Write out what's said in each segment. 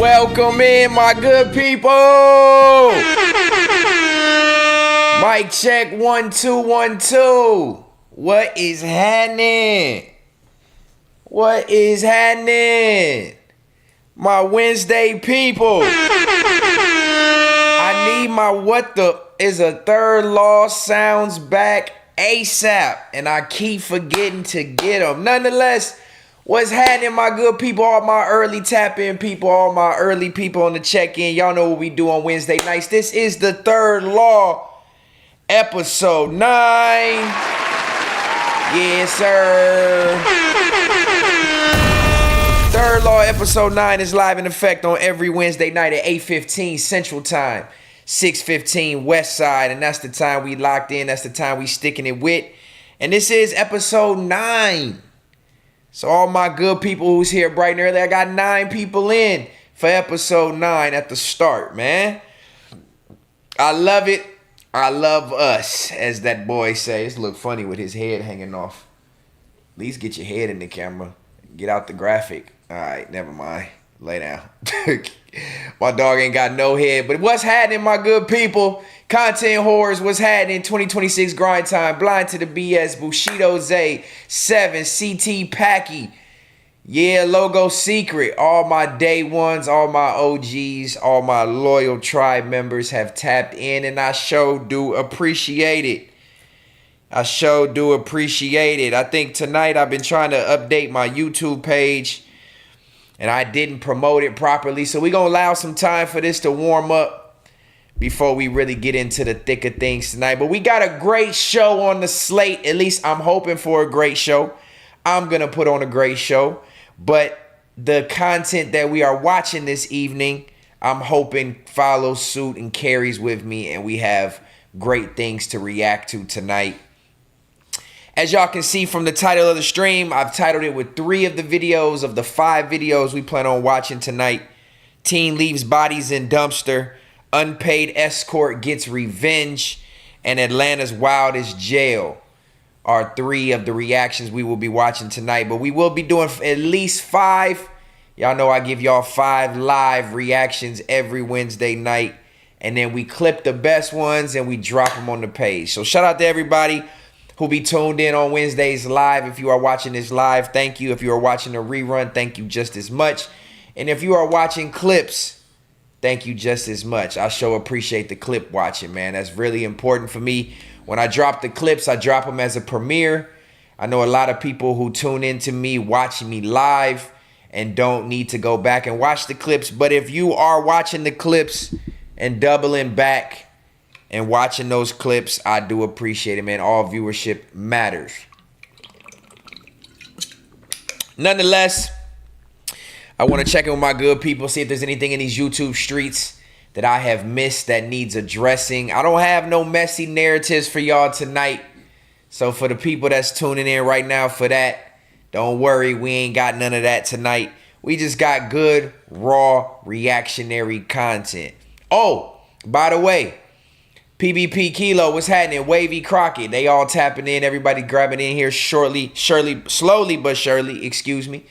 Welcome in, my good people. Mic check 1 2 1 2. What is happening? What is happening? My Wednesday people. I need my what the is a third law sounds back ASAP, and I keep forgetting to get them. Nonetheless, what's happening, my good people, all my early tap-in people, all my early people on the check-in? Y'all know what we do on Wednesday nights. This is the Third Law, episode 9. Yes, sir. Third Law, episode 9 is live in effect on every Wednesday night at 8:15 Central Time, 6:15 West Side, and that's the time we locked in. That's the time we sticking it with. And this is episode 9. So all my good people who's here bright and early, I got 9 people in for episode 9 at the start, man. I love it. I love us, as that boy says. Look funny with his head hanging off. At least get your head in the camera. Get out the graphic. All right, never mind. Lay down. My dog ain't got no head. But what's happening, my good people? Content whores, what's happening? 2026 grind time. Blind to the BS. Bushido Zay. 7. CT Packy. Yeah, Logo Secret. All my day ones, all my OGs, all my loyal tribe members have tapped in, and I sure do appreciate it. I sure do appreciate it. I think tonight I've been trying to update my YouTube page, and I didn't promote it properly. So we're going to allow some time for this to warm up before we really get into the thick of things tonight. But we got a great show on the slate. At least I'm hoping for a great show. I'm going to put on a great show. But the content that we are watching this evening, I'm hoping follows suit and carries with me, and we have great things to react to tonight. As y'all can see from the title of the stream, I've titled it with 3 of the videos of the 5 videos we plan on watching tonight. Teen leaves bodies in dumpster, Unpaid Escort gets revenge, and Atlanta's Wildest jail are 3 of the reactions we will be watching tonight. But we will be doing at least 5. Y'all know I give y'all 5 live reactions every Wednesday night, and then we clip the best ones and we drop them on the page. So shout out to everybody who'll be tuned in on Wednesdays live. If you are watching this live, thank you. If you are watching a rerun, thank you just as much. And if you are watching clips, thank you just as much. I sure appreciate the clip watching, man. That's really important for me. When I drop the clips, I drop them as a premiere. I know a lot of people who tune into me watching me live and don't need to go back and watch the clips. But if you are watching the clips and doubling back and watching those clips, I do appreciate it, man. All viewership matters. Nonetheless, I want to check in with my good people, see if there's anything in these YouTube streets that I have missed that needs addressing. I don't have no messy narratives for y'all tonight. So for the people that's tuning in right now for that, don't worry, we ain't got none of that tonight. We just got good, raw, reactionary content. Oh, by the way, PBP Kilo, what's happening? Wavy Crockett, they all tapping in. Everybody grabbing in here slowly but surely, excuse me.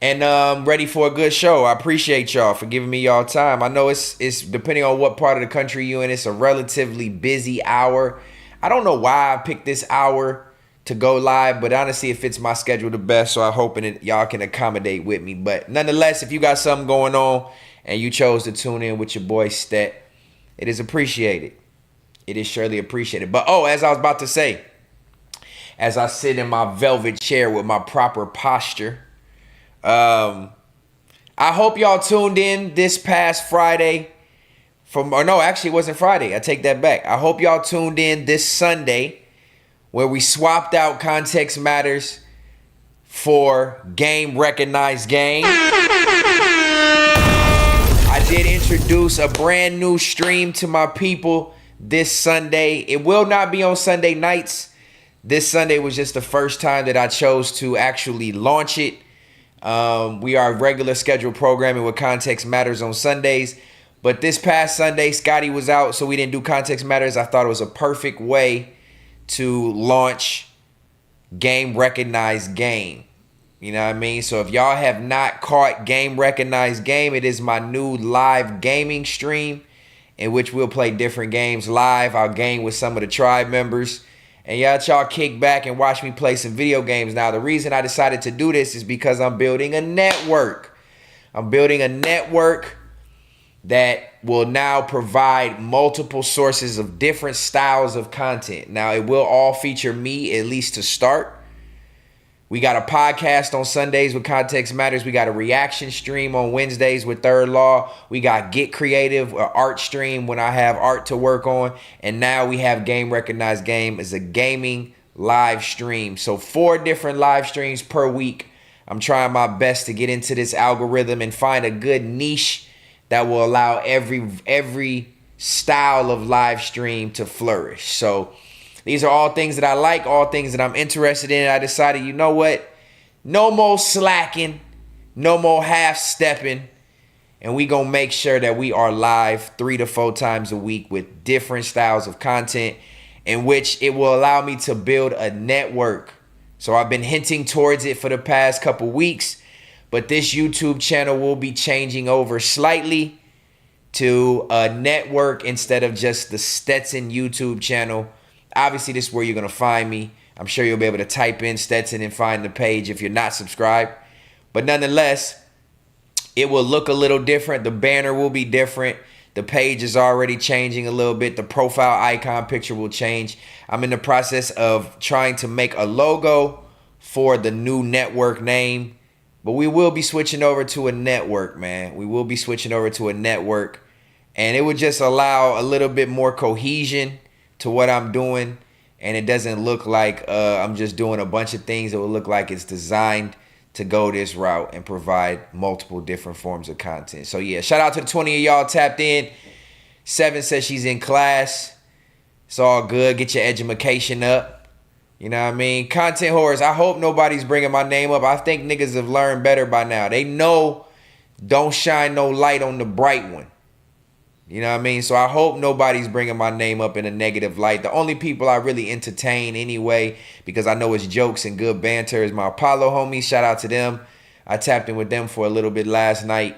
And ready for a good show. I appreciate y'all for giving me y'all time. I know it's depending on what part of the country you in, it's a relatively busy hour. I don't know why I picked this hour to go live, but honestly, it fits my schedule the best, so I'm hoping that y'all can accommodate with me. But nonetheless, if you got something going on and you chose to tune in with your boy Stet, it is appreciated. It is surely appreciated. But as I was about to say, as I sit in my velvet chair with my proper posture, I hope y'all tuned in this past Friday actually it wasn't Friday. I take that back. I hope y'all tuned in this Sunday where we swapped out Context Matters for Game Recognized Game. I did introduce a brand new stream to my people this Sunday. It will not be on Sunday nights. This Sunday was just the first time that I chose to actually launch it. We are regular scheduled programming with Context Matters on Sundays. But this past Sunday, Scotty was out, so we didn't do Context Matters. I thought it was a perfect way to launch Game Recognized Game. You know what I mean? So if y'all have not caught Game Recognized Game, it is my new live gaming stream in which we'll play different games live. I'll game with some of the tribe members. And y'all kick back and watch me play some video games. Now, the reason I decided to do this is because I'm building a network. I'm building a network that will now provide multiple sources of different styles of content. Now, it will all feature me, at least to start. We got a podcast on Sundays with Context Matters. We got a reaction stream on Wednesdays with Third Law. We got Get Creative, an art stream when I have art to work on. And now we have Game Recognized Game as a gaming live stream. So 4 different live streams per week. I'm trying my best to get into this algorithm and find a good niche that will allow every style of live stream to flourish. So these are all things that I like, all things that I'm interested in. I decided, you know what? No more slacking, no more half-stepping, and we gonna make sure that we are live 3 to 4 times a week with different styles of content in which it will allow me to build a network. So I've been hinting towards it for the past couple weeks, but this YouTube channel will be changing over slightly to a network instead of just the Stetsen YouTube channel. Obviously, this is where you're going to find me. I'm sure you'll be able to type in Stetsen and find the page if you're not subscribed. But nonetheless, it will look a little different. The banner will be different. The page is already changing a little bit. The profile icon picture will change. I'm in the process of trying to make a logo for the new network name. But we will be switching over to a network, man. We will be switching over to a network. And it would just allow a little bit more cohesion to what I'm doing, and it doesn't look like I'm just doing a bunch of things. It will look like it's designed to go this route and provide multiple different forms of content. So yeah, shout out to the 20 of y'all tapped in. 7 says she's in class. It's all good. Get your education up. You know what I mean? Content whores, I hope nobody's bringing my name up. I think niggas have learned better by now. They know don't shine no light on the bright one. You know what I mean? So I hope nobody's bringing my name up in a negative light. The only people I really entertain anyway, because I know it's jokes and good banter, is my Apollo homies. Shout out to them. I tapped in with them for a little bit last night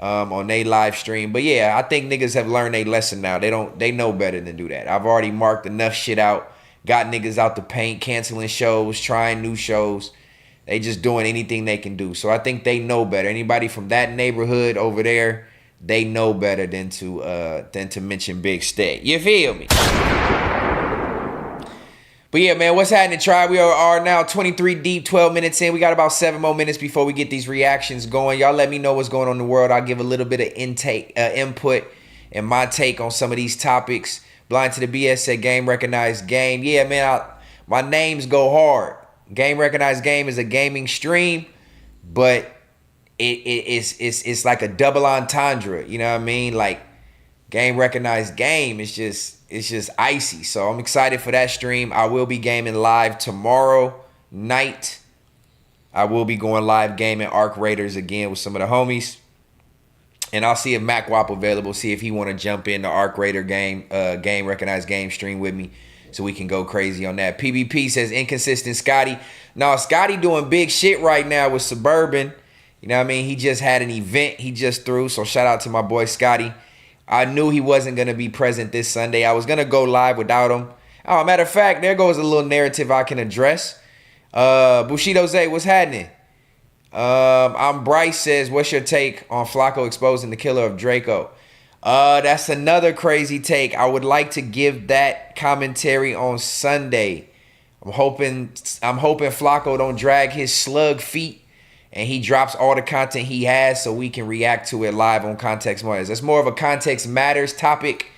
on their live stream. But yeah, I think niggas have learned their lesson now. They know better than do that. I've already marked enough shit out. Got niggas out the paint, canceling shows, trying new shows. They just doing anything they can do. So I think they know better. Anybody from that neighborhood over there, they know better than to mention Big Stet. You feel me? But yeah, man, what's happening, tribe? We are now 23 deep, 12 minutes in. We got about 7 more minutes before we get these reactions going. Y'all let me know what's going on in the world. I'll give a little bit of input and my take on some of these topics. Blind to the BS said Game Recognized Game. Yeah, man, my names go hard. Game Recognized Game is a gaming stream, but it's like a double entendre, you know what I mean? Like Game Recognized Game is just icy. So I'm excited for that stream. I will be gaming live tomorrow night. I will be going live gaming Arc Raiders again with some of the homies. And I'll see if Mac Wap available, see if he want to jump in the Arc Raider Game Recognized Game stream with me so we can go crazy on that. PBP says Inconsistent Scotty. No, Scotty doing big shit right now with Suburban. You know what I mean? He just had an event he just threw. So shout out to my boy Scotty. I knew he wasn't going to be present this Sunday. I was going to go live without him. Oh, matter of fact, there goes a little narrative I can address. Bushido Zay, what's happening? I'm Bryce says, what's your take on Flacco exposing the killer of Draco? That's another crazy take. I would like to give that commentary on Sunday. I'm hoping Flacco don't drag his slug feet and he drops all the content he has so we can react to it live on Context Matters. That's more of a Context Matters topic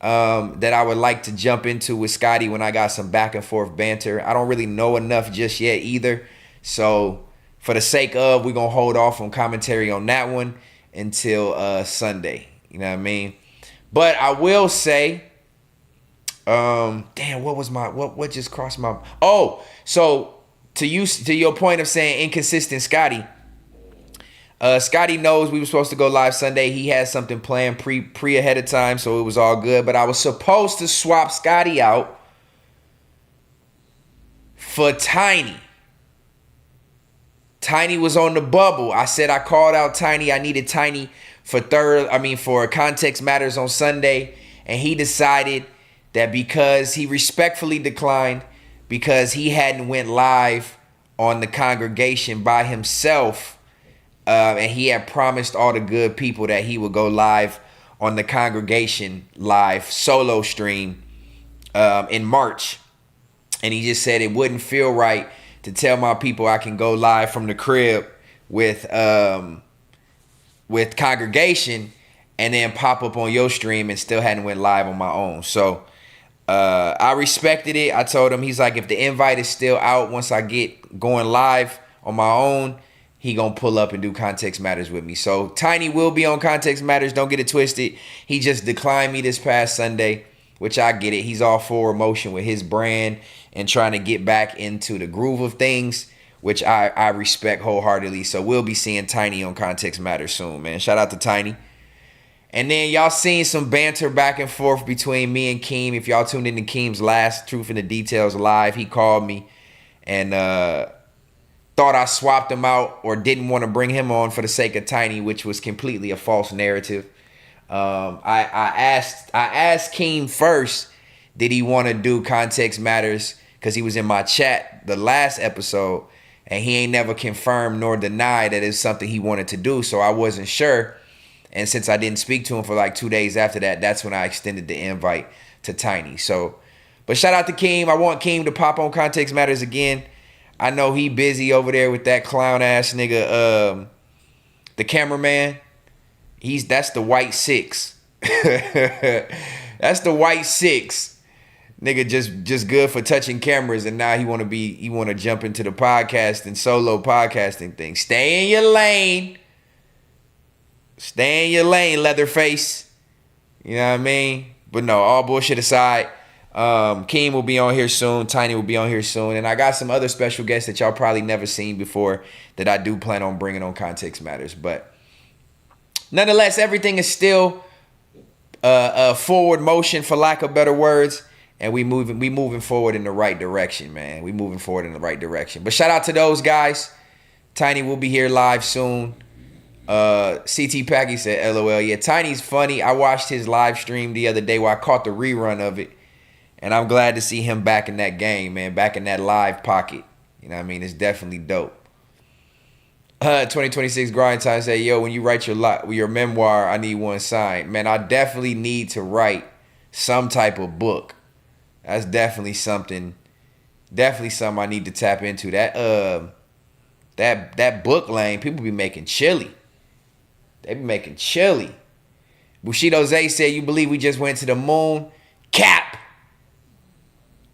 that I would like to jump into with Scotty when I got some back and forth banter. I don't really know enough just yet either. So for the sake of, we're going to hold off on commentary on that one until Sunday. You know what I mean? But I will say, damn, what just crossed my... Oh, so to your point of saying inconsistent Scotty, Scotty knows we were supposed to go live Sunday. He had something planned pre ahead of time, so it was all good. But I was supposed to swap Scotty out for Tiny. Tiny was on the bubble. I said I called out Tiny. I needed Tiny for Context Matters on Sunday. And he decided that because he respectfully declined, because he hadn't went live on the congregation by himself, and he had promised all the good people that he would go live on the congregation live solo stream in March. And he just said it wouldn't feel right to tell my people I can go live from the crib with congregation and then pop up on your stream and still hadn't went live on my own. So I respected it. I told him, he's like, if the invite is still out once I get going live on my own, he gonna pull up and do Context Matters with me. So Tiny will be on Context Matters. Don't get it twisted. He just declined me this past Sunday, which I get it. He's all for emotion with his brand and trying to get back into the groove of things, which I respect wholeheartedly. So we'll be seeing Tiny on Context Matters soon, man. Shout out to Tiny. And then y'all seen some banter back and forth between me and Keem. If y'all tuned into Keem's last Truth in the Details live, he called me and thought I swapped him out or didn't want to bring him on for the sake of Tiny, which was completely a false narrative. I asked Keem first, did he want to do Context Matters, because he was in my chat the last episode, and he ain't never confirmed nor denied that it's something he wanted to do, so I wasn't sure. And since I didn't speak to him for like 2 days after that, that's when I extended the invite to Tiny. So, but shout out to Keem. I want Keem to pop on Context Matters again. I know he busy over there with that clown ass nigga, the cameraman. That's the white 6. That's the white 6. Nigga just good for touching cameras, and now he want to jump into the podcasting, solo podcasting thing. Stay in your lane. Stay in your lane, Leatherface. You know what I mean? But no, all bullshit aside, Keem will be on here soon. Tiny will be on here soon. And I got some other special guests that y'all probably never seen before that I do plan on bringing on Context Matters. But nonetheless, everything is still forward motion, for lack of better words. And we moving forward in the right direction, man. We moving forward in the right direction. But shout out to those guys. Tiny will be here live soon. CT Packy said, LOL. Yeah, Tiny's funny. I watched his live stream the other day where I caught the rerun of it. And I'm glad to see him back in that game, man. Back in that live pocket. You know what I mean? It's definitely dope. 2026 Grind Time say, yo, when you write your memoir, I need one signed. Man, I definitely need to write some type of book. That's definitely something I need to tap into. That book lane, people be making chili. They be making chili. Bushido Zay said, you believe we just went to the moon? Cap!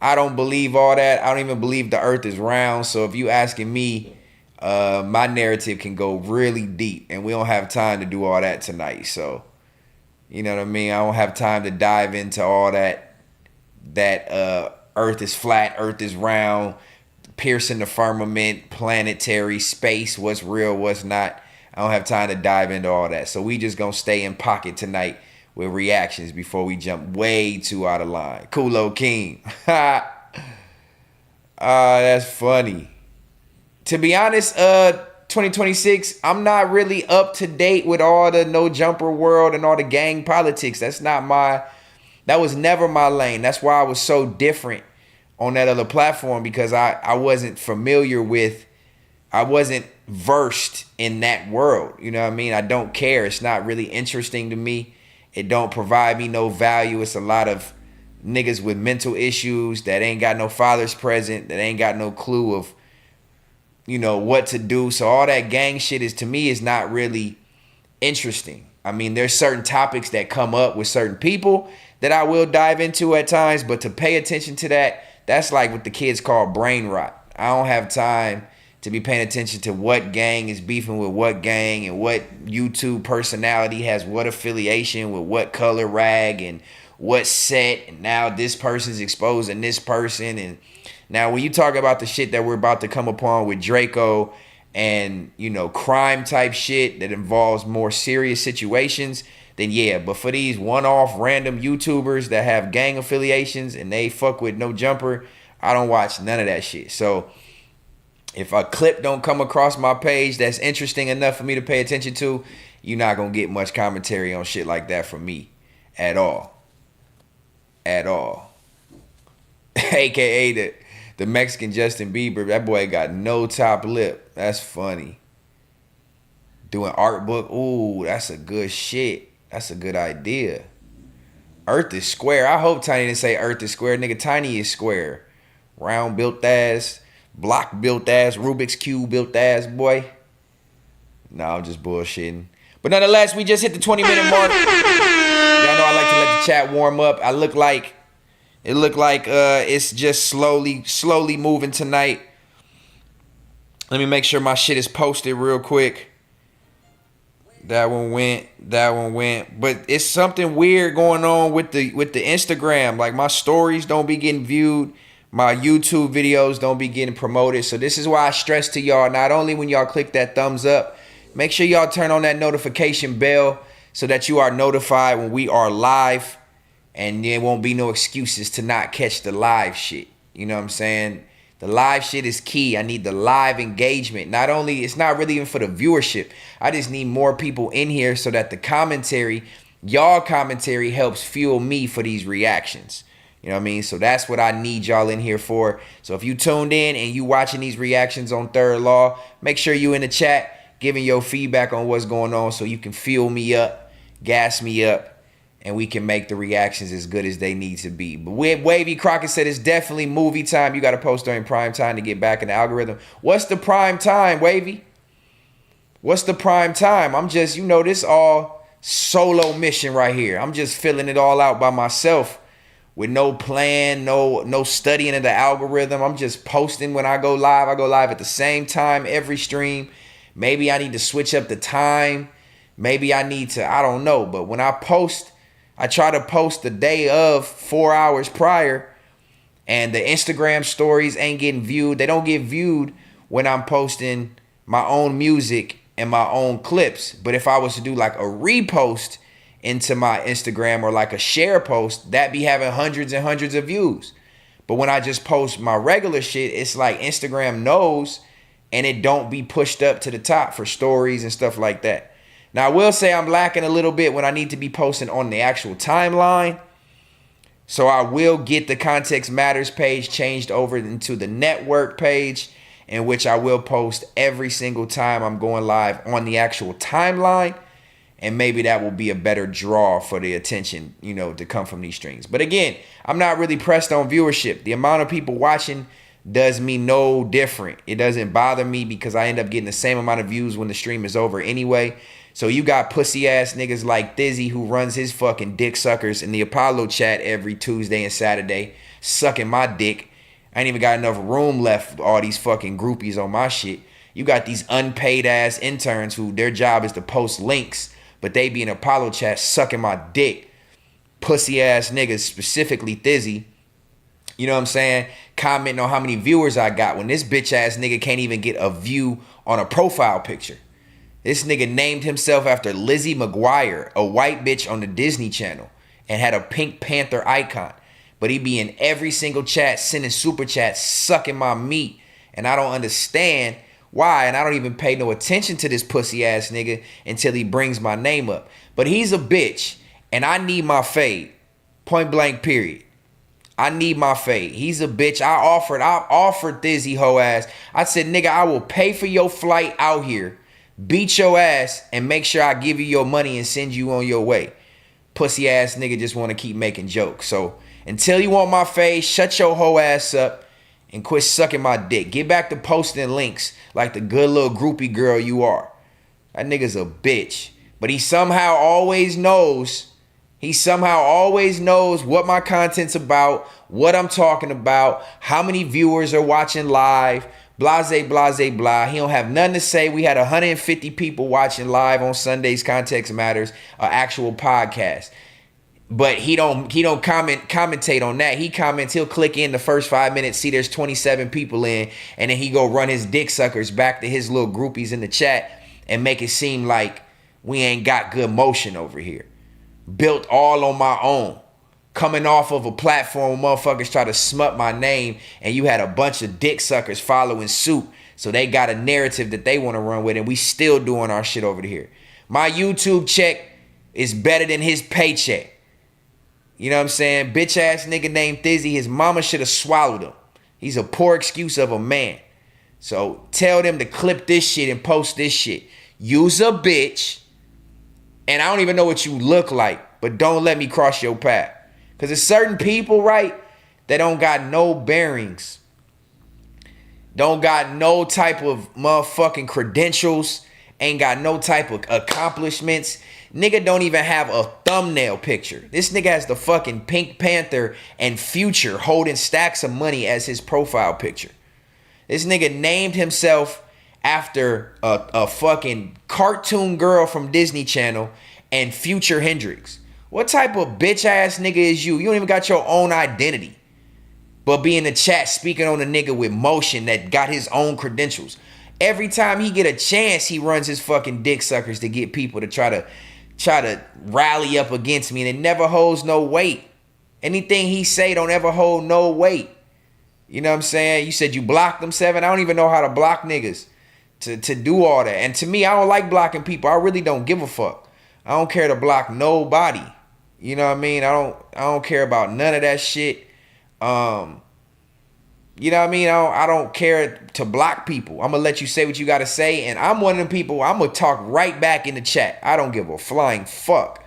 I don't believe all that. I don't even believe the earth is round. So if you asking me, my narrative can go really deep. And we don't have time to do all that tonight. So, you know what I mean? I don't have time to dive into all that earth is flat, earth is round, piercing the firmament, planetary, space, what's real, what's not. I don't have time to dive into all that. So we just gonna stay in pocket tonight with reactions before we jump way too out of line. Kulo King. That's funny. To be honest, 2026, I'm not really up to date with all the no jumper world and all the gang politics. That was never my lane. That's why I was so different on that other platform, because I wasn't familiar with, I wasn't versed in that world. You know what I mean? I don't care. It's not really interesting to me. It don't provide me no value. It's a lot of niggas with mental issues that ain't got no fathers present, that ain't got no clue of, you know, what to do. So all that gang shit to me is not really interesting. I mean, there's certain topics that come up with certain people that I will dive into at times, but to pay attention to that's like what the kids call brain rot. I don't have time to be paying attention to what gang is beefing with what gang and what YouTube personality has what affiliation with what color rag and what set, and now this person's exposing this person. And now when you talk about the shit that we're about to come upon with Draco and, you know, crime type shit that involves more serious situations, then yeah. But for these one-off random YouTubers that have gang affiliations and they fuck with no jumper, I don't watch none of that shit. So If a clip don't come across my page that's interesting enough for me to pay attention to, you're not gonna get much commentary on shit like that from me at all. At all. AKA the Mexican Justin Bieber. That boy got no top lip. That's funny. Doing art book. Ooh, that's a good shit. That's a good idea. Earth is square. I hope Tiny didn't say Earth is square. Nigga, Tiny is square. Round built ass. Block built ass. Rubik's Cube built ass, boy. Nah, I'm just bullshitting. But nonetheless, we just hit the 20-minute mark. Y'all know I like to let the chat warm up. It look like it's just slowly moving tonight. Let me make sure my shit is posted real quick. That one went. But it's something weird going on with the Instagram. Like, my stories don't be getting viewed. My YouTube videos don't be getting promoted. So this is why I stress to y'all, not only when y'all click that thumbs up, make sure y'all turn on that notification bell so that you are notified when we are live, and there won't be no excuses to not catch the live shit. You know what I'm saying? The live shit is key. I need the live engagement. Not only, it's not really even for the viewership. I just need more people in here so that the commentary, y'all commentary, helps fuel me for these reactions. You know what I mean? So that's what I need y'all in here for. So if you tuned in and you watching these reactions on Third Law, make sure you in the chat giving your feedback on what's going on so you can fuel me up, gas me up, and we can make the reactions as good as they need to be. But Wavy Crockett said it's definitely movie time. You got to post during prime time to get back in the algorithm. What's the prime time, Wavy? What's the prime time? I'm just, this all solo mission right here. I'm just filling it all out by myself with no plan, no studying of the algorithm. I'm just posting when I go live. I go live at the same time every stream. Maybe I need to switch up the time. Maybe I need to, I don't know. But when I post, I try to post the day of 4 hours prior, and the Instagram stories ain't getting viewed. They don't get viewed when I'm posting my own music and my own clips. But if I was to do like a repost into my Instagram or like a share post, that be having hundreds and hundreds of views. But when I just post my regular shit, it's like Instagram knows, and it don't be pushed up to the top for stories and stuff like that. Now, I will say I'm lacking a little bit when I need to be posting on the actual timeline. So I will get the Context Matters page changed over into the network page, in which I will post every single time I'm going live on the actual timeline. And maybe that will be a better draw for the attention, to come from these streams. But again, I'm not really pressed on viewership. The amount of people watching does me no different. It doesn't bother me because I end up getting the same amount of views when the stream is over anyway. So you got pussy ass niggas like Thizzy, who runs his fucking dick suckers in the Apollo chat every Tuesday and Saturday, sucking my dick. I ain't even got enough room left for all these fucking groupies on my shit. You got these unpaid ass interns who their job is to post links, but they be in Apollo chat sucking my dick. Pussy ass niggas, specifically Thizzy. You know what I'm saying? Commenting on how many viewers I got when this bitch ass nigga can't even get a view on a profile picture. This nigga named himself after Lizzie McGuire, a white bitch on the Disney Channel, and had a Pink Panther icon. But he be in every single chat, sending super chats, sucking my meat. And I don't understand why. And I don't even pay no attention to this pussy ass nigga until he brings my name up. But he's a bitch, and I need my fade. Point blank, period. I need my fade. He's a bitch. I offered Thizzy hoe ass. I said, nigga, I will pay for your flight out here, beat your ass, and make sure I give you your money and send you on your way. Pussy ass nigga just want to keep making jokes. So until you want my face, shut your hoe ass up and quit sucking my dick. Get back to posting links like the good little groupie girl you are. That nigga's a bitch. But he somehow always knows what my content's about, what I'm talking about, how many viewers are watching live, blase, blase, blah. He don't have nothing to say. We had 150 people watching live on Sunday's Context Matters, an actual podcast. But he don't commentate on that. He comments, he'll click in the first 5 minutes, see there's 27 people in, and then he go run his dick suckers back to his little groupies in the chat and make it seem like we ain't got good motion over here. Built all on my own. Coming off of a platform where motherfuckers try to smut my name, and you had a bunch of dick suckers following suit, So they got a narrative that they want to run with, and we still doing our shit over here. My YouTube check is better than his paycheck. You know what I'm saying? Bitch ass nigga named Thizzy, his mama should have swallowed him. He's a poor excuse of a man. So tell them to clip this shit and post this shit. Use a bitch, and I don't even know what you look like, but don't let me cross your path. Because there's certain people, right, that don't got no bearings. Don't got no type of motherfucking credentials. Ain't got no type of accomplishments. Nigga don't even have a thumbnail picture. This nigga has the fucking Pink Panther and Future holding stacks of money as his profile picture. This nigga named himself after a fucking cartoon girl from Disney Channel and Future Hendrix. What type of bitch ass nigga is you? You don't even got your own identity. But be in the chat speaking on a nigga with motion that got his own credentials. Every time he get a chance, he runs his fucking dick suckers to get people to try to rally up against me, and it never holds no weight. Anything he say don't ever hold no weight. You know what I'm saying? You said you blocked them, Seven. I don't even know how to block niggas to do all that. And to me, I don't like blocking people. I really don't give a fuck. I don't care to block nobody. You know what I mean? I don't care about none of that shit. You know what I mean? I don't care to block people. I'm going to let you say what you got to say. And I'm one of them people, I'm going to talk right back in the chat. I don't give a flying fuck.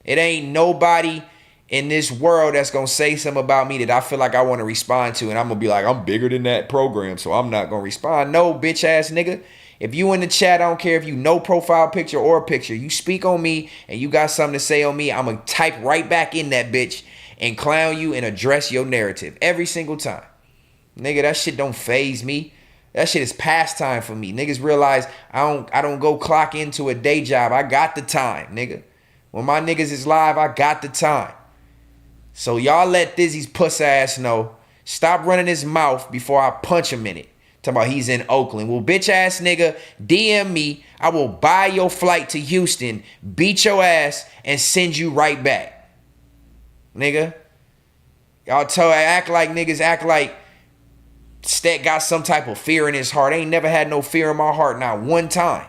It ain't nobody in this world that's going to say something about me that I feel like I want to respond to. And I'm going to be like, I'm bigger than that program, so I'm not going to respond. No, bitch ass nigga. If you in the chat, I don't care if you know profile picture or picture. You speak on me and you got something to say on me, I'm going to type right back in that bitch and clown you and address your narrative every single time. Nigga, that shit don't faze me. That shit is pastime for me. Niggas realize I don't go clock into a day job. I got the time, nigga. When my niggas is live, I got the time. So y'all let Thizzy's puss ass know. Stop running his mouth before I punch him in it. Talking about he's in Oakland. Well, bitch ass nigga, DM me. I will buy your flight to Houston, beat your ass, and send you right back. Nigga. Y'all act like niggas act like Stet got some type of fear in his heart. I ain't never had no fear in my heart, not one time.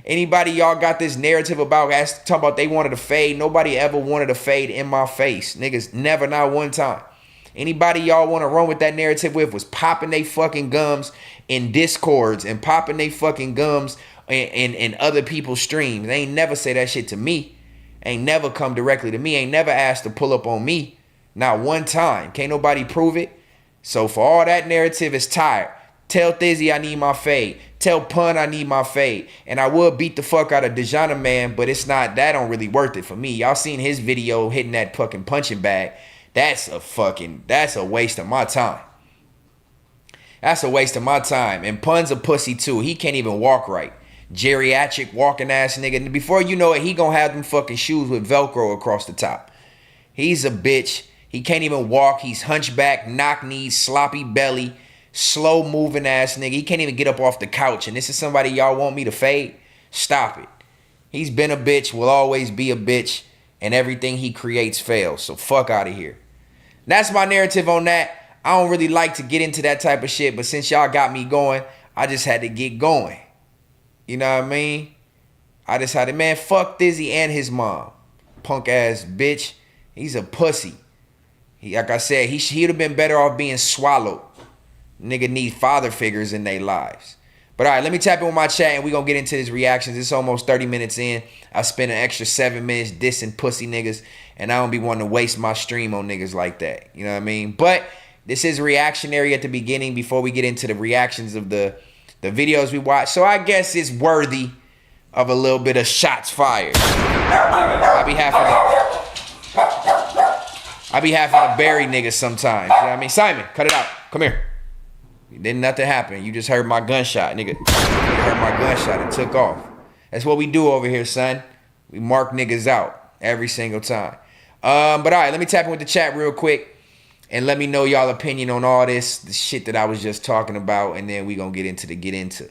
Anybody y'all got this narrative about talking about they wanted to fade? Nobody ever wanted to fade in my face. Niggas never, not one time. Anybody y'all want to run with that narrative with was popping they fucking gums in Discords and popping they fucking gums in other people's streams. They ain't never say that shit to me. Ain't never come directly to me. Ain't never asked to pull up on me. Not one time. Can't nobody prove it. So for all that narrative is tired. Tell Thizzy I need my fade. Tell Pun I need my fade. And I would beat the fuck out of Dejana Man, but it's not, that don't really worth it for me. Y'all seen his video hitting that fucking punching bag. That's a waste of my time. That's a waste of my time. And Pun's a pussy too. He can't even walk right. Geriatric walking ass nigga. And before you know it, he gonna have them fucking shoes with Velcro across the top. He's a bitch. He can't even walk. He's hunchback, knock knees, sloppy belly, slow moving ass nigga. He can't even get up off the couch. And this is somebody y'all want me to fade? Stop it. He's been a bitch, will always be a bitch, and everything he creates fails. So fuck out of here. That's my narrative on that. I don't really like to get into that type of shit, but since y'all got me going, I just had to get going. You know what I mean? I just had to, man, fuck Thizzy and his mom. Punk ass bitch. He's a pussy. Like I said, he'd have been better off being swallowed. Nigga need father figures in their lives. But all right, let me tap in with my chat and we gonna get into his reactions. It's almost 30 minutes in. I spent an extra 7 minutes dissing pussy niggas, and I don't be wanting to waste my stream on niggas like that. You know what I mean? But this is reactionary at the beginning before we get into the reactions of the videos we watch. So I guess it's worthy of a little bit of shots fired. I be having to bury niggas sometimes. You know what I mean? Simon, cut it out. Come here. Didn't nothing happen. You just heard my gunshot, nigga. You heard my gunshot and took off. That's what we do over here, son. We mark niggas out every single time. But all right, let me tap in with the chat real quick and let me know y'all opinion on all this, the shit that I was just talking about, and then we gonna get into.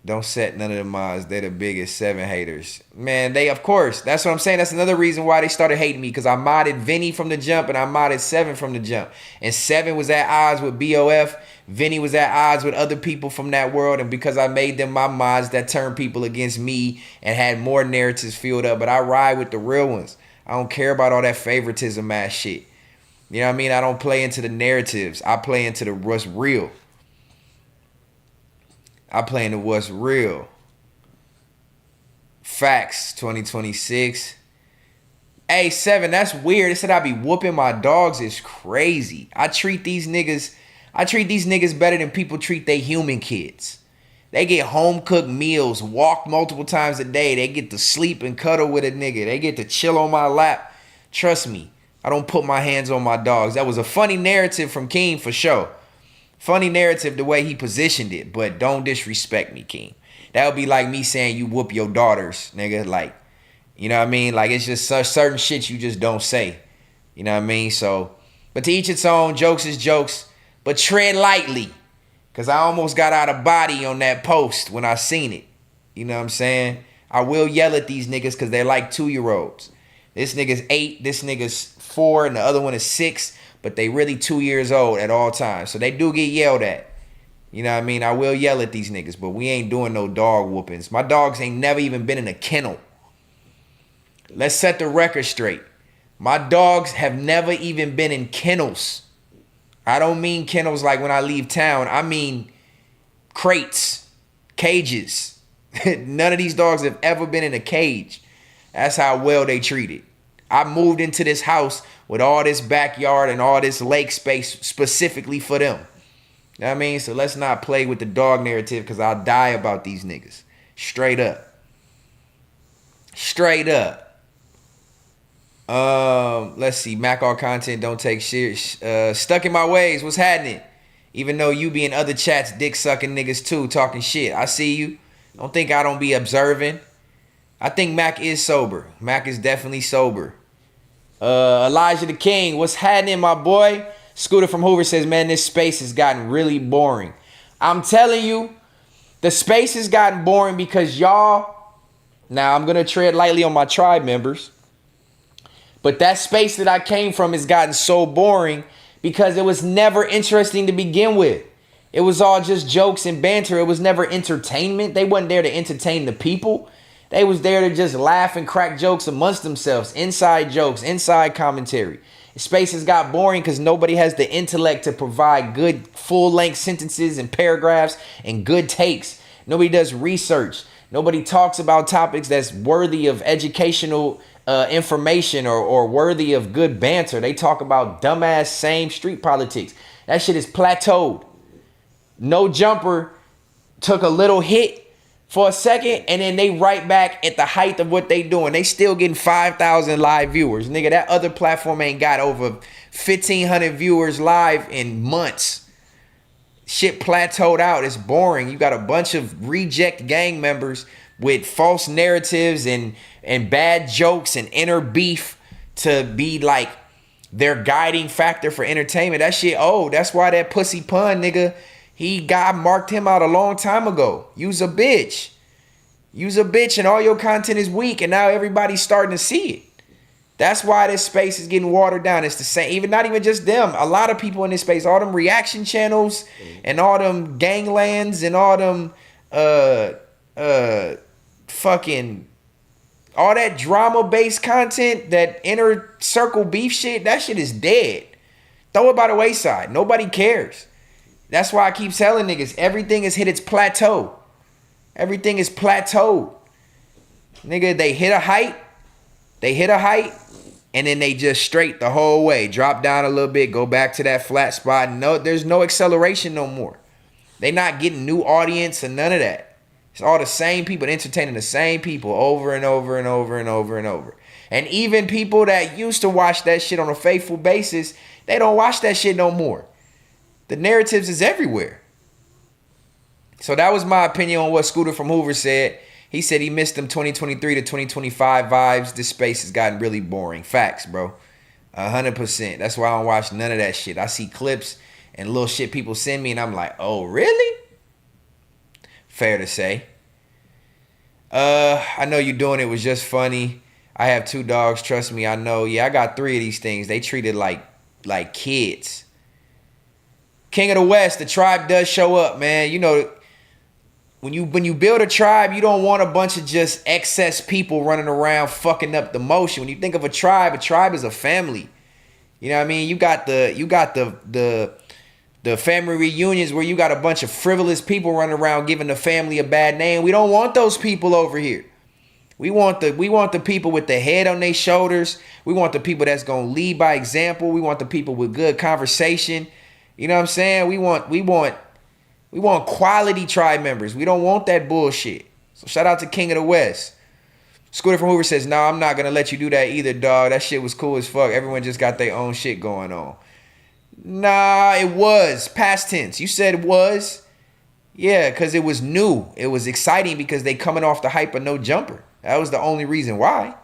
Don't set none of the mods. They're the biggest 7 haters. Man, they, of course. That's what I'm saying. That's another reason why they started hating me. Because I modded Vinny from the jump and I modded 7 from the jump. And 7 was at odds with BOF. Vinny was at odds with other people from that world. And because I made them my mods, that turned people against me and had more narratives filled up. But I ride with the real ones. I don't care about all that favoritism ass shit. You know what I mean? I don't play into the narratives. I play into the what's real. I play into what's real. Facts 2026. Hey, 7, that's weird. They said I be whooping my dogs. It's crazy. I treat these niggas better than people treat their human kids. They get home cooked meals, walk multiple times a day. They get to sleep and cuddle with a nigga. They get to chill on my lap. Trust me, I don't put my hands on my dogs. That was a funny narrative from King for sure. Funny narrative the way he positioned it, but don't disrespect me, King. That would be like me saying you whoop your daughters, nigga. Like, you know what I mean? Like, it's just certain shit you just don't say. You know what I mean? So, but to each its own, jokes is jokes, but tread lightly. Because I almost got out of body on that post when I seen it. You know what I'm saying? I will yell at these niggas because they're like 2-year-olds. This nigga's 8, this nigga's 4, and the other one is 6. But they really 2 years old at all times. So they do get yelled at. You know what I mean? I will yell at these niggas, but we ain't doing no dog whoopings. My dogs ain't never even been in a kennel. Let's set the record straight. My dogs have never even been in kennels. I don't mean kennels like when I leave town. I mean crates, cages. None of these dogs have ever been in a cage. That's how well they treated. I moved into this house with all this backyard and all this lake space specifically for them. You know what I mean? So let's not play with the dog narrative because I'll die about these niggas. Straight up. Straight up. Let's see. Mac all content, don't take shit. Stuck in my ways. What's happening? Even though you be in other chats dick sucking niggas too, talking shit. I see you. Don't think I don't be observing. I think Mac is sober. Mac is definitely sober. Elijah the King, what's happening, my boy? Scooter from Hoover says, man, this space has gotten really boring. I'm telling you, the space has gotten boring because y'all, now I'm going to tread lightly on my tribe members, but that space that I came from has gotten so boring because it was never interesting to begin with. It was all just jokes and banter. It was never entertainment. They wasn't there to entertain the people. They was there to just laugh and crack jokes amongst themselves. Inside jokes, inside commentary. Spaces got boring because nobody has the intellect to provide good full-length sentences and paragraphs and good takes. Nobody does research. Nobody talks about topics that's worthy of educational information or worthy of good banter. They talk about dumbass same street politics. That shit is plateaued. No Jumper took a little hit for a second, and then they right back at the height of what they doing. They still getting 5,000 live viewers. Nigga, that other platform ain't got over 1,500 viewers live in months. Shit plateaued out. It's boring. You got a bunch of reject gang members with false narratives and bad jokes and inner beef to be like their guiding factor for entertainment. That shit old. That's why that pussy pun nigga, God marked him out a long time ago. You's a bitch. You's a bitch and all your content is weak and now everybody's starting to see it. That's why this space is getting watered down. It's the same, not even just them. A lot of people in this space, all them reaction channels and all them ganglands and all them fucking all that drama-based content, that inner circle beef shit, that shit is dead. Throw it by the wayside. Nobody cares. That's why I keep telling niggas, everything has hit its plateau. Everything is plateaued. Nigga, they hit a height, and then they just straight the whole way. Drop down a little bit, go back to that flat spot. No, there's no acceleration no more. They not getting new audience and none of that. It's all the same people entertaining the same people over and over and over and over and over. And even people that used to watch that shit on a faithful basis, they don't watch that shit no more. The narratives is everywhere. So that was my opinion on what Scooter from Hoover said. He said he missed them 2023 to 2025 vibes. This space has gotten really boring. Facts, bro. 100%. That's why I don't watch none of that shit. I see clips and little shit people send me and I'm like, oh, really? Fair to say. I know you doing it was just funny. I have 2 dogs, trust me, I know. Yeah, I got 3 of these things. They treated like kids. King of the West, the tribe does show up, man. You know, when you build a tribe, you don't want a bunch of just excess people running around fucking up the motion. When you think of a tribe is a family. You know what I mean? You got the family reunions where you got a bunch of frivolous people running around giving the family a bad name. We don't want those people over here. We want the people with the head on their shoulders. We want the people that's gonna lead by example. We want the people with good conversation. You know what I'm saying? We want quality tribe members. We don't want that bullshit. So shout out to King of the West. Scooter from Hoover says, "No, I'm not gonna let you do that either, dog. That shit was cool as fuck. Everyone just got their own shit going on." Nah, it was past tense. You said it was. Yeah, because it was new. It was exciting because they coming off the hype of No Jumper. That was the only reason why.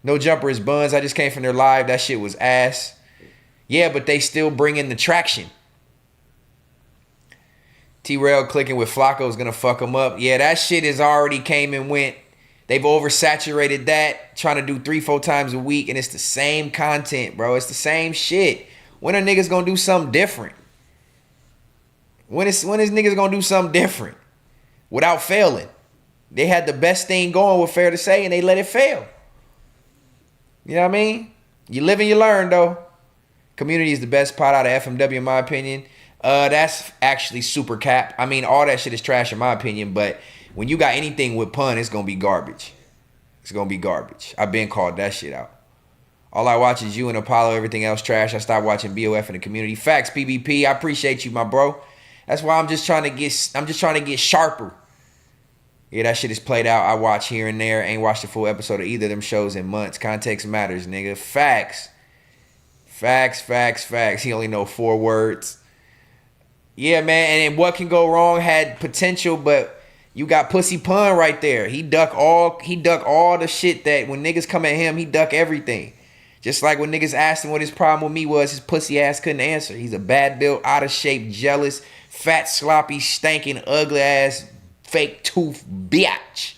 No Jumper is buns. I just came from their live. That shit was ass. Yeah, but they still bring in the traction. T-Rail clicking with Flacco is going to fuck them up. Yeah, that shit has already came and went. They've oversaturated that, trying to do 3-4 times a week, and it's the same content, bro. It's the same shit. When are niggas going to do something different? When is niggas going to do something different without failing? They had the best thing going with Fair to Say, and they let it fail. You know what I mean? You live and you learn, though. Community is the best pot out of FMW, in my opinion. That's actually super cap. I mean, all that shit is trash, in my opinion, but when you got anything with pun, it's going to be garbage. It's going to be garbage. I've been called that shit out. All I watch is you and Apollo. Everything else trash. I stopped watching BOF in the community. Facts, PBP. I appreciate you, my bro. That's why I'm just trying to get sharper. Yeah, that shit is played out. I watch here and there. Ain't watched a full episode of either of them shows in months. Context matters, nigga. Facts. Facts, facts, facts. He only know 4 words. Yeah, man. And what can go wrong had potential, but you got Pussy Pun right there. He duck all the shit that when niggas come at him, he duck everything. Just like when niggas asked him what his problem with me was, his pussy ass couldn't answer. He's a bad built, out of shape, jealous, fat, sloppy, stinking, ugly ass, fake tooth bitch.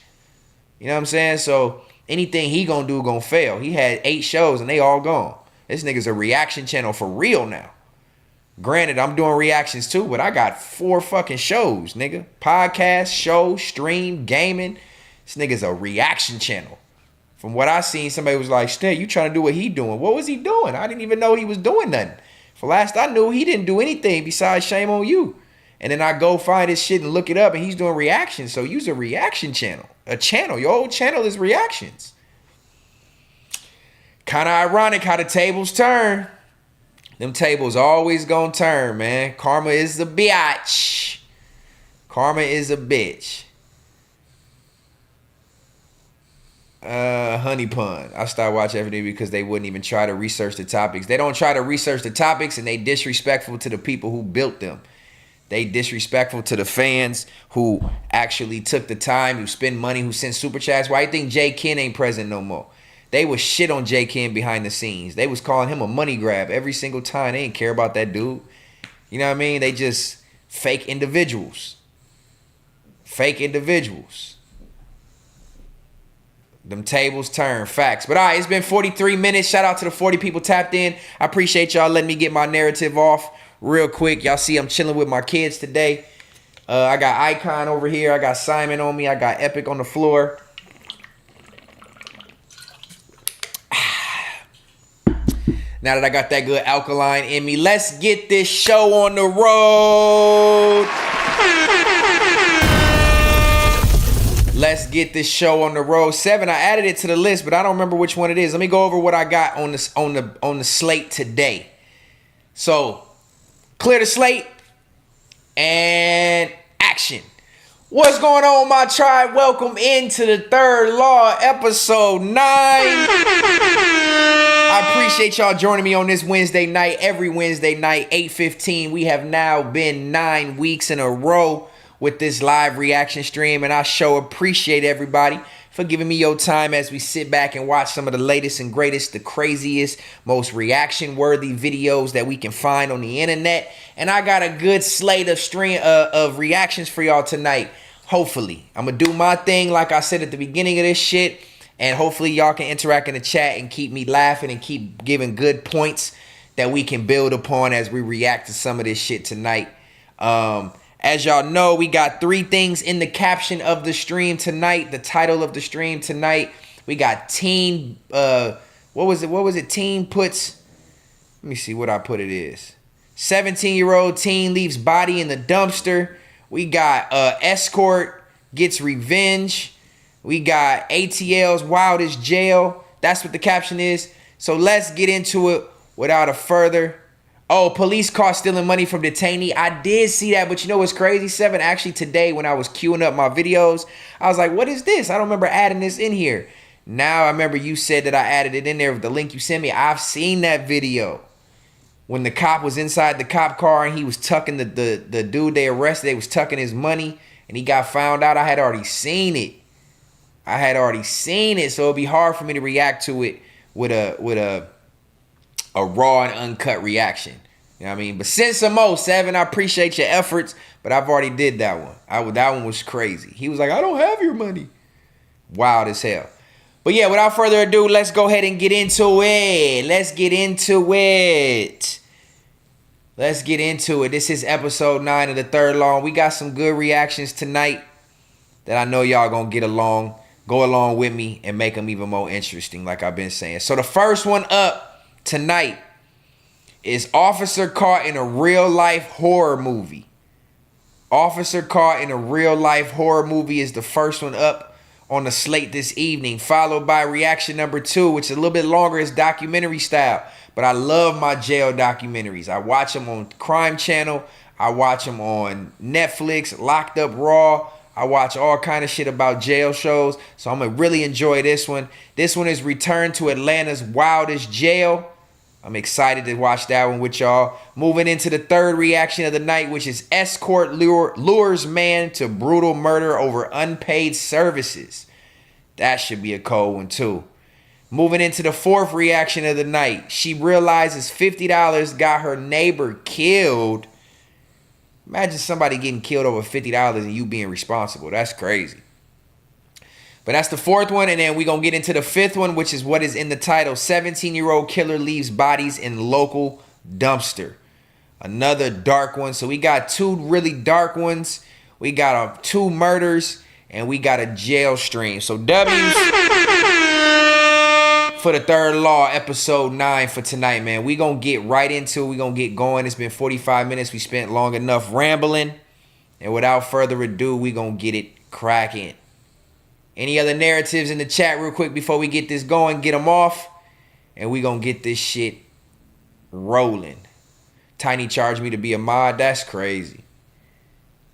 You know what I'm saying? So anything he gonna do gonna fail. He had 8 shows and they all gone. This nigga's a reaction channel for real now. Granted, I'm doing reactions too, but I got 4 fucking shows, nigga. Podcast, show, stream, gaming. This nigga's a reaction channel. From what I seen, somebody was like, Stet, you trying to do what he doing. What was he doing? I didn't even know he was doing nothing. For last I knew, he didn't do anything besides shame on you. And then I go find his shit and look it up, and he's doing reactions. So use a reaction channel. A channel. Your whole channel is reactions. Kind of ironic how the tables turn. Them tables always gonna turn, man. Karma is a bitch. Karma is a bitch. Honey Pun. I started watching everything because they wouldn't even try to research the topics. They don't try to research the topics, and they disrespectful to the people who built them. They disrespectful to the fans who actually took the time, who spend money, who sent super chats. Why you think Jay Ken ain't present no more? They was shit on Jay Ken behind the scenes. They was calling him a money grab every single time. They didn't care about that dude. You know what I mean? They just fake individuals. Fake individuals. Them tables turn. Facts. But all right, it's been 43 minutes. Shout out to the 40 people tapped in. I appreciate y'all letting me get my narrative off real quick. Y'all see I'm chilling with my kids today. I got Icon over here. I got Simon on me. I got Epic on the floor. Now that I got that good alkaline in me, let's get this show on the road. Let's get this show on the road. 7, I added it to the list, but I don't remember which one it is. Let me go over what I got on the slate today. So, clear the slate and action. What's going on, my tribe? Welcome into the Third Law, episode 9. I appreciate y'all joining me on this Wednesday night. Every Wednesday night, 8:15. We have now been 9 weeks in a row with this live reaction stream, and I sure appreciate everybody for giving me your time as we sit back and watch some of the latest and greatest, the craziest, most reaction-worthy videos that we can find on the internet. And I got a good slate of reactions for y'all tonight. Hopefully. I'm going to do my thing like I said at the beginning of this shit. And hopefully y'all can interact in the chat and keep me laughing and keep giving good points that we can build upon as we react to some of this shit tonight. As y'all know, we got 3 things in the caption of the stream tonight. The title of the stream tonight. We got teen, what was it? Teen puts, let me see what I put it is. 17-year-old teen leaves body in the dumpster. We got Escort gets revenge. We got ATL's Wildest jail. That's what the caption is. So let's get into it without a further. Oh, police caught stealing money from detainee. I did see that, but you know what's crazy, Seven? Actually, today when I was queuing up my videos, I was like, what is this? I don't remember adding this in here. Now I remember you said that I added it in there with the link you sent me. I've seen that video. When the cop was inside the cop car and he was tucking the dude they arrested, they was tucking his money and he got found out. I had already seen it. So it'd be hard for me to react to it with a raw and uncut reaction. You know what I mean? But send some more, Seven. I appreciate your efforts, but I've already did that one. That one was crazy. He was like, I don't have your money. Wild as hell. But yeah, without further ado, let's go ahead and get into it. Let's get into it. This is episode 9 of the third law. We got some good reactions tonight that I know y'all gonna go along with me and make them even more interesting, like I've been saying. So the first one up tonight is Officer Caught in a Real Life Horror Movie. Officer Caught in a Real Life Horror Movie is the first one up on the slate this evening, followed by reaction number 2, which is a little bit longer. It's documentary style, but I love my jail documentaries. I watch them on Crime Channel. I watch them on Netflix, Locked Up Raw. I watch all kind of shit about jail shows, so I'm going to really enjoy this one. This one is Return to Atlanta's Wildest Jail. I'm excited to watch that one with y'all. Moving into the third reaction of the night, which is Escort lures man to brutal murder over unpaid services. That should be a cold one too. Moving into the fourth reaction of the night, she realizes $50 got her neighbor killed. Imagine somebody getting killed over $50 and you being responsible. That's crazy. But that's the fourth one, and then we're going to get into the fifth one, which is what is in the title. 17-year-old killer leaves bodies in local dumpster. Another dark one. So we got 2 really dark ones. We got 2 murders, and we got a jail stream. So W's for the third law, episode 9 for tonight, man. We going to get right into it. We going to get going. It's been 45 minutes. We spent long enough rambling. And without further ado, we going to get it cracking. Any other narratives in the chat real quick before we get this going? Get them off. And we going to get this shit rolling. Tiny charged me to be a mod. That's crazy.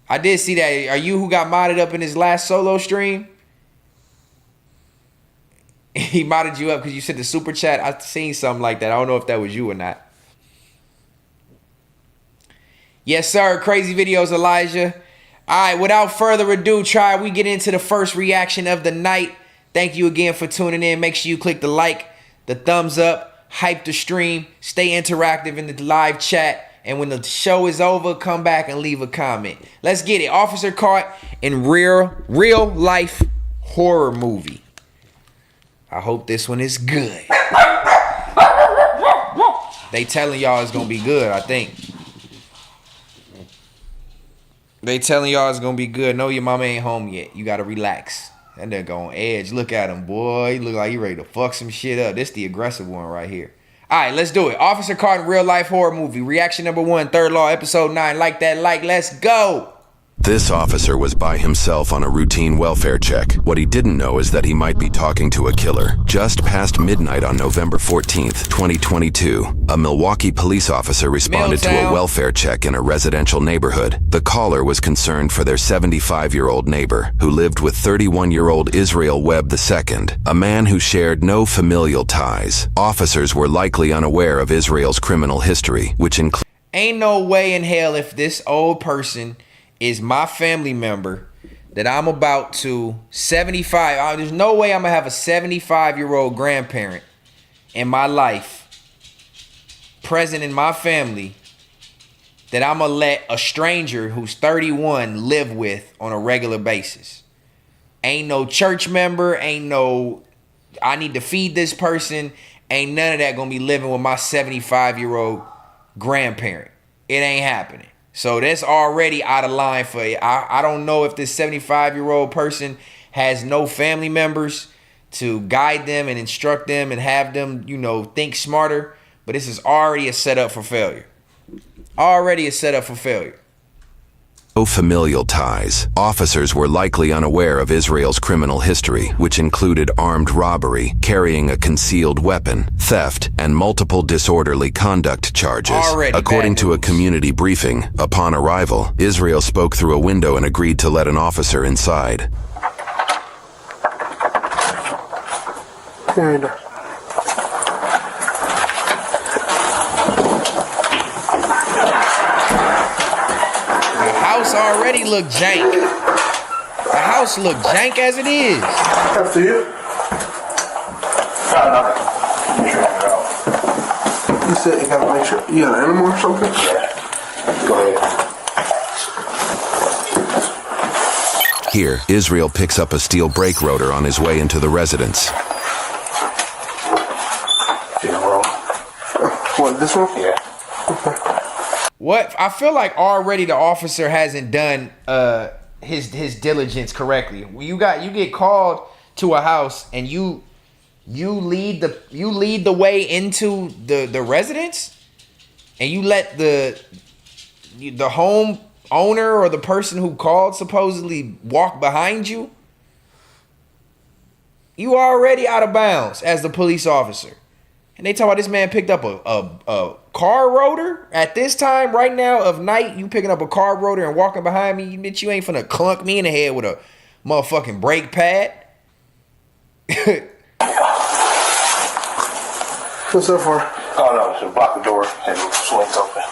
I did see that. Are you who got modded up in his last solo stream? He modded you up because you said the super chat. I seen something like that. I don't know if that was you or not. Yes, sir. Crazy videos, Elijah. All right, without further ado, we get into the first reaction of the night. Thank you again for tuning in. Make sure you click the like, the thumbs up, hype the stream, stay interactive in the live chat, and when the show is over, come back and leave a comment. Let's get it. Officer Caught in real life horror movie. I hope this one is good. They telling y'all it's gonna be good, I think. They telling y'all it's gonna be good. No, your mama ain't home yet. You gotta relax. That nigga on edge. Look at him, boy. He look like he ready to fuck some shit up. This the aggressive one right here. All right, let's do it. Officer Caught in Real Life Horror Movie. Reaction number 1, Third Law, episode 9. Like that like. Let's go. This officer was by himself on a routine welfare check. What he didn't know is that he might be talking to a killer. Just past midnight on November 14th, 2022, a Milwaukee police officer responded to a welfare check in a residential neighborhood. The caller was concerned for their 75-year-old neighbor, who lived with 31-year-old Israel Webb II, a man who shared no familial ties. Officers were likely unaware of Israel's criminal history, which includes... Ain't no way in hell if this old person is my family member that I'm about to 75. There's no way I'm gonna have a 75-year-old grandparent in my life present in my family that I'm going to let a stranger who's 31 live with on a regular basis. Ain't no church member, ain't no, I need to feed this person, ain't none of that going to be living with my 75-year-old grandparent. It ain't happening. So that's already out of line for you. I don't know if this 75-year-old person has no family members to guide them and instruct them and have them, you know, think smarter. But this is already a setup for failure. Already a setup for failure. No familial ties. Officers were likely unaware of Israel's criminal history, which included armed robbery, carrying a concealed weapon, theft, and multiple disorderly conduct charges. According to a community briefing, upon arrival, Israel spoke through a window and agreed to let an officer inside. Already look jank. The house look jank as it is. After you. You said you gotta make sure you got an animal or something? Yeah. Go ahead. Here, Israel picks up a steel brake rotor on his way into the residence. What, this one? Yeah. Okay. What? I feel like already the officer hasn't done his diligence correctly. You get called to a house and you lead the way into the residence, and you let the home owner or the person who called supposedly walk behind you. You already out of bounds as the police officer. And they talk about this man picked up a car rotor at this time right now of night. You picking up a car rotor and walking behind me. Bitch, you ain't finna clunk me in the head with a motherfucking brake pad. What's that for? Oh no, to block the door and it swings open.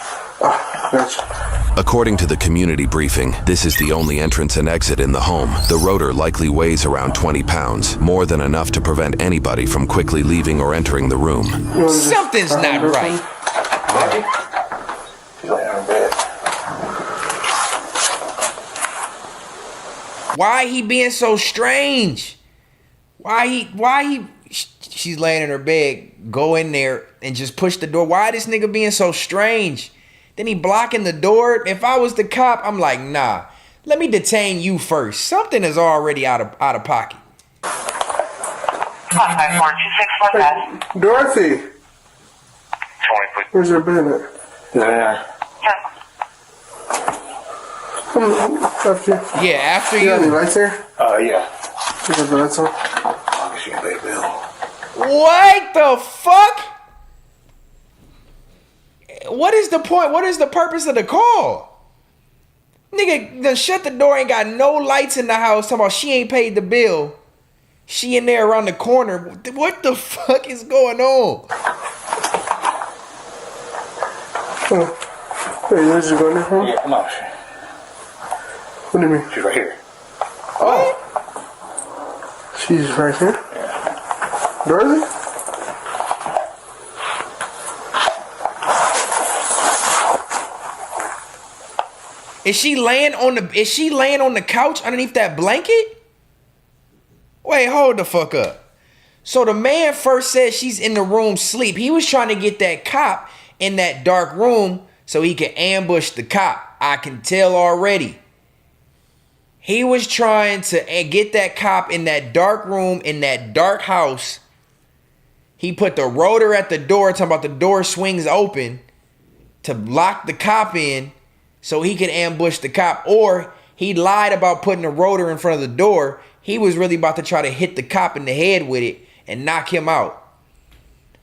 Gotcha. According to the community briefing, this is the only entrance and exit in the home. The rotor likely weighs around 20 pounds, more than enough to prevent anybody from quickly leaving or entering the room. Something's not right. She's laying on her bed. Why he being so strange? She's laying in her bed, go in there and just push the door. Why this nigga being so strange? Then he blocking the door. If I was the cop, I'm like, nah, let me detain you first. Something is already out of pocket. 15426 Dorothy! Where's your bed at? Yeah. After you. Yeah, after you. You. Got any lights there? Yeah. You got the lights on? I guess you can pay the bill. What the fuck? What is the point? What is the purpose of the call? Nigga done shut the door, ain't got no lights in the house, talking about she ain't paid the bill. She in there around the corner. What the fuck is going on? Hey, where's she going there? Yeah, no. What do you mean? She's right here. Oh. She's right here? Yeah. Dorothy? Is she laying on the couch underneath that blanket? Wait, hold the fuck up. So the man first said she's in the room sleep. He was trying to get that cop in that dark room so he could ambush the cop. I can tell already. He was trying to get that cop in that dark room, in that dark house. He put the rotor at the door, talking about the door swings open to lock the cop in so he could ambush the cop. Or he lied about putting a rotor in front of the door. He was really about to try to hit the cop in the head with it and knock him out.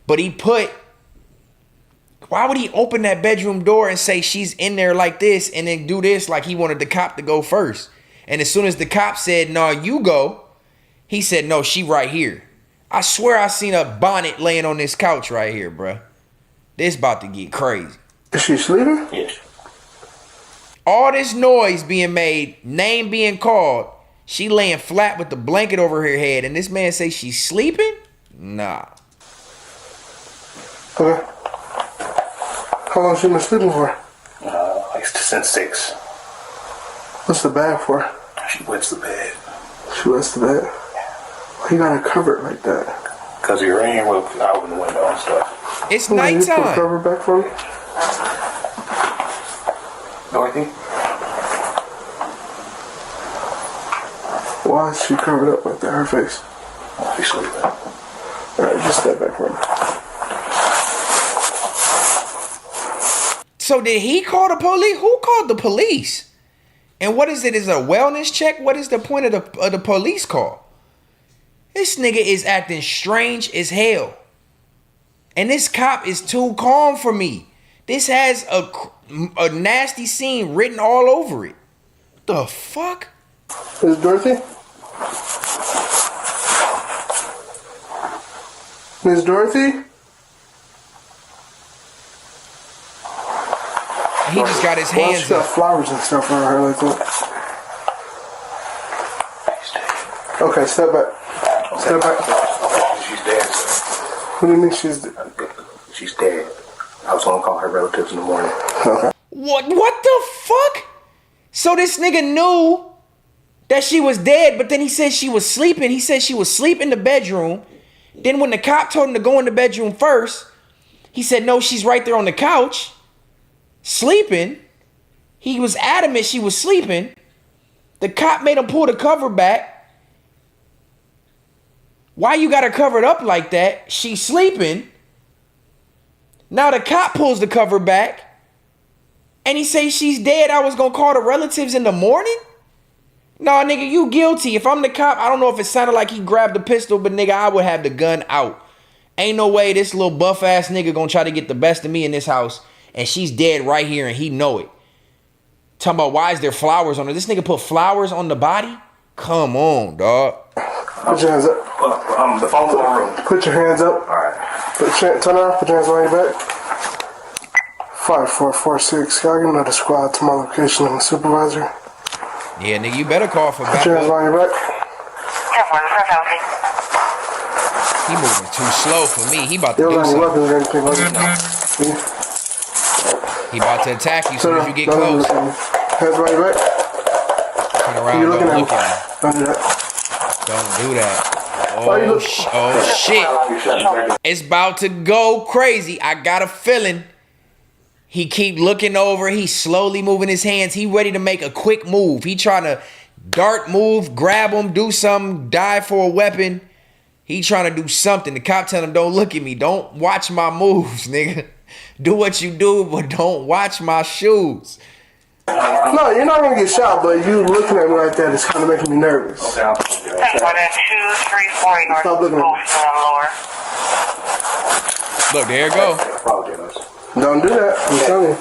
But why would he open that bedroom door and say she's in there like this and then do this like he wanted the cop to go first? And as soon as the cop said, no, you go, he said, no, she right here. I swear I seen a bonnet laying on this couch right here, bruh. This about to get crazy. Is she sleeping? Yes. All this noise being made, name being called, she laying flat with the blanket over her head, and this man say she's sleeping? Nah. Okay. How long she been sleeping for? I since 6. What's the bag for? She wets the bed. She wets the bed? Why you gotta cover it like that? Because your rain will open the window and stuff. It's Hold on, you put the nighttime. cover back for me? Dorothy? Why is she covered up like that? Her face. Oh, she's sleeping. Alright, just step back for me. So did he call the police? Who called the police? And what is it? Is it a wellness check? What is the point of the police call? This nigga is acting strange as hell. And this cop is too calm for me. This has a nasty scene written all over it. The fuck? Is it Dorothy? Miss Dorothy? He just got his Why hands she got up. flowers and stuff on her like that? Okay, step back. Step back. She's dead, sir. What do you mean she's dead? She's dead. I was going to call her relatives in the morning. Okay. What the fuck? So this nigga knew that she was dead, but then he said she was sleeping. He said she was asleep in the bedroom. Then when the cop told him to go in the bedroom first, he said, no, she's right there on the couch, sleeping. He was adamant she was sleeping. The cop made him pull the cover back. Why you got her covered up like that? She's sleeping. Now the cop pulls the cover back. And he say she's dead. I was going to call the relatives in the morning? Nah, nigga, you guilty. If I'm the cop, I don't know if it sounded like he grabbed the pistol, but nigga, I would have the gun out. Ain't no way this little buff ass nigga gonna try to get the best of me in this house, and she's dead right here and he know it. Talking about why is there flowers on her? This nigga put flowers on the body? Come on, dog. Put your hands up. The phone's in the room. Put your hands up. Alright. Turn around. Put your hands on your back. 5446. Y'all give another squad to my location. I'm a supervisor. Yeah, nigga, you better call for Put your hands backup. on your back. He moving too slow for me. He about to You do don't have any something. weapons or anything like that. He about to attack you as soon as you get Don't close. look at me. Hands on your back. Turn around, You looking don't at look me. at me. Don't do that. Don't do that. Why you Oh, look- oh shit. It's about to go crazy. I got a feeling. He keep looking over. He's slowly moving his hands. He ready to make a quick move. He trying to dart move, grab him, do something, dive for a weapon. He trying to do something. The cop tell him, don't look at me. Don't watch my moves, nigga. Do what you do, but don't watch my shoes. No, you're not gonna get shot, but you looking at me like that is kind of making me nervous. Okay, I'll do that. 234 north. Stop looking at me. Lower. Look, there it go. I apologize. Don't do that. I'm telling you.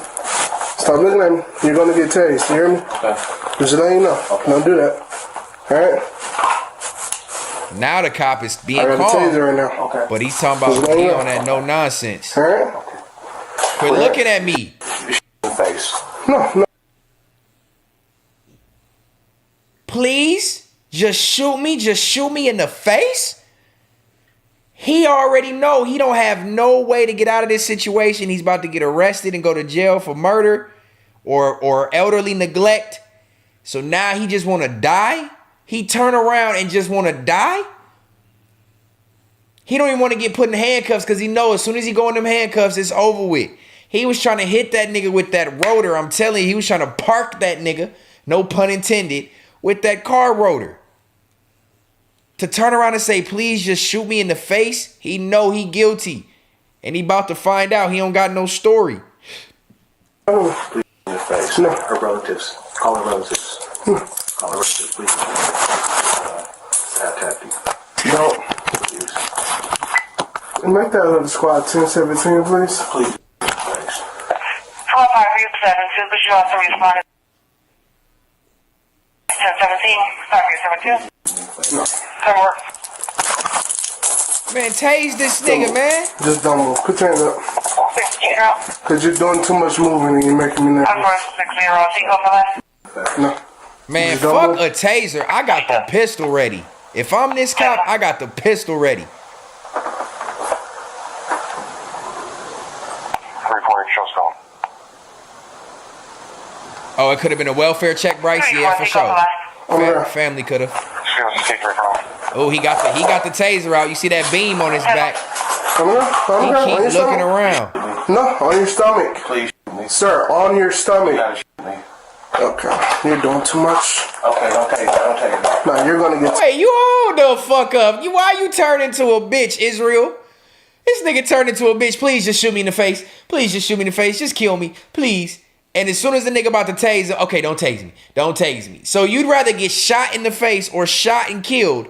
Stop looking at me. You're gonna get tased. You hear me? Okay. Just letting you know. Don't do that. All right? Now the cop is being I got a calm. taser right now. Okay. But he's talking about he on that no nonsense. All right? Quit looking at me. In the face. No. Please, just shoot me in the face. He already know he don't have no way to get out of this situation. He's about to get arrested and go to jail for murder or elderly neglect. So now he just want to die. He turn around and just want to die. He don't even want to get put in handcuffs because he knows as soon as he go in them handcuffs, it's over with. He was trying to hit that nigga with that rotor. I'm telling you, he was trying to park that nigga, no pun intended, with that car rotor. To turn around and say, please just shoot me in the face, he know he guilty. And he about to find out he don't got no story. No. In the face. No. Her relatives. Call her relatives. Call her relatives, please. Tap you. Don't. Please. Make that other squad 1017, please. Please. Thanks. 45372, but you also responded. 1017, 5372. No. Good work. Man, tase this nigga, man. Just don't move. Put your hands up. 60, Because you're doing too much moving and you're making me nervous. 60, sequel for that. No. Man, Just don't fuck move. a taser. I got the pistol ready. If I'm this cop, I got the pistol ready. 340, show skull. Oh, it could have been a welfare check, Bryce. Yeah, for sure. Family could have. Oh, he got the taser out. You see that beam on his back? He keep looking around. No, on your stomach. Please. Sir, on your stomach. You gotta shoot me. Okay, you're doing too much. Okay, don't take it. No, you're gonna get... Wait, you hold the fuck up. Why you turn into a bitch, Israel? This nigga turned into a bitch. Please just shoot me in the face. Please just shoot me in the face. Just kill me, please. And as soon as the nigga about to taser, okay, don't tase me. Don't tase me. So you'd rather get shot in the face or shot and killed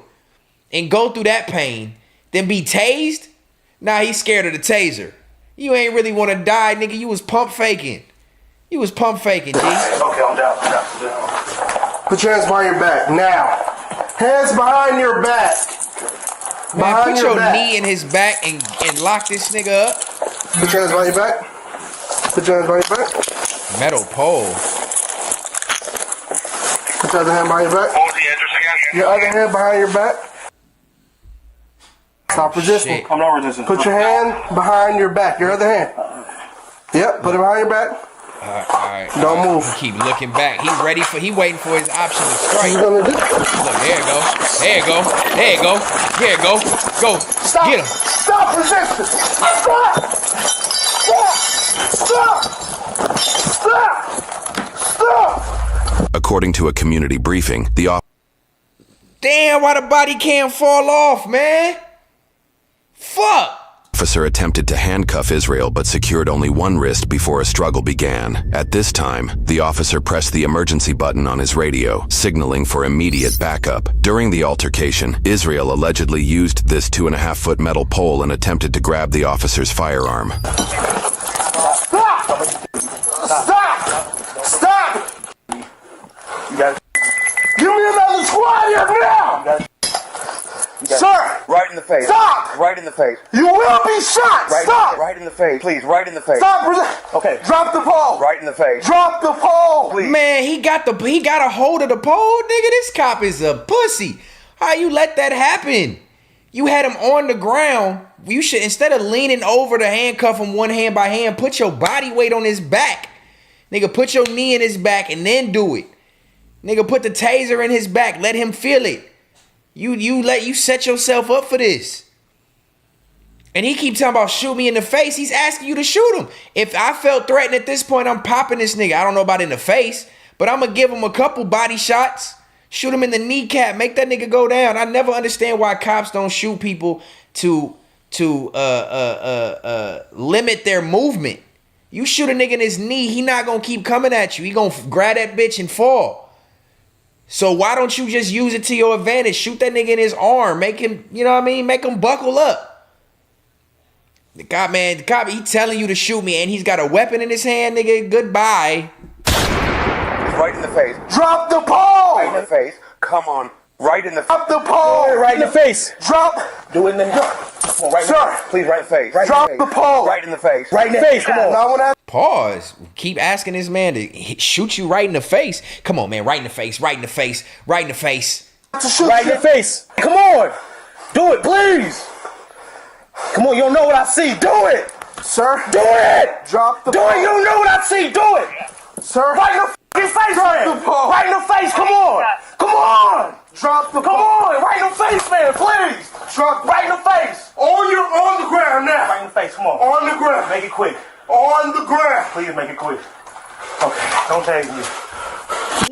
and go through that pain than be tased? Nah, he's scared of the taser. You ain't really want to die, nigga. You was pump faking. You was pump faking, G. Okay, I'm down. Put your hands behind your back, now. Hands behind your back. Man, put your knee in his back and lock this nigga up. Put your hands behind your back. Put your hands behind your back. Metal pole. Put your other hand behind your back. What was the address again? Your other hand behind your back. Stop resisting. Shit. I'm not resisting. Put your hand behind your back. Your other hand. Yep, put it behind your back. Alright. Don't move. Keep looking back. He waiting for his option to strike. What you gonna do? Look, there you go. There you go. There you go. There you go. Go. Stop. Get him. Stop resisting. Stop. Stop. Stop. Stop. According to a community briefing, the Damn, why the body cam fall off, man? Fuck. officer attempted to handcuff Israel but secured only one wrist before a struggle began. At this time, the officer pressed the emergency button on his radio, signaling for immediate backup. During the altercation, Israel allegedly used this 2.5-foot metal pole and attempted to grab the officer's firearm. Stop. Stop. Stop. You got Give me another squad here now. Sir. right in the face. Stop. Right in the face. You will be shot. Right, Stop. right in the face. Please, right in the face. Stop. Okay. Drop the pole. Right in the face. Drop the pole. Please. Man, he got a hold of the pole, nigga. This cop is a pussy. How you let that happen? You had him on the ground. You should, instead of leaning over to handcuff him one hand by hand, put your body weight on his back. Nigga, put your knee in his back and then do it. Nigga, put the taser in his back. Let him feel it. You set yourself up for this. And he keep talking about shoot me in the face. He's asking you to shoot him. If I felt threatened at this point, I'm popping this nigga. I don't know about in the face, but I'm gonna give him a couple body shots. Shoot him in the kneecap. Make that nigga go down. I never understand why cops don't shoot people to limit their movement. You shoot a nigga in his knee, he not gonna keep coming at you. He gonna grab that bitch and fall. So why don't you just use it to your advantage? Shoot that nigga in his arm. Make him, you know what I mean? Make him buckle up. The cop, he telling you to shoot me and he's got a weapon in his hand, nigga. Goodbye. Right in the face. Drop the pole. Right in the face. Come on. Right in the face. Drop the pole. Right in the face. Drop. Do it in the Come on, right in Sir. the face. Please, right in the face. Right Drop in the the face. pole. Right in the face. Right in the face. Come on. Now when I Pause. Keep asking this man to shoot you right in the face. Come on, man. Right in the face. Right in the face. Right in the face. to shoot Right in you. the face. Come on. Do it, please. Come on, you don't know what I see. Do it. Sir. Do it. Drop the Do pole. it. You don't know what I see. Do it. Sir. Right in the fucking face, Drop man. the pole. Right in the face. Come on. Come on. Drop the Come pole. on. Right in the face, man. Please. Drop Right in the face. on the ground now. Right in the face. Come on. On the ground. Make it quick. On the ground. Please make it quick. Okay. Don't tase me.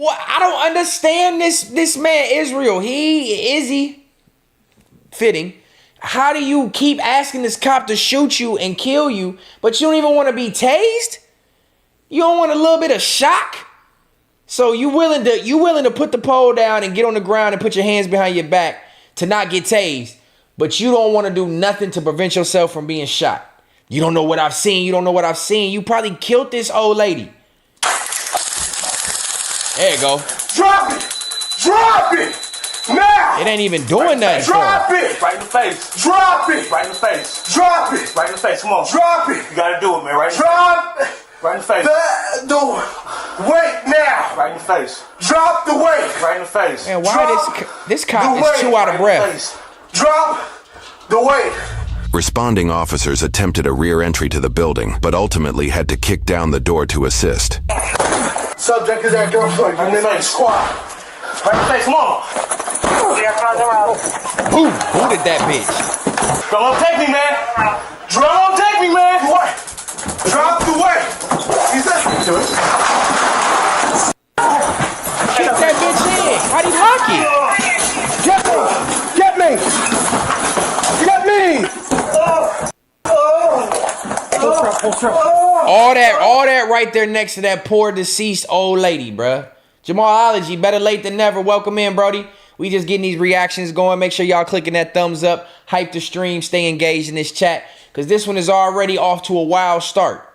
What? I don't understand this man, Israel. Is he fitting? How do you keep asking this cop to shoot you and kill you, but you don't even want to be tased? You don't want a little bit of shock? So you willing to put the pole down and get on the ground and put your hands behind your back to not get tased, but you don't want to do nothing to prevent yourself from being shot. You don't know what I've seen. You don't know what I've seen. You probably killed this old lady. There you go. Drop it. Drop it. Now. It ain't even doing nothing. Drop for him. it. Right in the face. Drop it. Right in the face. Drop it. Right in the face. Come on. Drop it. You gotta do it, man. Right in the Drop Right in the face. the weight now. Right in the face. Drop the weight. Right in the face. Man, why Drop this cop the is too weight. out of Right in the breath? face. Drop the weight. Responding officers attempted a rear entry to the building, but ultimately had to kick down the door to assist. Subject is acting up like an inmate squad. Right in the face, come on. We are front around. Who did that bitch? Don't take me, man. Don't take me, man. What? Drop the way. He's listening to it. Kick that bitch in. How'd he hock it? Get me! Get me! All that right there next to that poor deceased old lady, bruh. Jamalology, better late than never. Welcome in, Brody. We just getting these reactions going. Make sure y'all clicking that thumbs up. Hype the stream. Stay engaged in this chat. Because this one is already off to a wild start.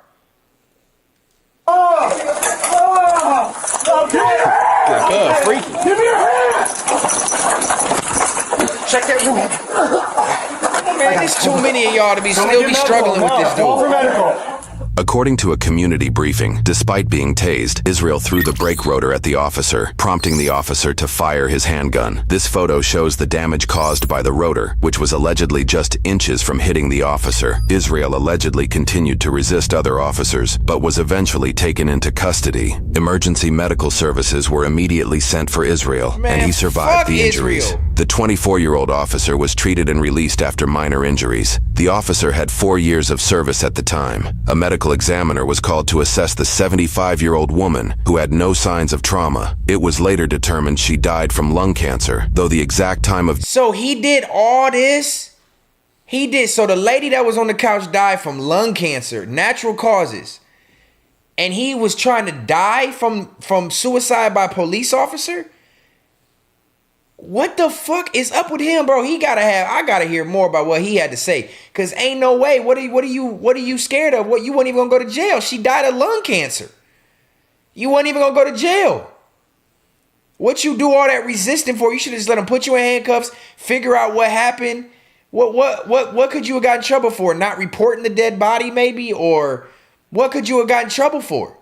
Good, freaky. Give me your hand! Check that room. Man, there's too many of y'all to be still be struggling with this dude. According to a community briefing, despite being tased, Israel threw the brake rotor at the officer, prompting the officer to fire his handgun. This photo shows the damage caused by the rotor, which was allegedly just inches from hitting the officer. Israel allegedly continued to resist other officers, but was eventually taken into custody. Emergency medical services were immediately sent for Israel, Man, and he survived the injuries. Israel. The 24-year-old officer was treated and released after minor injuries. The officer had 4 years of service at the time. A medical examiner was called to assess the 75-year-old woman who had no signs of trauma. It was later determined she died from lung cancer, though the exact time of... So he did all this? So the lady that was on the couch died from lung cancer, natural causes. And he was trying to die from suicide by police officer? What the fuck is up with him, bro? I gotta hear more about what he had to say. Cause ain't no way. What are you scared of? What, you weren't even gonna go to jail? She died of lung cancer. You weren't even gonna go to jail. What you do all that resisting for? You should have just let them put you in handcuffs, figure out what happened. What could you have gotten in trouble for? Not reporting the dead body, maybe? Or what could you have gotten in trouble for?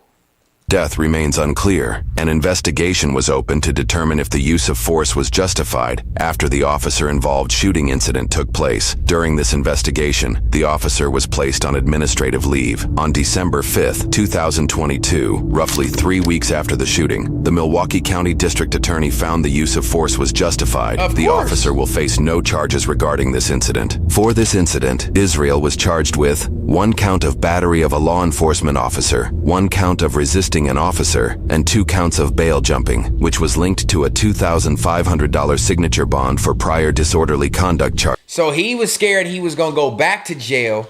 Death remains unclear. An investigation was opened to determine if the use of force was justified after the officer-involved shooting incident took place. During this investigation, the officer was placed on administrative leave. On December 5th, 2022, roughly 3 weeks after the shooting, the Milwaukee County District Attorney found the use of force was justified. The officer will face no charges regarding this incident. For this incident, Israel was charged with 1 count of battery of a law enforcement officer, 1 count of resisting an officer, and 2 counts of bail jumping, which was linked to a $2,500 signature bond for prior disorderly conduct charge. So he was scared he was gonna go back to jail,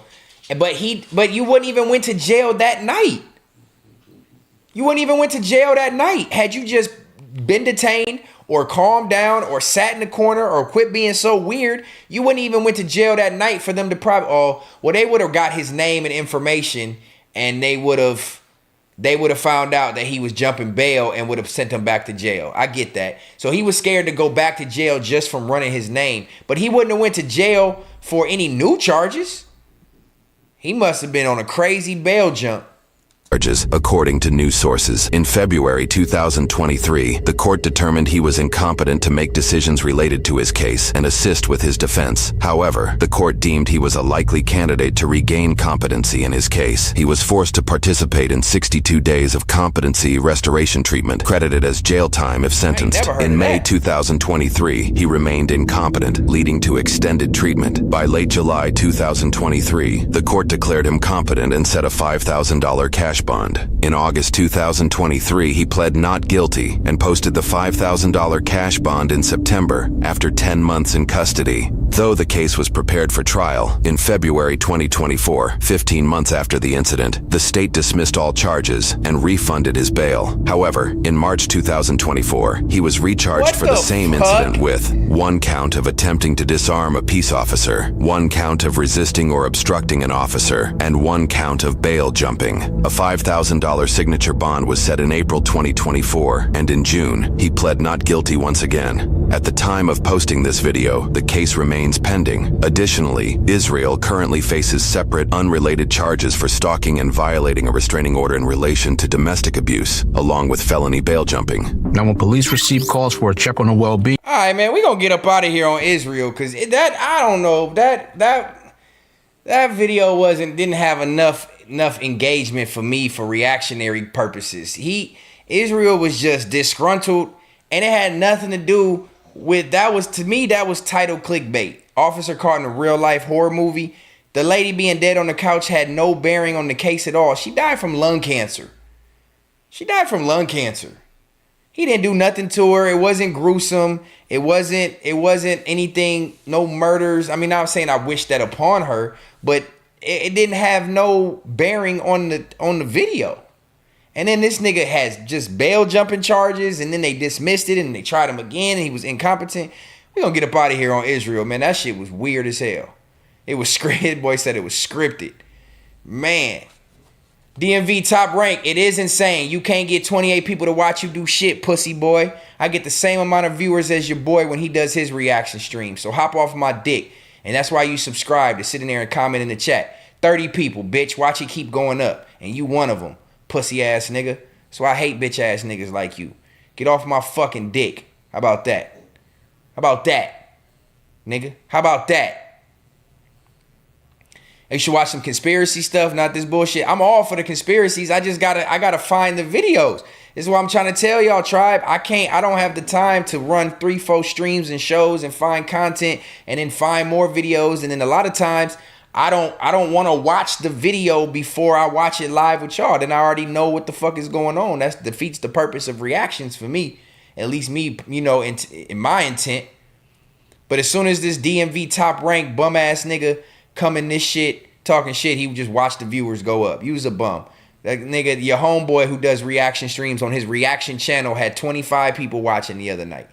but you wouldn't even went to jail that night. You wouldn't even went to jail that night. Had you just been detained or calmed down or sat in the corner or quit being so weird, you wouldn't even went to jail that night for them to they would have got his name and information, and they would have found out that he was jumping bail and would have sent him back to jail. I get that. So he was scared to go back to jail just from running his name. But he wouldn't have went to jail for any new charges. He must have been on a crazy bail jump. According to news sources, in February 2023, the court determined he was incompetent to make decisions related to his case and assist with his defense. However, the court deemed he was a likely candidate to regain competency in his case. He was forced to participate in 62 days of competency restoration treatment, credited as jail time if sentenced. In May 2023, he remained incompetent, leading to extended treatment. By late July 2023, the court declared him competent and set a $5,000 cash bond. In August 2023, he pled not guilty and posted the $5,000 cash bond in September after 10 months in custody. Though the case was prepared for trial, in February 2024, 15 months after the incident, the state dismissed all charges and refunded his bail. However, in March 2024, he was recharged for the same incident with 1 count of attempting to disarm a peace officer, 1 count of resisting or obstructing an officer, and 1 count of bail jumping. A $5,000 signature bond was set in April 2024, and in June, he pled not guilty once again. At the time of posting this video, the case remains pending. Additionally, Israel currently faces separate, unrelated charges for stalking and violating a restraining order in relation to domestic abuse, along with felony bail jumping. Now, when police receive calls for a check on the well-being... All right, man, we're going to get up out of here on Israel, because I don't know, that video didn't have enough engagement for me for reactionary purposes. Israel was just disgruntled, and it had nothing to do with, that was title clickbait. Officer caught in a real life horror movie. The lady being dead on the couch had no bearing on the case at all. She died from lung cancer. He didn't do nothing to her. It wasn't gruesome. It wasn't anything, no murders. I mean, I'm saying I wish that upon her, but it didn't have no bearing on the video. And then this nigga has just bail jumping charges, and then they dismissed it, and they tried him again, and he was incompetent. We gonna get up out of here on Israel, man. That shit was weird as hell. It was scripted. Boy said it was scripted. Man. DMV top rank. It is insane. You can't get 28 people to watch you do shit, pussy boy. I get the same amount of viewers as your boy when he does his reaction stream. So hop off my dick. And that's why you subscribe, to sit in there and comment in the chat. 30 people, bitch. Watch it keep going up. And you one of them, pussy ass nigga. So I hate bitch ass niggas like you. Get off my fucking dick. How about that? Nigga? How about that? You should watch some conspiracy stuff, not this bullshit. I'm all for the conspiracies. I gotta find the videos. This is what I'm trying to tell y'all, tribe. I don't have the time to run 3-4 streams and shows and find content and then find more videos. And then a lot of times I don't want to watch the video before I watch it live with y'all. Then I already know what the fuck is going on. That defeats the purpose of reactions for me. At least me, in my intent. But as soon as this DMV top rank bum ass nigga come in this shit talking shit, he would just watch the viewers go up. You was a bum. That nigga, your homeboy who does reaction streams on his reaction channel had 25 people watching the other night.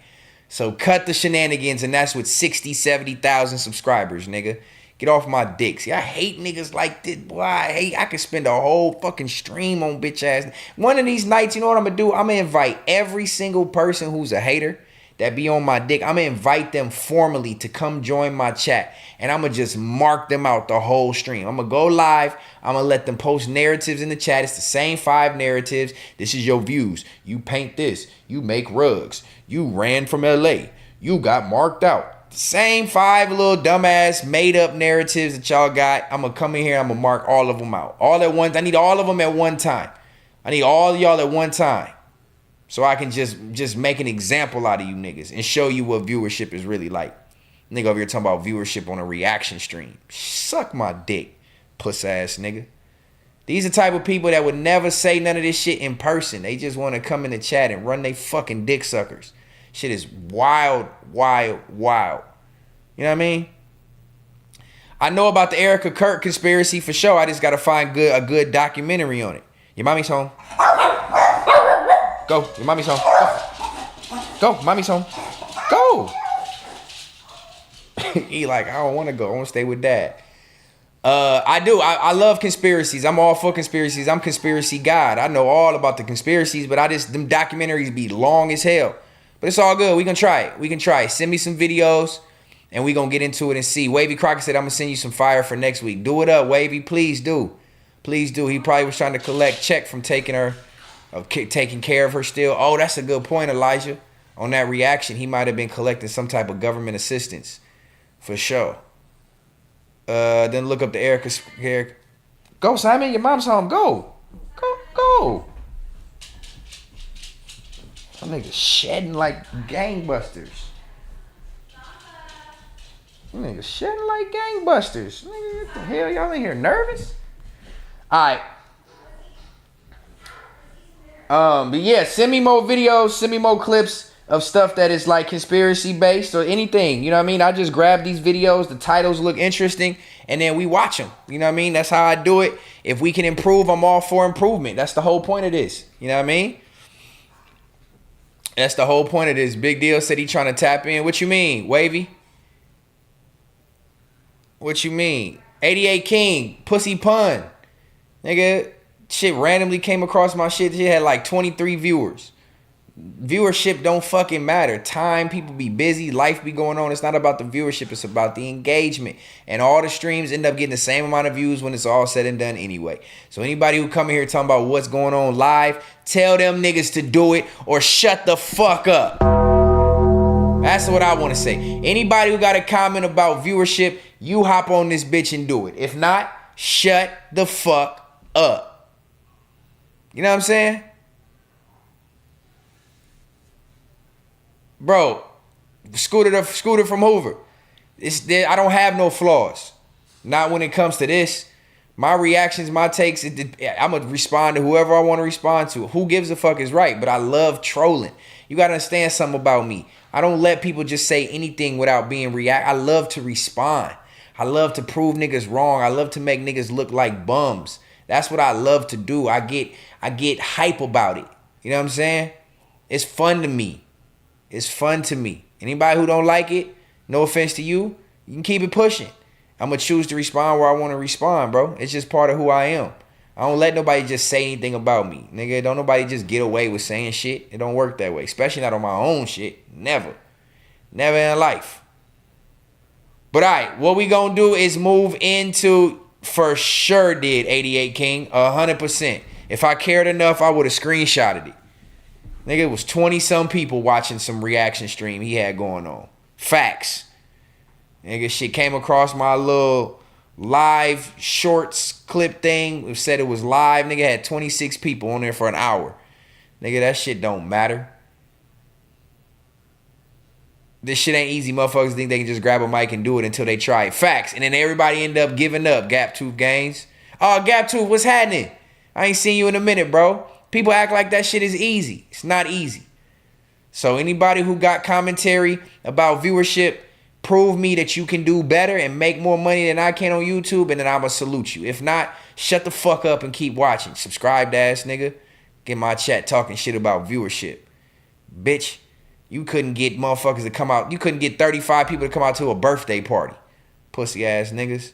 So cut the shenanigans, and that's with 60, 70,000 subscribers, nigga. Get off my dick. See, I hate niggas like this, boy. I could spend a whole fucking stream on bitch ass. One of these nights, you know what I'm gonna do? I'm gonna invite every single person who's a hater that be on my dick. I'm gonna invite them formally to come join my chat, and I'm gonna just mark them out the whole stream. I'm gonna go live. I'm gonna let them post narratives in the chat. It's the same 5 narratives. This is your views. You paint this. You make rugs. You ran from LA. You got marked out. The same 5 little dumbass made up narratives that y'all got. I'm gonna come in here. I'm gonna mark all of them out. All at once. I need all of them at one time. I need all of y'all at one time. So I can just make an example out of you niggas and show you what viewership is really like. Nigga over here talking about viewership on a reaction stream. Suck my dick, puss ass nigga. These are the type of people that would never say none of this shit in person. They just want to come in the chat and run they fucking dick suckers. Shit is wild, wild, wild. You know what I mean? I know about the Erica Kirk conspiracy for sure. I just got to find a good documentary on it. Your mommy's home. Go. Your mommy's home. Go. Mommy's home. Go. He like, I don't want to go. I want to stay with dad. I do. I love conspiracies. I'm all for conspiracies. I'm conspiracy god. I know all about the conspiracies, but them documentaries be long as hell. But it's all good. We can try it. Send me some videos, and we gonna get into it and see. Wavy Crockett said, I'm gonna send you some fire for next week. Do it up, Wavy. Please do. Please do. He probably was trying to collect check from taking care of her still. Oh, that's a good point, Elijah. On that reaction, he might have been collecting some type of government assistance. For sure. Then look up the Erica. Go, Simon. Your mom's home. Go. Go. Some niggas shedding like gangbusters. Some niggas shedding like gangbusters. Nigga, what the hell? Y'all in here nervous? Alright. But yeah, send me more videos, send me more clips of stuff that is like conspiracy based or anything. You know what I mean? I just grab these videos, the titles look interesting, and then we watch them. You know what I mean? That's how I do it. If we can improve, I'm all for improvement. That's the whole point of this. You know what I mean? That's the whole point of this. Big Deal said he trying to tap in. What you mean, Wavy? What you mean? 88 King, pussy pun. Nigga, shit randomly came across my shit. She had like 23 viewers. Viewership don't fucking matter. Time, people be busy, life be going on. It's not about the viewership, it's about the engagement. And all the streams end up getting the same amount of views when it's all said and done anyway. So anybody who come in here talking about what's going on live, tell them niggas to do it or shut the fuck up. That's what I want to say. Anybody who got a comment about viewership, you hop on this bitch and do it. If not, shut the fuck up. You know what I'm saying? Bro, Scooter from Hoover. I don't have no flaws. Not when it comes to this. My reactions, my takes, I'm going to respond to whoever I want to respond to. Who gives a fuck is right, but I love trolling. You got to understand something about me. I don't let people just say anything without being react. I love to respond. I love to prove niggas wrong. I love to make niggas look like bums. That's what I love to do. I get hype about it. You know what I'm saying? It's fun to me. It's fun to me. Anybody who don't like it, no offense to you, you can keep it pushing. I'm going to choose to respond where I want to respond, bro. It's just part of who I am. I don't let nobody just say anything about me. Nigga, don't nobody just get away with saying shit. It don't work that way. Especially not on my own shit. Never. Never in life. But all right, what we going to do is move into for sure did 88 King. 100%. If I cared enough, I would have screenshotted it. Nigga, it was 20-some people watching some reaction stream he had going on. Facts. Nigga, shit came across my little live shorts clip thing. It said it was live. Nigga had 26 people on there for an hour. Nigga, that shit don't matter. This shit ain't easy. Motherfuckers think they can just grab a mic and do it until they try it. Facts. And then everybody end up giving up. Gap Tooth Games. Oh, Gap Tooth, what's happening? I ain't seen you in a minute, bro. People act like that shit is easy. It's not easy. So anybody who got commentary about viewership, prove me that you can do better and make more money than I can on YouTube, and then I'ma salute you. If not, shut the fuck up and keep watching. Subscribed ass nigga. Get my chat talking shit about viewership. Bitch, you couldn't get motherfuckers to come out. You couldn't get 35 people to come out to a birthday party. Pussy ass niggas.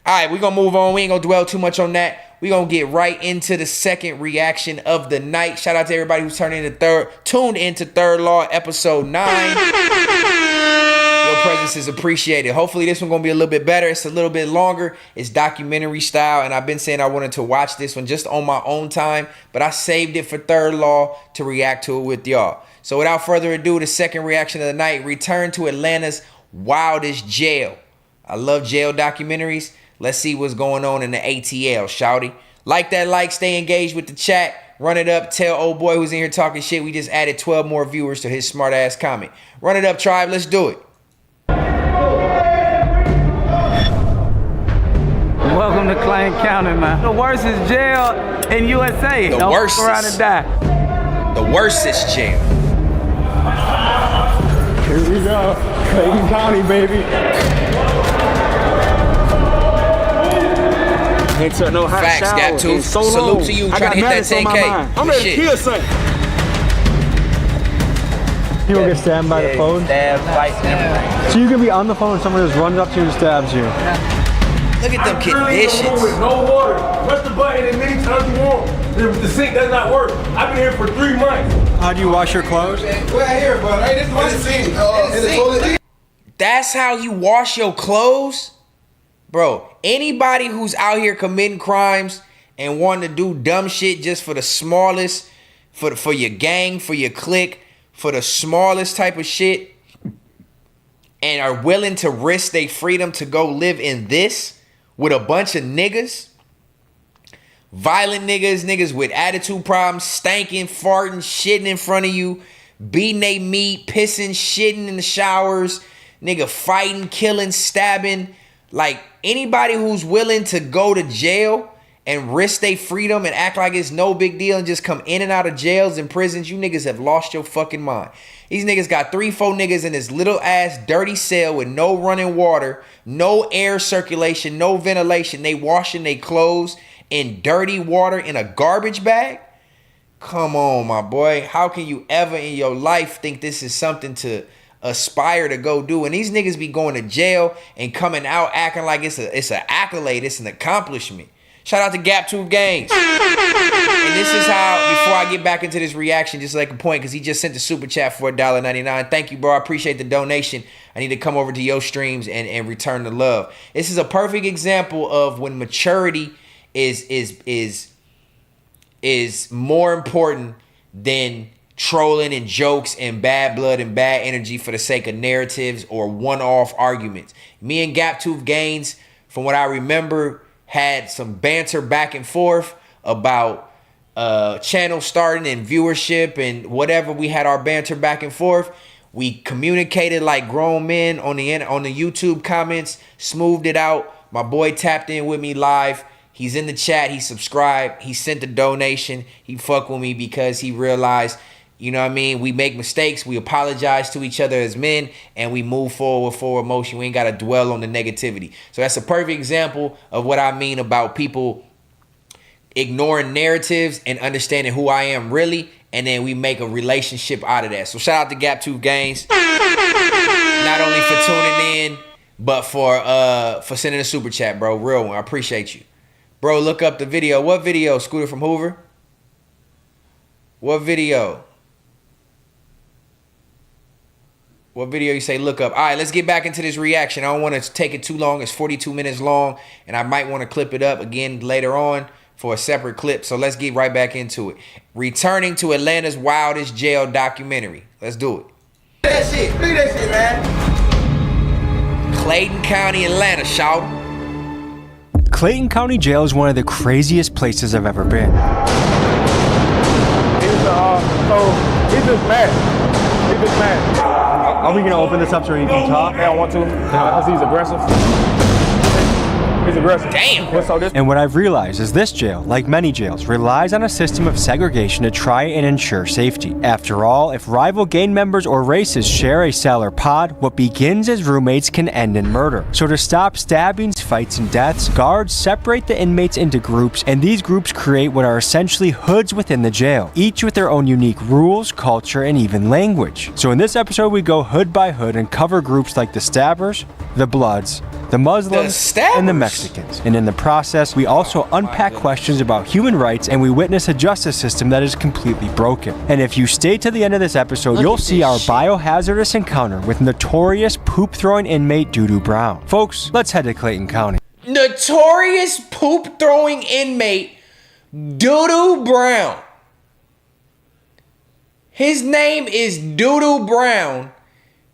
Alright, we gonna move on. We ain't gonna dwell too much on that. We gonna get right into the second reaction of the night. Shout out to everybody who's tuned into Third Law episode 9. Your presence is appreciated. Hopefully this one gonna be a little bit better. It's a little bit longer. It's documentary style, and I've been saying I wanted to watch this one just on my own time, but I saved it for Third Law to react to it with y'all. So without further ado, the second reaction of the night, return to Atlanta's Wildest jail. I love jail documentaries. Let's see what's going on in the ATL, shouty. Like that like, stay engaged with the chat. Run it up, tell old boy who's in here talking shit. We just added 12 more viewers to his smart ass comment. Run it up, tribe, let's do it. Welcome to Clay County, man. The worst is jail in USA. The Don't worst fuck around and die. The worst is jail. Here we go. Clayton County, baby. Ain't took no hot Facts, shower Gap Tooth. in so Salute long. to you I trying to hit got that madness on my 10K. mind. I'm ready to kill something. You will get stabbed by the phone? Stab, fight, and everything. So you can be on the phone and someone just runs up to you and stabs you. Look at them conditions. With no water. Press the button as many times you want. The sink does not work. I've been here for 3 months. How do you wash your clothes? That's how you wash your clothes? Bro, anybody who's out here committing crimes and wanting to do dumb shit just for the smallest, for your gang, for your clique, for the smallest type of shit, and are willing to risk their freedom to go live in this with a bunch of niggas, violent niggas, niggas with attitude problems, stanking, farting, shitting in front of you, beating they meat, pissing, shitting in the showers, nigga fighting, killing, stabbing. Like, anybody who's willing to go to jail and risk their freedom and act like it's no big deal and just come in and out of jails and prisons, you niggas have lost your fucking mind. These niggas got 3-4 niggas in this little ass dirty cell with no running water, no air circulation, no ventilation. They washing their clothes in dirty water in a garbage bag? Come on, my boy. How can you ever in your life think this is something to aspire to go do? And these niggas be going to jail and coming out acting like it's an accolade, it's an accomplishment. Shout out to Gap Tooth Games. And this is how, before I get back into this reaction, just like a point, because he just sent the super chat for $1.99. Thank you, bro. I appreciate the donation. I need to come over to your streams and return the love. This is a perfect example of when maturity is more important than trolling and jokes and bad blood and bad energy for the sake of narratives or one-off arguments. Me and Gap Tooth Gaines, from what I remember, had some banter back and forth about channel starting and viewership and whatever. We had our banter back and forth. We communicated like grown men on the YouTube comments, smoothed it out. My boy tapped in with me live. He's in the chat. He subscribed. He sent a donation. He fucked with me because he realized, you know what I mean? We make mistakes. We apologize to each other as men, and we move forward with forward motion. We ain't got to dwell on the negativity. So that's a perfect example of what I mean about people ignoring narratives and understanding who I am really, and then we make a relationship out of that. So shout out to Gap Tooth Games, not only for tuning in, but for sending a super chat, bro. Real one. I appreciate you. Bro, look up the video. What video? Scooter from Hoover? What video? What video you say look up? All right, let's get back into this reaction. I don't want to take it too long. It's 42 minutes long, and I might want to clip it up again later on for a separate clip. So let's get right back into it. Returning to Atlanta's Wildest Jail documentary. Let's do it. Look at that shit. Look at that shit, man. Clayton County, Atlanta, shout. Clayton County Jail is one of the craziest places I've ever been. He's just mad. He's just mad. Are we gonna open this up so he can talk? They don't want to because he's aggressive. He's aggressive. Damn. And what I've realized is this jail, like many jails, relies on a system of segregation to try and ensure safety. After all, if rival gang members or races share a cell or pod, what begins as roommates can end in murder. So to stop stabbings, fights, and deaths, guards separate the inmates into groups, and these groups create what are essentially hoods within the jail, each with their own unique rules, culture, and even language. So in this episode, we go hood by hood and cover groups like the Stabbers, the Bloods, the Muslims, and the Mexicans. And in the process, we also unpack questions about human rights, and we witness a justice system that is completely broken. And if you stay to the end of this episode, you'll see our biohazardous encounter with notorious poop-throwing inmate Doo-Doo Brown. Folks, let's head to Clayton County. Notorious poop-throwing inmate Doo-Doo Brown. His name is Doo-Doo Brown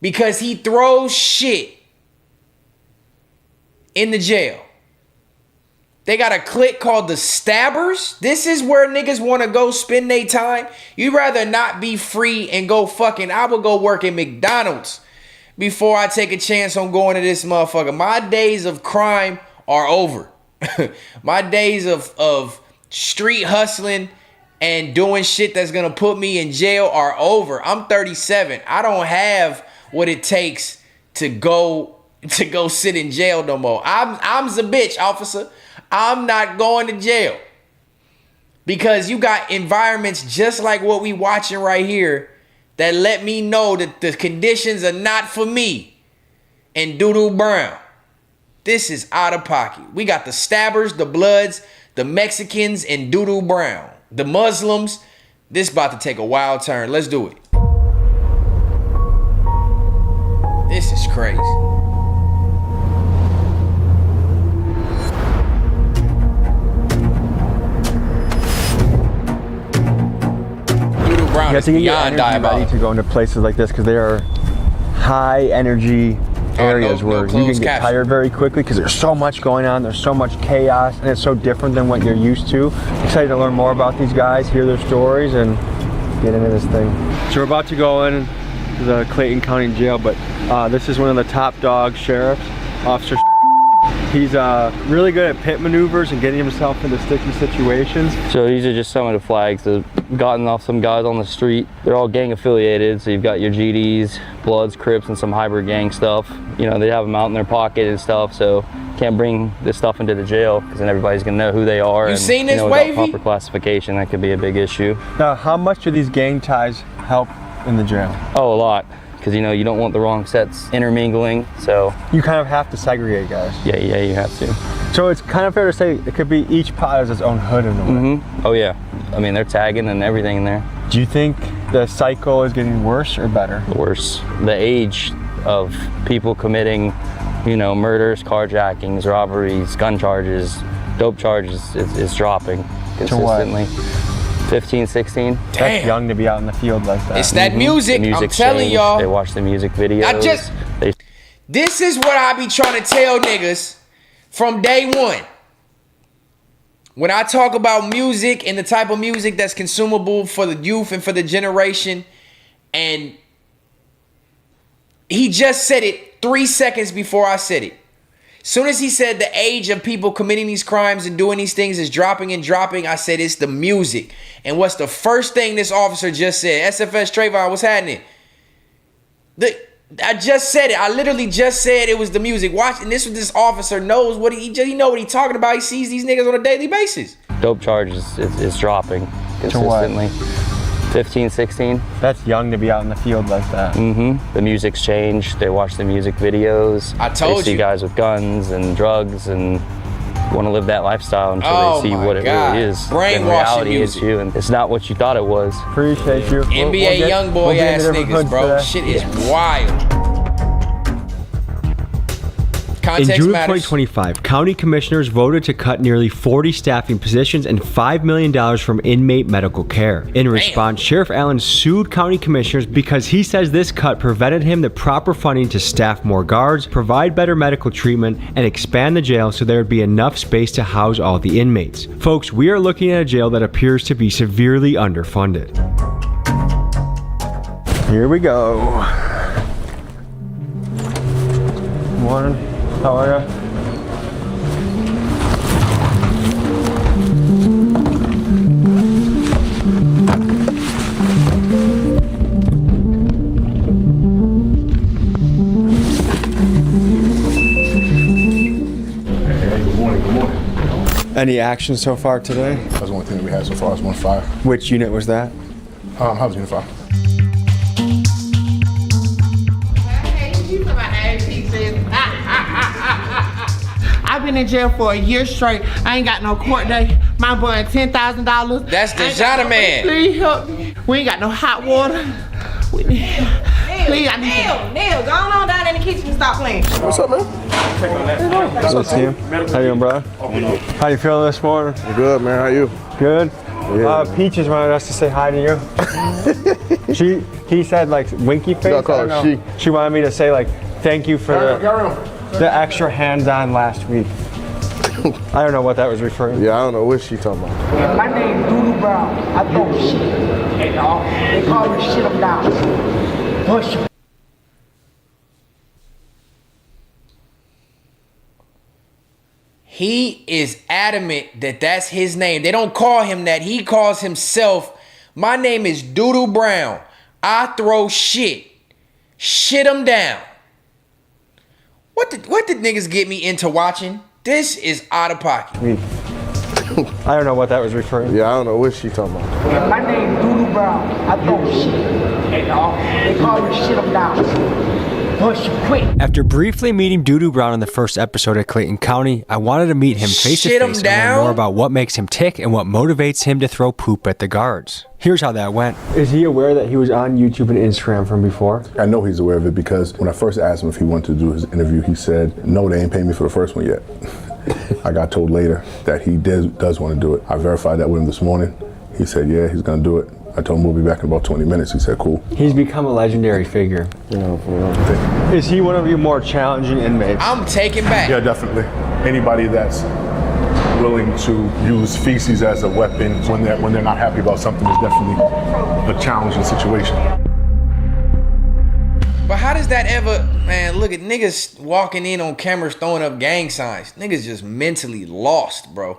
because he throws shit in the jail. They got a clique called the Stabbers. This is where niggas want to go spend their time. You'd rather not be free and go fucking, I would go work at McDonald's before I take a chance on going to this motherfucker. My days of crime are over. My days of street hustling and doing shit that's gonna put me in jail are over. I'm 37. I don't have what it takes to go sit in jail no more. I'm the bitch, officer. I'm not going to jail. Because you got environments just like what we watching right here that let me know that the conditions are not for me and Doo-Doo Brown. This is out of pocket. We got the Stabbers, the Bloods, the Mexicans, and Doo-Doo Brown. The Muslims. This about to take a wild turn. Let's do it. This is crazy. You have to get your energy ready to go into places like this because they are high energy areas where you can get tired very quickly because there's so much going on, there's so much chaos, and it's so different than what you're used to. Excited to learn more about these guys, hear their stories, and get into this thing. So we're about to go in to the Clayton County Jail, but this is one of the top dog sheriffs, Officer. He's really good at pit maneuvers and getting himself into sticky situations. So these are just some of the flags that have gotten off some guys on the street. They're all gang affiliated, so you've got your GDs, Bloods, Crips, and some hybrid gang stuff. You know, they have them out in their pocket and stuff, so can't bring this stuff into the jail because then everybody's gonna know who they are. You seen this, without Wavy? proper classification, that could be a big issue. Now, how much do these gang ties help in the jail? Oh, a lot. Because you know you don't want the wrong sets intermingling, so you kind of have to segregate guys. Yeah, you have to. So it's kind of fair to say it could be each pod has its own hood in a way. Oh yeah, I mean they're tagging and everything in there. Do you think the cycle is getting worse or better? Worse. The age of people committing, you know, murders, carjackings, robberies, gun charges, dope charges is dropping consistently. 15, 16. Damn. That's young to be out in the field like that. It's that music. I'm telling y'all. They watch the music videos. This is what I be trying to tell niggas from day one. When I talk about music and the type of music that's consumable for the youth and for the generation, and He just said it 3 seconds before I said it. Soon as he said the age of people committing these crimes and doing these things is dropping and dropping, I said it's the music. And what's the first thing this officer just said? SFS Trayvon, what's happening? I just said it. I literally just said it was the music. Watch, and this officer knows what he know what he's talking about. He sees these niggas on a daily basis. Dope charges is dropping consistently. 15, 16. That's young to be out in the field like that. Mm-hmm. The music's changed. They watch the music videos. I told you. They see guys with guns and drugs and want to live that lifestyle until they see what it really is. Brainwashing reality music. Hits you, and it's not what you thought it was. Appreciate you. NBA young boy ass niggas, bro. Shit is wild. In June of 2025, county commissioners voted to cut nearly 40 staffing positions and $5 million from inmate medical care. In response, Sheriff Allen sued county commissioners because he says this cut prevented him the proper funding to staff more guards, provide better medical treatment, and expand the jail so there would be enough space to house all the inmates. Folks, we are looking at a jail that appears to be severely underfunded. Here we go. Morning. How are you? Good morning. Any action so far today? That's the only thing that we had so far is 1 fire. Which unit was that? How's Unit 5? I've been in jail for a year straight. I ain't got no court day. My boy $10,000. That's the Jana man. Please help me. We ain't got no hot water. Please, I need Neil, go on down in the kitchen and stop playing. What's up, man? What's up, Tim? How you doing, bro? How you feeling this morning? Good, man. How you? Good. Yeah. Peaches wanted us to say hi to you. He said like winky face. No, call her she. She wanted me to say like thank you for the extra hands-on last week. I don't know what that was referring to. Yeah, I don't know what she talking about. My name is Doodoo Brown. I throw shit. And they call me shit them down. Push. He is adamant that that's his name. They don't call him that. He calls himself, my name is Doodoo Brown. I throw shit. Shit them down. What did niggas get me into watching? This is out of pocket. I don't know what that was referring to. Yeah, I don't know what she talking about. My name is Doodoo Brown. I throw shit. And they call me shit them down. Push quick. After briefly meeting Doodoo Brown in the first episode of Clayton County, I wanted to meet him face to face and learn more about what makes him tick and what motivates him to throw poop at the guards. Here's how that went. Is he aware that he was on YouTube and Instagram from before? I know he's aware of it because when I first asked him if he wanted to do his interview, he said, no, they ain't paying me for the first one yet. I got told later that he does want to do it. I verified that with him this morning. He said, yeah, he's going to do it. I told him we'll be back in about 20 minutes. He said, cool. He's become a legendary figure. You know, for real. Is he one of your more challenging inmates? I'm taking back. Yeah, definitely. Anybody that's willing to use feces as a weapon when they're not happy about something is definitely a challenging situation. But how does that ever, man, look at niggas walking in on cameras throwing up gang signs. Niggas just mentally lost, bro.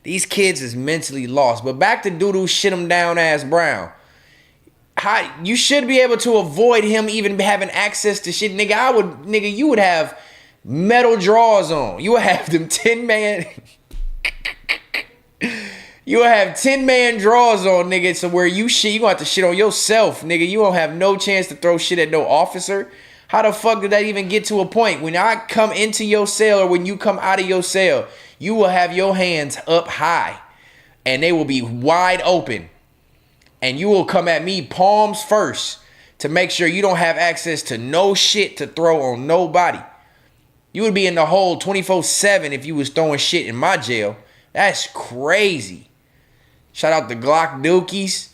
These kids is mentally lost. But back to Doodoo shit him down ass Brown. How you should be able to avoid him even having access to shit. Nigga, you would have metal drawers on. You would have them 10-man. You would have 10-man drawers on, nigga. So where you gonna have to shit on yourself, nigga. You don't have no chance to throw shit at no officer. How the fuck did that even get to a point? When I come into your cell or when you come out of your cell, you will have your hands up high and they will be wide open. And you will come at me palms first to make sure you don't have access to no shit to throw on nobody. You would be in the hole 24/7 if you was throwing shit in my jail. That's crazy. Shout out to Glock Dookies.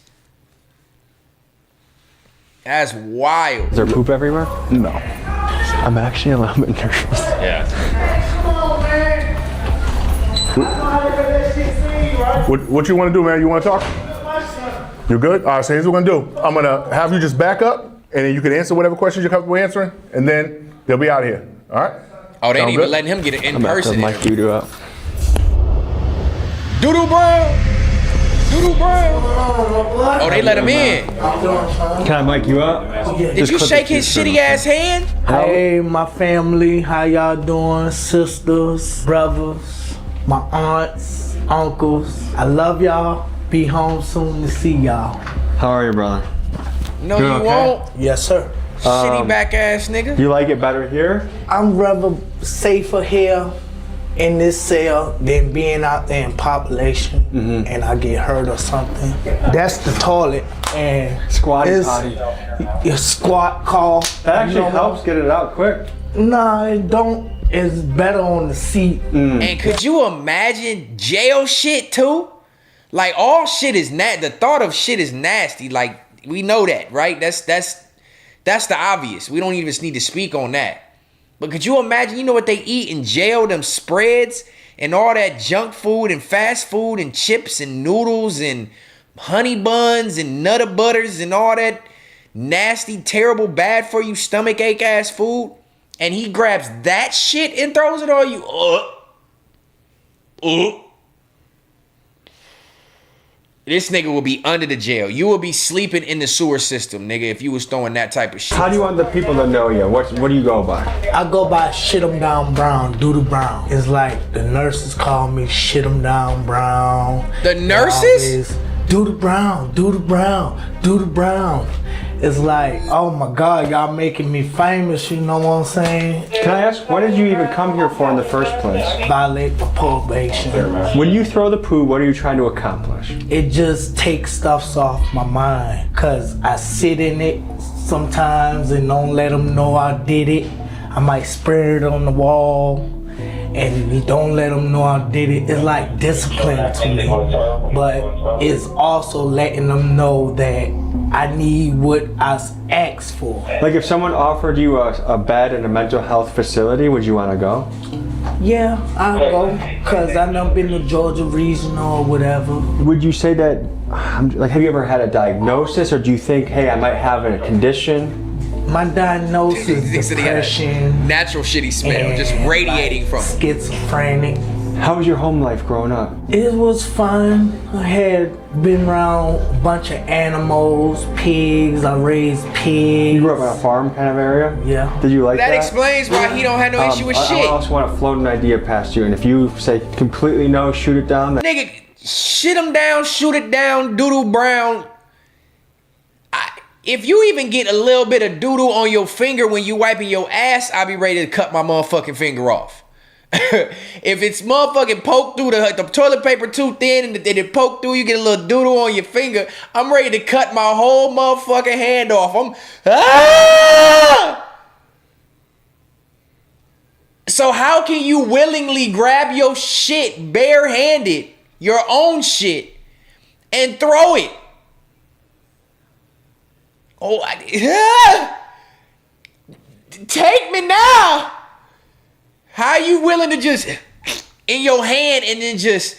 That's wild. Is there poop everywhere? No. I'm actually a little bit nervous. Yeah. What you want to do, man? You want to talk? You good? All right, so here's what we're going to do. I'm going to have you just back up and then you can answer whatever questions you're comfortable answering, and then they'll be out of here. All right? Oh, they Sound ain't even good? letting him get it in I'm about to person. mic Doodoo up. Doodoo Brown. Doodoo Brown. Oh, they let him in. Can I mic you up? Did you shake his shitty ass hand? Hey, my family, how y'all doing? Sisters, brothers, my aunts, uncles. I love y'all. Be home soon to see y'all. How are you, brother? No, Doing you okay? won't. Yes, sir. Shitty back ass nigga. You like it better here? I'm rather safer here in this cell than being out there in population and I get hurt or something. That's the toilet and Squatty it's potty. your squat call. That actually helps get it out quick. Nah, it don't. It's better on the seat. And could you imagine jail shit too? Like all shit is the thought of shit is nasty. Like we know that, right? That's the obvious. We don't even need to speak on that. But could you imagine, you know what they eat in jail, them spreads and all that junk food and fast food and chips and noodles and honey buns and Nutter Butters and all that nasty, terrible, bad for you, stomach ache ass food. And he grabs that shit and throws it on you. This nigga will be under the jail. You will be sleeping in the sewer system, nigga, if you was throwing that type of shit. How do you want the people to know you? What do you go by? I go by Shit 'em Down Brown, Doodoo Brown. It's like the nurses call me Shit 'em Down Brown. The nurses? Doodoo Brown, Doodoo Brown, Doodoo Brown. It's like, oh my God, y'all making me famous, you know what I'm saying? Can I ask, what did you even come here for in the first place? Violate the probation. When you throw the poo, what are you trying to accomplish? It just takes stuff off my mind. Cause I sit in it sometimes and don't let them know I did it. I might spray it on the wall and you don't let them know I did it. It's like discipline to me. But it's also letting them know that I need what I asked for. Like if someone offered you a bed in a mental health facility, would you want to go? Yeah, I'll go. Cause I done been to Georgia Regional or whatever. Would you say that, like have you ever had a diagnosis or do you think, hey, I might have a condition? My diagnosis is depression. Natural shitty smell, just radiating from it. Schizophrenic. How was your home life growing up? It was fun. I had been around a bunch of animals, pigs. I raised pigs. You grew up in a farm kind of area? Yeah. Did you like that? That explains why he don't have no issue with shit. I also want to float an idea past you, and if you say completely no, shoot it down. Nigga, shit him down, shoot it down, Doodoo Brown. If you even get a little bit of doodoo on your finger when you wiping your ass, I'll be ready to cut my motherfucking finger off. If it's motherfucking poked through the toilet paper too thin and it poked through, you get a little doodoo on your finger, I'm ready to cut my whole motherfucking hand off. So how can you willingly grab your shit barehanded, your own shit, and throw it? Oh, take me now. How are you willing to just in your hand and then just,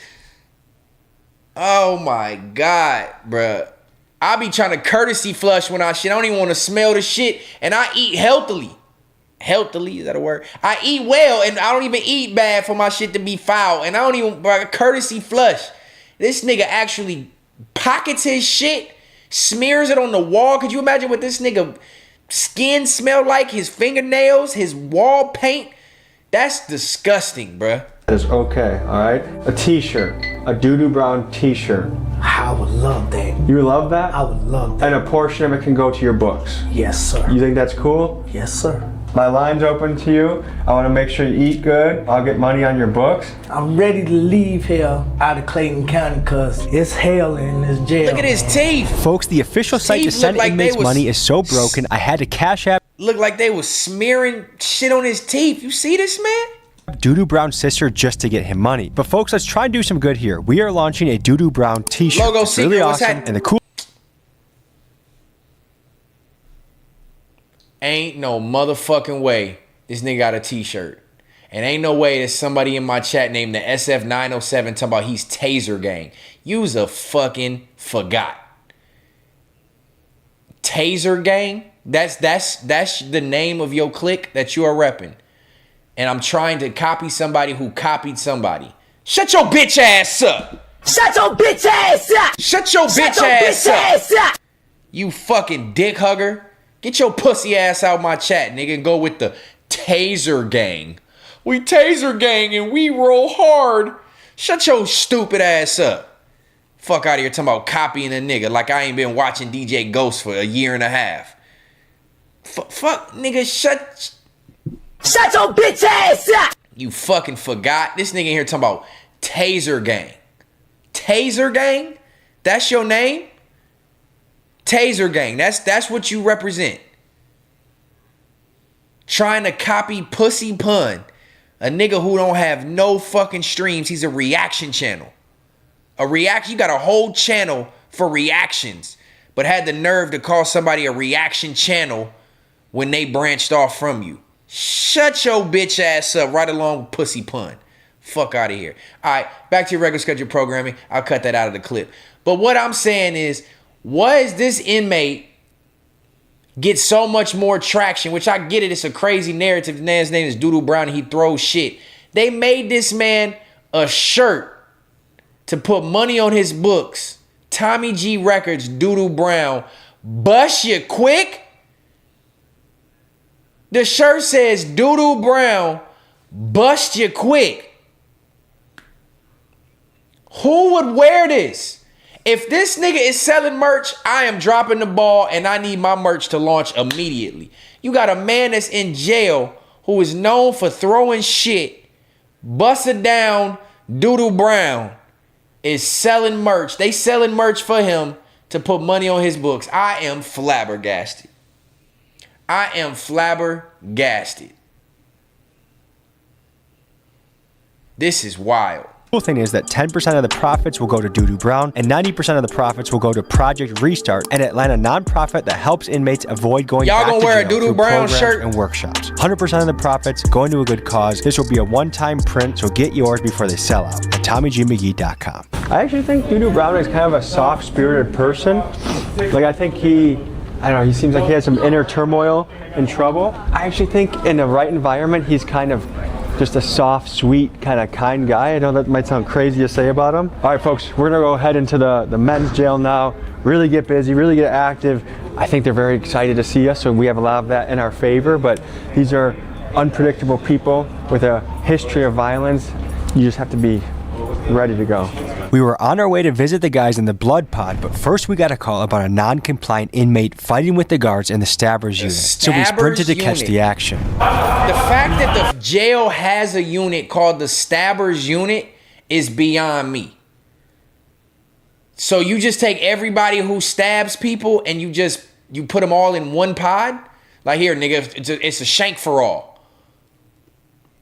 oh my God, bruh. I be trying to courtesy flush when I shit. I don't even want to smell the shit. And I eat healthily. Healthily, is that a word? I eat well and I don't even eat bad for my shit to be foul. And I don't even, courtesy flush. This nigga actually pockets his shit. Smears it on the wall. Could you imagine what this nigga skin smelled like? His fingernails, his wall paint. That's disgusting, bruh. That is okay, all right? A t-shirt, a Doodoo Brown t-shirt. I would love that. You love that? I would love that. And a portion of it can go to your books. Yes, sir. You think that's cool? Yes, sir. My line's open to you. I want to make sure you eat good. I'll get money on your books. I'm ready to leave here out of Clayton County because it's hell in this jail. Look at his teeth. Folks, the official site to send inmates money is so broken, I had to Cashapp. Look like they was smearing shit on his teeth. You see this, man? Doodoo Brown's sister just to get him money. But folks, let's try and do some good here. We are launching a Doodoo Brown t-shirt. Logo it's secret, really what's awesome. that? And the cool Ain't no motherfucking way this nigga got a t-shirt. And ain't no way there's somebody in my chat named the SF907 talking about he's Taser Gang. You's a fucking forgot. Taser Gang? That's the name of your clique that you are repping. And I'm trying to copy somebody who copied somebody. Shut your bitch ass up. Shut your bitch ass up. Shut your bitch ass up. You fucking dick hugger. Get your pussy ass out my chat, nigga, and go with the taser gang. We taser gang and we roll hard. Shut your stupid ass up. Fuck out of here talking about copying a nigga like I ain't been watching DJ Ghost for a year and a half. Fuck, nigga, shut your bitch ass up. You fucking forgot. This nigga in here talking about taser gang. Taser gang? That's your name? Taser gang. That's what you represent. Trying to copy Pussy Pun. A nigga who don't have no fucking streams. He's a reaction channel. You got a whole channel for reactions, but had the nerve to call somebody a reaction channel when they branched off from you. Shut your bitch ass up right along with Pussy Pun. Fuck out of here. All right, back to your regular schedule programming. I'll cut that out of the clip. But what I'm saying is, was this inmate get so much more traction, which I get it, it's a crazy narrative. The man's name is Doodoo Brown and he throws shit. They made this man a shirt to put money on his books. Tommy G Records, Doodoo Brown, bust you quick. The shirt says Doodoo Brown, bust you quick. Who would wear this? If this nigga is selling merch, I am dropping the ball and I need my merch to launch immediately. You got a man that's in jail who is known for throwing shit, busting down. Doodoo Brown is selling merch. They selling merch for him to put money on his books. I am flabbergasted. I am flabbergasted. This is wild. Cool thing is that 10% of the profits will go to Doodoo Brown and 90% of the profits will go to Project Restart, an Atlanta nonprofit that helps inmates avoid going back to jail. Y'all gonna wear a Doodoo Brown shirt and workshops. 100% of the profits going to a good cause. This will be a one-time print, so get yours before they sell out at TommyGMcGee.com. I actually think Doodoo Brown is kind of a soft-spirited person. Like, I think he seems like he has some inner turmoil and trouble. I actually think in the right environment, he's kind of just a soft, sweet, kind of kind guy. I know that might sound crazy to say about him. All right, folks, we're gonna go head into the men's jail now, really get busy, really get active. I think they're very excited to see us, so we have a lot of that in our favor, but these are unpredictable people with a history of violence. You just have to be ready to go. We were on our way to visit the guys in the blood pod, but first we got a call about a non-compliant inmate fighting with the guards in the Stabbers unit. So we sprinted to catch the action. The fact that the jail has a unit called the Stabbers unit is beyond me. So you just take everybody who stabs people and you put them all in one pod? Like, here, nigga, it's a shank for all.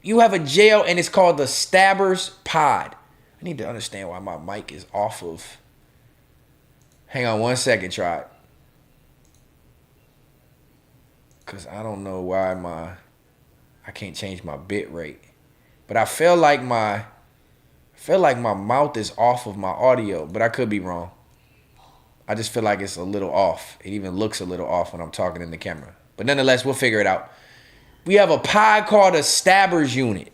You have a jail and it's called the Stabbers pod. I need to understand why my mic is off of. Hang on 1 second, try it. Cause I don't know why I can't change my bit rate. But I feel like my mouth is off of my audio, but I could be wrong. I just feel like it's a little off. It even looks a little off when I'm talking in the camera. But nonetheless, we'll figure it out. We have a pod called a Stabbers unit.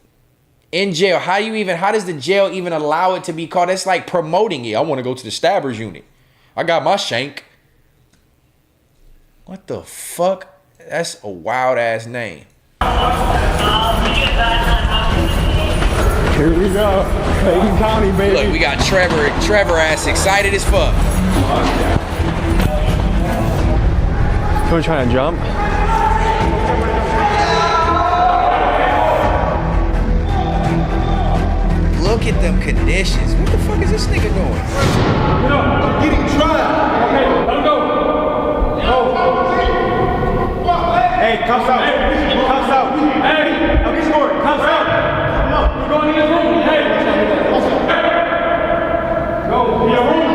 In jail, how does the jail even allow it to be called? It's like promoting it. I want to go to the Stabbers unit. I got my shank. What the fuck? That's a wild ass name. Here we go. Clayton County, baby. Look, we got Trevor ass excited as fuck. Someone trying to jump? Look at them conditions. What the fuck is this nigga doing? Getting tried. Okay, let him go. Hey, comes out. Comes out. Hey, Escort, comes out. Come on, we're going in his room. Hey. Go, in your room.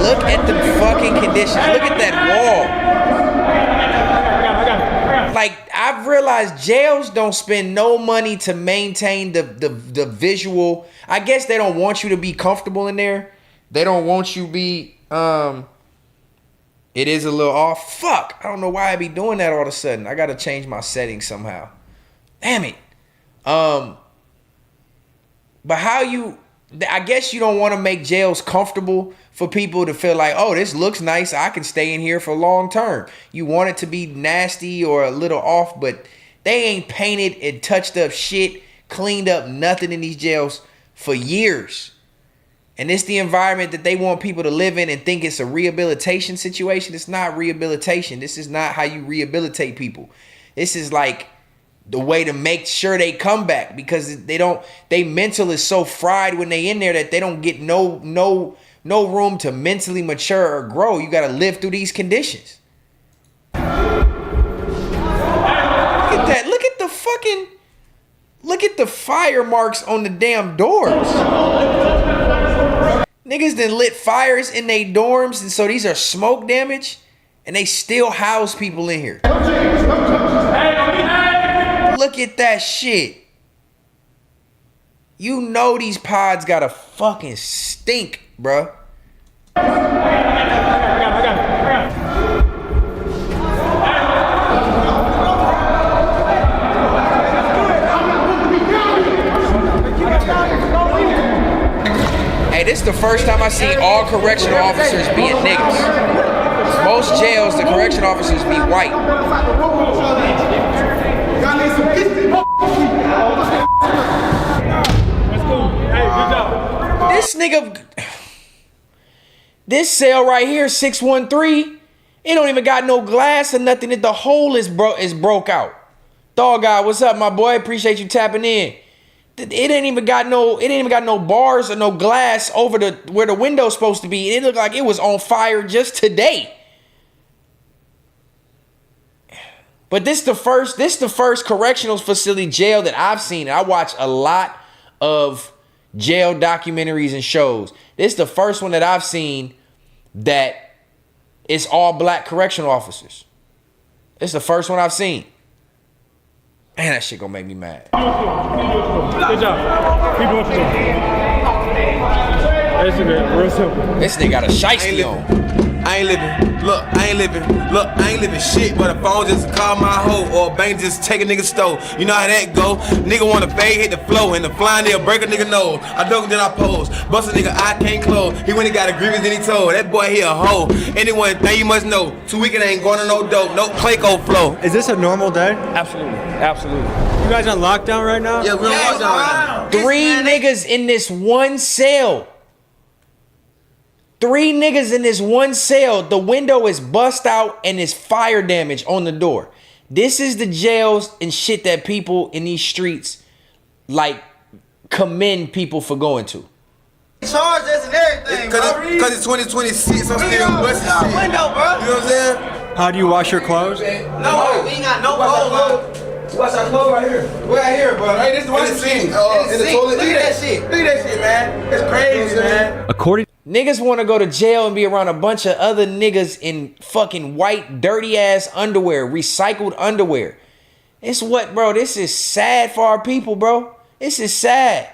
Look at the fucking conditions. Look at that wall. Like, I've realized jails don't spend no money to maintain the visual. I guess they don't want you to be comfortable in there. They don't want you to be It is a little off. Fuck. I don't know why I be doing that all of a sudden. I gotta change my settings somehow. Damn it. But how you... I guess you don't want to make jails comfortable for people to feel like, oh, this looks nice. I can stay in here for long term. You want it to be nasty or a little off, but they ain't painted and touched up shit, cleaned up nothing in these jails for years. And it's the environment that they want people to live in and think it's a rehabilitation situation. It's not rehabilitation. This is not how you rehabilitate people. This is like the way to make sure they come back, because they mental is so fried when they in there that they don't get no room to mentally mature or grow. You got to live through these conditions. Look at that. Look at the fire marks on the damn doors. Niggas done lit fires in their dorms, and so these are smoke damage, and they still house people in here. Look at that shit. You know these pods gotta fucking stink, bruh. Hey, this is the first time I see all correctional officers being niggas. Most jails, the correction officers be white. This nigga, this cell right here, 613, it don't even got no glass or nothing. The hole is broke out. Dog guy, what's up, my boy? Appreciate you tapping in. It ain't even got no bars or no glass over where the window's supposed to be. It looked like it was on fire just today. But this the first correctional facility jail that I've seen. I watch a lot of jail documentaries and shows. This is the first one that I've seen that it's all black correctional officers. It's the first one I've seen. Man, that shit gonna make me mad. Good job. Keep doing what you're doing. Real simple. This nigga got a shiesty on. I ain't living shit, but a phone just call my hoe or a bank just take a nigga stove. You know how that go. Nigga wanna fade, hit the flow, and the flying nigga break a nigga nose. I dunk then I pose. Bust a nigga, I can't close. He went and got a grievance, then he told. That boy he a hoe. Anyone thing you must know. 2 weekend ain't going to no dope. No Clayco flow. Is this a normal day? Absolutely. Absolutely. You guys on lockdown right now? Yeah, we're on lockdown right now. 3 niggas in this one cell. 3 niggas in this one cell. The window is bust out and there's fire damage on the door. This is the jails and shit that people in these streets like commend people for going to. Charge us and everything, Cause it's 2026, I'm still busting shit. Window, bro. You know what I'm saying? How do you wash your clothes? No, we ain't got no clothes, bro. Wash our clothes right here. Right here, bro. Hey, this is the washing machine. In the toilet. Look at that shit. Look at that shit, man. It's crazy, man. According Niggas want to go to jail and be around a bunch of other niggas in fucking white, dirty ass underwear, recycled underwear. It's what, bro? This is sad for our people, bro. This is sad.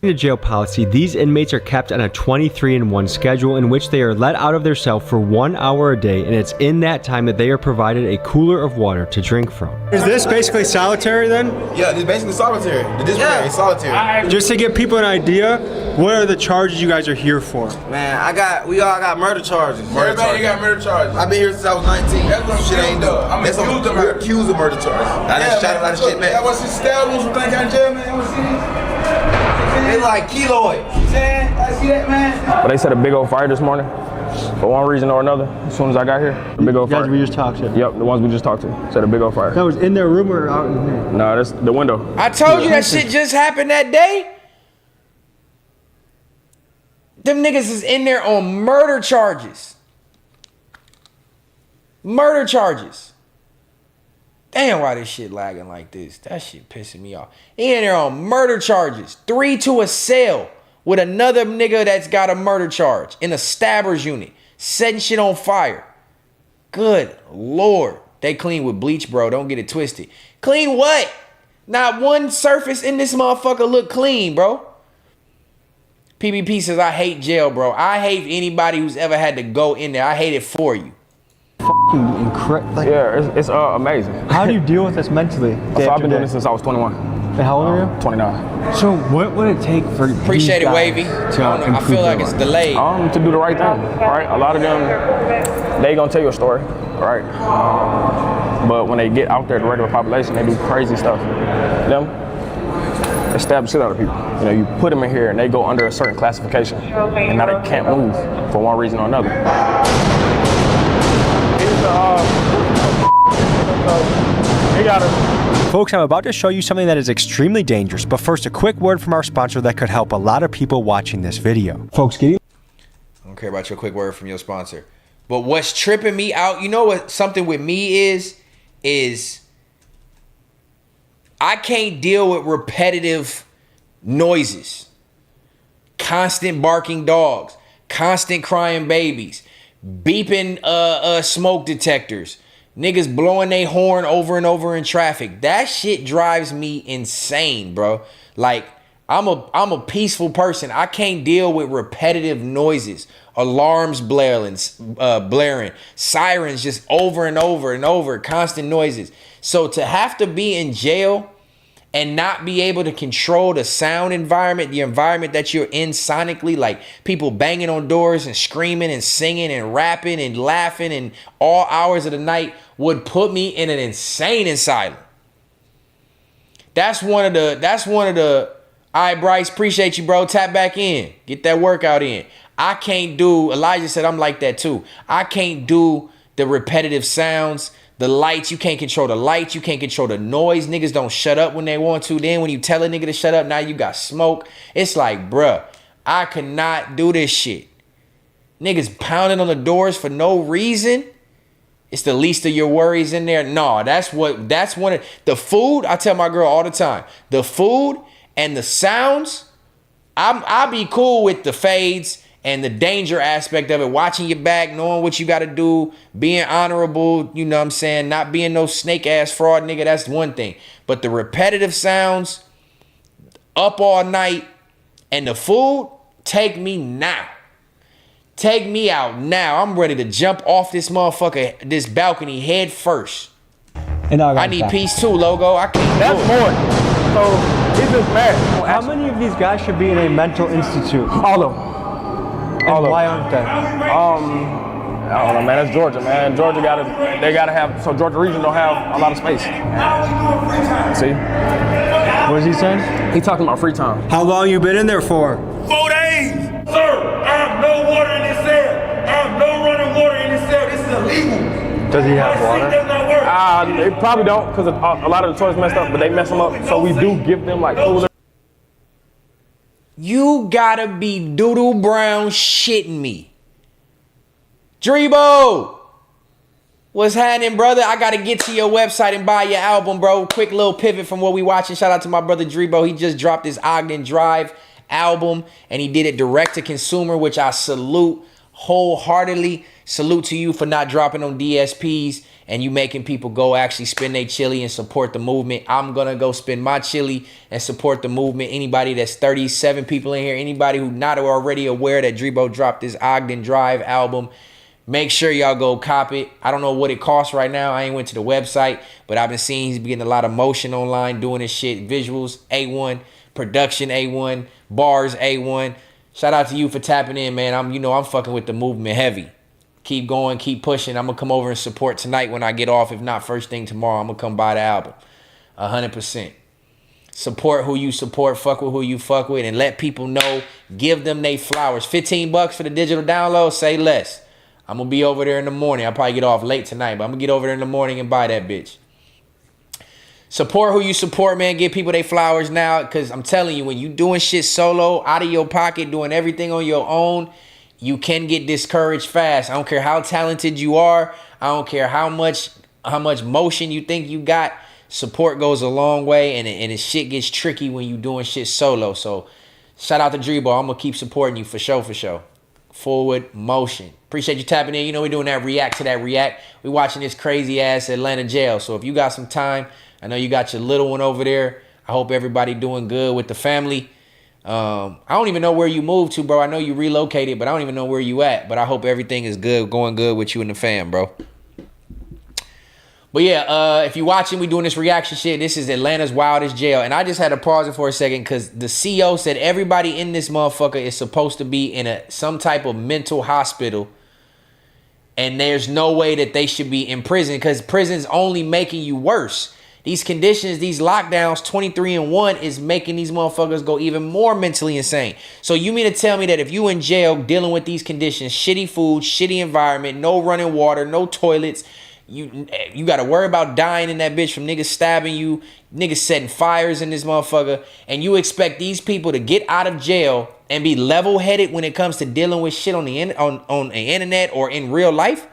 to jail policy, these inmates are kept on a 23-1 schedule in which they are let out of their cell for 1 hour a day, and it's in that time that they are provided a cooler of water to drink from. Is this basically solitary then? Yeah, it's basically solitary. The disciplinary is solitary. Just to give people an idea, what are the charges you guys are here for? Man, we all got murder charges. Everybody got murder charges. I've been here since I was 19. That's what shit ain't done. I'm accused of murder charges. I done shot a lot of shit, man. That was his stab wounds from Frank County Jail, man. They like keloid. Man, I see that, man. But they set a big old fire this morning. For one reason or another, as soon as I got here, a big old fire. Guys we just talked to? Yep, the ones we just talked to. Set a big old fire. That was in their room or out in here? No, that's the window. I told you that shit just happened that day. Them niggas is in there on murder charges. Murder charges. Damn, why this shit lagging like this? That shit pissing me off. He in there on murder charges. 3 to a cell with another nigga that's got a murder charge in a stabber's unit. Setting shit on fire. Good Lord. They clean with bleach, bro. Don't get it twisted. Clean what? Not one surface in this motherfucker look clean, bro. PBP says, I hate jail, bro. I hate anybody who's ever had to go in there. I hate it for you. fucking incredible. Like, yeah, it's amazing. How do you deal with this mentally? So I've been doing this since I was 21. And how old are you? 29. So what would it take for Appreciate it, Wavy. I feel like it's delayed. To do the right thing, right? A lot of them, they gonna tell you a story, right? But when they get out there, the regular population, they do crazy stuff. Them, they stab the shit out of people. You know, you put them in here and they go under a certain classification, and now they can't move for one reason or another. Folks, I'm about to show you something that is extremely dangerous, but first a quick word from our sponsor that could help a lot of people watching this video. Folks, I don't care about your quick word from your sponsor. But what's tripping me out, you know what something with me is I can't deal with repetitive noises. Constant barking dogs, constant crying babies, beeping smoke detectors, niggas blowing their horn over and over in traffic. That shit drives me insane, bro. Like, I'm a peaceful person. I can't deal with repetitive noises, alarms blaring, sirens just over and over and over, constant noises. So to have to be in jail and not be able to control the sound environment, the environment that you're in sonically, like people banging on doors and screaming and singing and rapping and laughing in all hours of the night, would put me in an insane asylum. That's one of the, all right, Bryce, appreciate you, bro. Tap back in. Get that workout in. I can't do, Elijah said I'm like that too. I can't do the repetitive sounds, the lights. You can't control the lights. You can't control the noise. Niggas don't shut up when they want to. Then when you tell a nigga to shut up, now you got smoke. It's like, bruh, I cannot do this shit. Niggas pounding on the doors for no reason. It's the least of your worries in there. No, that's one of the food. I tell my girl all the time, the food and the sounds, I'll be cool with the fades and the danger aspect of it, watching your back, knowing what you got to do, being honorable, you know what I'm saying, not being no snake ass fraud nigga, that's one thing. But the repetitive sounds, up all night, and the food, take me now. Take me out now. I'm ready to jump off this motherfucker, this balcony head first. And I need peace too, Logo. I can't That's more. So it's just mad. How many of these guys should be in a mental institute? All of them. And why aren't they? I don't know, man. That's Georgia, man. Georgia gotta have. So Georgia region don't have a lot of space. See? What is he saying? He talking about free time. How long you been in there for? 4 days. Sir, I have no water in this cell. I have no running water in this cell. This is illegal. Does he have water? Does not work. They probably don't, because a lot of the toilets messed up, but they mess them up. So we do give them like cooler. You gotta be doodle brown shitting me. Drebo! What's happening, brother? I gotta get to your website and buy your album, bro. Quick little pivot from what we watching. Shout out to my brother Drebo. He just dropped his Ogden Drive album, and he did it direct to consumer, which I salute wholeheartedly. Salute to you for not dropping on DSPs and you making people go actually spend their chili and support the movement. I'm gonna go spend my chili and support the movement. Anybody that's 37 people in here, anybody who not already aware that Drebo dropped this Ogden Drive album, make sure y'all go cop it. I don't know what it costs right now. I ain't went to the website, but I've been seeing he's getting a lot of motion online, doing his shit. Visuals, A1. Production, A1. Bars, A1. Shout out to you for tapping in, man. I'm fucking with the movement heavy. Keep going, keep pushing. I'm going to come over and support tonight when I get off. If not, first thing tomorrow, I'm going to come buy the album. 100%. Support who you support, fuck with who you fuck with, and let people know, give them they flowers. $15 for the digital download, say less. I'm going to be over there in the morning. I'll probably get off late tonight, but I'm going to get over there in the morning and buy that bitch. Support who you support, man. Give people they flowers now, because I'm telling you, when you doing shit solo, out of your pocket, doing everything on your own, you can get discouraged fast. I don't care how talented you are. I don't care how much motion you think you got. Support goes a long way, and shit gets tricky when you doing shit solo. So shout out to Drebo. I'm going to keep supporting you for sure. Forward motion. Appreciate you tapping in. You know we're doing that react to that react. We watching this crazy ass Atlanta jail. So if you got some time, I know you got your little one over there. I hope everybody doing good with the family. I don't even know where you moved to, bro. I know you relocated, but I don't even know where you at. But I hope everything is good, going good with you and the fam, bro. But yeah, if you're watching, we doing this reaction shit. This is Atlanta's Wildest jail. And I just had to pause it for a second because the CO said everybody in this motherfucker is supposed to be in some type of mental hospital. And there's no way that they should be in prison because prison's only making you worse. These conditions, these lockdowns, 23-1 is making these motherfuckers go even more mentally insane. So you mean to tell me that if you in jail dealing with these conditions, shitty food, shitty environment, no running water, no toilets, you got to worry about dying in that bitch from niggas stabbing you, niggas setting fires in this motherfucker, and you expect these people to get out of jail and be level-headed when it comes to dealing with shit on the internet or in real life?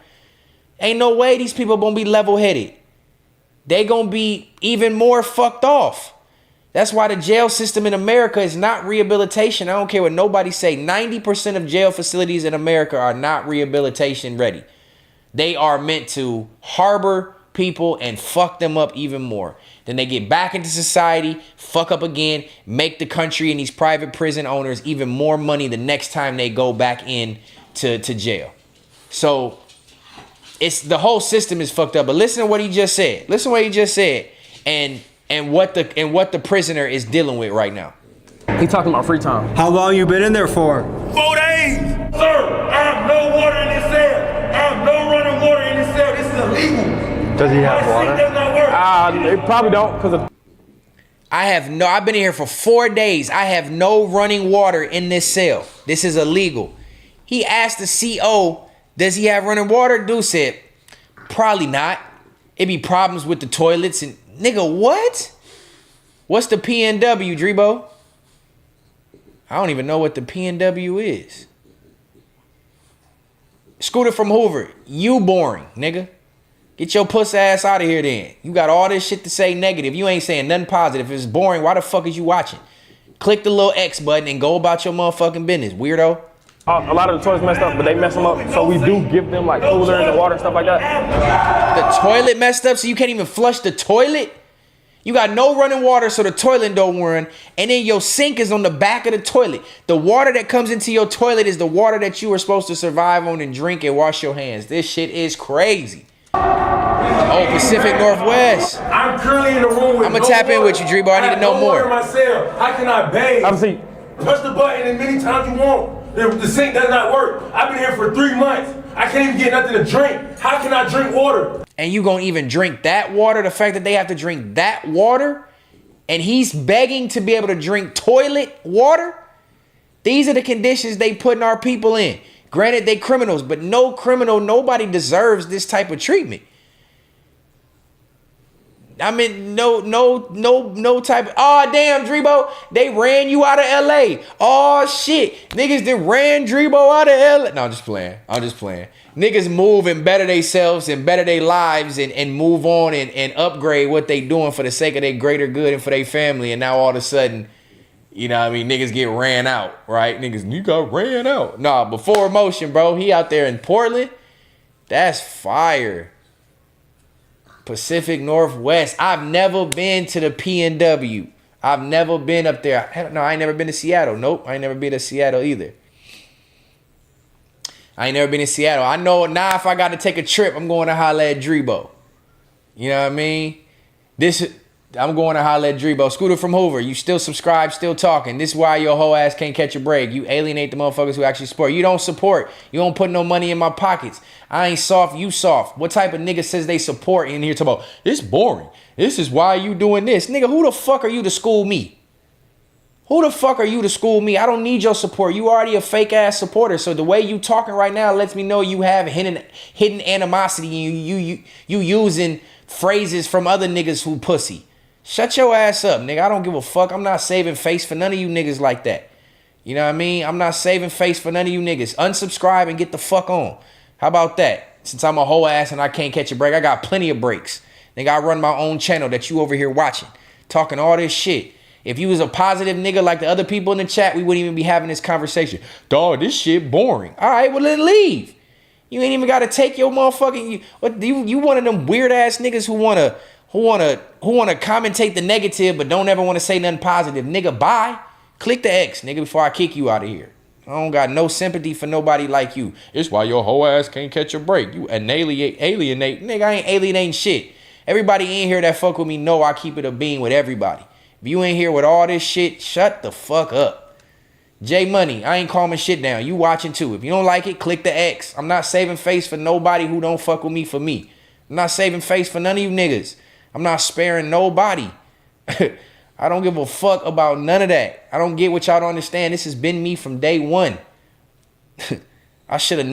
Ain't no way these people gonna be level-headed. They gonna be even more fucked off. That's why the jail system in America is not rehabilitation. I don't care what nobody say. 90% of jail facilities in America are not rehabilitation ready. They are meant to harbor people and fuck them up even more. Then they get back into society, fuck up again, make the country and these private prison owners even more money the next time they go back in to jail. So it's the whole system is fucked up. But listen to what he just said. Listen to what he just said and what the prisoner is dealing with right now. He talking about free time. How long you been in there for? 4 days. Sir, I have no water in this cell. I have no running water in this cell. This is illegal. Does he have water? Does not work. They probably don't because of... I've been in here for 4 days. I have no running water in this cell. This is illegal. He asked the CO, does he have running water? Dude said, probably not. It be problems with the toilets and nigga, what? What's the PNW, Drebo? I don't even know what the PNW is. Scooter from Hoover, you boring, nigga. Get your puss ass out of here then. You got all this shit to say negative. You ain't saying nothing positive. If it's boring, why the fuck is you watching? Click the little X button and go about your motherfucking business, weirdo. A lot of the toilets messed up, but they mess them up. So we do give them like coolers and water and stuff like that. The toilet messed up so you can't even flush the toilet? You got no running water so the toilet don't run, and then your sink is on the back of the toilet. The water that comes into your toilet is the water that you were supposed to survive on and drink and wash your hands. This shit is crazy. Oh, Pacific Northwest. I'm currently in the room with I'm gonna tap in with you, Drebo. I need to know more. In my cell. How can I bathe? Obviously, push the button as many times you want. The sink does not work. I've been here for 3 months. I can't even get nothing to drink. How can I drink water? And you gonna even drink that water? The fact that they have to drink that water, and he's begging to be able to drink toilet water? These are the conditions they putting our people in. Granted, they criminals, but no criminal, nobody deserves this type of treatment. I mean, no type of, oh, damn, Drebo, they ran you out of LA. Oh, shit. Niggas that ran Drebo out of LA. No, I'm just playing. Niggas move and better themselves and better their lives and move on and upgrade what they doing for the sake of their greater good and for their family. And now all of a sudden, you know what I mean, niggas get ran out, right? Niggas, you got ran out. Nah, before emotion, bro. He out there in Portland. That's fire. Pacific Northwest. I've never been to the PNW. I've never been up there. No, I ain't never been to Seattle. Nope, I ain't never been to Seattle either. I ain't never been to Seattle. I know now if I got to take a trip, I'm going to holler at Drebo. You know what I mean? I'm going to holler at Drebo. Scooter from Hoover, you still subscribe, still talking. This is why your whole ass can't catch a break. You alienate the motherfuckers who actually support. You don't support. You don't put no money in my pockets. I ain't soft, you soft. What type of nigga says they support in here talking about, it's boring. This is why you doing this. Nigga, who the fuck are you to school me? Who the fuck are you to school me? I don't need your support. You already a fake ass supporter. So the way you talking right now lets me know you have hidden animosity. You using phrases from other niggas who pussy. Shut your ass up, nigga. I don't give a fuck. I'm not saving face for none of you niggas like that. You know what I mean? I'm not saving face for none of you niggas. Unsubscribe and get the fuck on. How about that? Since I'm a whole ass and I can't catch a break, I got plenty of breaks. Nigga, I run my own channel that you over here watching. Talking all this shit. If you was a positive nigga like the other people in the chat, we wouldn't even be having this conversation. Dog, this shit boring. All right, well then leave. You ain't even got to take your motherfucking... You one of them weird ass niggas who wanna commentate the negative but don't ever want to say nothing positive. Nigga, bye. Click the X, nigga, before I kick you out of here. I don't got no sympathy for nobody like you. It's why your whole ass can't catch a break. You alienate. Nigga, I ain't alienating shit. Everybody in here that fuck with me know I keep it a bean with everybody. If you in here with all this shit, shut the fuck up. J Money, I ain't calming shit down. You watching too. If you don't like it, click the X. I'm not saving face for nobody who don't fuck with me for me. I'm not saving face for none of you niggas. I'm not sparing nobody. I don't give a fuck about none of that. I don't get what y'all don't understand. This has been me from day one. I should have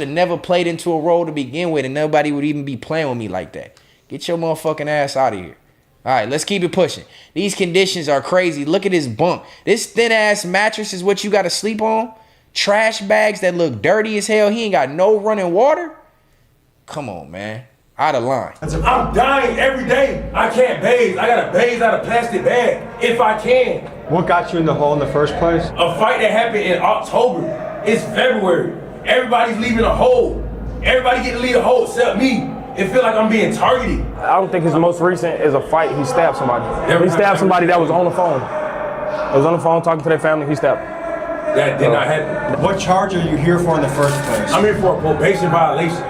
never played into a role to begin with, and nobody would even be playing with me like that. Get your motherfucking ass out of here. All right, let's keep it pushing. These conditions are crazy. Look at this bunk. This thin ass mattress is what you got to sleep on. Trash bags that look dirty as hell. He ain't got no running water. Come on, man. Out of line. I'm dying every day. I can't bathe. I gotta bathe out of plastic bag if I can. What got you in the hole in the first place? A fight that happened in October. It's February. Everybody's leaving a hole. Everybody get to leave a hole except me. It feel like I'm being targeted. I don't think his most recent is a fight. He stabbed somebody. He stabbed somebody that was on the phone. Was on the phone talking to their family. He stabbed. That did not happen. What charge are you here for in the first place? I'm here for a probation violation.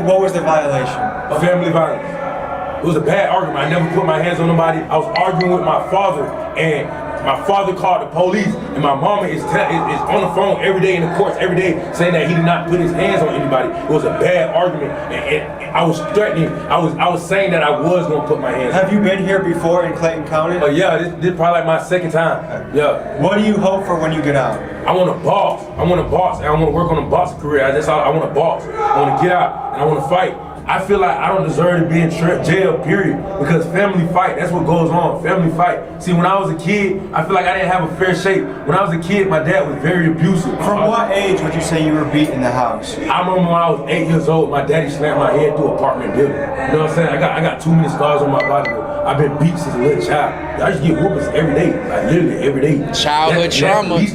What was the violation? A family violence. It was a bad argument. I never put my hands on nobody. I was arguing with my father, and my father called the police, and my mama is on the phone every day in the courts every day saying that he did not put his hands on anybody. It was a bad argument, and I was threatening. I was saying that I was gonna put my hands. Have you been here before in Clayton County? Yeah, this is probably like my second time. Yeah. What do you hope for when you get out? I want a boss. I want a boss, and I want to work on a boxing career. That's all. I want a boss. I want to get out, and I want to fight. I feel like I don't deserve to be in jail, period, because family fight, that's what goes on, family fight. See, when I was a kid, I feel like I didn't have a fair shake. When I was a kid, my dad was very abusive. From what age would you say you were beat in the house? I remember when I was 8 years old, my daddy slammed my head through an apartment building. You know what I'm saying? I got too many scars on my body. I've been beat since a little child. I used to get whoopings every day, like literally every day. Childhood trauma leads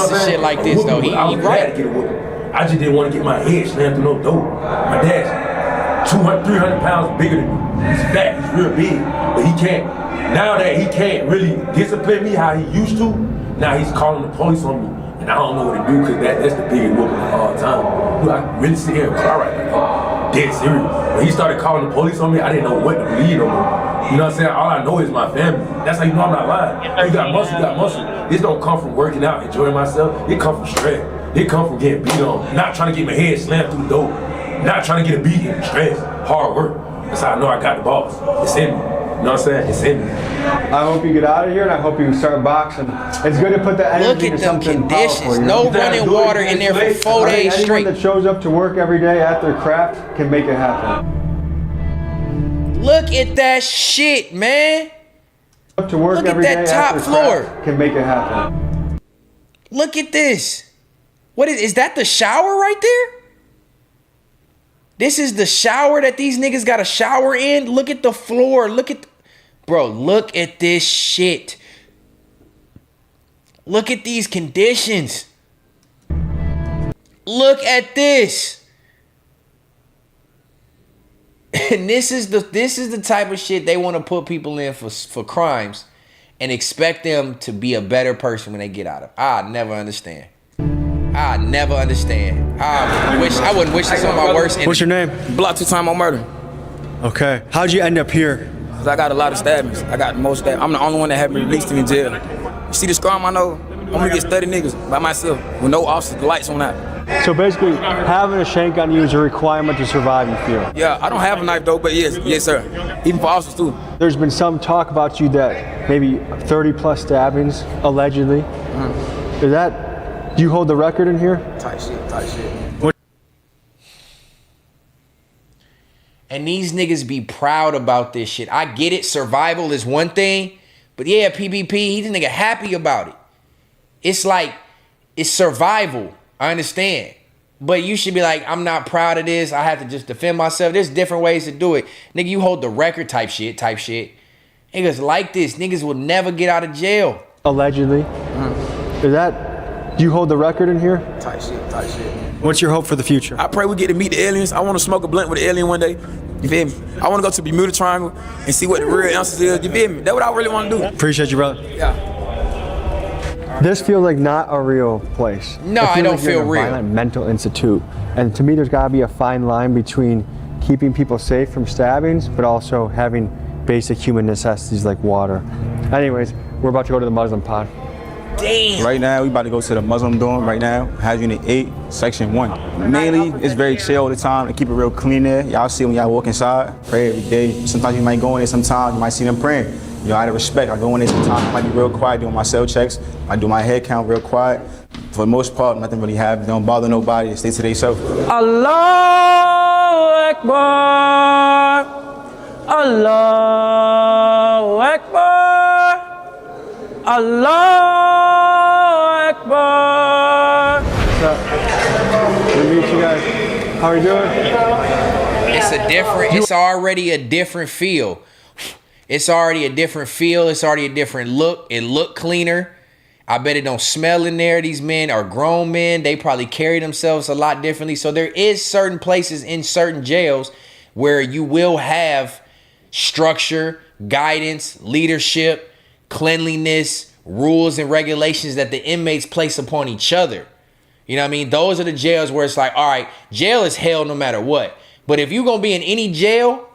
to shit like this, though. He right. To get a whooping. I just didn't want to get my head slammed through no door. My dad's 200, 300 pounds bigger than me. He's fat, he's real big, but he can't. Now that he can't really discipline me how he used to, now he's calling the police on me, and I don't know what to do because that's the biggest whooping of all time. Dude, I really sit here and cry right now, dead serious. When he started calling the police on me, I didn't know what to believe no more. You know what I'm saying? All I know is my family. That's how you know I'm not lying. You got muscle, you got muscle. This don't come from working out, enjoying myself. It come from stress. It come from getting beat on, not trying to get my head slammed through the door. Not trying to get a beating, stress, hard work. That's how I know I got the balls. It's in me. You know what I'm saying? It's in me. I hope you get out of here, and I hope you start boxing. It's good to put that energy into something powerful. Look at them conditions. No running water in there for 4 days straight. Anyone that shows up to work every day at their craft can make it happen. Look at that shit, man. To work Look every day at that top floor. Can make it happen. Look at this. What is that the shower right there? This is the shower that these niggas got to shower in. Look at the floor. Bro, look at this shit. Look at these conditions. Look at this. And this is the type of shit they want to put people in for crimes and expect them to be a better person when they get out of it. I never understand. I wouldn't wish this on my worst enemy. What's your name? Block 2-time on murder. Okay. How'd you end up here? Cause I got a lot of stabbings. I got the most stabbings. I'm the only one that haven't been released in jail. You see the scar on my nose? I'm gonna get 30 niggas by myself with no officers, the lights on that. So basically, having a shank on you is a requirement to survive, you feel? Yeah, I don't have a knife though, but yes sir. Even for officers too. There's been some talk about you that maybe 30 plus stabbings, allegedly. Is that, do you hold the record in here? Tight shit. And these niggas be proud about this shit. I get it, survival is one thing, but yeah, PBP, he's a nigga happy about it. It's like, it's survival, I understand. But you should be like, I'm not proud of this, I have to just defend myself. There's different ways to do it. Nigga, you hold the record type shit. Niggas like this, niggas will never get out of jail. Allegedly. Is that, do you hold the record in here? Tight shit. What's your hope for the future? I pray we get to meet the aliens. I want to smoke a blunt with the alien one day. You feel me? I want to go to the Bermuda Triangle and see what the real answers is. You feel me? That's what I really want to do. Appreciate you, brother. Yeah. This feels like not a real place. No, I don't feel real. Violent mental institute. And to me, there's got to be a fine line between keeping people safe from stabbings, but also having basic human necessities like water. Anyways, we're about to go to the Muslim pod. Damn. Right now, we about to go to the Muslim dorm right now, House Unit 8, Section 1. Mainly, it's very chill all the time. They keep it real clean there. Y'all see when y'all walk inside, pray every day. Sometimes you might go in there, sometimes you might see them praying. You know, out of respect, I go in there sometimes, I might be real quiet doing my cell checks. I do my head count real quiet. For the most part, nothing really happens. They don't bother nobody, they stay to themselves. Allahu Akbar. Allahu Akbar. Allahu Akbar. What's up? Good to meet you guys. How are you doing? It's already a different feel. It's already a different feel. It's already a different look. It look cleaner. I bet it don't smell in there. These men are grown men. They probably carry themselves a lot differently. So there is certain places in certain jails where you will have structure, guidance, leadership, cleanliness, rules and regulations that the inmates place upon each other. You know what I mean? Those are the jails where it's like, all right, jail is hell no matter what. But if you're going to be in any jail,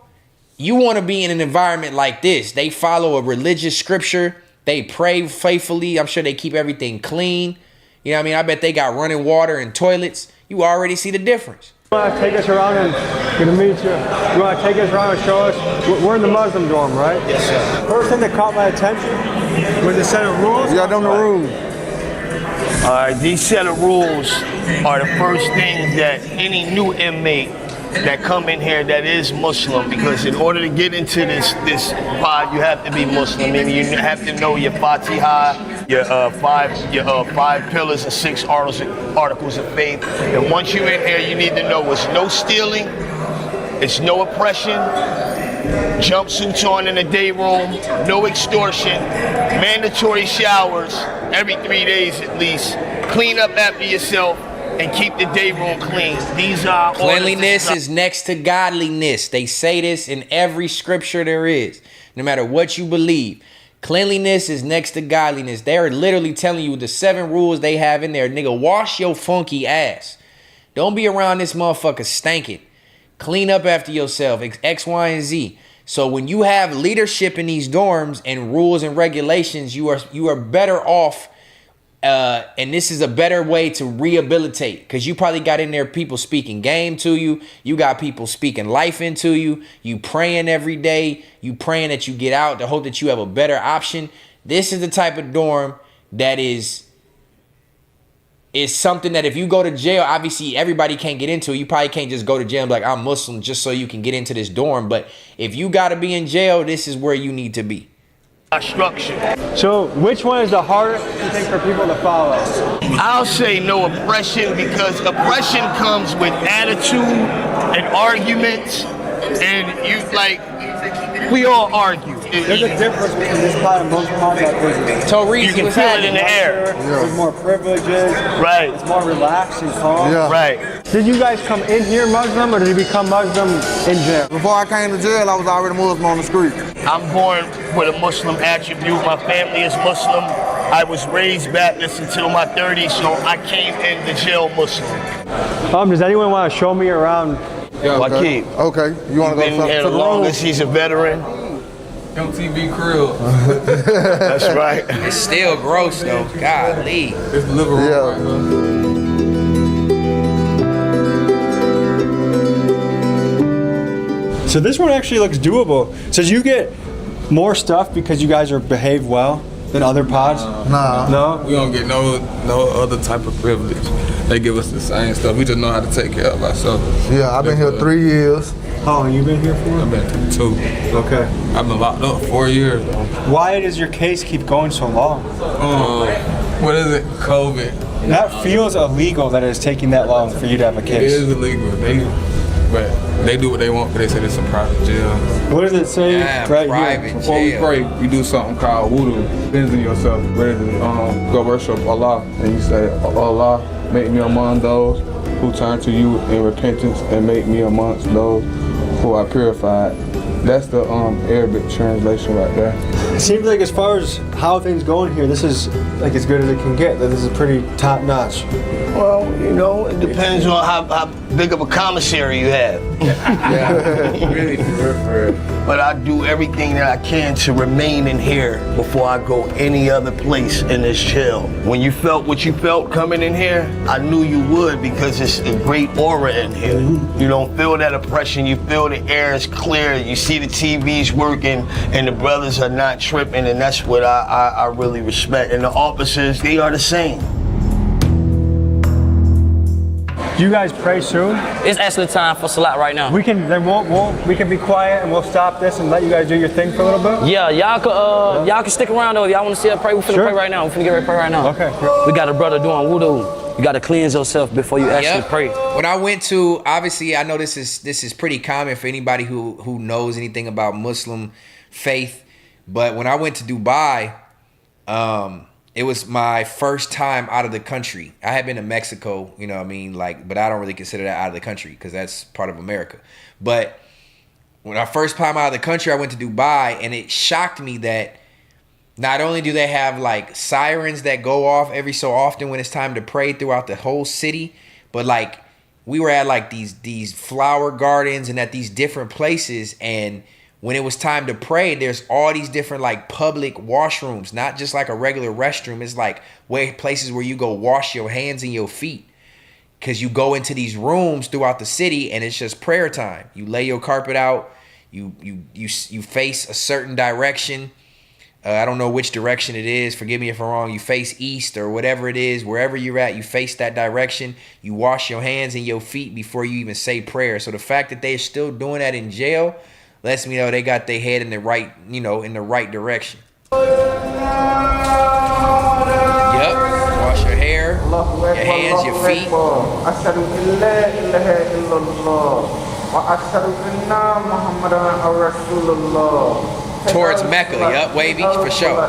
you want to be in an environment like this. They follow a religious scripture. They pray faithfully. I'm sure they keep everything clean. You know what I mean? I bet they got running water and toilets. You already see the difference. You want to take us around and good to meet you. You want to take us around and show us? We're in the Muslim dorm, right? Yes, sir. First thing that caught my attention was the set of rules. Yeah, them the rules. All right, these set of rules are the first things that any new inmate that come in here that is Muslim, because in order to get into this pod, you have to be Muslim, and you have to know your Fatiha, your five pillars and 6 articles of faith. And once you're in here, you need to know it's no stealing, it's no oppression, jumpsuits on in the day room, no extortion, mandatory showers every 3 days at least, clean up after yourself, and keep the day room clean. These are cleanliness is next to godliness. They say this in every scripture there is. No matter what you believe, cleanliness is next to godliness. They're literally telling you the 7 rules they have in there. Nigga, wash your funky ass. Don't be around this motherfucker stinking. Clean up after yourself. X, Y, and Z. So when you have leadership in these dorms and rules and regulations, you are better off. And this is a better way to rehabilitate, because you probably got in there people speaking game to you. You got people speaking life into you. You praying every day. You praying that you get out to hope that you have a better option. This is the type of dorm that is something that if you go to jail, obviously everybody can't get into it. You probably can't just go to jail and be like, I'm Muslim just so you can get into this dorm. But if you got to be in jail, this is where you need to be. Structure. So which one is the hardest, you think, for people to follow? I'll say no oppression, because oppression comes with attitude and arguments, and you we all argue. There's a difference between this pod and most pods out there. You can feel it in the air. There's more privileges. Right. It's more relaxed and calm. Yeah. Right. Did you guys come in here Muslim, or did you become Muslim in jail? Before I came to jail, I was already Muslim on the street. I'm born with a Muslim attribute. My family is Muslim. I was raised Baptist until my 30s, so I came into jail Muslim. Does anyone want to show me around? Yeah, okay. Okay. You want to go to the longest? He's a veteran. MTV Crib. That's right. It's still gross though. Golly. It's the living room. Yeah. So this one actually looks doable. So you get more stuff because you guys are behaved well than other pods? No. We don't get no other type of privilege. They give us the same stuff. We just know how to take care of ourselves. Yeah, I've been here 3 years. How long you been here for? I've been through 2. Okay. I've been locked up 4 years though. Why does your case keep going so long? What is it? COVID. That feels illegal that it's taking that long for you to have a case. It is illegal. But they do what they want because they said it's a private jail. What does it say right here? Before we pray, we do something called wudu. Cleansing yourself, ready to go worship Allah. And you say, Allah, make me among those who turn to you in repentance, and make me amongst those who are purified. That's the Arabic translation right there. It seems like as far as how things going here, this is like as good as it can get. That this is pretty top notch. Well, you know, it depends on how big of a commissary you have. Yeah, really, for real. But I do everything that I can to remain in here before I go any other place in this jail. When you felt what you felt coming in here, I knew you would because it's a great aura in here. You don't feel that oppression, you feel the air is clear, you see the TVs working, and the brothers are not tripping, and that's what I really respect. And the officers, they are the same. Do you guys pray soon? It's actually time for Salat right now. We can be quiet and we'll stop this and let you guys do your thing for a little bit. Yeah, y'all can stick around though. Y'all want to see us pray? We finna pray right now. We finna get ready to pray right now. Okay. We got a brother doing wudu. You got to cleanse yourself before you actually pray. When I went to, obviously, I know this is pretty common for anybody who knows anything about Muslim faith. But when I went to Dubai, it was my first time out of the country. I had been to Mexico, you know what I mean? But I don't really consider that out of the country because that's part of America. But when I first time out of the country, I went to Dubai, and it shocked me that not only do they have like sirens that go off every so often when it's time to pray throughout the whole city, but like we were at like these flower gardens and at these different places, and when it was time to pray, there's all these different like public washrooms, not just like a regular restroom. It's like places where you go wash your hands and your feet, because you go into these rooms throughout the city and it's just prayer time. You lay your carpet out, you face a certain direction. I don't know which direction it is. Forgive me if I'm wrong. You face east or whatever it is. Wherever you're at, you face that direction. You wash your hands and your feet before you even say prayer. So the fact that they're still doing that in jail lets me know they got their head in the right, in the right direction. Yep. Wash your hair, your hands, your feet. Towards Mecca, yep, wavy, for sure.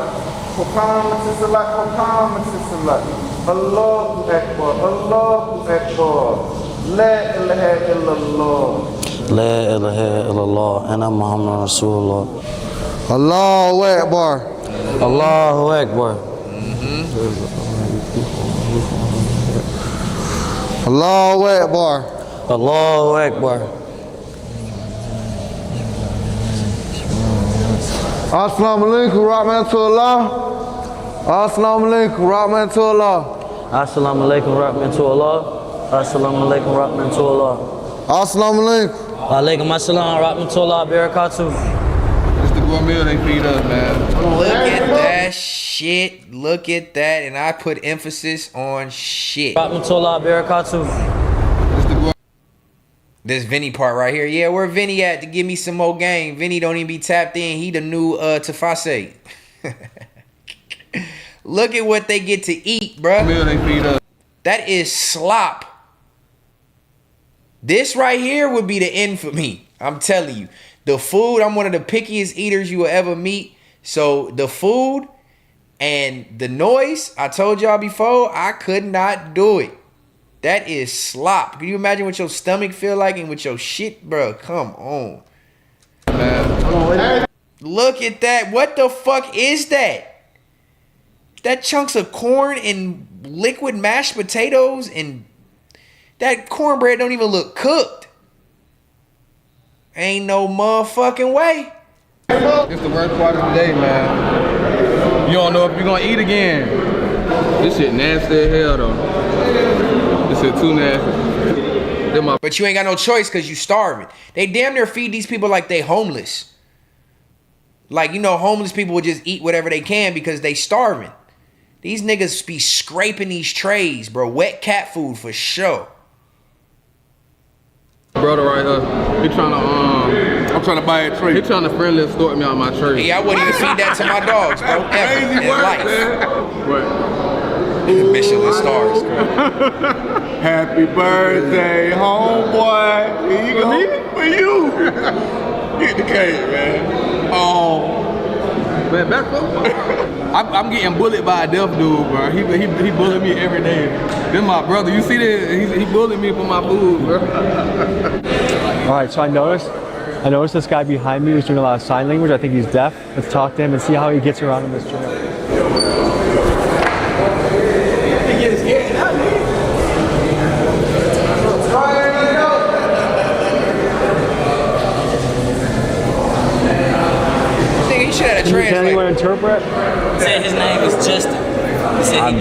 Allahu Akbar, Allahu Akbar. La ilaha illallah. La ilaha illallah. Ana Muhammad Rasulullah. Allahu Akbar. Allahu Akbar. Allahu Akbar. Allahu Akbar. Assalamu alaikum rahmatullah. Assalamu alaikum rahmatullah. Assalamu alaikum rahmatullah. Assalamu alaikum rahmatullah. Assalamu alaikum. Alaikum assalam rahmatullah barakatuh. It's the gourmet they feed us, man. Look at that shit. Look at that. And I put emphasis on shit. Rahmatullah barakatuh. This Vinny part right here. Yeah, where Vinny at to give me some more game? Vinny don't even be tapped in. He the new Tafase. Look at what they get to eat, bruh. That is slop. This right here would be the end for me. I'm telling you. The food, I'm one of the pickiest eaters you will ever meet. So the food and the noise, I told y'all before, I could not do it. That is slop. Can you imagine what your stomach feel like and with your shit, bro? Come on. Man. Look at that. What the fuck is that? That chunks of corn and liquid mashed potatoes, and that cornbread don't even look cooked. Ain't no motherfucking way. It's the worst part of the day, man. You don't know if you're gonna eat again. This shit nasty as hell though. This shit too nasty. But you ain't got no choice because you starving. They damn near feed these people like they homeless. Like, homeless people would just eat whatever they can because they starving. These niggas be scraping these trays, bro. Wet cat food for sure. Brother right here, I'm trying to buy a tray. He trying to friendly extort me out my tray. Yeah, I wouldn't even feed that to my dogs, bro. Ever in life. What? The Michelin stars. Happy birthday, homeboy. Here you go. For you. Get the cake, man. Oh. Man, back up. I'm getting bullied by a deaf dude, bro. He bullied me every day. Then my brother, you see this? He bullied me for my food, bro. All right, so I noticed this guy behind me was doing a lot of sign language. I think he's deaf. Let's talk to him and see how he gets around in this jail. gotta translate. Can anyone interpret? He said his name is Justin. He said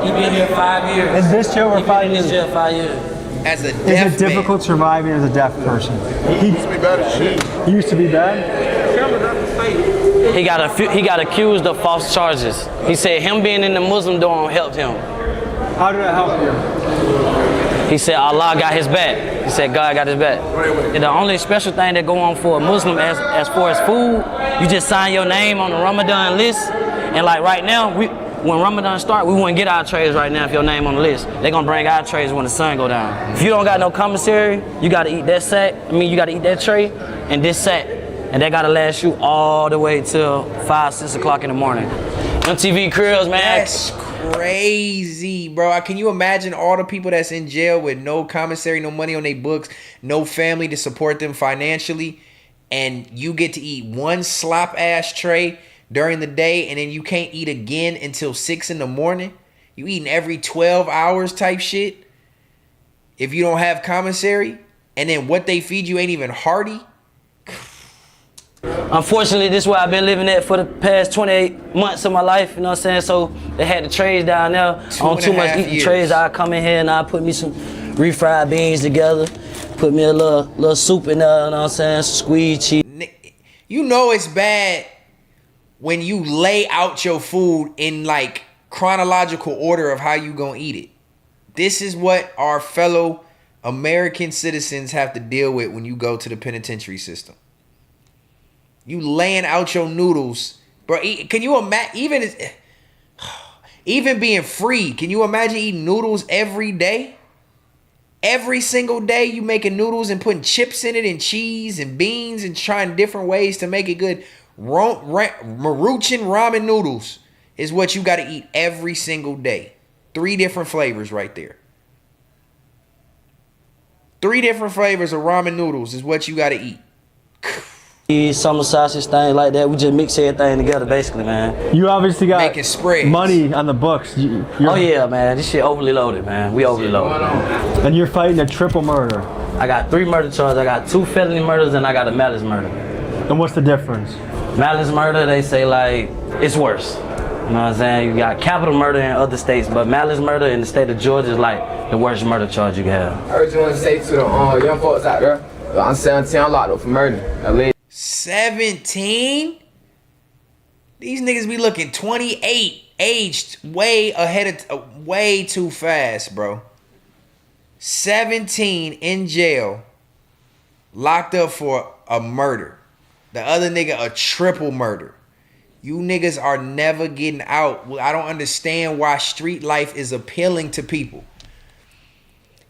he been here 5 years. In this jail or 5 years? In this jail 5 years. As a Is deaf it difficult surviving as a deaf person? He used to be bad. He used to be bad? He got accused of false charges. He said him being in the Muslim dorm helped him. How did that help you? He said Allah got his back. He said God got his back. And the only special thing that go on for a Muslim as far as food, you just sign your name on the Ramadan list. And like right now, when Ramadan start, we wouldn't get our trays right now if your name on the list. They're gonna bring our trays when the sun go down. If you don't got no commissary, you gotta eat that sack. You gotta eat that tray and this sack. And that gotta last you all the way till 5, 6 o'clock in the morning. MTV Cribs, man. That's crazy, bro. Can you imagine all the people that's in jail with no commissary, no money on their books, no family to support them financially, and you get to eat one slop ass tray during the day, and then you can't eat again until 6 in the morning? You eating every 12 hours type shit if you don't have commissary, and then what they feed you ain't even hearty? Unfortunately, this is where I've been living at for the past 28 months of my life, you know what I'm saying? So they had the trays down there. On too much eating trays, I come in here and I put me some refried beans together, put me a little soup in there, you know what I'm saying? Some squeezed cheese. You know it's bad when you lay out your food in like chronological order of how you gonna eat it. This is what our fellow American citizens have to deal with when you go to the penitentiary system. You laying out your noodles, bro. Can you imagine even being free? Can you imagine eating noodles every day? Every single day you making noodles and putting chips in it and cheese and beans and trying different ways to make it good. Maruchan ramen noodles is what you got to eat every single day. 3 different flavors right there. 3 different flavors of ramen noodles is what you got to eat. Summer sausage, things like that. We just mix everything together, basically, man. You obviously got making spreads. Money on the books. Oh yeah, man. This shit overly loaded, man. We overly loaded. And you're fighting a triple murder. I got 3 murder charges. I got 2 felony murders, and I got a malice murder. And what's the difference? Malice murder, they say like it's worse. You know what I'm saying? You got capital murder in other states, but malice murder in the state of Georgia is like the worst murder charge you can have. I heard you want to say to the young folks out there, I'm 17, I'm locked up for murder. 17? These niggas be looking 28, aged way too fast, bro. 17 in jail, locked up for a murder. The other nigga a triple murder. You niggas are never getting out. I don't understand why street life is appealing to people.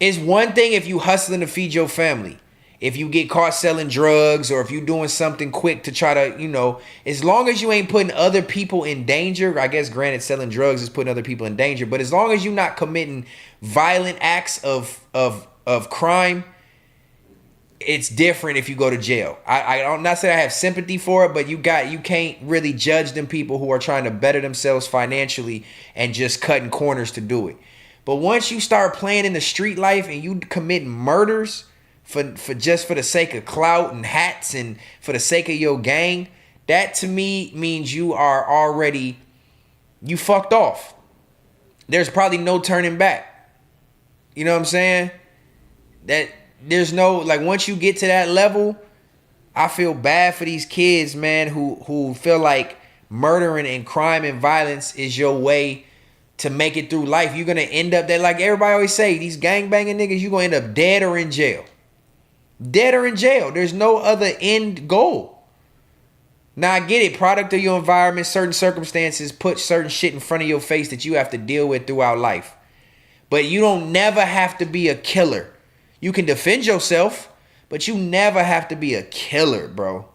It's one thing if you hustling to feed your family. If you get caught selling drugs or if you doing something quick to try to, as long as you ain't putting other people in danger, I guess granted selling drugs is putting other people in danger, but as long as you're not committing violent acts of crime, it's different if you go to jail. I'm not saying I have sympathy for it, but you can't really judge them people who are trying to better themselves financially and just cutting corners to do it. But once you start playing in the street life and you committing murders for the sake of clout and hats and for the sake of your gang, that to me means you fucked off. There's probably no turning back. You know what I'm saying? That there's no, like, once you get to that level, I feel bad for these kids, man, who feel like murdering and crime and violence is your way to make it through life. You're gonna end up there, like everybody always say, these gangbanging niggas, you're gonna end up dead or in jail. Dead or in jail. There's no other end goal. Now I get it, product of your environment, certain circumstances put certain shit in front of your face that you have to deal with throughout life. But you don't never have to be a killer. You can defend yourself, but you never have to be a killer, bro.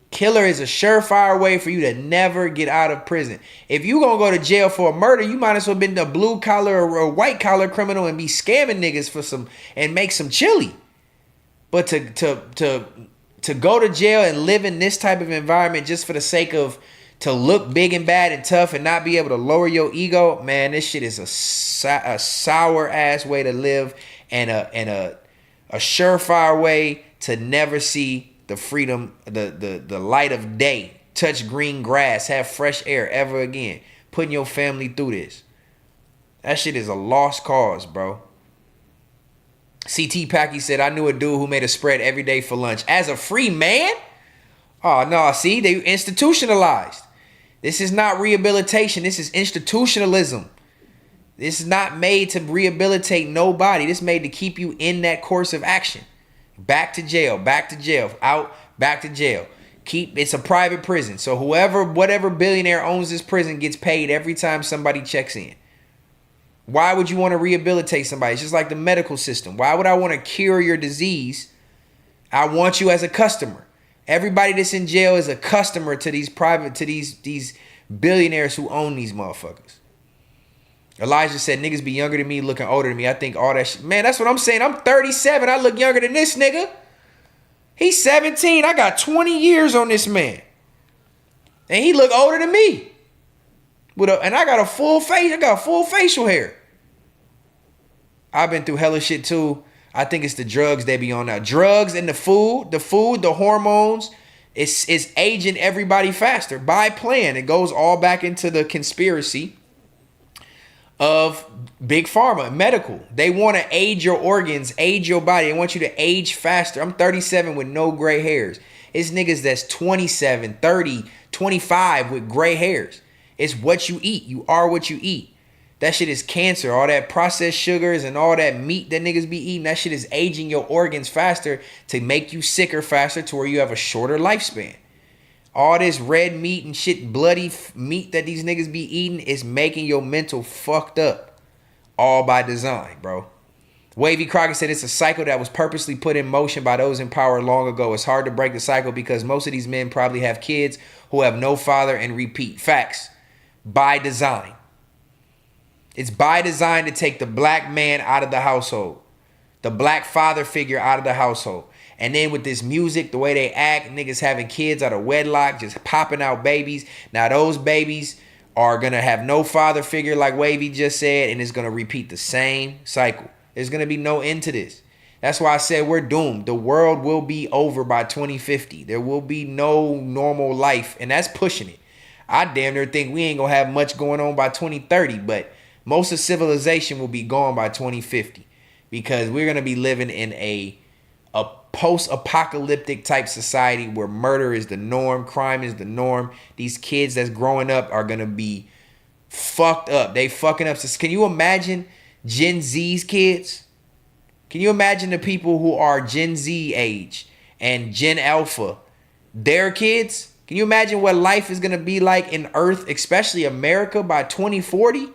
Killer is a surefire way for you to never get out of prison. If you gonna go to jail for a murder, you might as well been a blue collar or a white collar criminal and be scamming niggas for some and make some chili. But to go to jail and live in this type of environment just for the sake of to look big and bad and tough and not be able to lower your ego, man, this shit is a sour ass way to live and a surefire way to never see the freedom, the light of day touch green grass, have fresh air ever again. Putting your family through this. That shit is a lost cause, bro. CT Packy said, I knew a dude who made a spread every day for lunch. As a free man? Oh, no, see, they institutionalized. This is not rehabilitation. This is institutionalism. This is not made to rehabilitate nobody. This is made to keep you in that course of action. Back to jail, out, back to jail. It's a private prison. So whatever billionaire owns this prison gets paid every time somebody checks in. Why would you want to rehabilitate somebody? It's just like the medical system. Why would I want to cure your disease? I want you as a customer. Everybody that's in jail is a customer to these billionaires who own these motherfuckers. Elijah said, niggas be younger than me, looking older than me. I think all that shit. Man, that's what I'm saying. I'm 37. I look younger than this nigga. He's 17. I got 20 years on this man. And he look older than me. And I got a full face. I got full facial hair. I've been through hella shit too. I think it's the drugs they be on now. Drugs and the food, the hormones. It's aging everybody faster by plan. It goes all back into the conspiracy of big pharma, medical. They want to age your organs, age your body. They want you to age faster. I'm 37 with no gray hairs. It's niggas that's 27, 30, 25 with gray hairs. It's what you eat. You are what you eat. That shit is cancer. All that processed sugars and all that meat that niggas be eating, that shit is aging your organs faster to make you sicker faster to where you have a shorter lifespan. All this red meat and shit, bloody meat that these niggas be eating is making your mental fucked up. All by design, bro. Wavy Crockett said it's a cycle that was purposely put in motion by those in power long ago. It's hard to break the cycle because most of these men probably have kids who have no father and repeat. Facts. By design. It's by design to take the black man out of the household. The black father figure out of the household. And then with this music, the way they act, niggas having kids out of wedlock, just popping out babies. Now those babies are going to have no father figure like Wavy just said, and it's going to repeat the same cycle. There's going to be no end to this. That's why I said we're doomed. The world will be over by 2050. There will be no normal life, and that's pushing it. I damn near think we ain't going to have much going on by 2030, but most of civilization will be gone by 2050 because we're going to be living in a post-apocalyptic type society where murder is the norm, crime is the norm. These kids that's growing up are going to be fucked up. They fucking up. Can you imagine Gen Z's kids? Can you imagine the people who are Gen Z age and Gen Alpha, their kids? Can you imagine what life is going to be like in Earth, especially America, by 2040?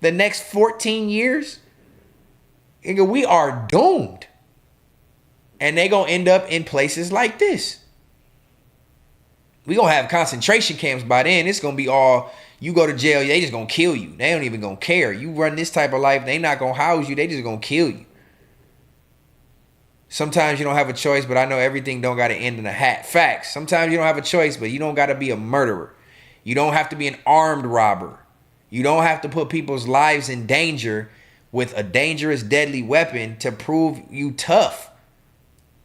The next 14 years? Nigga, we are doomed. And they going to end up in places like this. We going to have concentration camps by then. It's going to be all, you go to jail, they just going to kill you. They don't even going to care. You run this type of life, they not going to house you. They just going to kill you. Sometimes you don't have a choice, but I know everything don't got to end in a hat. Facts. Sometimes you don't have a choice, but you don't got to be a murderer. You don't have to be an armed robber. You don't have to put people's lives in danger with a dangerous, deadly weapon to prove you tough.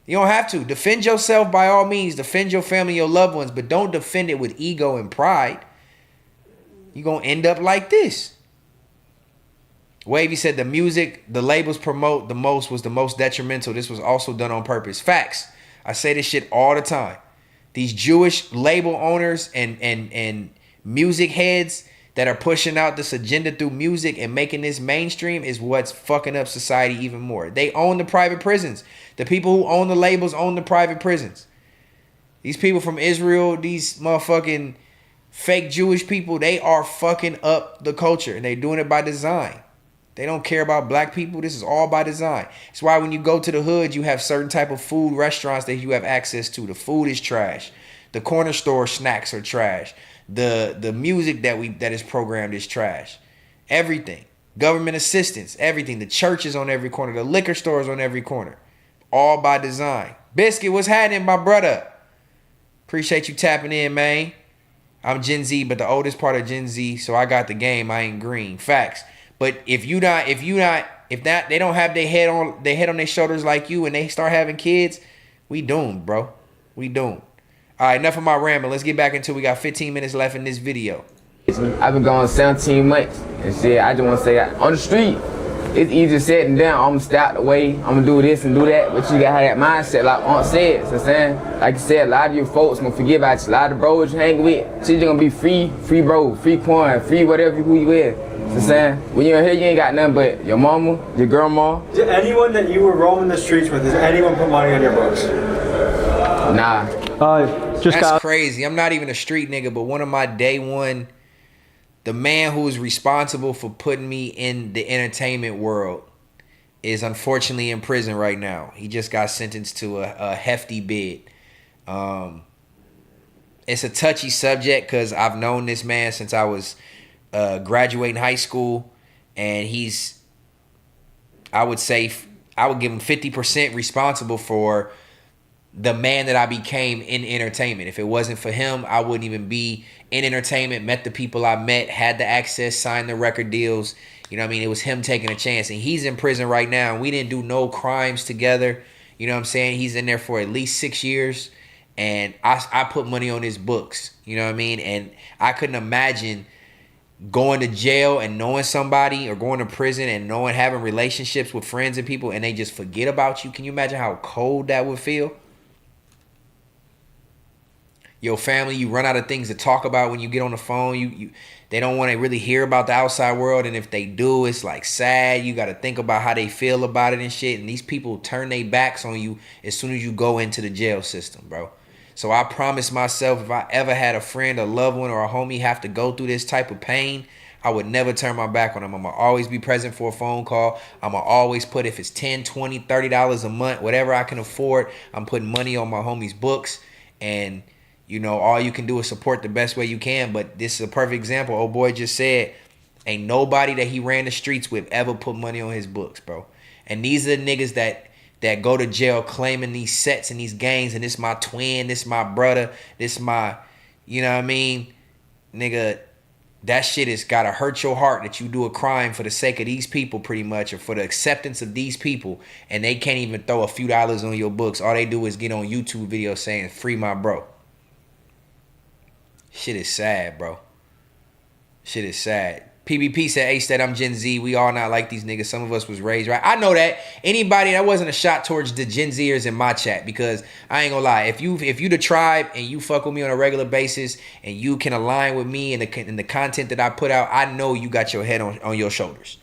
You don't have to. Defend yourself by all means. Defend your family, your loved ones, but don't defend it with ego and pride. You're going to end up like this. Wavy said the music the labels promote the most was the most detrimental. This was also done on purpose. Facts. I say this shit all the time. These Jewish label owners and music heads that are pushing out this agenda through music and making this mainstream is what's fucking up society even more. They own the private prisons. The people who own the labels own the private prisons. These people from Israel, these motherfucking fake Jewish people, they are fucking up the culture and they doing it by design. They don't care about black people. This is all by design. It's why when you go to the hood, you have certain type of food restaurants that you have access to. The food is trash. The corner store snacks are trash. The music that is programmed is trash. Everything. Government assistance, everything. The churches on every corner. The liquor stores on every corner. All by design. Biscuit, what's happening, my brother? Appreciate you tapping in, man. I'm Gen Z, but the oldest part of Gen Z, so I got the game. I ain't green. Facts. But if they don't have their head on their shoulders like you and they start having kids, we doomed, bro. We doomed. All right, enough of my rambling. Let's get back into it. We got 15 minutes left in this video. I've been gone 17 months and shit. I just want to say, on the street, it's easier said than done. I'm gonna stay out the way. I'm gonna do this and do that. But you gotta have that mindset, like Aunt said. You know what I'm saying? Like you said, a lot of your folks gonna forget about you. A lot of the bros you hang with, shit, you gonna be free bro, free coin, free whatever who you with. You know what I'm saying? When you're here, you ain't got nothing but your mama, your grandma. Did anyone that you were roaming the streets with, does anyone put money on your books? Nah. That's crazy. I'm not even a street nigga, but one of my day one, the man who is responsible for putting me in the entertainment world is unfortunately in prison right now. He just got sentenced to a hefty bid. It's a touchy subject because I've known this man since I was graduating high school, and I would give him 50% responsible for the man that I became in entertainment. If it wasn't for him, I wouldn't even be in entertainment, met the people I met, had the access, signed the record deals. You know what I mean? It was him taking a chance. And he's in prison right now. And we didn't do no crimes together. You know what I'm saying? He's in there for at least 6 years. And I put money on his books. You know what I mean? And I couldn't imagine going to jail and knowing somebody, or going to prison and having relationships with friends and people, and they just forget about you. Can you imagine how cold that would feel? Your family, you run out of things to talk about when you get on the phone. They don't want to really hear about the outside world, and if they do, it's like sad. You got to think about how they feel about it and shit. And these people turn their backs on you as soon as you go into the jail system, bro. So I promised myself, if I ever had a friend, a loved one, or a homie have to go through this type of pain, I would never turn my back on them. I'm going to always be present for a phone call. I'm going to always put, if it's $10, $20, $30 a month, whatever I can afford, I'm putting money on my homie's books. And you know, all you can do is support the best way you can. But this is a perfect example. Old boy just said, ain't nobody that he ran the streets with ever put money on his books, bro. And these are the niggas that go to jail claiming these sets and these gangs, and this my twin, this my brother, this my, you know what I mean? Nigga, that shit has gotta hurt your heart that you do a crime for the sake of these people, pretty much, or for the acceptance of these people, and they can't even throw a few dollars on your books. All they do is get on YouTube videos saying, free my bro. Shit is sad, bro. Shit is sad. PBP said, hey, Stet, I'm Gen Z. We all not like these niggas. Some of us was raised right. I know that. Anybody, that wasn't a shot towards the Gen Zers in my chat, because I ain't gonna lie. If you the tribe and you fuck with me on a regular basis and you can align with me in the content that I put out, I know you got your head on your shoulders.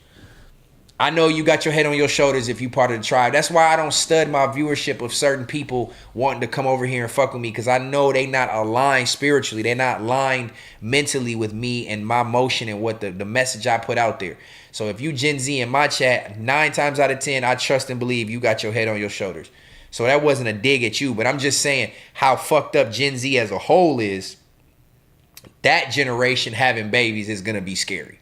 I know you got your head on your shoulders if you part of the tribe. That's why I don't stud my viewership of certain people wanting to come over here and fuck with me, because I know they not aligned spiritually. They're not aligned mentally with me and my motion and what the message I put out there. So if you Gen Z in my chat, 9 times out of 10, I trust and believe you got your head on your shoulders. So that wasn't a dig at you, but I'm just saying how fucked up Gen Z as a whole is. That generation having babies is going to be scary.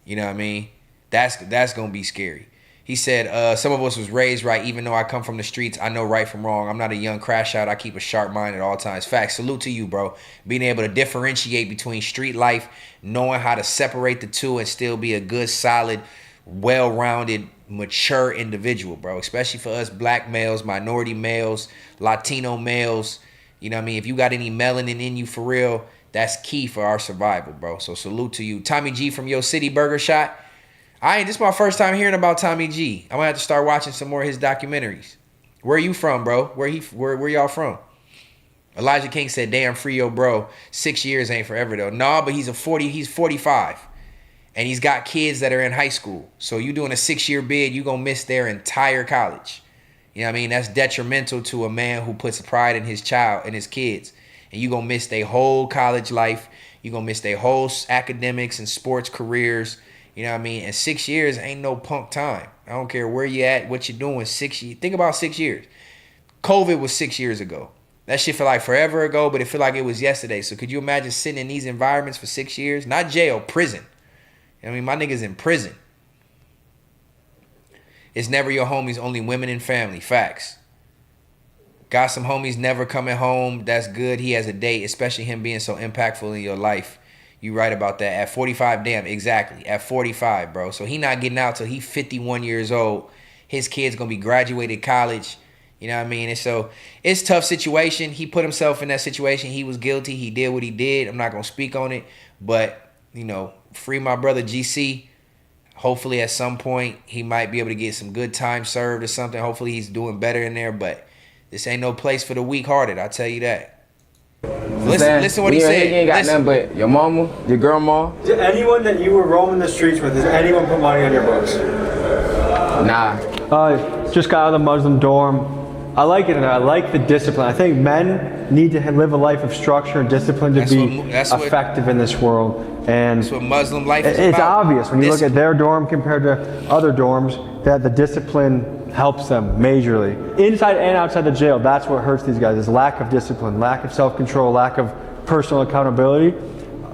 You know what I mean? That's gonna be scary. He said, some of us was raised right, even though I come from the streets, I know right from wrong. I'm not a young crash out. I keep a sharp mind at all times. Facts. Salute to you, bro. Being able to differentiate between street life, knowing how to separate the two and still be a good, solid, well-rounded, mature individual, bro. Especially for us black males, minority males, Latino males. You know what I mean? If you got any melanin in you for real, that's key for our survival, bro. So salute to you. Tommy G from Yo City Burger Shot. This is my first time hearing about Tommy G. I'm gonna have to start watching some more of his documentaries. Where are you from, bro? Where y'all from? Elijah King said, damn, free your bro. 6 years ain't forever though. Nah, but he's 45. And he's got kids that are in high school. So you doing a 6-year bid, you gonna miss their entire college. You know what I mean? That's detrimental to a man who puts pride in his child and his kids. And you gonna miss their whole college life. You gonna miss their whole academics and sports careers. You know what I mean? And 6 years ain't no punk time. I don't care where you at, what you're doing. 6 years. Think about 6 years. COVID was 6 years ago. That shit feel like forever ago, but it feel like it was yesterday. So could you imagine sitting in these environments for 6 years? Not jail, prison. I mean, my niggas in prison. It's never your homies, only women and family. Facts. Got some homies never coming home. That's good. He has a date, especially him being so impactful in your life. You right about that. At 45, damn, exactly. At 45, bro. So he not getting out till he 51 years old. His kid's gonna be graduated college. You know what I mean? And so it's a tough situation. He put himself in that situation. He was guilty. He did what he did. I'm not going to speak on it. But, you know, free my brother GC. Hopefully at some point he might be able to get some good time served or something. Hopefully he's doing better in there. But this ain't no place for the weak-hearted. I'll tell you that. Listen what he said. You ain't got nothing but your mama, your grandma. Did anyone that you were roaming the streets with, does anyone put money on your books? Nah. Just got out of the Muslim dorm. I like it in there. I like the discipline. I think men need to live a life of structure and discipline to be effective in this world. And that's what Muslim life is it's about. obvious when you look at their dorm compared to other dorms that the discipline helps them majorly. Inside and outside the jail, that's what hurts these guys, is lack of discipline, lack of self-control, lack of personal accountability.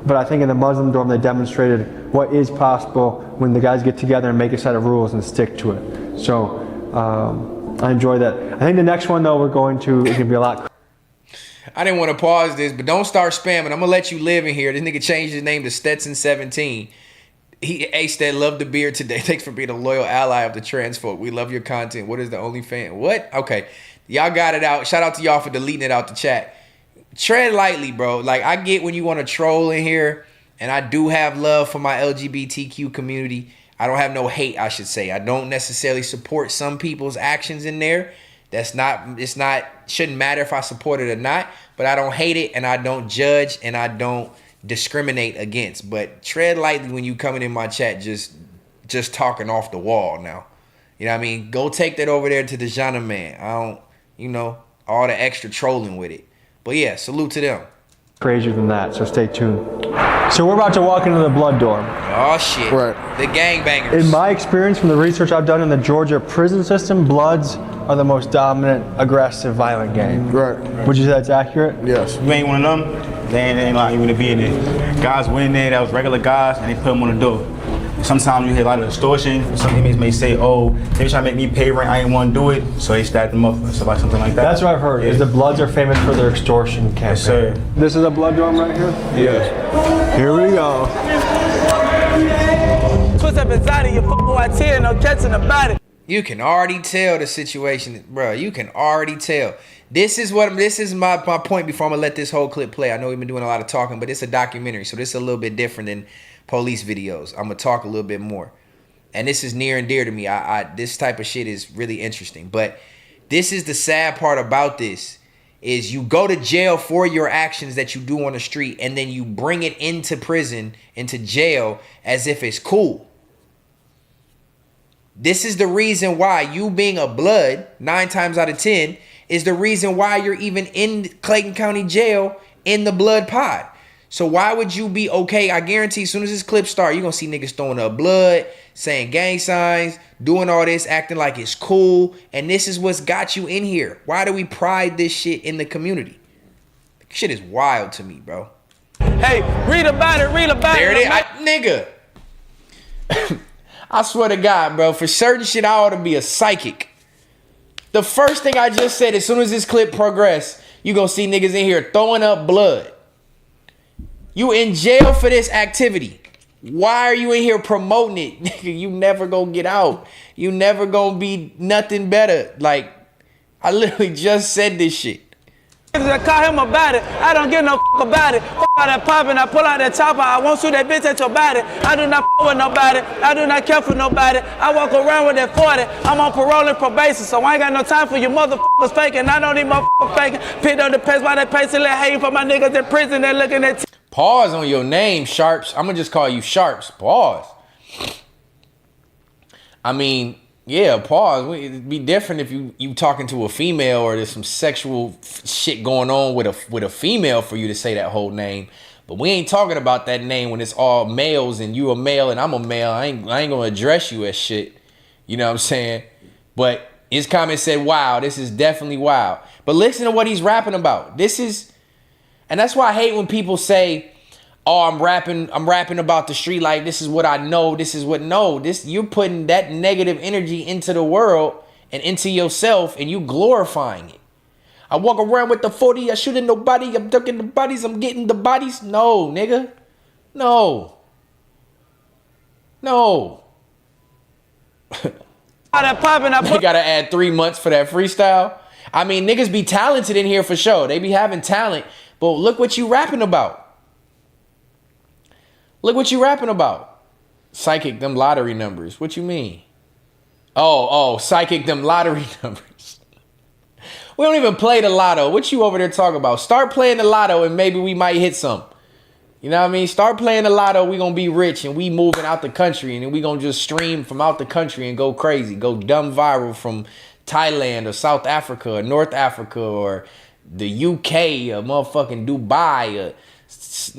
But I think in the Muslim dorm, they demonstrated what is possible when the guys get together and make a set of rules and stick to it. So I enjoy that. I think the next one, though, we're going to, is going to be a lot. I didn't want to pause this, but don't start spamming. I'm going to let you live in here. This nigga changed his name to Stetsen 17. Hey, Stet, love the beer today. Thanks for being a loyal ally of the trans folk. We love your content. What is the OnlyFans? What? Okay. Y'all got it out. Shout out to y'all for deleting it out the chat. Tread lightly, bro. Like, I get when you want to troll in here, and I do have love for my LGBTQ community. I don't have no hate, I should say. I don't necessarily support some people's actions in there. Shouldn't matter if I support it or not, but I don't hate it, and I don't judge, and I don't discriminate against. But tread lightly when you coming in my chat just talking off the wall now. You know what I mean? Go take that over there to the genre man. I don't, all the extra trolling with it. But yeah, salute to them. Crazier than that, so stay tuned. So we're about to walk into the blood dorm. Oh shit. Right. The gangbangers. In my experience from the research I've done in the Georgia prison system, Bloods are the most dominant, aggressive, violent gang. Right. Would you say that's accurate? Yes. You ain't one of them, they ain't allowed you to be in there. Guys went in there that was regular guys and they put them on the door. Sometimes you hear a lot of extortion. Some inmates may say, oh, they try to make me pay rent, I ain't want to do it, so they stacked them up or something like that. That's what I've heard, is the Bloods are famous for their extortion campaign. Yes, sir. This is a blood dorm right here? Yes. Here we go. Twist up inside of your football, I tear, no catching about it. You can already tell the situation, bro. You can already tell. This is my point before I'm going to let this whole clip play. I know we've been doing a lot of talking, but it's a documentary, so this is a little bit different than police videos. I'm gonna talk a little bit more, and this is near and dear to me. This type of shit is really interesting. But this is the sad part about this, is you go to jail for your actions that you do on the street, and then you bring it into prison, into jail, as if it's cool. This is the reason why you being a blood 9 times out of 10 is the reason why you're even in Clayton County Jail in the blood pod. So why would you be okay? I guarantee as soon as this clip starts, you're going to see niggas throwing up blood, saying gang signs, doing all this, acting like it's cool. And this is what's got you in here. Why do we pride this shit in the community? Shit is wild to me, bro. Hey, read about it. There it is. Nigga. I swear to God, bro, for certain shit, I ought to be a psychic. The first thing I just said, as soon as this clip progressed, you going to see niggas in here throwing up blood. You in jail for this activity. Why are you in here promoting it? Nigga, you never gonna get out. You never gonna be nothing better. Like, I literally just said this shit. I call him about it. I don't give no fuck about it. Fuck out that poppin', I pull out that chopper. I won't shoot that bitch at your body. I do not fuck with nobody. I do not care for nobody. I walk around with that 40. I'm on parole and probation, so I ain't got no time for you motherfuckers faking. I don't need motherfuckers faking. Picked up the pace by that pace and let hating for my niggas in prison. They're looking at Pause on your name, Sharps. I'm gonna just call you Sharps. Pause. I mean, yeah, pause. It'd be different if you talking to a female or there's some sexual shit going on with a female for you to say that whole name. But we ain't talking about that name when it's all males and you a male and I'm a male. I ain't gonna address you as shit. You know what I'm saying? But his comment said, wow, this is definitely wild. But listen to what he's rapping about. And that's why I hate when people say, oh, I'm rapping about the street like this is what I know, you're putting that negative energy into the world and into yourself and you glorifying it. I walk around with the 40, I shooting nobody, I'm ducking the bodies, I'm getting the bodies. No, nigga. No. You gotta add 3 months for that freestyle. I mean, niggas be talented in here for sure. They be having talent, but look what you rapping about. Look what you rapping about. Psychic them lottery numbers. What you mean? Oh, psychic them lottery numbers. We don't even play the lotto. What you over there talking about? Start playing the lotto and maybe we might hit some. You know what I mean? Start playing the lotto. We gonna be rich and we moving out the country and then we gonna just stream from out the country and go crazy. Go dumb viral from Thailand or South Africa or North Africa or the UK or motherfucking Dubai or,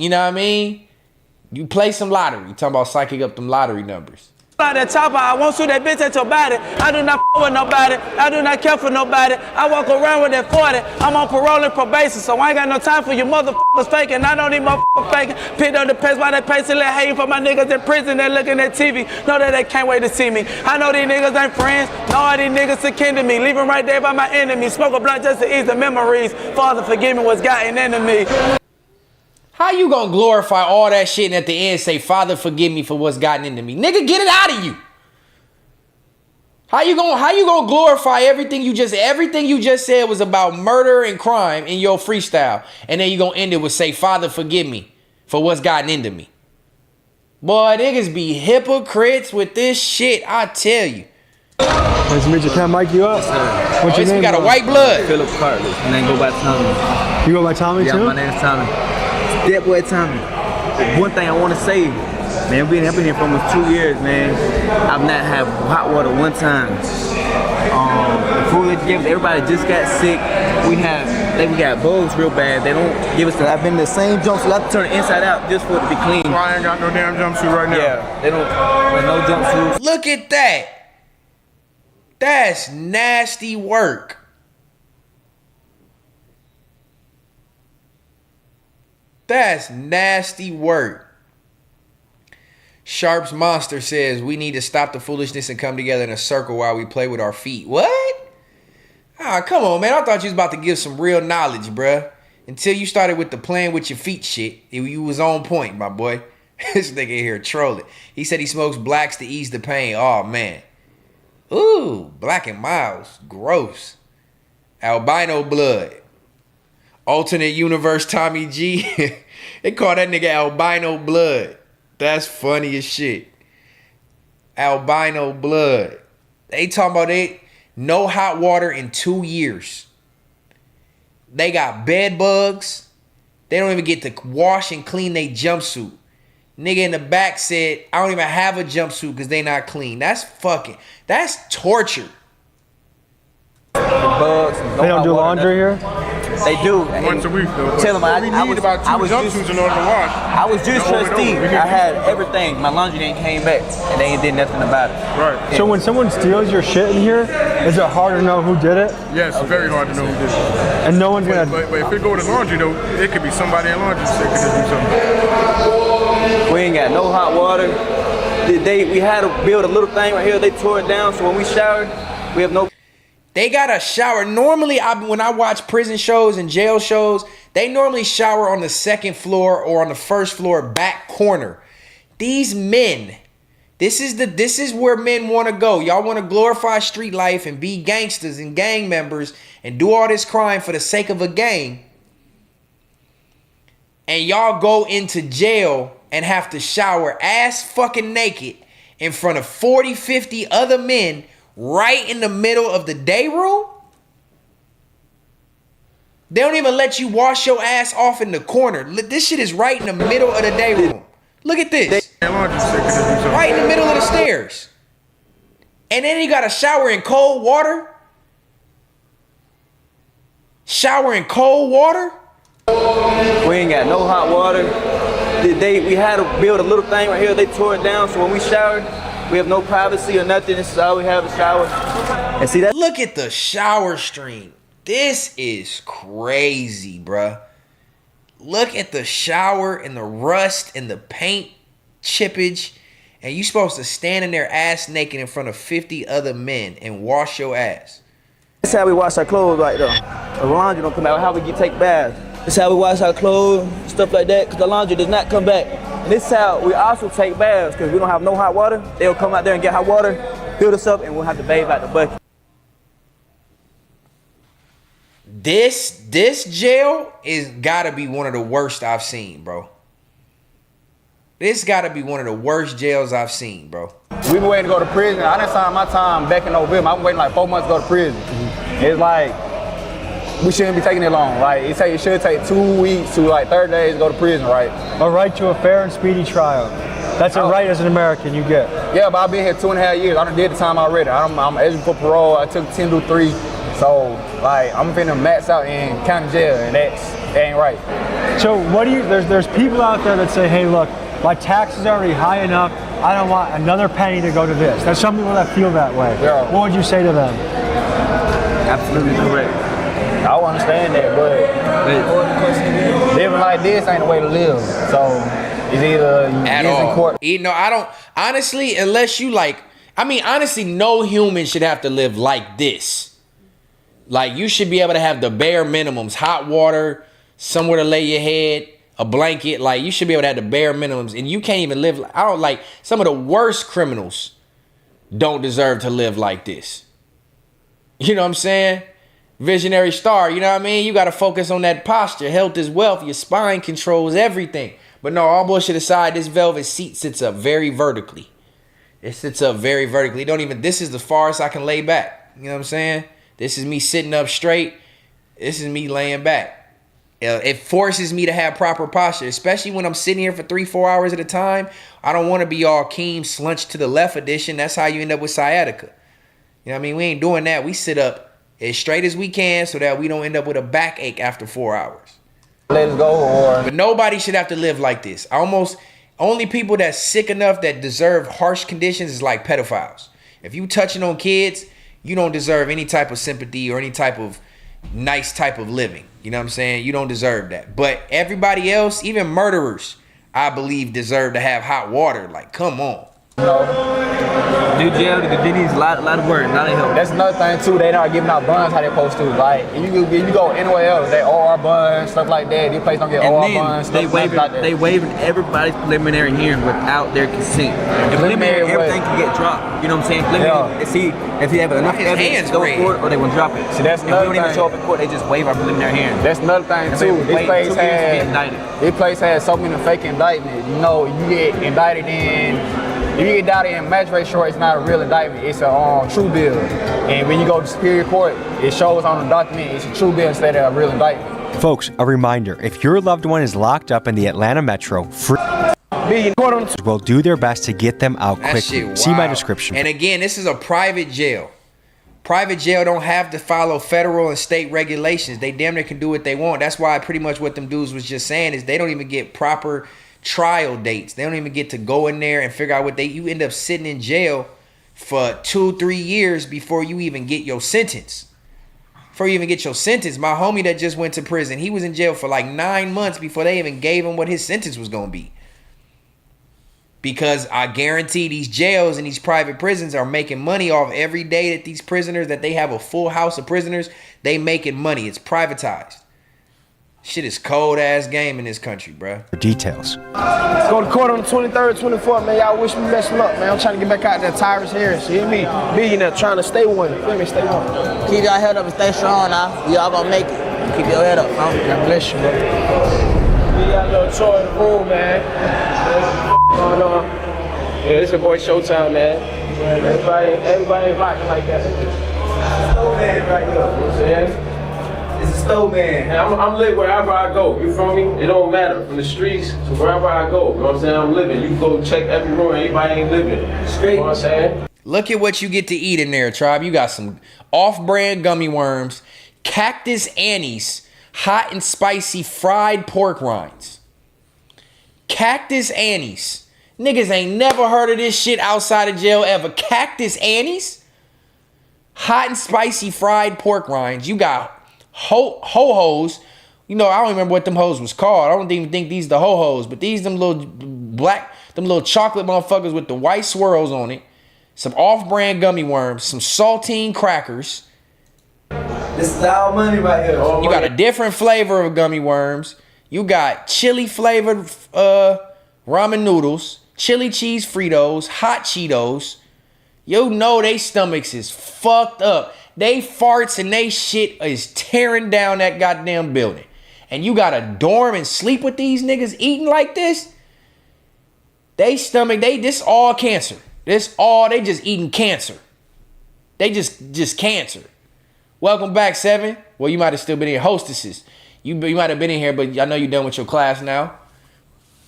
you know what I mean? You play some lottery. You talking about psychic up them lottery numbers. Like that chopper, I won't shoot that bitch at your body. I do not with nobody. I do not care for nobody. I walk around with that 40. I'm on parole and probation, so I ain't got no time for you motherfuckers faking. I don't need motherfuckers faking. Picked up the pace by that pace and let hating for my niggas in prison. They're looking at TV. Know that they can't wait to see me. I know these niggas ain't friends. Know all these niggas are kin to me. Leave them right there by my enemy. Smoke a blunt just to ease the memories. Father, forgive me what's gotten into me. How you gonna glorify all that shit and at the end say, Father, forgive me for what's gotten into me? Nigga, get it out of you. How you gonna glorify everything you just said was about murder and crime in your freestyle, and then you gonna end it with say, Father, forgive me for what's gotten into me? Boy, niggas be hypocrites with this shit, I tell you. Nice to meet you. Can I mic you up? Yes, What's your name? We got a white blood. Philip Cartley, and then go by Tommy. You go by Tommy too? Yeah, my name's Tommy. That boy Tommy. One thing I want to say, man, I've been here for almost 2 years, man. I've not had hot water one time. The food that you give, everybody just got sick. We got bugs real bad. They don't give us I've been in the same jumpsuit. I have to turn it inside out just for it to be clean. Well, I ain't got no damn jumpsuit right now. Yeah, they don't, no jumpsuits. Look at that. That's nasty work. That's nasty work. Sharp's Monster says we need to stop the foolishness and come together in a circle while we play with our feet. What? Ah, come on, man. I thought you was about to give some real knowledge, bruh. Until you started with the playing with your feet shit. You was on point, my boy. This nigga here trolling. He said he smokes blacks to ease the pain. Oh, man. Ooh, Black and Miles. Gross. Albino blood. Alternate universe Tommy G. They call that nigga albino blood. That's funny as shit. Albino blood. They talking about no hot water in 2 years. They got bed bugs. They don't even get to wash and clean their jumpsuit. Nigga in the back said, I don't even have a jumpsuit because they not clean. That's torture. Bugs, they don't do laundry here? They do. Once a week, though. Tell them I need about 2 jumpsuits in order to wash. I was just trustee. I had everything. My laundry didn't came back, and they ain't did nothing about it. Right. Yeah. So when someone steals your shit in here, is it hard to know who did it? Yes, it's very hard to know who did it. And no one's gonna. But if it go to laundry, though, it could be somebody in laundry that could just do something. We ain't got no hot water. We had to build a little thing right here. They tore it down, so when we showered, we have no. They got a shower. Normally, when I watch prison shows and jail shows, they normally shower on the second floor or on the first floor back corner. These men, this is where men want to go. Y'all want to glorify street life and be gangsters and gang members and do all this crime for the sake of a gang. And y'all go into jail and have to shower ass fucking naked in front of 40, 50 other men right in the middle of the day room? They don't even let you wash your ass off in the corner. This shit is right in the middle of the day room. Look at this. Right in the middle of the stairs. And then you got to shower in cold water? Shower in cold water? We ain't got no hot water. We had to build a little thing right here. They tore it down, so when we showered, we have no privacy or nothing. This is all we have, a shower. And see that? Look at the shower stream. This is crazy, bruh. Look at the shower and the rust and the paint chippage. And you supposed to stand in there ass naked in front of 50 other men and wash your ass. This is how we wash our clothes right there. The laundry don't come out. How we take baths. This is how we wash our clothes, stuff like that, because the laundry does not come back. And this is how we also take baths, because we don't have no hot water. They'll come out there and get hot water, fill us up, and we'll have to bathe out the bucket. This jail is gotta be one of the worst I've seen, bro. This gotta be one of the worst jails I've seen, bro. We been waiting to go to prison. I done signed my time back in November. I've been waiting like 4 months to go to prison. It's like, we shouldn't be taking it long. Like, it should take 2 weeks to like 30 days to go to prison, right? A right to a fair and speedy trial. That's a right as an American you get. Yeah, but I've been here 2.5 years. I done did the time already. I'm eligible for parole. I took 10 to 3. So, like, I'm finna max out in county jail, and that ain't right. So what do you, there's people out there that say, hey, look, my taxes are already high enough. I don't want another penny to go to this. There's some people that feel that way. Yeah. What would you say to them? Absolutely correct. I understand that, but living like this ain't the way to live. So it's either you at in all. court. You know, I don't honestly, unless you like. I mean, honestly, no human should have to live like this. Like, you should be able to have the bare minimums: hot water, somewhere to lay your head, a blanket. Like, you should be able to have the bare minimums, and you can't even live. I don't like some of the worst criminals. Don't deserve to live like this. You know what I'm saying? Visionary star, you know what I mean? You got to focus on that posture. Health is wealth. Your spine controls everything. But no, all bullshit aside, this velvet seat sits up very vertically. It sits up very vertically. This is the farthest I can lay back. You know what I'm saying? This is me sitting up straight. This is me laying back. It forces me to have proper posture, especially when I'm sitting here for 3-4 hours at a time. I don't want to be all keen, slunched to the left edition. That's how you end up with sciatica. You know what I mean? We ain't doing that. We sit up as straight as we can so that we don't end up with a backache after 4 hours. Let's go. But nobody should have to live like this. Only people that's sick enough that deserve harsh conditions is like pedophiles. If you touching on kids, you don't deserve any type of sympathy or any type of nice type of living. You know what I'm saying? You don't deserve that. But everybody else, even murderers, I believe deserve to have hot water. Like, come on. Do jail, they need a lot of work, not a help. That's another thing too. They not giving out buns how they supposed to. Like, you go anywhere else, they OR buns, stuff like that. These places don't get OR buns. They waiving everybody's preliminary hearing without their consent. And preliminary, everything can get dropped. You know what I'm saying? Preliminary, see if you have enough evidence to go to court, or they will drop it. See, that's if we don't even show up in court, they just waive our preliminary hearing. That's another thing too. This place has so many fake indictments. You know, you get indicted in. If you get indicted in magistrate short, it's not a real indictment. It's a true bill. And when you go to Superior Court, it shows on the document it's a true bill instead of a real indictment. Folks, a reminder, if your loved one is locked up in the Atlanta Metro, will do their best to get them out quickly. See my description. And again, this is a private jail. Private jail don't have to follow federal and state regulations. They damn near can do what they want. That's why pretty much what them dudes was just saying is they don't even get proper trial dates. They don't even get to go in there and figure out you end up sitting in jail for 2-3 years before you even get your sentence. My homie that just went to prison, he was in jail for like 9 months before they even gave him what his sentence was going to be. Because I guarantee these jails and these private prisons are making money off every day that these prisoners, that they have a full house of prisoners, they making money. It's privatized. Shit is cold ass game in this country, bro. For details. Let's go to court on the 23rd, 24th, man. Y'all wish me best of luck, man. I'm trying to get back out there, Tyrus Harris. You hear me? Billionaire trying to stay one. You feel me? Stay one. Keep your head up and stay strong now. We all gonna make it. Keep your head up, man. God bless you, bro. We got a little tour in the room, man. What's going on? Yeah, this your boy Showtime, man. Everybody ain't rocking like that. Snowman right here. You know what I'm saying? It's a snowman. I'm lit wherever I go. You feel me? It don't matter. From the streets to wherever I go. You know what I'm saying? I'm living. You can go check every room. Everybody ain't living. Straight. You know what I'm saying? Look at what you get to eat in there, tribe. You got some off-brand gummy worms, Cactus Annie's hot and spicy fried pork rinds. Cactus Annie's. Niggas ain't never heard of this shit outside of jail ever. Cactus Annie's hot and spicy fried pork rinds. You got ho-hos. You know, I don't remember what them hoes was called. I don't even think these the ho-hos, but these them little chocolate motherfuckers with the white swirls on it. Some off-brand gummy worms, some saltine crackers. This is all money right here. You got a different flavor of gummy worms. You got chili flavored ramen noodles, chili cheese Fritos, hot Cheetos. You know they stomachs is fucked up. They farts and they shit is tearing down that goddamn building. And you gotta dorm and sleep with these niggas eating like this? They stomach, this all cancer. They just eating cancer. They just cancer. Welcome back, 7. Well, you might have still been here. Hostesses. You might have been in here, but I know you're done with your class now.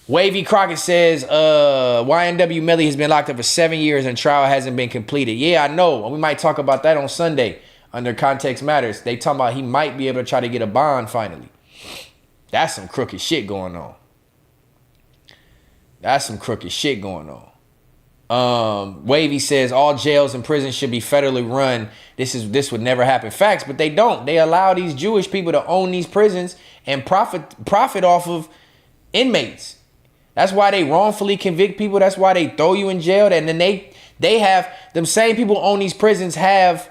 Wavy Crockett says, YNW Millie has been locked up for 7 years and trial hasn't been completed. Yeah, I know. We might talk about that on Sunday under Context Matters. They talking about he might be able to try to get a bond finally. That's some crooked shit going on. Wavy says all jails and prisons should be federally run. This would never happen. Facts, but they don't. They allow these Jewish people to own these prisons and profit off of inmates. That's why they wrongfully convict people. That's why they throw you in jail. And then they have them same people who own these prisons have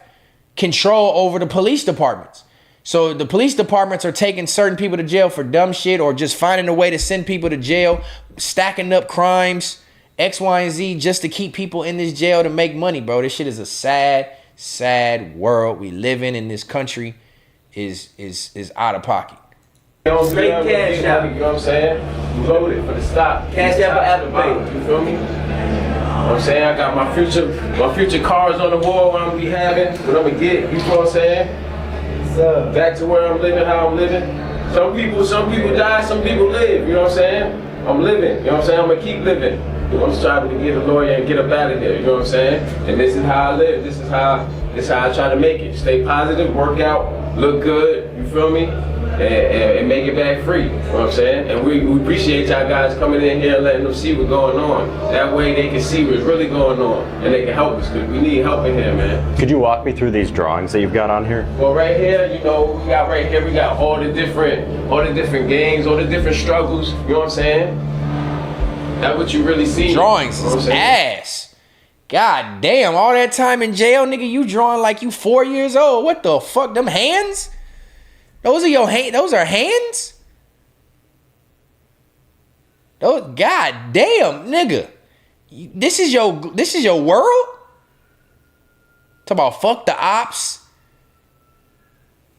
control over the police departments. So the police departments are taking certain people to jail for dumb shit or just finding a way to send people to jail, stacking up crimes, X, Y, and Z just to keep people in this jail to make money, bro. This shit is a sad, sad world we live in this country is out of pocket. Straight Cashapp. You know what I'm saying? Loaded for the stock. Cashapp or Apple Pay. You feel me? You know what I'm saying? I got my future cars on the wall what I'm gonna be having, what I'm gonna get, you know what I'm saying? Back to where I'm living, how I'm living. Some people die, some people live, you know what I'm saying? I'm living, you know what I'm saying? I'm gonna keep living. I'm striving to get a lawyer and get up out of there, you know what I'm saying? And this is how I live, this is how I try to make it. Stay positive, work out, look good, you feel me? And make it back free, you know what I'm saying? And we appreciate y'all guys coming in here and letting them see what's going on. That way they can see what's really going on and they can help us, because we need help in here, man. Could you walk me through these drawings that you've got on here? Well, right here, we got all the different gangs, all the different struggles, you know what I'm saying? That's what you really see. Drawings is ass. God damn, all that time in jail, nigga, you drawing like you 4 years old. What the fuck, them hands? Those are your hands? Those are hands? God damn, nigga. This is your world? Talk about fuck the ops.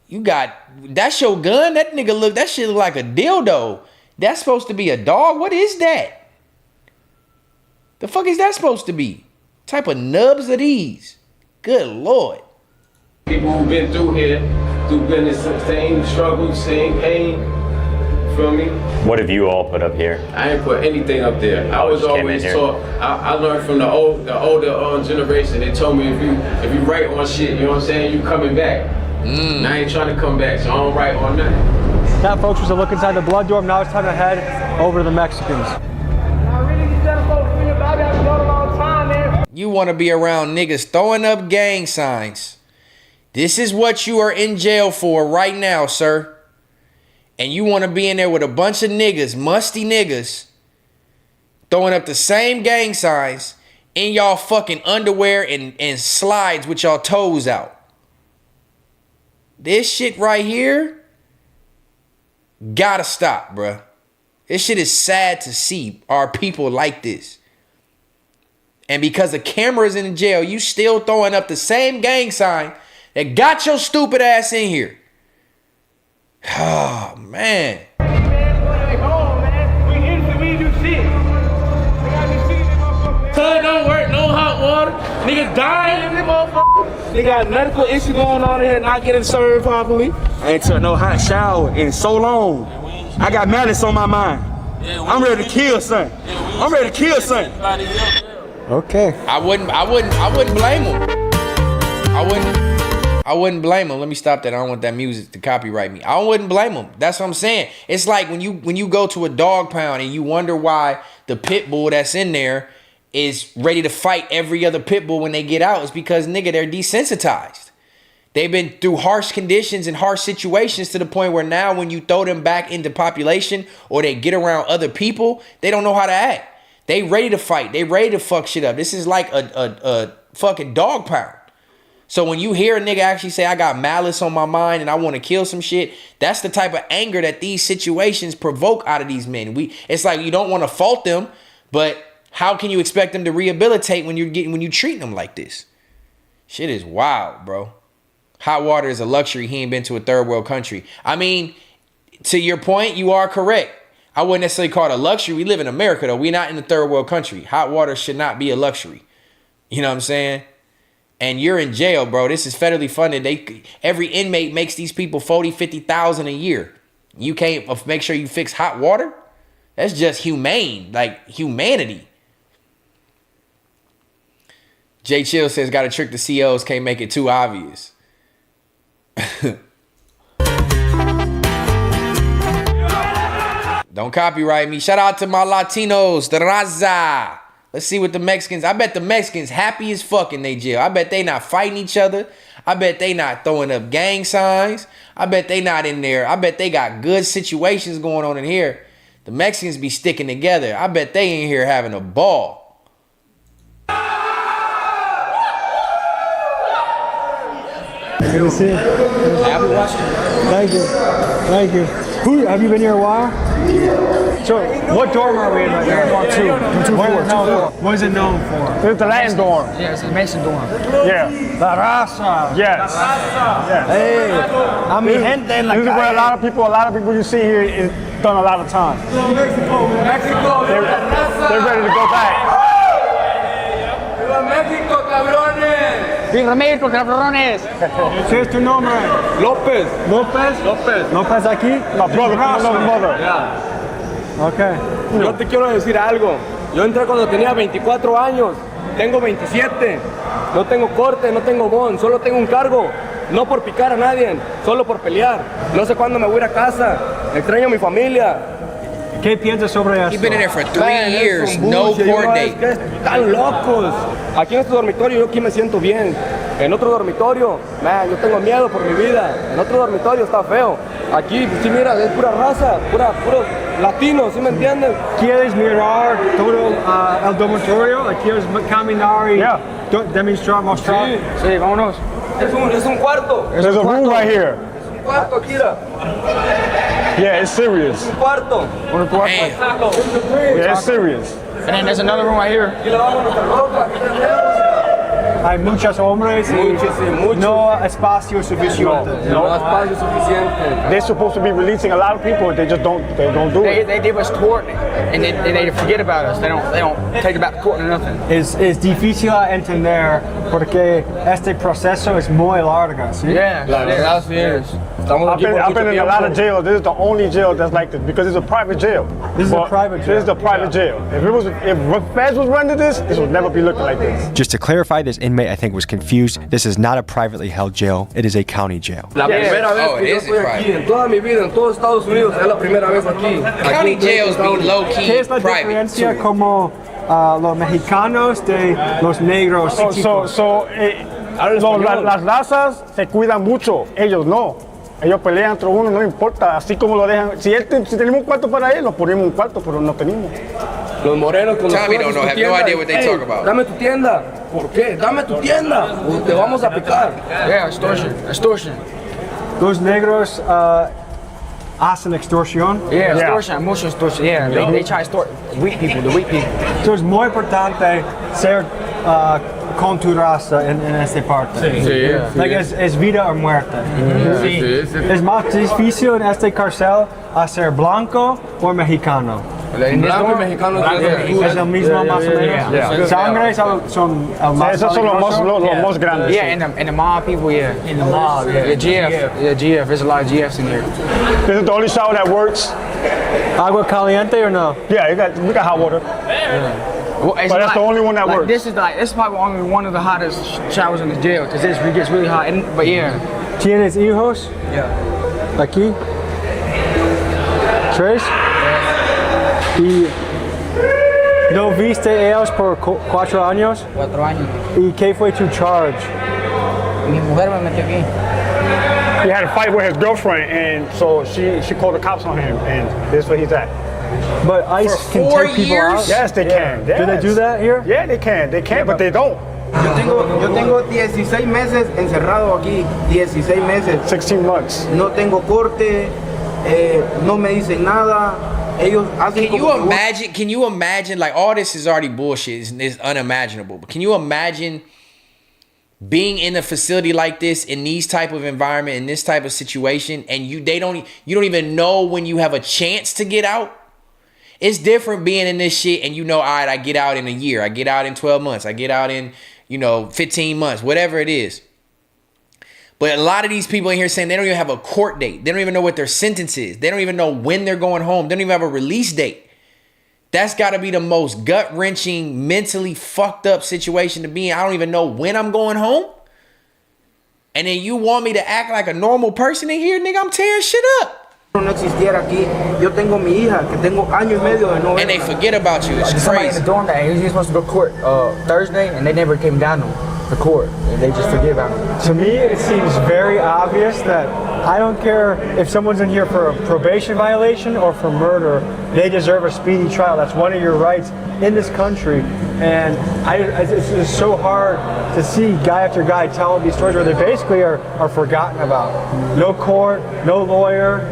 That's your gun? That shit look like a dildo. That's supposed to be a dog? What is that? The fuck is that supposed to be? What type of nubs are these? Good Lord. People who've been through here, been the same struggle, same pain. You feel me? What have you all put up here? I ain't put anything up there. I was always taught. I learned from the older generation. They told me if you write on shit, you know what I'm saying, you coming back. And I ain't trying to come back, so I don't write on nothing. That, folks, was a look inside the blood dorm. Now it's time to head over to the Mexicans. You want to be around niggas throwing up gang signs. This is what you are in jail for right now, sir. And you want to be in there with a bunch of niggas, musty niggas, throwing up the same gang signs in y'all fucking underwear and slides with y'all toes out. This shit right here gotta stop, bruh. This shit is sad to see our people like this. And because the cameras in the jail, you still throwing up the same gang sign that got your stupid ass in here. Oh, man. Tug don't work, no hot water. Niggas dying in this motherfucker. They got medical issue going on here, not getting served properly. I ain't took no hot shower in so long. I got malice on my mind. I'm ready to kill son. I'm ready to kill son. Okay. I wouldn't blame him. I wouldn't blame him. Let me stop that. I don't want that music to copyright me. I wouldn't blame him. That's what I'm saying. It's like when you go to a dog pound and you wonder why the pit bull that's in there is ready to fight every other pit bull when they get out. It's because, nigga, they're desensitized. They've been through harsh conditions and harsh situations to the point where now when you throw them back into population or they get around other people, they don't know how to act. They ready to fight. They ready to fuck shit up. This is like a fucking dog pound. So when you hear a nigga actually say, I got malice on my mind and I want to kill some shit, that's the type of anger that these situations provoke out of these men. It's like you don't want to fault them, but how can you expect them to rehabilitate when you treating them like this? Shit is wild, bro. Hot water is a luxury. He ain't been to a third world country. I mean, to your point, you are correct. I wouldn't necessarily call it a luxury. We live in America, though. We're not in the third world country. Hot water should not be a luxury. You know what I'm saying? And you're in jail, bro. This is federally funded. Every inmate makes these people $40,000-$50,000 a year. You can't make sure you fix hot water? That's just humane, like humanity. Jay Chill says, got to trick the COs, can't make it too obvious. Don't copyright me. Shout out to my Latinos, the Raza. Let's see what the Mexicans, I bet the Mexicans happy as fuck in they jail. I bet they not fighting each other. I bet they not throwing up gang signs. I bet they not in there. I bet they got good situations going on in here. The Mexicans be sticking together. I bet they in here having a ball. Good to see you. Thank you. Thank you. Have you been here a while? So, what dorm are we in right now? Dorm 2. What is it known for? It's the Latin dorm. Yeah, it's a Mason dorm. Yeah. La Raza. Yes. Yes. Hey, a mi gente en la This is where calle. a lot of people you see here is done a lot of time. Mexico. They're ready to go back. ¡Viva México, cabrones! ¡Viva México, cabrones! ¿Qué es tu nombre? López. López. López. López aquí. My brother, my mother. Yeah. Okay. Yo te quiero decir algo. Yo entré cuando tenía 24 años. Tengo 27. No tengo corte, no tengo bond. Solo tengo un cargo. No por picar a nadie, solo por pelear. No sé cuándo me voy a ir a casa. Extraño a mi familia. ¿Qué piensas sobre esto? He's been in there for 3 Man, years, es un no bullshit, court no, date. es que están locos. Aquí en este dormitorio yo aquí me siento bien. En otro dormitorio, man, yo tengo miedo por mi vida. En otro dormitorio está feo. Aquí, si mira, es pura raza, puro latino, ¿sí me entiendes? ¿Quieres mirar todo el dormitorio? ¿Quieres caminar y mostrar? Sí, vámonos. Es un cuarto. There's a room right here. Un cuarto, Kira. Yeah, it's serious. Un cuarto. Yeah, it's serious. And then there's another room right here. Hay muchos hombres y no espacio suficiente. No espacio suficiente. They're supposed to be releasing a lot of people, they just don't do it. They give us court and they forget about us. They don't take about court or nothing. Es difícil entender porque este proceso es muy largo, ¿sí? Yeah, así es. I've been in a lot of jails. This is the only jail that's like this because it's a private jail. This is a private jail. This is the private jail. If feds was running this would never be looking like this. Just to clarify, this inmate I think was confused. This is not a privately held jail. It is a county jail. La primera vez que yo estoy aquí en toda mi vida en todo Estados Unidos es la primera vez aquí. County jails be low key ¿Qué es la private. diferencia como los mexicanos de los negros? Las razas se cuidan mucho, ellos no. Ellos pelean entre uno, no importa, así como lo dejan. Si tenemos un cuarto para él, nos ponemos un cuarto, pero no tenemos. Los morenos con los Tommy don't know, have no idea what they talk about. Dame tu tienda. ¿Por qué? Dame tu tienda o te vamos a picar. Yeah, extortion. Los negros hacen extorsión. Yeah, extortion, mucho extortion. Yeah, they try to extort the weak people. Entonces es muy importante ser con tu raza en esta parte. Es vida o muerte. Es más difícil en este cárcel ser blanco o mexicano. Blanco y mexicano es lo mismo más o menos. Sangre son Esos son los más grandes. Yeah, and the mob people, yeah. In the mob, yeah. GF. There's a lot of GFs in here. This is the only shower that works. Agua caliente or no? Yeah, we got hot water. Well, but that's the only one that works. This is probably only one of the hottest showers in the jail because it gets really hot. But yeah. ¿Tienes hijos? Yeah. Aquí. ¿Tres? ¿Y no viste ellos por 4 años? 4 años. ¿Y qué fue tu charge? Mi mujer me metió aquí. He had a fight with his girlfriend, and so she called the cops on him, and this is where he's at. But ICE can take people out? Yes, they can. Yes. Do they do that here? Yeah, they can, but they don't. Yo tengo 16 meses encerrado aquí, 16 meses. 16 months. No tengo corte, no me dicen nada. Ellos hacen Can you imagine, like all this is already bullshit, it's unimaginable, but can you imagine being in a facility like this, in these type of environment, in this type of situation, and you don't even know when you have a chance to get out. It's different being in this shit and you know, all right, I get out in a year, I get out in 12 months, I get out in, 15 months, whatever it is. But a lot of these people in here saying they don't even have a court date. They don't even know what their sentence is. They don't even know when they're going home. They don't even have a release date. That's got to be the most gut-wrenching, mentally fucked up situation to be in. I don't even know when I'm going home. And then you want me to act like a normal person in here? Nigga, I'm tearing shit up. No existiera aquí. Yo tengo mi hija que tengo año y medio de no verla. And they forget about you. It's Somebody crazy. in the dorm that he was supposed to go to court Thursday, and they never came down to court. And they just forget about him. To me, it seems very obvious that I don't care if someone's in here for a probation violation or for murder, they deserve a speedy trial. That's one of your rights in this country. And it's just so hard to see guy after guy tell these stories where they basically are forgotten about. No court, no lawyer,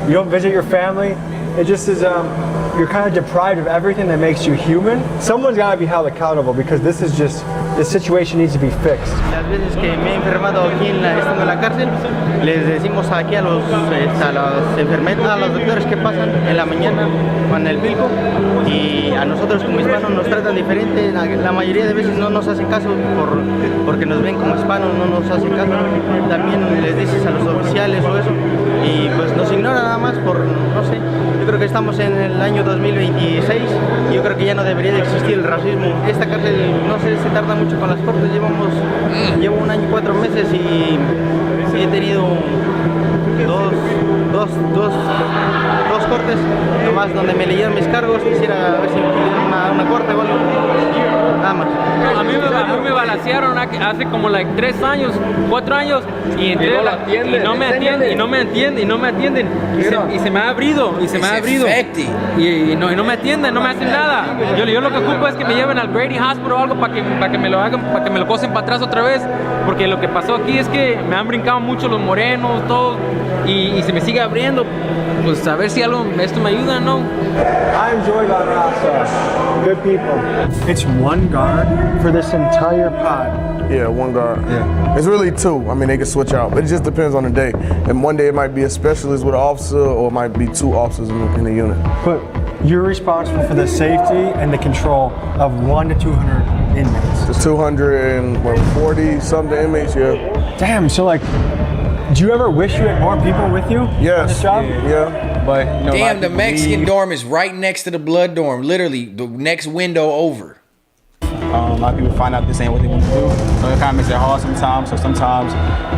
you don't visit your family. It just is, you're kind of deprived of everything that makes you human. Someone's got to be held accountable because this situation needs to be fixed. Las veces que me he enfermado aquí estando en la cárcel, les decimos aquí a las enfermeras, a los doctores que pasan en la mañana con el pilco, y a nosotros como hispanos nos tratan diferente. La mayoría de veces no nos hacen caso porque nos ven como hispanos, no nos hacen caso. También les dices a los oficiales o eso, y pues nos ignoran nada más por, no sé. Yo creo que estamos en el año 2026 y yo creo que ya no debería de existir el racismo. Esta cárcel, no sé, se tarda mucho con las cortes. Llevo 1 año y 4 meses y he tenido dos cortes, nomás donde me leyeron mis cargos. Quisiera ver si me pidieron una corte o algo. Nada más. A mí me balancearon hace como 3 años, 4 años y entré y no me atienden y se me ha abrido y no me atienden, no me hacen nada. Yo lo que ocupo es que me lleven al Grady Hospital o algo para que me lo hagan, para que me lo cosen para atrás otra vez, porque lo que pasó aquí es que me han brincado mucho los morenos, todos, y se me sigue abriendo. Pues a ver si esto me ayuda, ¿no? I enjoy that process. Good people. It's one guard for this entire pod. Yeah, one guard. Yeah. It's really 2. I mean, they can switch out, but it just depends on the day. And one day it might be a specialist with an officer, or it might be 2 officers in the unit. But you're responsible for the safety and the control of 100 to 200 inmates. There's 240 something inmates, yeah. Damn, so do you ever wish you had more people with you? Yes. On this job? Yeah. But damn, the Mexican dorm is right next to the blood dorm. Literally, the next window over. A lot of people find out this ain't what they want to do, so it kind of makes it hard sometimes. So sometimes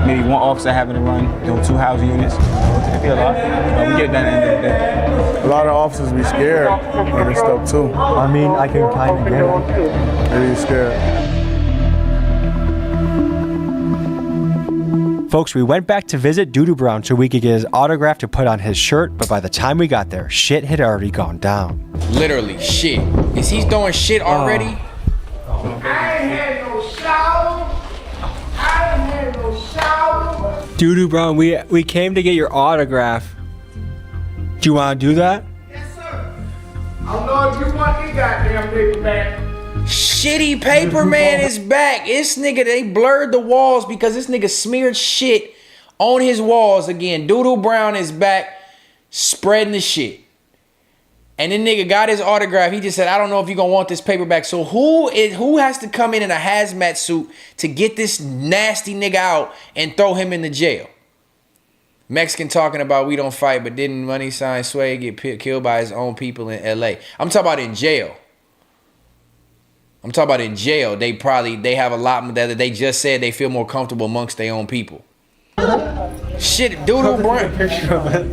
maybe one officer having to run 2 housing units. It feel a lot, but we get it done at the end of the day. A lot of officers be scared of this stuff too. I mean, I can kind of get it. They be scared. Folks, we went back to visit Doodoo Brown so we could get his autograph to put on his shirt, but by the time we got there, shit had already gone down. Literally, shit. Is he doing shit already? I ain't had no shower. Doodoo Brown, we came to get your autograph. Do you want to do that? Yes, sir. I don't know if you want this goddamn paper back. Shitty paper man is back. This nigga, they blurred the walls because this nigga smeared shit on his walls again. Doodoo Brown is back spreading the shit. And then nigga got his autograph. He just said, I don't know if you're going to want this paper back. So who has to come in a hazmat suit to get this nasty nigga out and throw him in the jail? Mexican talking about we don't fight, but didn't Money Sign Sway get killed by his own people in LA? I'm talking about in jail. They have a lot that they just said they feel more comfortable amongst their own people. Shit, Doodoo Brown. Picture of it.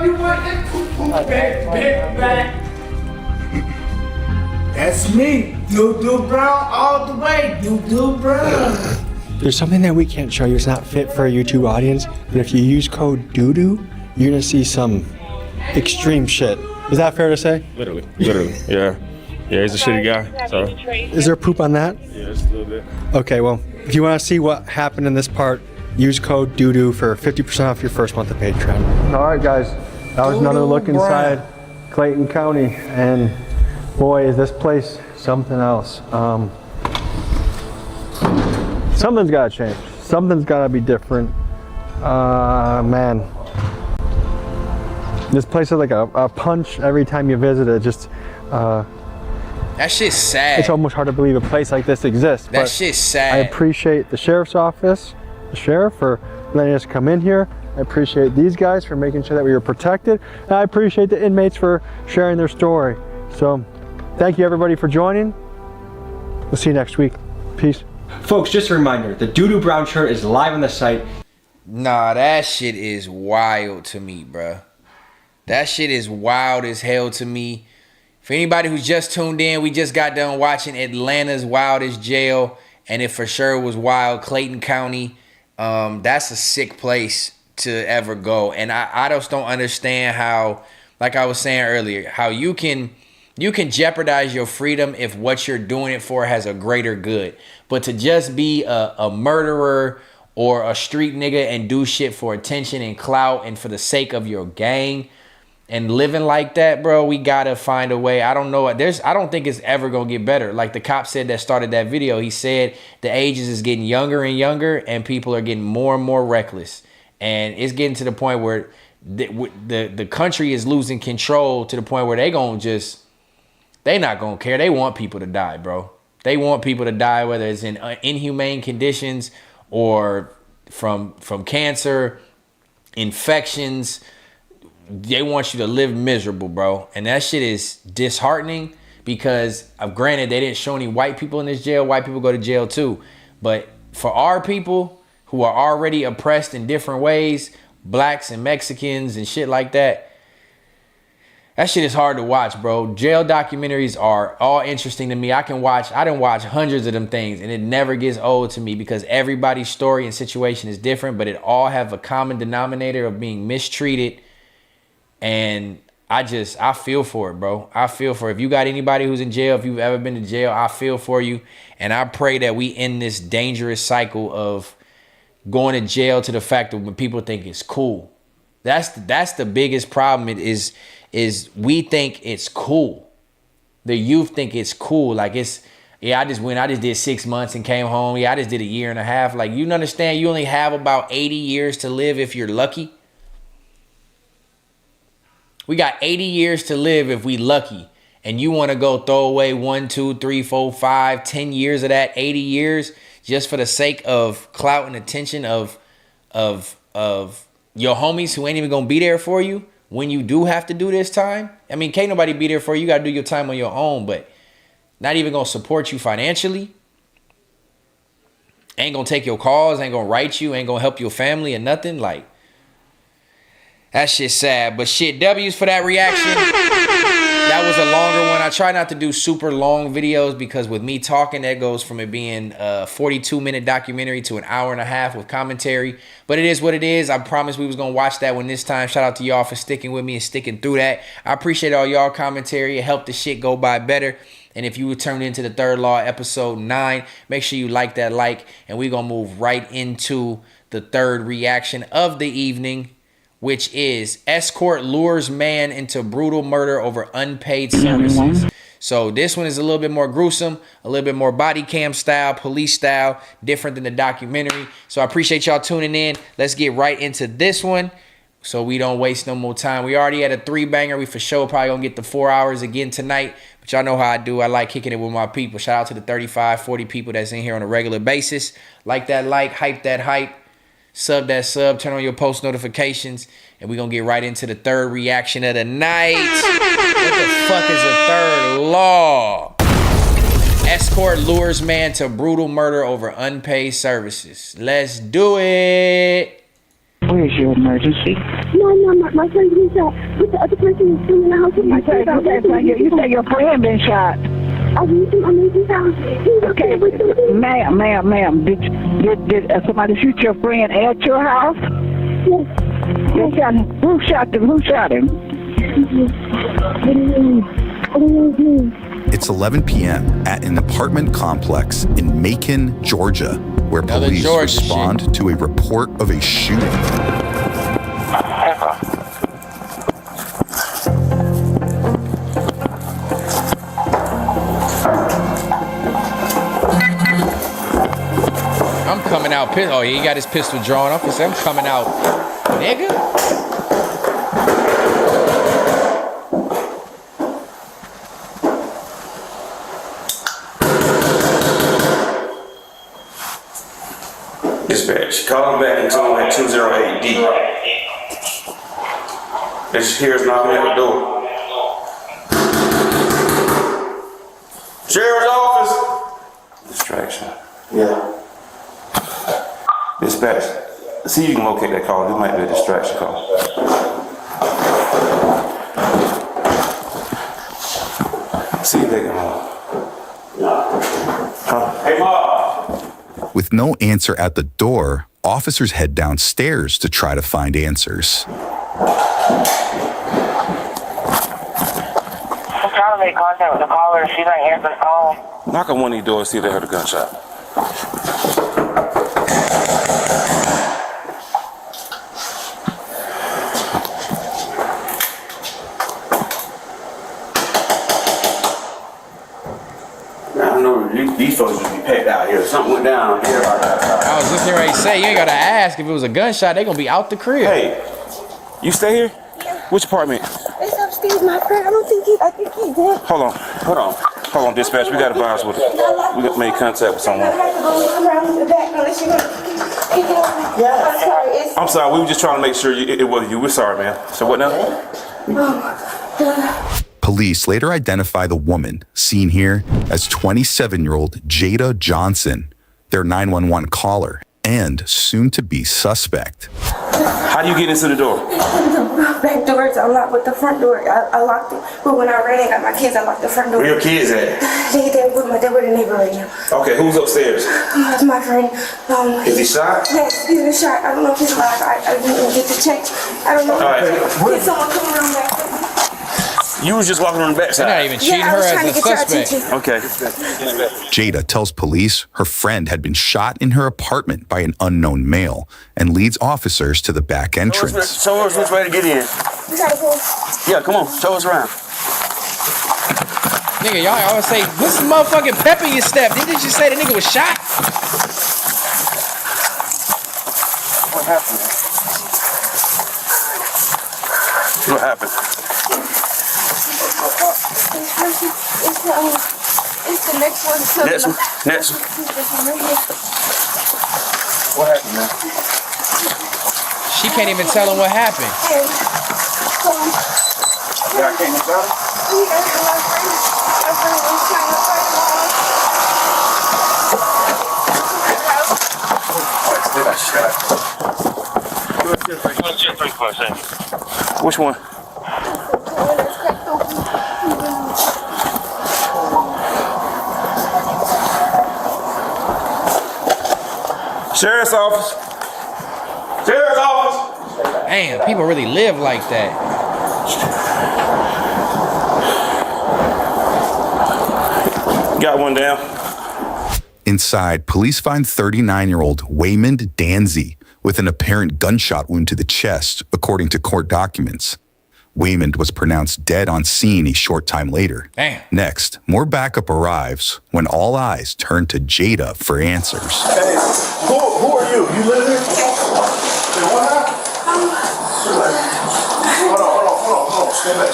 You want this poo-poo back. That's me, Doodoo Brown all the way, Doodoo Brown. There's something that we can't show you. It's not fit for a YouTube audience, but if you use code DOODOO, you're gonna see some extreme shit. Is that fair to say? Literally, yeah. Yeah, he's a shitty guy, so. Is there poop on that? Yeah, just a little bit. Okay, well, if you want to see what happened in this part, use code DOODOO for 50% off your first month of Patreon. All right, guys, that was another look inside Clayton County, and boy, is this place something else. Something's got to change. Something's got to be different. Man. This place is like a punch every time you visit it. Just that shit's sad. It's almost hard to believe a place like this exists. That shit's sad. I appreciate the sheriff's office, the sheriff, for letting us come in here. I appreciate these guys for making sure that we were protected. And I appreciate the inmates for sharing their story. So thank you everybody for joining. We'll see you next week. Peace. Folks, just a reminder, the Doo-Doo Brown shirt is live on the site. Nah, that shit is wild to me, bruh. That shit is wild as hell to me. For anybody who's just tuned in, we just got done watching Atlanta's Wildest jail, and it for sure was wild. Clayton County, that's a sick place to ever go. And I just don't understand how, like I was saying earlier, how you can jeopardize your freedom if what you're doing it for has a greater good. But to just be a murderer or a street nigga and do shit for attention and clout and for the sake of your gang and living like that, bro, we gotta find a way. I don't know. I don't think it's ever gonna get better. Like the cop said that started that video, he said the ages is getting younger and younger and people are getting more and more reckless. And it's getting to the point where the country is losing control to the point where they not gonna care. They want people to die, bro. They want people to die, whether it's in inhumane conditions or from cancer, infections. They want you to live miserable, bro. And that shit is disheartening because, granted, they didn't show any white people in this jail. White people go to jail too. But for our people who are already oppressed in different ways, blacks and Mexicans and shit like that, that shit is hard to watch, bro. Jail documentaries are all interesting to me. I done watch hundreds of them things and it never gets old to me because everybody's story and situation is different, but it all have a common denominator of being mistreated. And I feel for it, bro. I feel for it. If you got anybody who's in jail, if you've ever been to jail, I feel for you. And I pray that we end this dangerous cycle of going to jail to the fact that when people think it's cool. That's the biggest problem is we think it's cool. The youth think it's cool. Like I just did 6 months and came home. Yeah, I just did a year and a half. Like, you understand you only have about 80 years to live if you're lucky. We got 80 years to live if we lucky. And you want to go throw away 1, 2, 3, 4, 5, 10 years of that 80 years just for the sake of clout and attention of your homies who ain't even gonna be there for you when you do have to do this time. I mean, can't nobody be there for you. You gotta do your time on your own, but not even gonna support you financially. Ain't gonna take your calls, ain't gonna write you, ain't gonna help your family or nothing. Like, that shit's sad. But shit, W's for that reaction. That was a longer one. I try not to do super long videos because with me talking, that goes from it being a 42-minute documentary to an hour and a half with commentary. But it is what it is. I promised we was going to watch that one this time. Shout out to y'all for sticking with me and sticking through that. I appreciate all y'all commentary. It helped the shit go by better. And if you were turned into the Third Law episode 9, make sure you like that like. And we're going to move right into the third reaction of the evening, which is Escort lures man into brutal murder over unpaid services. So this one is a little bit more gruesome, a little bit more body cam style, police style, different than the documentary. So I appreciate y'all tuning in. Let's get right into this one so we don't waste no more time. We already had a 3-banger. We for sure probably gonna get the 4 hours again tonight. But y'all know how I do. I like kicking it with my people. Shout out to the 35, 40 people that's in here on a regular basis. Like that like, hype that hype. Sub that sub, turn on your post notifications, and we're going to get right into the third reaction of the night. What the fuck is a third law? Escort lures man to brutal murder over unpaid services. Let's do it. Where's your emergency? No, my friend is shot. With the other person is in the house with my friend. You say your friend been shot. I went to my neighbor's house. Okay, ma'am, did somebody shoot your friend at your house? Yes. They shot him. Who shot him? It's 11 p.m. at an apartment complex in Macon, Georgia, where police respond to a report of a shooting. I'm coming out. Oh, he got his pistol drawn up. I'm coming out, nigga. Dispatch, call him back and tell him at 208D. It's here's knocking at the door. Sheriff's office. Distraction. Yeah. Dispatch, see if you can locate that call. This might be a distraction call. See if they can. Hey, Mom. With no answer at the door, officers head downstairs to try to find answers. I'm trying to make contact with the caller. She's not answering the phone. Knock on one of these doors, see if they heard a gunshot. These folks would be packed out here. Something went down here. I was just ready to say, you ain't gotta ask. If it was a gunshot, they gonna be out the crib. Hey, you stay here? Yeah. Which apartment? It's upstairs, my friend. I think he's dead. Hold on, dispatch. We got a bounce with it. We got made contact with someone. I'm around the back unless you're gonna pick it up. Yeah. I'm sorry. We were just trying to make sure it wasn't you. We're sorry, man. So what now? Police later identify the woman, seen here, as 27-year-old Jada Johnson, their 911 caller, and soon-to-be suspect. How do you get into the door? The back door is unlocked, but the front door, I locked it. But when I ran and got my kids, I locked the front door. Where your kids at? They're with the neighbor right now. Okay, who's upstairs? It's my friend. Is he shot? Yes, he's been shot. I don't know if he's alive. I didn't get to check. I don't know. All right. Did someone come around back? You was just walking on the backside. They're not even treating her as a suspect. Okay. Jada tells police her friend had been shot in her apartment by an unknown male and leads officers to the back entrance. Show us which way to get in. We gotta go. Yeah, come on. Show us around. Nigga, y'all always say, put some motherfucking pepper in your step. Didn't you say the nigga was shot? What happened? What happened? It's the next one. Next one. What happened, man? She can't even tell him what happened. Y'all came inside? My friend was trying to fight Which one? Sheriff's office. Sheriff's office. Damn, people really live like that. Got one down. Inside, police find 39-year-old Waymond Danzy with an apparent gunshot wound to the chest, according to court documents. Waymond was pronounced dead on scene a short time later. Damn. Next, more backup arrives when all eyes turn to Jada for answers. Hey, who are you? You live here? Hey, what happened? Hold on. Stay back.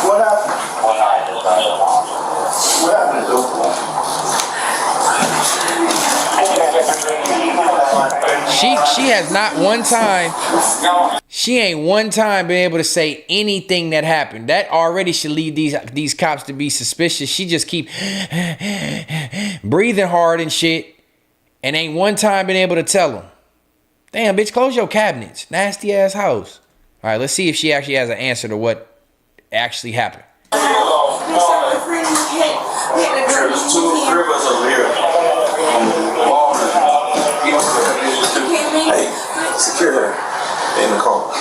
What happened? What happened, dude? She has not one time, she ain't one time been able to say anything that happened. That already should lead these cops to be suspicious. She just keep breathing hard and shit, and ain't one time been able to tell them. Damn, bitch, close your cabinets. Nasty ass house. All right, let's see if she actually has an answer to what actually happened. There's two rivers over here. Hey, secure her in the car. Okay.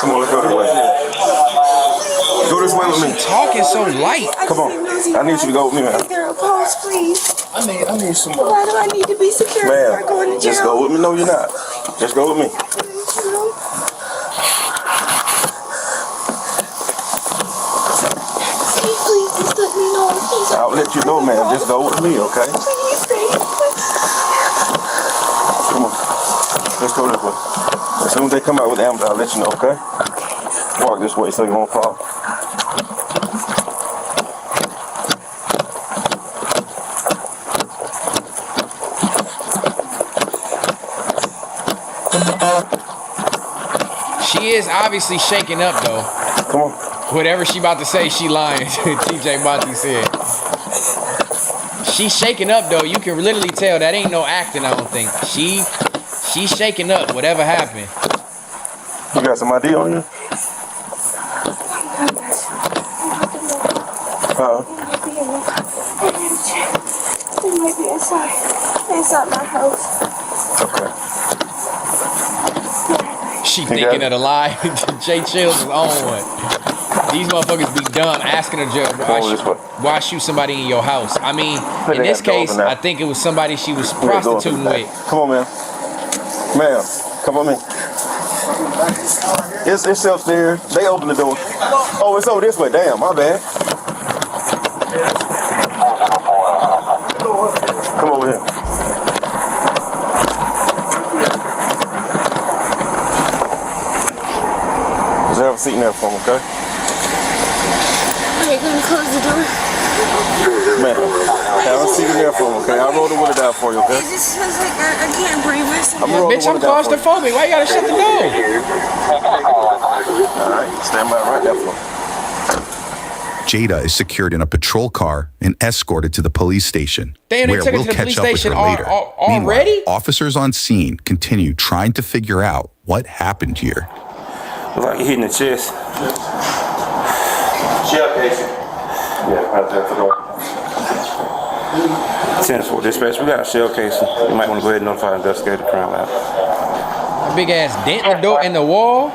Come on, let's go this way. Go this way with me. Talking so light. Come on. I need you to go with me, man. Pause, please. I need some. Why do I need to be secure before I go into jail? Just go with me. No, you're not. Just go with me. Please, just let me know. man. Just go with me, okay? Come on. Let's go this way. As soon as they come out with the ambulance, I'll let you know, okay? Walk this way so you won't fall. She is obviously shaking up though. Come on. Whatever she about to say, she lying. TJ Monty said. She's shaking up though. You can literally tell that ain't no acting. I don't think she's shaking up. Whatever happened. You got some ID on you? It might be inside my house. Okay. She thinking of the lie. Jay Chills is on one. These motherfuckers be dumb asking her, why shoot somebody in your house? I mean, in this case, I think it was somebody she was prostituting with. Come on, man. Ma'am, come on, man. It's upstairs. They open the door. Oh, it's over this way. Damn, my bad. Come over here. Just have a seat in there for me, okay? Okay, can you close the door? Man, have a seat in there for me, okay? I'll roll the window down for you, okay? It just feels like I can't breathe. Bitch, I'm claustrophobic. Why you gotta shut the door? Alright, stand by right there for me. Jada is secured in a patrol car and escorted to the police station, Damn, they where took her we'll to the catch police up with station her later. already? Meanwhile, officers on scene continue trying to figure out what happened here. Like you hitting the chest. Shell casing. Yeah, right there for the 10-4 dispatch. We got a shell casing. You might want to go ahead and notify the investigator the crime out. A big ass dent in the door in the wall.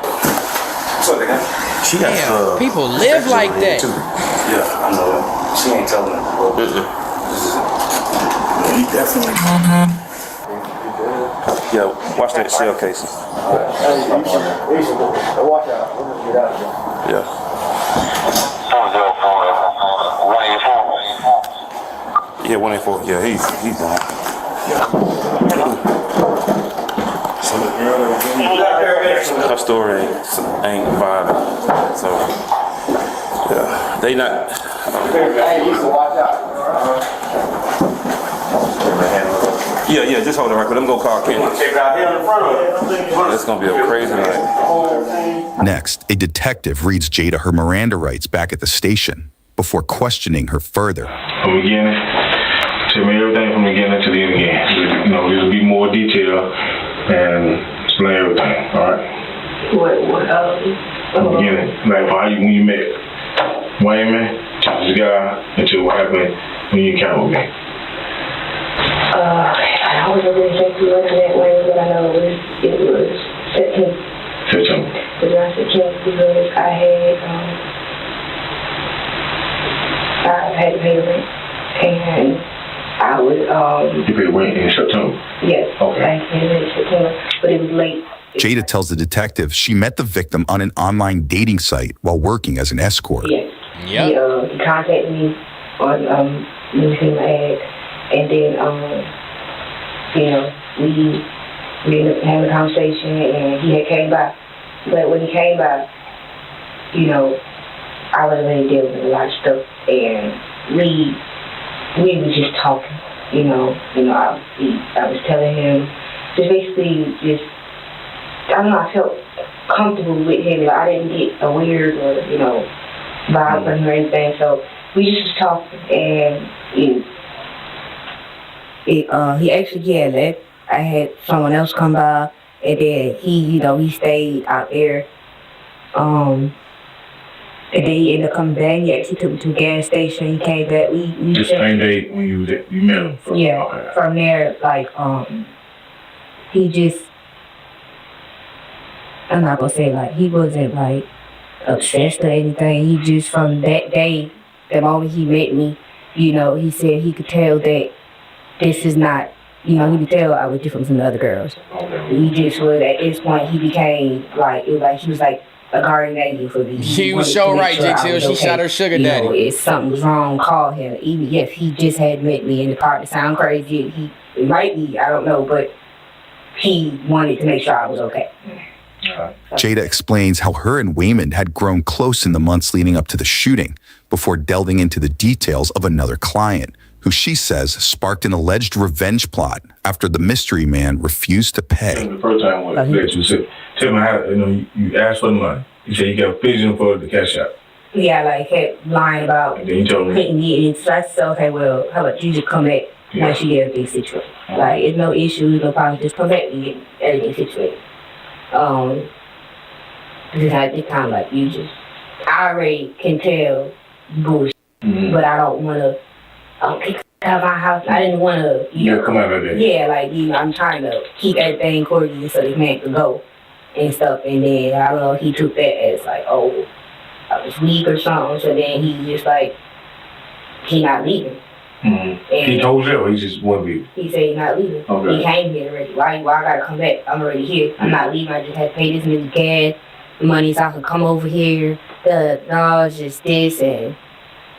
She got people live like that. Yeah, I know that. She ain't telling him. He definitely. Yeah, watch that shell casing. Yeah. Yeah, 184. Yeah, he's gone. Her story ain't vibing. So, yeah, they not. Yeah, just hold it right quick. Let me go call Kenny. It's gonna be a crazy night. Next, a detective reads Jada her Miranda rights back at the station before questioning her further. From the beginning, tell me everything from the beginning to the end again. You know, there'll be more detail and explain everything, all right? What From the beginning, like when you met Wayman, to this guy, into what happened when you encountered with me. I wasn't really exactly looking that way, but I know it was Stetsen. Because I said because I had to pay the rent, and I was You paid rent in September? Yes. Okay. I paid rent in September, but it was late. Jada tells the detective she met the victim on an online dating site while working as an escort. Yes. Yep. He contacted me on me seeing my ad, and then we ended up having a conversation, and he had came by. But when he came by, I wasn't really dealing with a lot of stuff, and we were just talking. I was telling him just basically I don't know, I felt comfortable with him. Like, I didn't get a weird or, vibe from him or anything. So we just was talking, and he actually had left. I had someone else come by, and then he stayed out there. And then he ended up coming back. He actually took me to a gas station. He came back. We the same day when you met him? From there, he just, I'm not gonna say he wasn't obsessed or anything. He just, from that day, the moment he met me, he said he could tell that this is not, he could tell I was different from the other girls. He just was, at this point, he became he was a guardian angel for me. He was wanted so to make right, sure I Jake. was She okay. shot her sugar You daddy. know, if something was wrong, call him. Even if he just had met me in the car, to sound crazy, he might be, I don't know, but he wanted to make sure I was okay. Jada explains how her and Waymond had grown close in the months leading up to the shooting before delving into the details of another client, who she says sparked an alleged revenge plot after the mystery man refused to pay. The first time when you said, tell me how, you asked for the money. You said you got vision for the Cashapp. Yeah, like kept lying about And then you told me. couldn't get it. So I said, okay, well, how about you just come back once you get everything situated? Like, it's no issues, no problems, just come back and get everything situated. Because I just kind of like, I already can tell bullshit, but I don't want to kick out of my house. I didn't want to, come out of there. Yeah, like, I'm trying to keep everything cordial so this man can go and stuff. And then, I don't know, he took that as like, oh, I was weak or something. So then he just like, he not leaving. And he told you or he just wouldn't be? He said he's not leaving. Okay. He came here already. Why I gotta come back? I'm already here. I'm not leaving. I just had to pay this nigga gas money so I could come over here. No, it's just this, and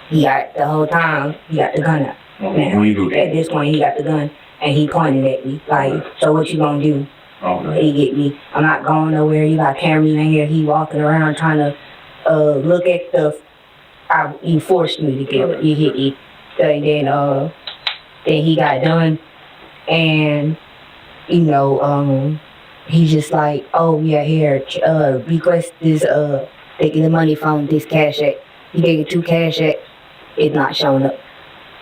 he got the whole time, he got the gun out. When you do that? At this point, he got the gun, and he pointed at me, like, so what you gonna do? He get me. I'm not going nowhere. You got cameraman here. He walking around trying to look at stuff. You forced me to get it. You hit me. And then he got done, and he's just like, oh yeah, here, request this, taking the money from this Cashapp. He gave it 2 Cashapp. It's not showing up.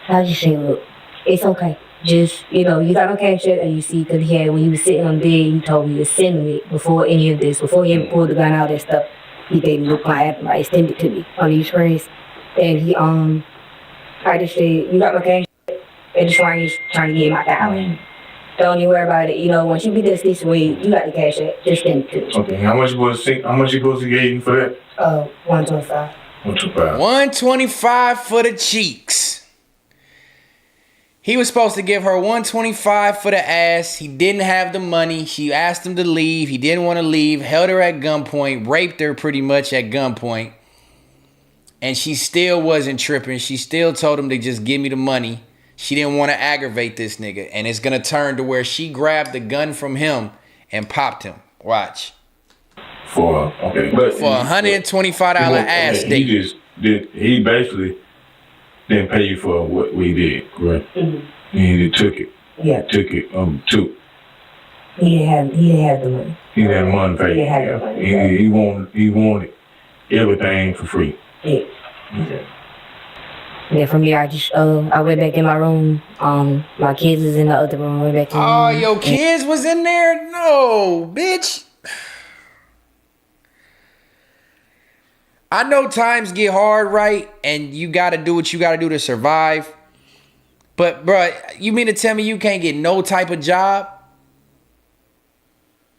I just say, look, it's okay. Just, you got no Cashapp, and you see, because when he was sitting on the bed, he told me to send me it before any of this, before he ever pulled the gun out and stuff. He gave me my app, like, extended it to me on these screens. And he, I just said, you got my Cashapp? And just trying to get my dollar. Don't even worry about it. Once you be this way, you got the Cashapp. Just send it to me. Okay, how much you supposed to get you for that? 125. 125. 125 for the cheeks. He was supposed to give her 125 for the ass. He didn't have the money. She asked him to leave. He didn't want to leave. Held her at gunpoint. Raped her pretty much at gunpoint. And she still wasn't tripping. She still told him to just give me the money. She didn't want to aggravate this nigga. And it's going to turn to where she grabbed the gun from him and popped him. Watch. For $125 ass dick. He basically didn't pay you for what we did, correct? Mm-hmm. He took it. Yeah. Took it. Took. He didn't have the money. He didn't have the money to pay. He didn't have the money. He wanted everything for free. Yeah. Okay. Yeah, from there I went back in my room. My kids was in the other room. Went back in Oh, your kids was in there? No, bitch. I know times get hard, right? And you got to do what you got to do to survive. But, bro, you mean to tell me you can't get no type of job?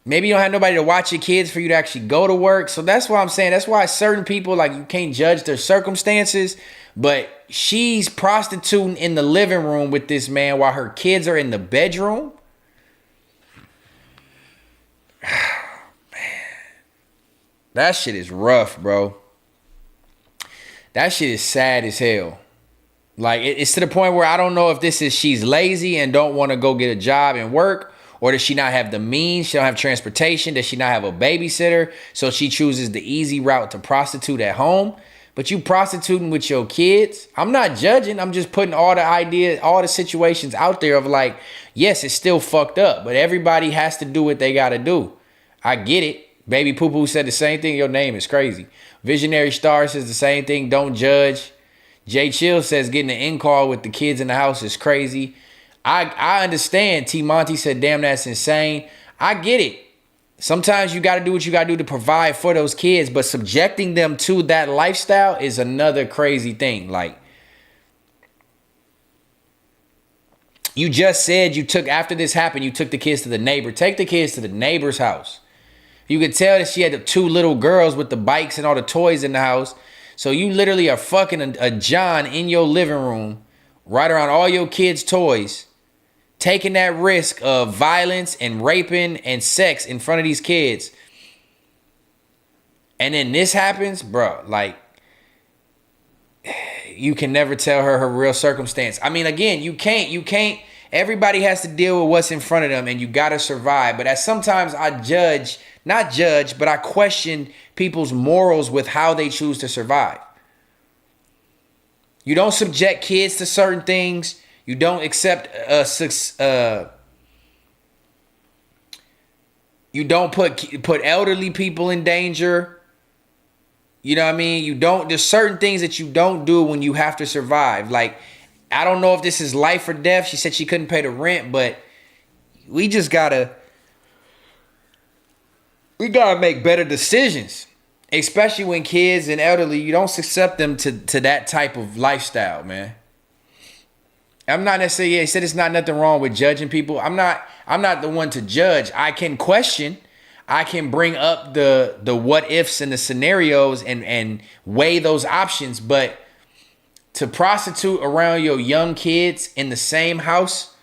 Maybe you don't have nobody to watch your kids for you to actually go to work. So that's why I'm saying. That's why certain people, like, you can't judge their circumstances. But she's prostituting in the living room with this man while her kids are in the bedroom. Man. That shit is rough, bro. That shit is sad as hell. Like, it's to the point where I don't know if this is she's lazy and don't want to go get a job and work, or does she not have the means? She don't have transportation. Does she not have a babysitter? So she chooses the easy route to prostitute at home. But you prostituting with your kids. I'm not judging. I'm just putting all the ideas, all the situations out there of like, yes, it's still fucked up, but everybody has to do what they got to do. I get it. Baby Poo Poo said the same thing. Your name is crazy. Visionary Star says the same thing. Don't judge. Jay Chill says getting an in-call with the kids in the house is crazy. I understand. T Monty said, damn, that's insane. I get it. Sometimes you got to do what you got to do to provide for those kids, but subjecting them to that lifestyle is another crazy thing. Like, you just said after this happened, you took the kids to the neighbor. Take the kids to the neighbor's house. You could tell that she had the 2 little girls with the bikes and all the toys in the house. So you literally are fucking a John in your living room, right around all your kids' toys, taking that risk of violence and raping and sex in front of these kids. And then this happens, bro, like, you can never tell her real circumstance. I mean, again, you can't, everybody has to deal with what's in front of them, and you gotta survive. But sometimes I not judge, but I question people's morals with how they choose to survive. You don't subject kids to certain things. You don't accept you don't put elderly people in danger. You know what I mean? There's certain things that you don't do when you have to survive. Like, I don't know if this is life or death. She said she couldn't pay the rent, but we gotta make better decisions. Especially when kids and elderly, you don't accept them to that type of lifestyle, man. I'm not necessarily, he said it's not nothing wrong with judging people. I'm not the one to judge. I can question. I can bring up the what ifs and the scenarios and weigh those options. But to prostitute around your young kids in the same house,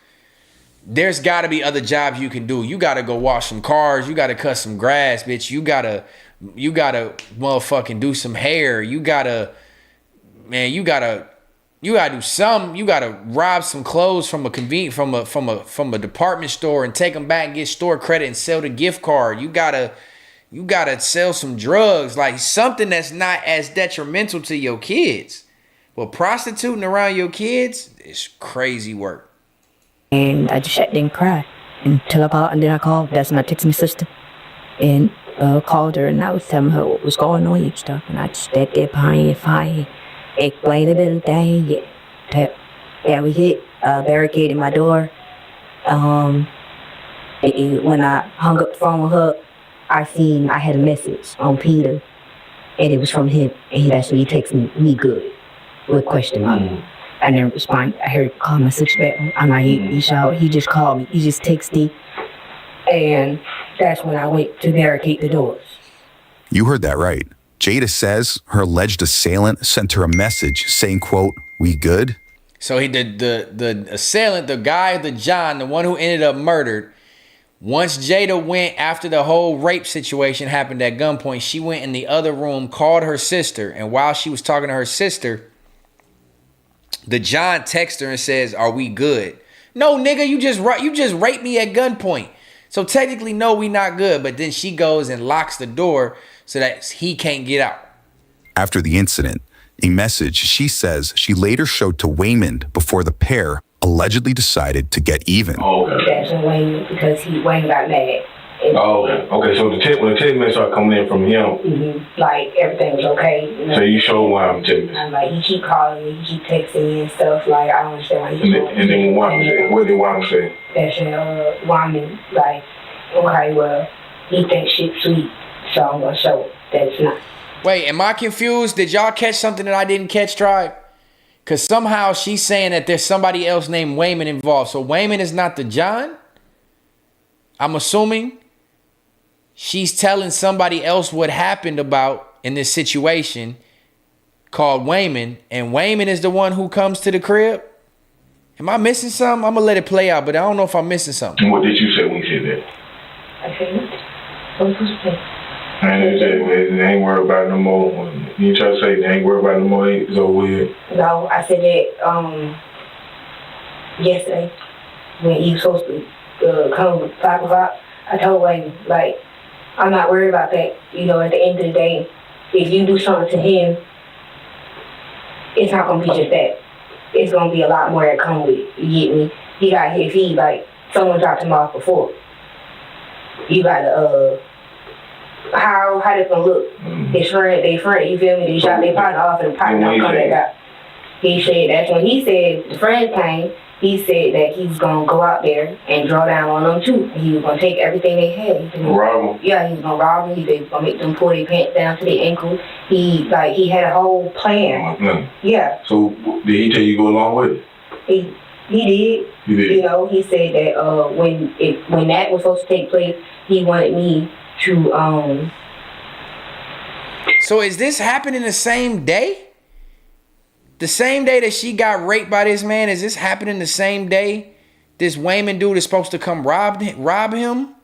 there's got to be other jobs you can do. You got to go wash some cars. You got to cut some grass, bitch. You got to motherfucking do some hair. You got to do something. You got to rob some clothes from a department store and take them back and get store credit and sell the gift card. You got to sell some drugs, like something that's not as detrimental to your kids. But prostituting around your kids is crazy work. And I just didn't cry until about, and then I called. That's when I texted my sister and called her, and I was telling her what was going on and stuff. And I just sat there behind the fire, explained everything. Yeah, we hit barricaded my door. When I hung up the phone with her, I had a message on Peter, and it was from him. And he actually texted me good with a question mark. I didn't respond. I heard him call my sister back. I'm like, he just called me. He just texted me. And that's when I went to barricade the doors. You heard that right. Jada says her alleged assailant sent her a message saying, quote, "We good?" So the assailant, the guy, the John, the one who ended up murdered, once Jada went after the whole rape situation happened at gunpoint, she went in the other room, called her sister, and while she was talking to her sister, the John texted her and says, "Are we good?" No, nigga, you just raped me at gunpoint. So technically, no, we not good. But then she goes and locks the door so that he can't get out. After the incident, a message she says she later showed to Waymond before the pair allegedly decided to get even. Oh, okay. That's when Wayne, because Wayne got mad. Oh, okay. So when the text message started coming in from him, like everything was okay. You know? So you showed why I'm telling you. I'm like, he keep calling me, he keep texting me and stuff. Like, I don't understand why he's And then what did Wyman say? That's Wyman, like, okay, well, he thinks shit's sweet, so I'm gonna show it. That's not. Wait, am I confused? Did y'all catch something that I didn't catch, Tribe? Because somehow she's saying that there's somebody else named Wayman involved. So Wayman is not the John? I'm assuming she's telling somebody else what happened about in this situation called Wayman, and Wayman is the one who comes to the crib? Am I missing something? I'm going to let it play out, but I don't know if I'm missing something. And what did you say when you said that? I said, what was you saying? I ain't say, they ain't worried about it no more. You try to say they ain't worried about it no more, it's so weird. No, I said that yesterday when he was supposed to come with 5 o'clock. I told Wayne, like, I'm not worried about that. You know, at the end of the day, if you do something to him, it's not going to be just that. It's going to be a lot more that come with it. You get me? He got his feet, like, someone dropped him off before. You got to, how they gonna look? His friend, you feel me? They shot their partner off and the partner don't come back out. He said, that's when he said, the friend came, he said that he's gonna go out there and draw down on them too. He was gonna take everything they had. Rob them? Yeah, he was gonna rob them. He was gonna make them pull their pants down to their ankles. He had a whole plan. Yeah. So did he tell you to go along with it? He did. You know, he said that when that was supposed to take place, he wanted me to So is this happening the same day? The same day that she got raped by this man, is this happening the same day this Wayman dude is supposed to come rob him?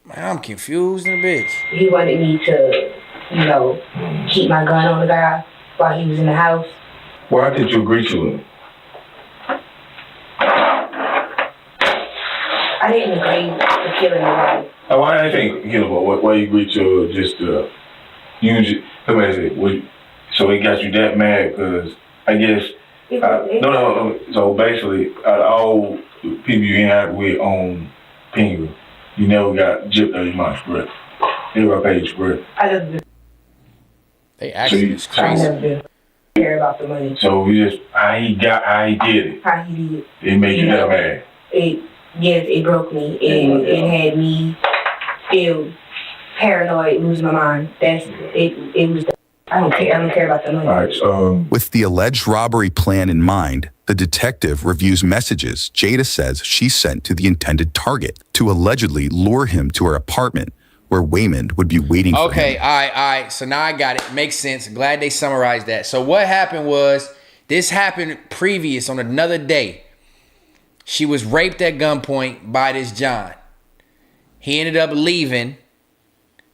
Man, I'm confused in a bitch. He wanted me to, keep my gun on the guy while he was in the house. Why did you agree to it? I didn't agree to killing nobody. Why I think, why you agreed to just use it? So he got you that mad because I guess, no. So basically, out of all the people you interact with on Pingu, you never got gypped out of your mouth, correct? You never got paid, correct? I just didn't They actually care about the money. So you just, how he did it. How he did it. It made you that mad. It broke me and it had me feel paranoid, lose my mind. It was. I don't care about the money. All right, With the alleged robbery plan in mind, the detective reviews messages Jada says she sent to the intended target to allegedly lure him to her apartment where Waymond would be waiting for him. Okay, all right. So now I got it. Makes sense. Glad they summarized that. So what happened was, this happened previous on another day. She was raped at gunpoint by this John. He ended up leaving.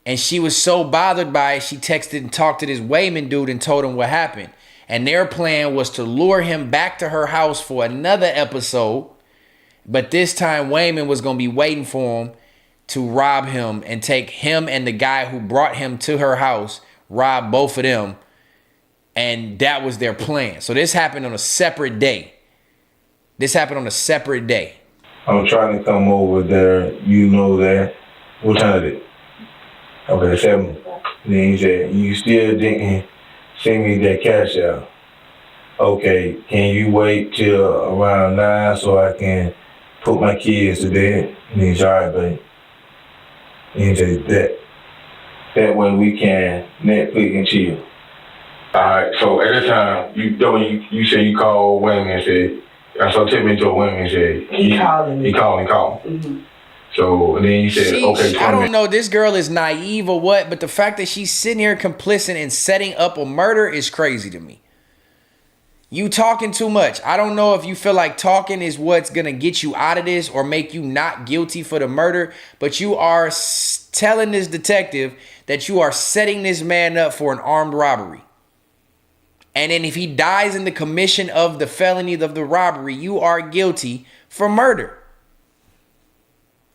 And she was so bothered by it, she texted and talked to this Waymond dude and told him what happened. And their plan was to lure him back to her house for another episode. But this time, Waymond was going to be waiting for him to rob him and take him and the guy who brought him to her house, rob both of them. And that was their plan. So this happened on a separate day. I'm trying to come over there. You know that. What time is it? Okay, 7. Then he said, you still didn't send me that cash out. Okay, can you wait till around 9 so I can put my kids to bed? And he said, all right, babe. And he said, that way we can Netflix and chill. All right, so at the time, you said you called Wayne and said, so take me to Wayne and said, he called me. He called. Mm-hmm. So and then he said, okay. I don't know, this girl is naive or what, but the fact that she's sitting here complicit in setting up a murder is crazy to me. You talking too much. I don't know if you feel like talking is what's going to get you out of this or make you not guilty for the murder, but you are telling this detective that you are setting this man up for an armed robbery. And then if he dies in the commission of the felony of the robbery, you are guilty for murder.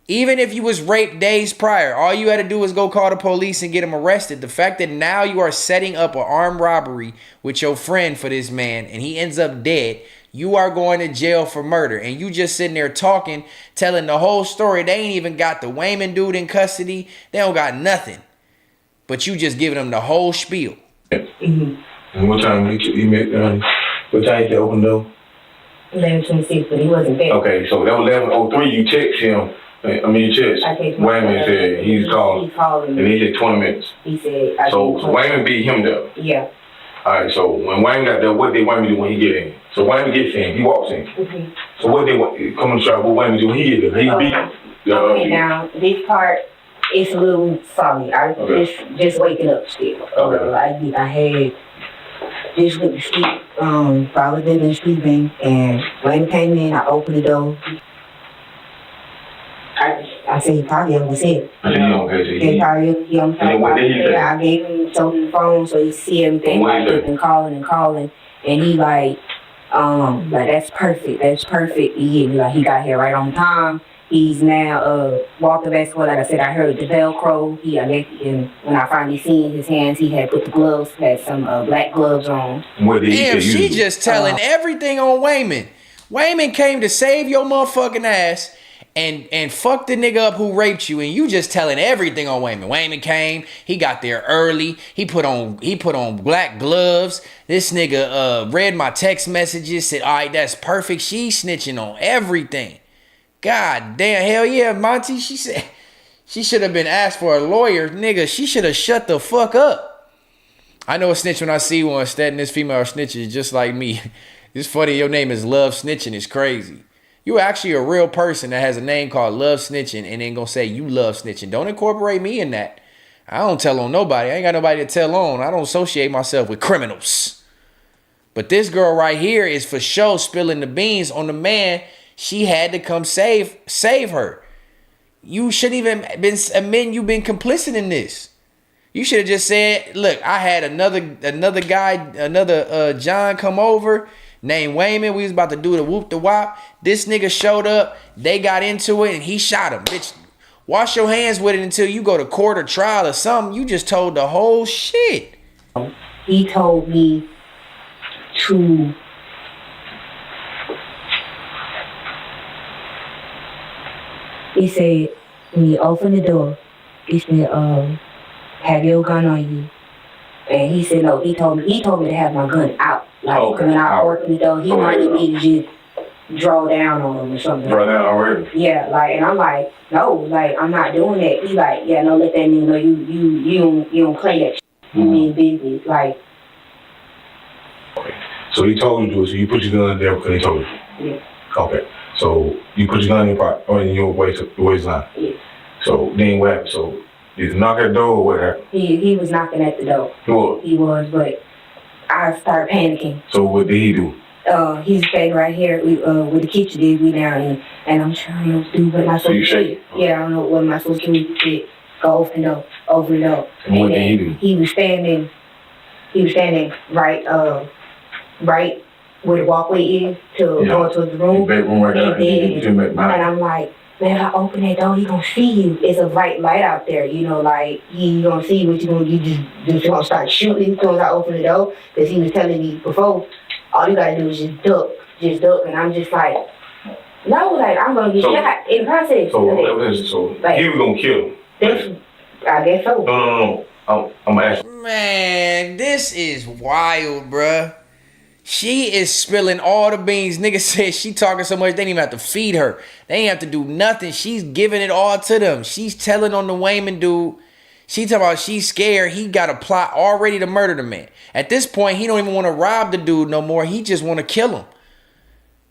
Even if you was raped days prior, all you had to do was go call the police and get him arrested. The fact that now you are setting up an armed robbery with your friend for this man and he ends up dead, you are going to jail for murder. And you just sitting there talking, telling the whole story. They ain't even got the Waymond dude in custody. They don't got nothing. But you just giving them the whole spiel. Mm-hmm. And what time what time you open the door? 11:26, but he wasn't there. Okay, so that was 11:03. You text him. You text Wayman said he's calling. And he said 20 minutes. He said. So Wayman beat him there. Yeah. All right. So when Wayman got there, what did Wayman do when he get in? So Wayman gets in. He walks in. Mm-hmm. So what they come and try? What Wayman do when he get there? He beat. Okay, now this part is a little foggy. I just waking up still. Okay. I had just went to sleep. Followed them in sleeping, and when he came in, I opened the door. I said he probably understand. He probably I gave him the phone so he see everything. I kept him calling, and he like that's perfect. He got here right on time. He's now walked back. Like I said, I heard the Velcro. And when I finally seen his hands, he had put the gloves, had some black gloves on. Damn, she just telling everything on Waymond. Waymond came to save your motherfucking ass and fuck the nigga up who raped you, and you just telling everything on Waymond. Waymond came, he got there early, he put on black gloves. This nigga read my text messages, said, all right, that's perfect. She snitching on everything. God damn, hell yeah, Monty. She said she should have been asked for a lawyer. Nigga, she should have shut the fuck up. I know a snitch when I see one. Stetsen, this female snitches just like me. It's funny, your name is Love Snitching. It's crazy. You actually a real person that has a name called Love Snitching and ain't gonna say you love snitching. Don't incorporate me in that. I don't tell on nobody. I ain't got nobody to tell on. I don't associate myself with criminals. But this girl right here is for sure spilling the beans on the man. She had to come save her. You shouldn't even been admitting you've been complicit in this. You should have just said, look, I had another guy, John come over named Wayman. We was about to do the whoop the wop. This nigga showed up. They got into it and he shot him. Bitch, wash your hands with it until you go to court or trial or something. You just told the whole shit. He told me to he said, when you open the door, he said, have your gun on you. And he said, no, he told me to have my gun out. Like, when I opened the door, he wanted me to just draw down on him or something. Draw down already? Yeah, like, and I'm like, no, like, I'm not doing that. He like, yeah, no, let that nigga know you don't play that shit. You mean business, like. So he told you to do it, so you put your gun there because he told you? Yeah. Okay. So you put your gun in your pocket, or in your waistline? Yeah. So then what happened? So did you knock at the door or what happened? He was knocking at the door. He was, but I started panicking. So what did he do? He's staying right here with the kitchen did we down and I'm trying to do what am I supposed to do? Yeah, I don't know what am I supposed to do. Go open the door. And what did he do? He was standing right where the walkway is to go into the room. Bedroom right there. And I'm like, man, if I open that door, he gonna see you. It's a bright light out there, you know, like he gonna see what you gonna do. You just gonna start shooting as soon as I open the door. Because he was telling me before, all you gotta do is just duck, and I'm just like, no, like I'm gonna get shot in the process. So like, he was gonna kill him. I guess so. No. I'm gonna ask you. Man, this is wild, bruh. She is spilling all the beans. Nigga said she talking so much they didn't even have to feed her. They ain't have to do nothing. She's giving it all to them. She's telling on the Wayman dude. She talking about she's scared. He got a plot already to murder the man. At this point, he don't even want to rob the dude no more. He just want to kill him.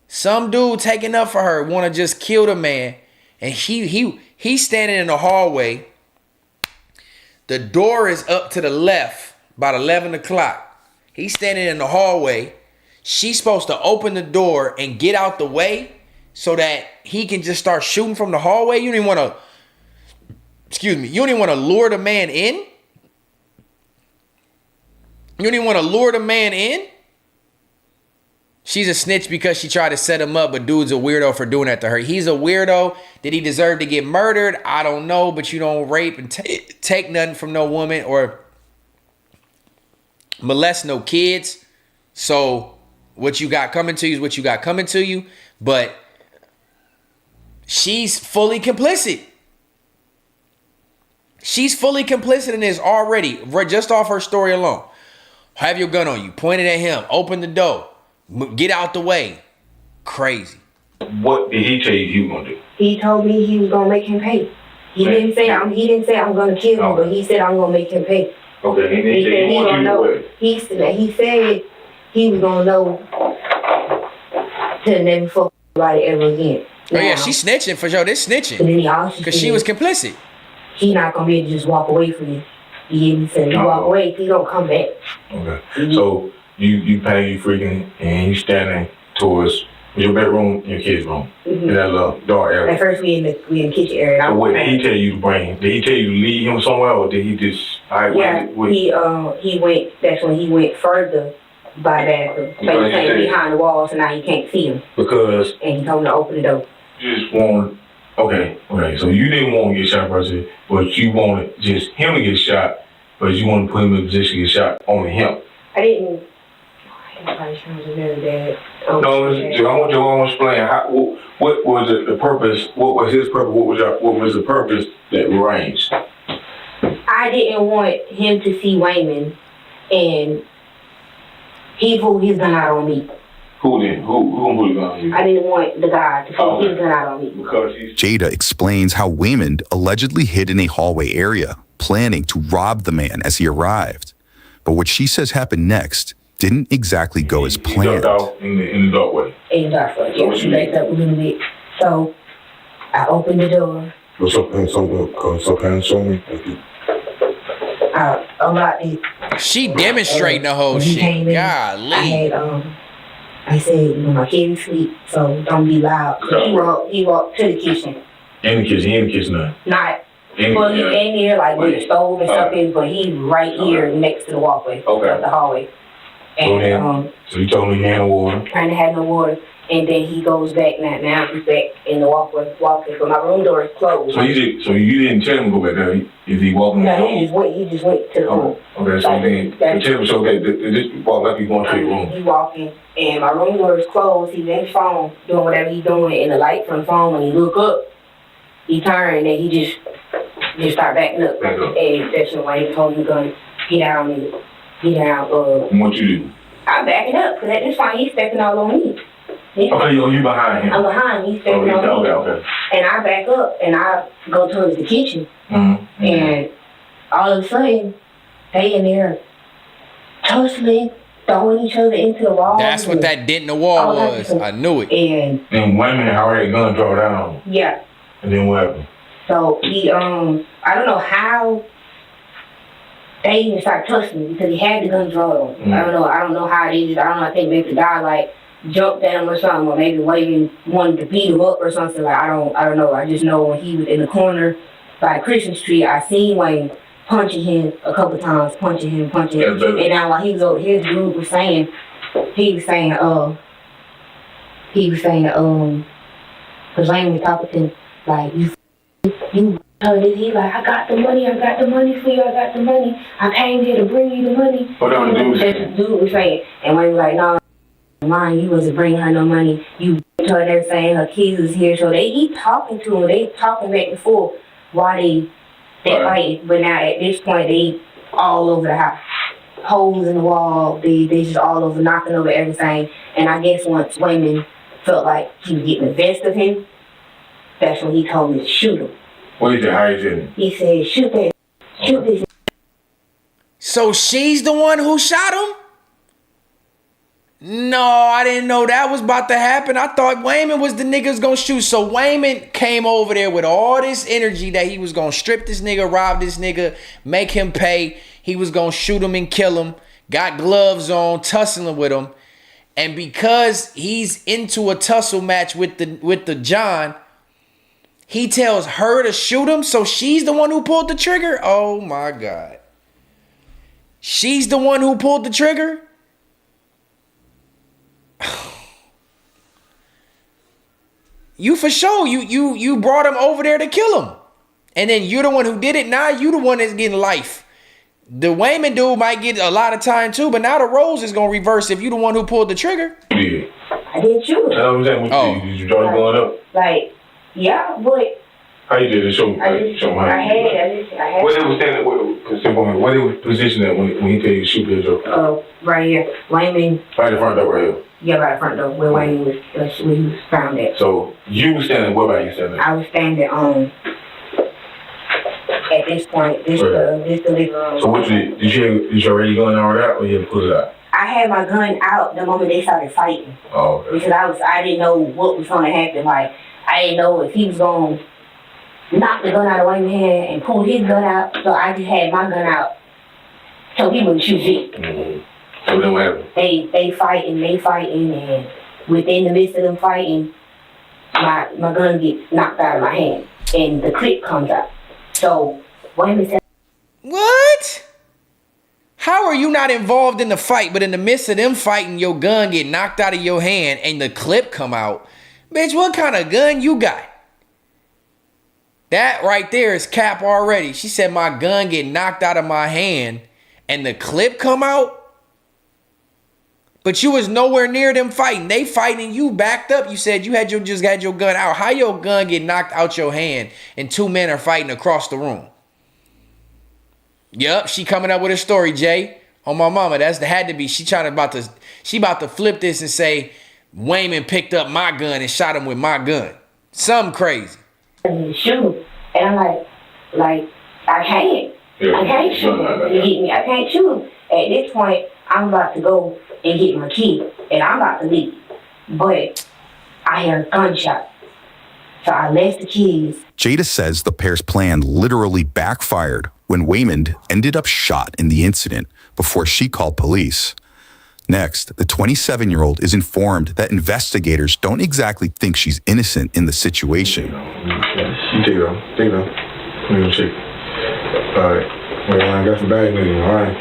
Some dude taking up for her want to just kill the man. And he's standing in the hallway. The door is up to the left about 11 o'clock. He's standing in the hallway. She's supposed to open the door and get out the way so that he can just start shooting from the hallway. You don't even want to, you don't even want to lure the man in? You don't even want to lure the man in? She's a snitch because she tried to set him up, but dude's a weirdo for doing that to her. He's a weirdo. Did he deserve to get murdered? I don't know, but you don't rape and take nothing from no woman or molest no kids. So what you got coming to you is what you got coming to you. But she's fully complicit. She's fully complicit in this already, just off her story alone. Have your gun on you, point it at him, open the door, get out the way. Crazy. What did he tell you he was gonna do? He told me he was gonna make him pay. He didn't say I'm gonna kill him, but he said I'm gonna make him pay. Okay, he said he gonna know. He said he was gonna know to never fuck somebody ever again. Oh yeah, she's snitching for sure. They're snitching because she was complicit. He not gonna be able to just walk away from you. He said you walk away, he don't come back. Okay, so you pay, you freaking, and you standing towards your bedroom and your kids' room in that little dark area. At first we in the kitchen area. So what did he tell you to bring? Did he tell you to leave him somewhere, or did he just? He went. That's when he went further by that. He came behind the walls, and now you can't see him. Because. And he told him to open the door. You just want. Okay. So you didn't want to get shot, person, but you wanted just him to get shot, but you want to put him in a position to get shot only him. I didn't. Everybody's trying to know that. I want you to explain what was the purpose? What was his purpose? What was the purpose that arranged? I didn't want him to see Wayman, and he pulled his gun out on me. Who did? Who pulled his gun on you? I didn't want the guy to pull his gun out on me. Jada explains how Wayman allegedly hid in a hallway area, planning to rob the man as he arrived. But what she says happened next didn't exactly go as planned. He ducked out in the dark way. In the dark way. Yeah, she backed up a little bit. So I opened the door. What's up, man? Show me. She demonstrating the whole shit. Golly. I said, my kids sleep, so don't be loud. He walked to the kitchen. In the kitchen, he in the kitchen now. Not. Well, he in here like where the stove and stuff is, but he right here next to the walkway. Of the hallway. And so you told me you had no water. I didn't have no water. And then he goes back now he's back in the walkway, but my room door is closed. So you didn't tell him to go back there. Is he walking? No, he just went to the room. Okay, so then tell him, so this walk like he's going to your room. He walking, and my room door is closed. He's in his phone doing whatever he's doing, and the light from the phone, when he look up, he turned and he just start backing up. And that's when he told me to get down. And what you do? I'm backing up, because at this point he's stepping all on me. Okay, you behind him. I'm behind him, he's stepping on me. Okay. And I back up and I go towards the kitchen. Mm-hmm. And all of a sudden, they in there tussling, throwing each other into the wall. That's what that dent in the wall was. I knew it. And women already gun draw down. Yeah. And then what happened? So he, I don't know how they even started tussling, because he had the gun drawn. Mm-hmm. I don't know how it is. I think maybe the guy like jumped at him or something, or maybe Wayman wanted to beat him up or something. Like I don't know. I just know when he was in the corner by Christian Street, I seen Wayne punching him a couple times, punching him. And now while he was over here, dude was saying, because Wayne was talking to him, like, you heard it, he like, I got the money for you, I got the money. I came here to bring you the money. What that the dude was saying. And Wayne was like, no, mine, you wasn't bringing her no money. You told her saying her kids was here. So they keep talking to him. They talking back and forth while they fighting. But now at this point, they all over the house. Holes in the wall. They just all over, knocking over everything. And I guess once Wayman felt like he was getting the best of him, that's when he told me to shoot him. What did you how you did? He said, shoot this. So she's the one who shot him? No, I didn't know that was about to happen. I thought Wayman was the niggas gonna shoot. So Wayman came over there with all this energy that he was gonna strip this nigga, rob this nigga, make him pay. He was gonna shoot him and kill him. Got gloves on, tussling with him. And because he's into a tussle match with the John, he tells her to shoot him. So she's the one who pulled the trigger? Oh my God. She's the one who pulled the trigger? You for sure, you brought him over there to kill him. And then you're the one who did it. Now you the one that's getting life. The Wayman dude might get a lot of time too, but now the roles is gonna reverse if you the one who pulled the trigger. Yeah. I didn't shoot him. Did you draw the gun up? Like, yeah, but how you did it? Show me how you had. Where they was standing, where they was positioned at when he told you to shoot the joke? Right here. Wayman. Right in front door, right here. Yeah, right in front door, where Wayne was, where he was found at. So you was standing, where about you standing? I was standing at this point, this the living room. So what did you already gun out or you had to put it out? I had my gun out the moment they started fighting. Oh, okay. Because I didn't know what was gonna happen. Like, I didn't know if he was gonna knock the gun out of Wayne's hand and pull his gun out. So I just had my gun out so he wouldn't shoot it. Mm-hmm. So then what happened? They fighting, and within the midst of them fighting, my gun gets knocked out of my hand, and the clip comes out. So Wayman said, "What? How are you not involved in the fight, but in the midst of them fighting, your gun get knocked out of your hand and the clip come out? Bitch, what kind of gun you got?" That right there is cap already. She said my gun get knocked out of my hand and the clip come out. But you was nowhere near them fighting. They fighting, you backed up. You said you just had your gun out. How your gun get knocked out your hand and two men are fighting across the room? Yup, she coming up with a story, Jay. On my mama, had to be. She about to flip this and say Wayman picked up my gun and shot him with my gun. Something crazy. Shoot, and I'm like I can't. I can't shoot him. You get me? I can't shoot him. At this point, I'm about to go and get my key, and I'm about to leave. But I hear a gunshot. So I left the keys. Jada says the pair's plan literally backfired when Waymond ended up shot in the incident before she called police. Next, the 27-year-old is informed that investigators don't exactly think she's innocent in the situation. She Take it off. Take it off. Let me check. Alright. Wait, I got some bad news, alright?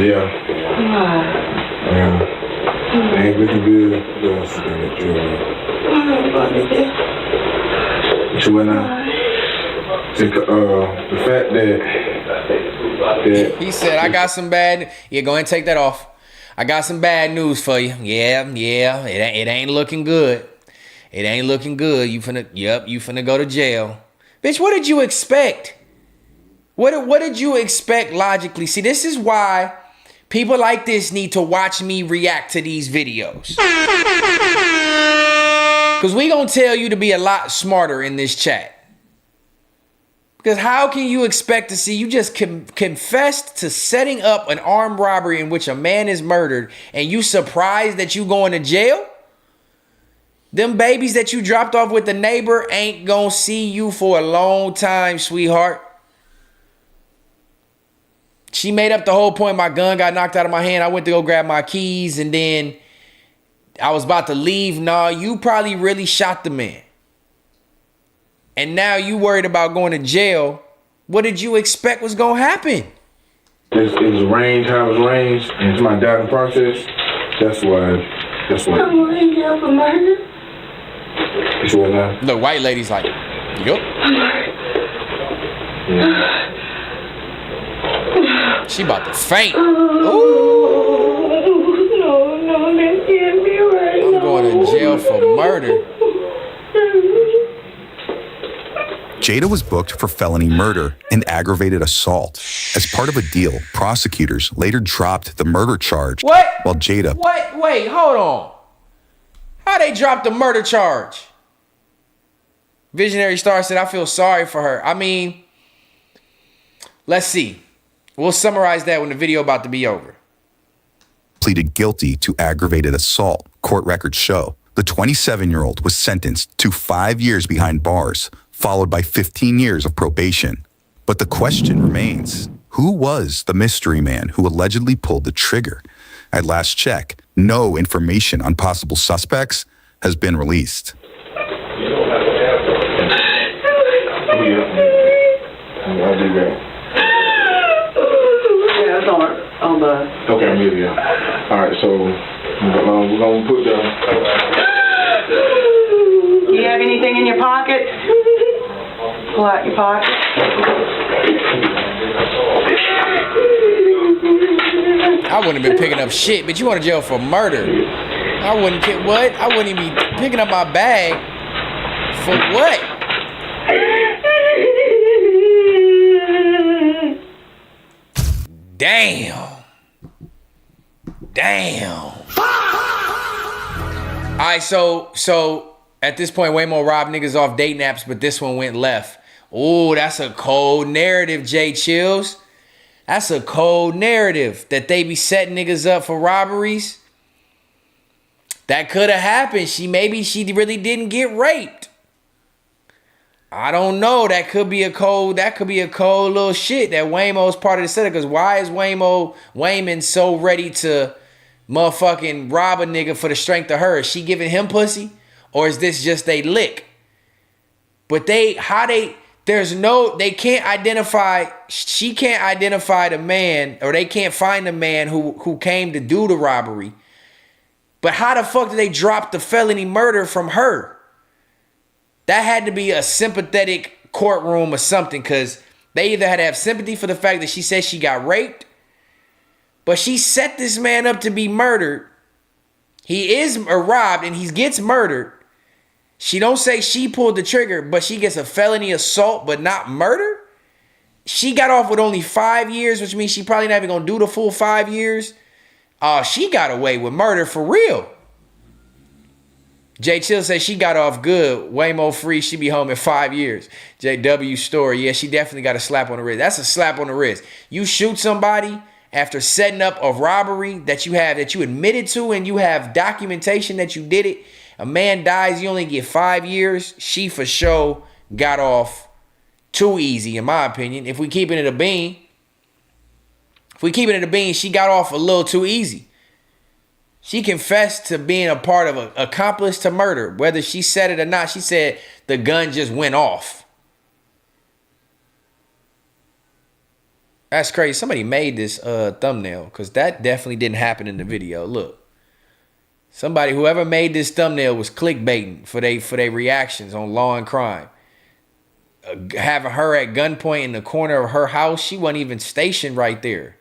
Yeah. Yeah. Ain't looking good. What you went on? The fact that he said, I got some bad. Yeah, go ahead and take that off. I got some bad news for you. Yeah. It ain't looking good. It ain't looking good. You finna go to jail. Bitch, what did you expect? What did you expect logically? See, this is why people like this need to watch me react to these videos. Because we gonna tell you to be a lot smarter in this chat. Because how can you expect to see, you just confessed to setting up an armed robbery in which a man is murdered and you surprised that you going to jail? Them babies that you dropped off with the neighbor ain't gonna see you for a long time, sweetheart. She made up the whole point. My gun got knocked out of my hand. I went to go grab my keys and then I was about to leave. Nah, you probably really shot the man. And now you worried about going to jail. What did you expect was going to happen? it was arranged how it was arranged, and it's my doubting process. That's why. I'm going to jail for murder. You sure now? The white lady's like, yup. She about to faint. Ooh. No, that can't be right. I'm going to jail for murder. Jada was booked for felony murder and aggravated assault. As part of a deal, prosecutors later dropped the murder charge. What? While Jada... What? Wait, hold on. How they dropped the murder charge? Visionary Star said, I feel sorry for her. I mean, let's see. We'll summarize that when the video about to be over. Pleaded guilty to aggravated assault, court records show. The 27-year-old was sentenced to 5 years behind bars, followed by 15 years of probation. But the question remains, who was the mystery man who allegedly pulled the trigger? At last check, no information on possible suspects has been released. Yeah, it's on the... Okay, I'm with you. All right, so we're going to put the... Do you have anything in your pocket? Pull out your pocket. I wouldn't have been picking up shit, but you want to jail for murder. I wouldn't get what? I wouldn't even be picking up my bag for what? Damn. All right, so at this point, Waymo robbed niggas off date naps, but this one went left. Ooh, that's a cold narrative, Jay Chills. That's a cold narrative that they be setting niggas up for robberies. That could have happened. Maybe she really didn't get raped. I don't know. That could be a cold little shit that Waymo's part of the setup. Because why is Wayman so ready to motherfucking rob a nigga for the strength of her? Is she giving him pussy? Or is this just a lick? But they can't identify, she can't identify the man, or they can't find the man who came to do the robbery. But how the fuck did they drop the felony murder from her? That had to be a sympathetic courtroom or something, because they either had to have sympathy for the fact that she said she got raped, but she set this man up to be murdered. He is robbed and he gets murdered. She don't say she pulled the trigger, but she gets a felony assault, but not murder. She got off with only 5 years, which means she probably not even gonna do the full 5 years. She got away with murder for real. Jay Chill says she got off good. Waymo free. She be home in 5 years. JW story. Yeah, she definitely got a slap on the wrist. That's a slap on the wrist. You shoot somebody after setting up a robbery that you admitted to, and you have documentation that you did it. A man dies, you only get 5 years. She for sure got off too easy, in my opinion. If we keeping it a bean, she got off a little too easy. She confessed to being a part of an accomplice to murder. Whether she said it or not, she said the gun just went off. That's crazy. Somebody made this thumbnail because that definitely didn't happen in the video. Look. Somebody, whoever made this thumbnail was clickbaiting for they reactions on Law and Crime. Having her at gunpoint in the corner of her house. She wasn't even stationed right there.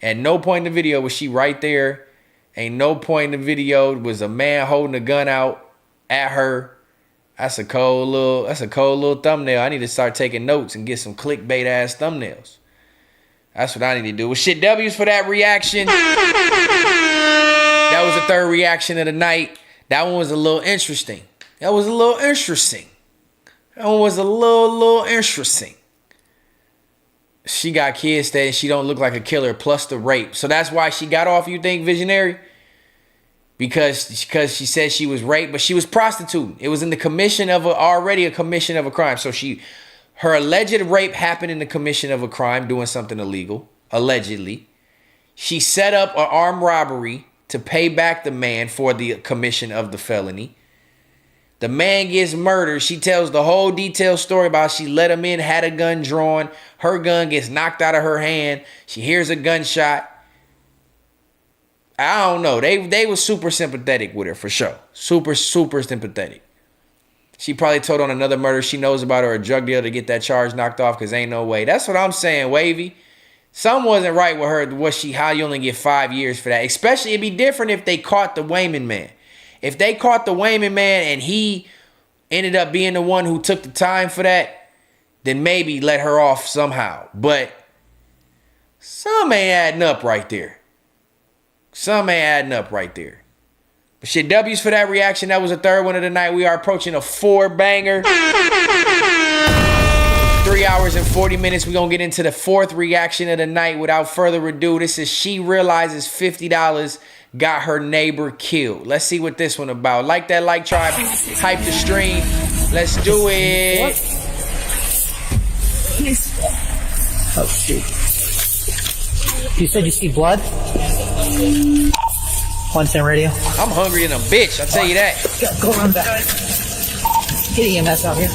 At no point in the video was she right there. Ain't no point in the video was a man holding a gun out at her. That's a cold little thumbnail. I need to start taking notes and get some clickbait ass thumbnails. That's what I need to do. Well, shit, W's for that reaction. That was the third reaction of the night. That one was a little interesting. That was a little interesting. She got kids that she don't look like a killer plus the rape. So that's why she got off, you think, Visionary? Because she said she was raped, but she was prostituting. It was in the commission of already a commission of a crime. So her alleged rape happened in the commission of a crime, doing something illegal, allegedly. She set up an armed robbery to pay back the man for the commission of the felony. The man gets murdered. She tells the whole detailed story about she let him in, had a gun drawn. Her gun gets knocked out of her hand. She hears a gunshot. I don't know. They were super sympathetic with her for sure. Super, super sympathetic. She probably told on another murder she knows about or a drug deal to get that charge knocked off because ain't no way. That's what I'm saying, Wavy. Something wasn't right with her. How you only get 5 years for that? Especially it'd be different if they caught the Wayman man. If they caught the Wayman man and he ended up being the one who took the time for that, then maybe let her off somehow. But some ain't adding up right there. But shit, W's for that reaction. That was the third one of the night. We are approaching a 4-banger. 3 hours and 40 minutes. We're going to get into the fourth reaction of the night. Without further ado, this is She Realizes $50 Got Her Neighbor Killed. Let's see what this one about. Like that like, tribe, hype the stream. Let's do it. Oh, shoot. You said you see blood? 110 radio. I'm hungry than a bitch, I'll tell you that. Go around back. Get EMS out here.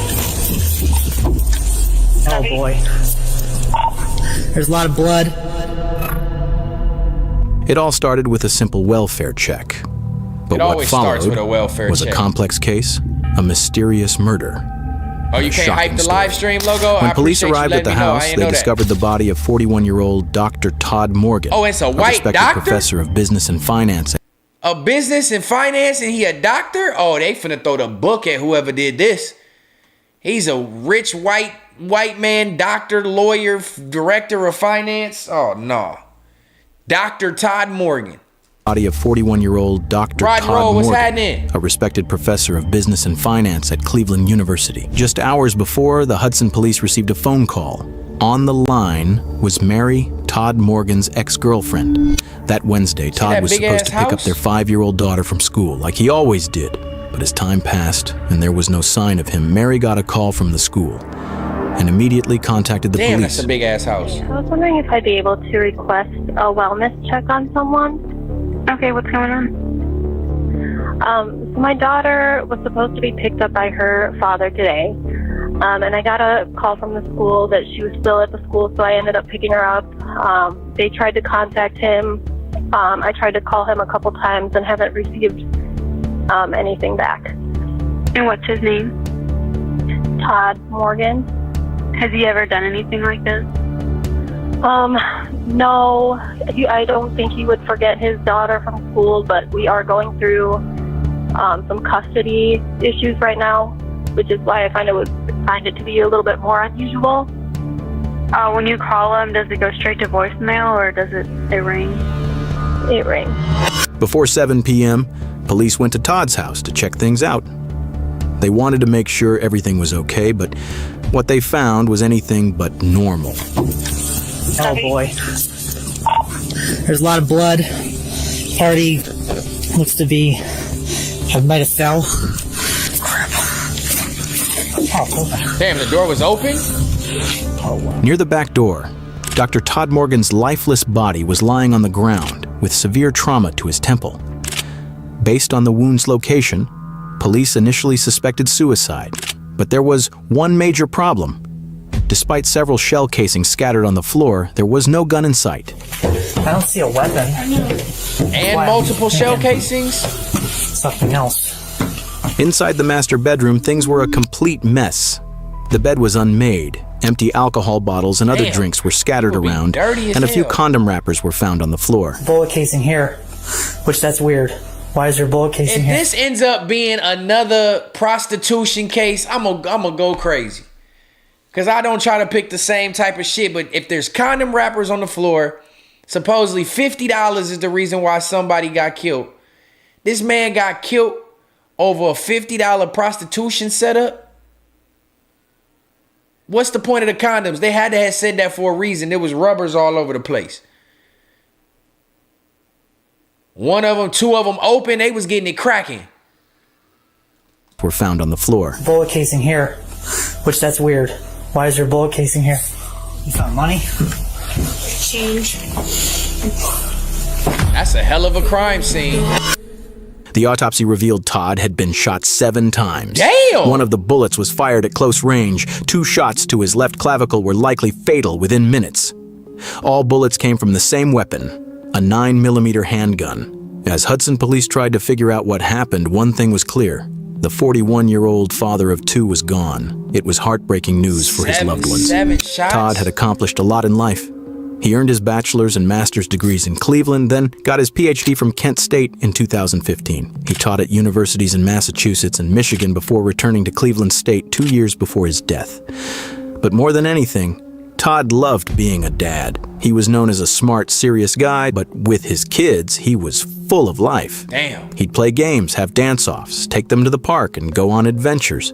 Oh boy. There's a lot of blood. It all started with a simple welfare check. But what followed was a complex case, a mysterious murder. Oh, you can't hype the live stream logo? When police arrived at the house, they discovered the body of 41-year-old Dr. Todd Morgan. Oh, it's a white respected doctor? Professor of business and finance. A business and finance, and he a doctor? Oh, they finna throw the book at whoever did this. He's a rich white man, doctor, lawyer, director of finance. Oh, no. Dr. Todd Morgan. Body of 41-year-old Dr. Rod Todd Roll, what's Morgan, happening? a respected professor of business and finance at Cleveland University. Just hours before, the Hudson police received a phone call. On the line was Mary, Todd Morgan's ex-girlfriend. That Wednesday, Todd was supposed to pick up their 5-year-old daughter from school, like he always did. But as time passed and there was no sign of him, Mary got a call from the school and immediately contacted the police. Damn, that's a big-ass house. I was wondering if I'd be able to request a wellness check on someone. Okay, what's going on? So my daughter was supposed to be picked up by her father today. And I got a call from the school that she was still at the school, so I ended up picking her up. They tried to contact him. I tried to call him a couple times and haven't received anything back. And what's his name? Todd Morgan. Has he ever done anything like this? No, I don't think he would forget his daughter from school, but we are going through some custody issues right now, which is why I find it to be a little bit more unusual. When you call him, does it go straight to voicemail or does it ring? It rings. Before 7 p.m., police went to Todd's house to check things out. They wanted to make sure everything was okay, but what they found was anything but normal. Oh boy. There's a lot of blood. Party looks to be might have fell. Crap. Oh, damn, the door was open? Oh, wow. Near the back door, Dr. Todd Morgan's lifeless body was lying on the ground with severe trauma to his temple. Based on the wound's location, police initially suspected suicide. But there was one major problem. Despite several shell casings scattered on the floor, there was no gun in sight. I don't see a weapon. And multiple shell casings? Something else. Inside the master bedroom, things were a complete mess. The bed was unmade. Empty alcohol bottles and other drinks were scattered around, and a few condom wrappers were found on the floor. Bullet casing here, which that's weird. Why is there bullet casing If here? this ends up being another prostitution case, I'm gonna go crazy. Because I don't try to pick the same type of shit, but if there's condom wrappers on the floor, supposedly $50 is the reason why somebody got killed. This man got killed over a $50 prostitution setup. What's the point of the condoms? They had to have said that for a reason. There was rubbers all over the place. One of them, two of them open, they was getting it cracking. Were found on the floor. Bullet casing here, which that's weird. Why is there bullet casing here? You found money? Change. That's a hell of a crime scene. The autopsy revealed Todd had been shot 7 times. Damn! One of the bullets was fired at close range. 2 shots to his left clavicle were likely fatal within minutes. All bullets came from the same weapon, a 9mm handgun. As Hudson police tried to figure out what happened, one thing was clear. The 41-year-old father of 2 was gone. It was heartbreaking news for his loved ones. 7 shots? Todd had accomplished a lot in life. He earned his bachelor's and master's degrees in Cleveland, then got his PhD from Kent State in 2015. He taught at universities in Massachusetts and Michigan before returning to Cleveland State 2 years before his death. But more than anything, Todd loved being a dad. He was known as a smart, serious guy, but with his kids, he was full of life. Damn. He'd play games, have dance-offs, take them to the park, and go on adventures.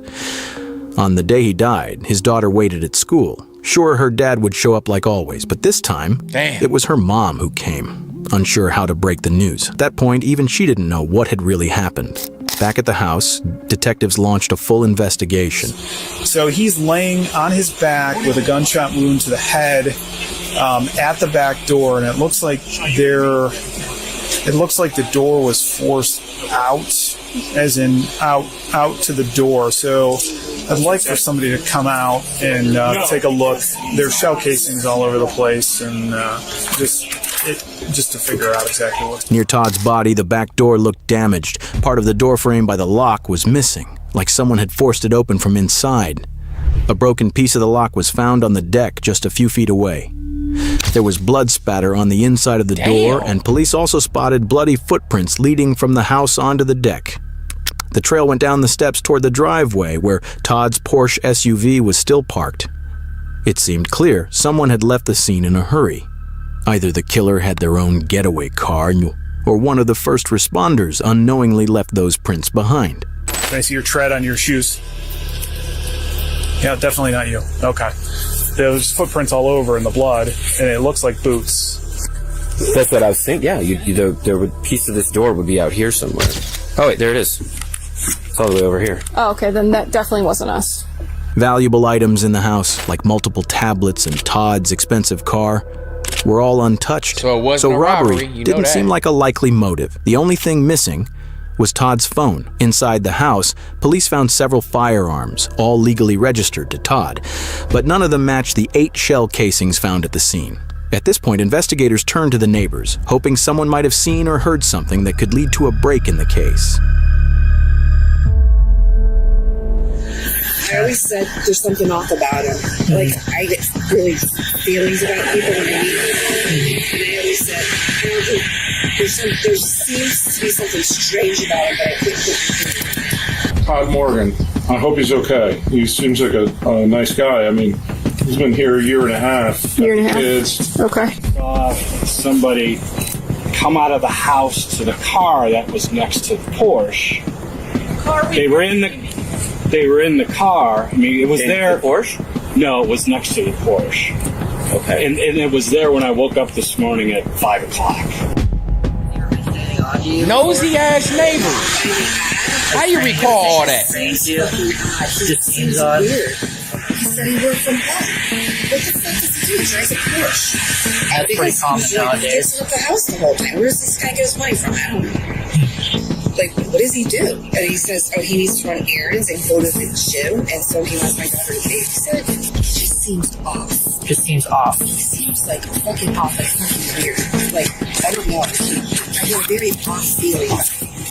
On the day he died, his daughter waited at school. Sure, her dad would show up like always, but this time, it was her mom who came, unsure how to break the news. At that point, even she didn't know what had really happened. Back at the house, detectives launched a full investigation. So he's laying on his back with a gunshot wound to the head at the back door, and it looks like the door was forced out, as in out to the door. So I'd like for somebody to come out and take a look. There's shell casings all over the place, and just to figure out exactly what. Near Todd's body, the back door looked damaged. Part of the door frame by the lock was missing, like someone had forced it open from inside. A broken piece of the lock was found on the deck just a few feet away. There was blood spatter on the inside of the door, and police also spotted bloody footprints leading from the house onto the deck. The trail went down the steps toward the driveway where Todd's Porsche SUV was still parked. It seemed clear someone had left the scene in a hurry. Either the killer had their own getaway car, or one of the first responders unknowingly left those prints behind. Can I see your tread on your shoes? Yeah, definitely not you. Okay. There's footprints all over in the blood, and it looks like boots. That's what I was thinking. Yeah, there would piece of this door would be out here somewhere. Oh wait, there it is. It's all the way over here. Oh, okay, then that definitely wasn't us. Valuable items in the house, like multiple tablets and Todd's expensive car, were all untouched. So it wasn't a robbery. You know didn't that. seem like a likely motive. The only thing missing was Todd's phone. Inside the house, police found several firearms, all legally registered to Todd, but none of them matched the 8 shell casings found at the scene. At this point, investigators turned to the neighbors, hoping someone might have seen or heard something that could lead to a break in the case. I always said there's something off about him. Like, I get really feelings about people when I meet them. And I always said, I don't think there seems to be something strange about him, but I think Todd Morgan. I hope he's okay. He seems like a nice guy. I mean, he's been here a year and a half. Year and a half? Kids. Okay. Somebody come out of the house to the car that was next to the Porsche. They were in the car. I mean, it was there. The Porsche? No, it was next to the Porsche. Okay. And it was there when I woke up this morning at 5 o'clock. Nosy ass neighbors. How you recall all that? Just seems weird. He said he worked from home. What the fuck does he do? He drives a Porsche. That's pretty common nowadays. He just left the house the whole time. Where does this guy get his money from? I don't know. like, what does he do? And he says, oh, he needs to run errands and go to the gym, and so he wants my daughter to babysit. It just seems off. Just seems off. It seems like fucking off, like fucking weird. Like, I don't know. I have a very off feeling.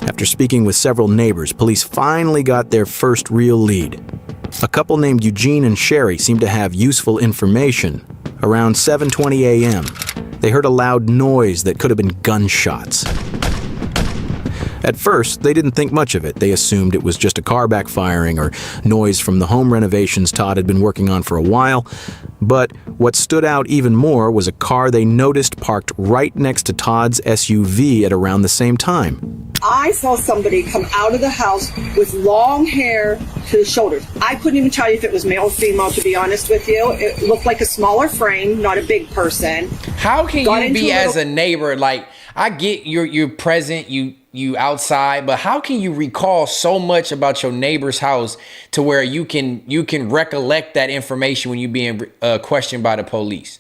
After speaking with several neighbors, police finally got their first real lead. A couple named Eugene and Sherry seemed to have useful information. Around 7:20 a.m., they heard a loud noise that could have been gunshots. At first, they didn't think much of it. They assumed it was just a car backfiring or noise from the home renovations Todd had been working on for a while. But what stood out even more was a car they noticed parked right next to Todd's SUV at around the same time. I saw somebody come out of the house with long hair to the shoulders. I couldn't even tell you if it was male or female, to be honest with you. It looked like a smaller frame, not a big person. How can you be as a neighbor, like, I get you're present, you outside, but how can you recall so much about your neighbor's house to where you can recollect that information when you're being questioned by the police?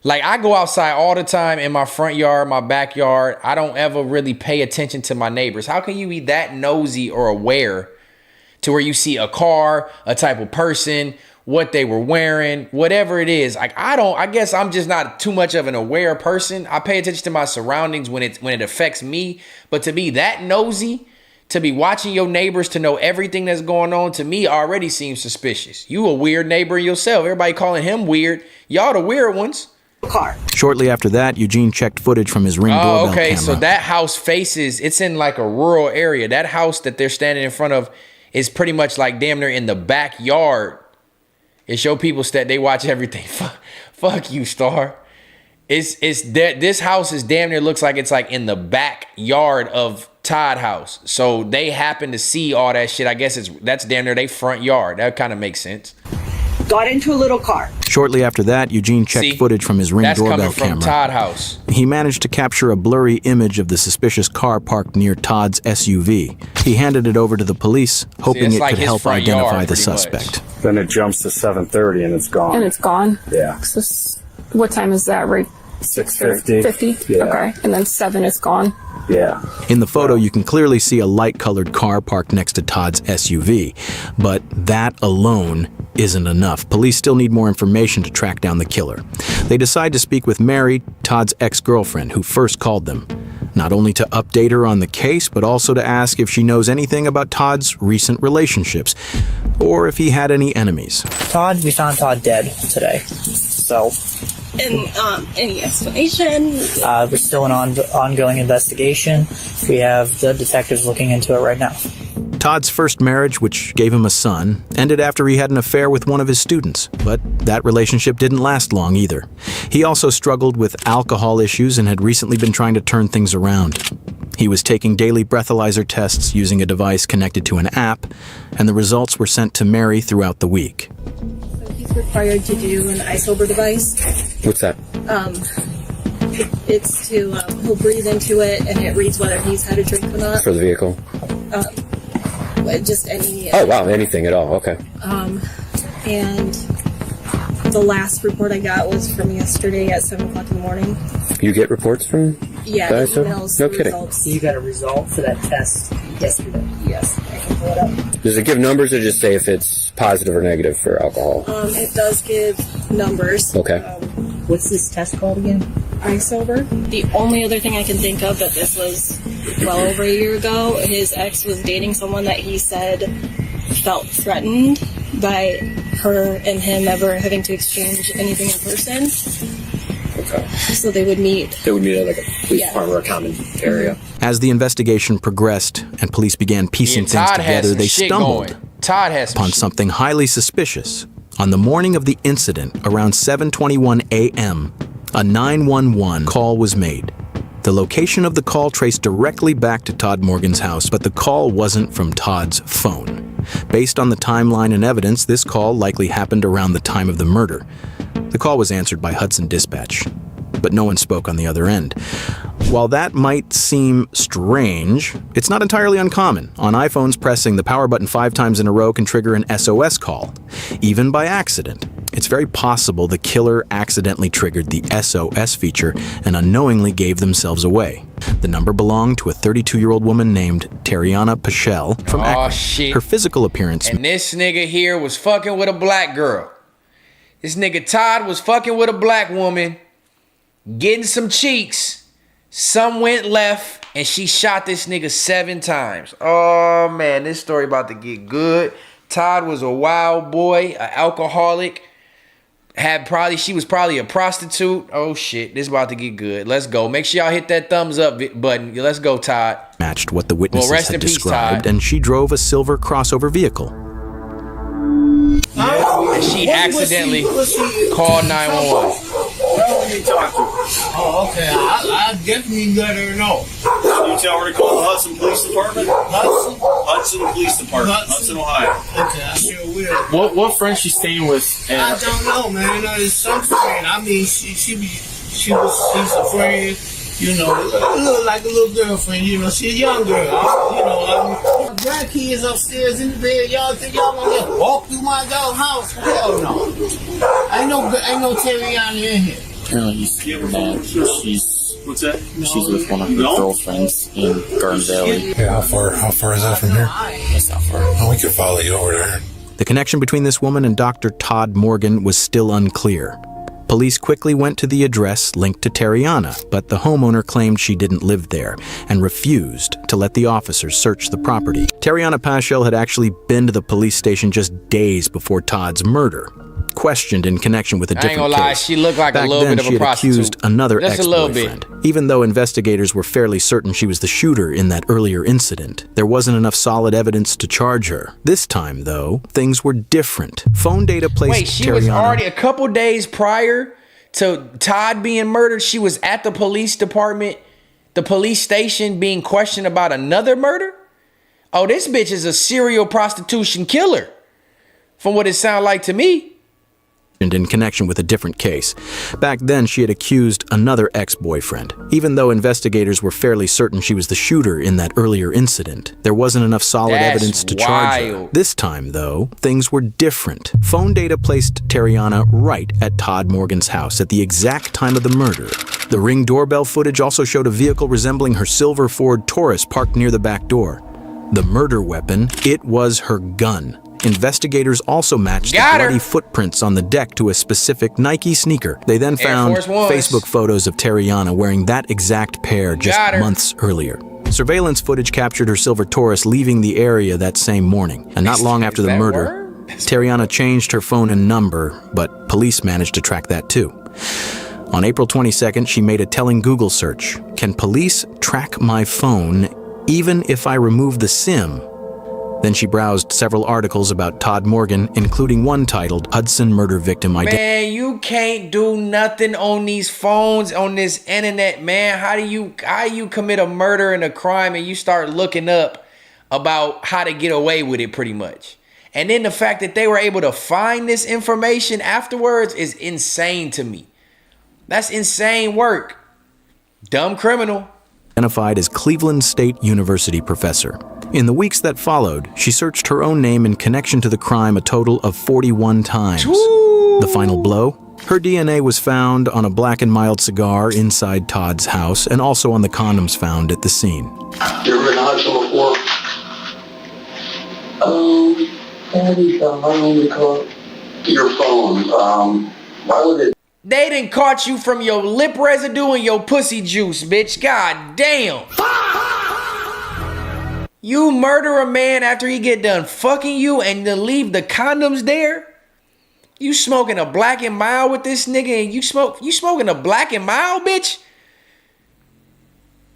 Like, I go outside all the time in my front yard, my backyard. I don't ever really pay attention to my neighbors. How can you be that nosy or aware to where you see a car, a type of person, what they were wearing, whatever it is? Like, I guess I'm just not too much of an aware person. I pay attention to my surroundings when it affects me, but to be that nosy, to be watching your neighbors, to know everything that's going on, to me already seems suspicious. You a weird neighbor yourself. Everybody calling him weird. Y'all the weird ones. Car. Shortly after that, Eugene checked footage from his Ring doorbell camera. Okay, so that house faces, it's in like a rural area. That house that they're standing in front of is pretty much like damn near in the backyard. It show people that they watch everything. Fuck you, Star. This house is damn near looks like it's like in the backyard of Todd house. So they happen to see all that shit. I guess that's damn near their front yard. That kind of makes sense. Got into a little car. Shortly after that, Eugene checked footage from his Ring doorbell camera. That's coming from Todd house. He managed to capture a blurry image of the suspicious car parked near Todd's SUV. He handed it over to the police, hoping it could help identify the suspect. Then it jumps to 7:30 and it's gone. And it's gone? Yeah. What time is that, right? 6:50. 50? Yeah. Okay. And then 7, it's gone? Yeah. In the photo, you can clearly see a light-colored car parked next to Todd's SUV. But that alone isn't enough. Police still need more information to track down the killer. They decide to speak with Mary, Todd's ex-girlfriend, who first called them. Not only to update her on the case, but also to ask if she knows anything about Todd's recent relationships, or if he had any enemies. We found Todd dead today. So... And any explanation? We're still in ongoing investigation. We have the detectives looking into it right now. Todd's first marriage, which gave him a son, ended after he had an affair with one of his students, but that relationship didn't last long either. He also struggled with alcohol issues and had recently been trying to turn things around. He was taking daily breathalyzer tests using a device connected to an app, and the results were sent to Mary throughout the week. He's required to do an iSober device. What's that? It's to, he'll breathe into it and it reads whether he's had a drink or not. For the vehicle? Just any. Oh, wow, anything at all, okay. And the last report I got was from yesterday at 7 o'clock in the morning. You get reports from? Yeah, emails. No kidding. Results. You got a result for that test yesterday? Yes, I can pull it up. Does it give numbers or just say if it's positive or negative for alcohol? It does give numbers. Okay. What's this test called again? iSober. The only other thing I can think of that this was well over a year ago, his ex was dating someone that he said felt threatened by her and him ever having to exchange anything in person. Okay. So they would meet. They would meet at like a police department or a common area. As the investigation progressed and police began piecing things together, they stumbled upon something highly suspicious. On the morning of the incident, around 7:21 a.m., a 911 call was made. The location of the call traced directly back to Todd Morgan's house, but the call wasn't from Todd's phone. Based on the timeline and evidence, this call likely happened around the time of the murder. The call was answered by Hudson Dispatch, but no one spoke on the other end. While that might seem strange, it's not entirely uncommon. On iPhones, pressing the power button 5 times in a row can trigger an SOS call, even by accident. It's very possible the killer accidentally triggered the SOS feature and unknowingly gave themselves away. The number belonged to a 32-year-old woman named Tariana Paschel from Akron. Shit. Her physical appearance... And this nigga here was fucking with a black girl. This nigga Todd was fucking with a black woman, getting some cheeks. Some went left, and she shot this nigga 7 times. Oh, man, this story about to get good. Todd was a wild boy, an alcoholic. She was probably a prostitute. Oh shit, this is about to get good. Let's go. Make sure y'all hit that thumbs up button. Let's go, Todd. Matched what the witnesses rest had in peace, described, Todd. and she drove a silver crossover vehicle. And she accidentally called 911. Oh, okay. I definitely let her know. You tell her to call the Hudson Police Department? Hudson Police Department, Hudson, Ohio. Okay, I sure will. What friend she's staying with? I don't know, man. It's some friend. I mean, she's a friend. You know, look like a little girlfriend. You know, she's a young girl. My grandkids upstairs in the bed. Y'all think y'all want to walk through my dog house? Hell no. Ain't no Tariana in here. Apparently, she's what's that? She's with one of her girlfriends in Garden Valley. Yeah, how far is that from here? It's not far. Oh, we could follow you over there. The connection between this woman and Dr. Todd Morgan was still unclear. Police quickly went to the address linked to Tariana, but the homeowner claimed she didn't live there and refused to let the officers search the property. Tariana Paschel had actually been to the police station just days before Todd's murder. Questioned in connection with a different I ain't gonna lie, case. she looked like Back a little then, bit of she a had prostitute. accused another Just a little bit. ex-boyfriend. Even though investigators were fairly certain she was the shooter in that earlier incident, there wasn't enough solid evidence to charge her. This time, though, things were different. Phone data placed Wait, she Tariana... was already a couple days prior to Todd being murdered. She was at the police department, the police station, being questioned about another murder? Oh, this bitch is a serial prostitution killer, from what it sounded like to me. In connection with a different case. Back then, she had accused another ex-boyfriend. Even though investigators were fairly certain she was the shooter in that earlier incident, there wasn't enough solid evidence to charge her. This time, though, things were different. Phone data placed Tariana right at Todd Morgan's house at the exact time of the murder. The Ring doorbell footage also showed a vehicle resembling her silver Ford Taurus parked near the back door. The murder weapon, it was her gun. Investigators also matched the bloody footprints on the deck to a specific Nike sneaker. They then found Facebook photos of Tariana wearing that exact pair just months earlier. Surveillance footage captured her silver Taurus leaving the area that same morning. And not long after the murder, Tariana changed her phone and number, but police managed to track that too. On April 22nd, she made a telling Google search. Can police track my phone even if I remove the SIM? Then she browsed several articles about Todd Morgan, including one titled Hudson Murder Victim Identity. Man, you can't do nothing on these phones, on this internet, man. How do you commit a murder and a crime and you start looking up about how to get away with it, pretty much? And then the fact that they were able to find this information afterwards is insane to me. That's insane work. Dumb criminal. Identified as Cleveland State University professor. In the weeks that followed, she searched her own name in connection to the crime a total of 41 times. The final blow? Her DNA was found on a Black & Mild cigar inside Todd's house and also on the condoms found at the scene. You ever been to Hudson before? That is I don't recall. Your phone, why would it? They done caught you from your lip residue and your pussy juice, bitch. God damn. You murder a man after he get done fucking you and then leave the condoms there? You smoking a Black & Mild with this nigga and you smoking a Black & Mild, bitch?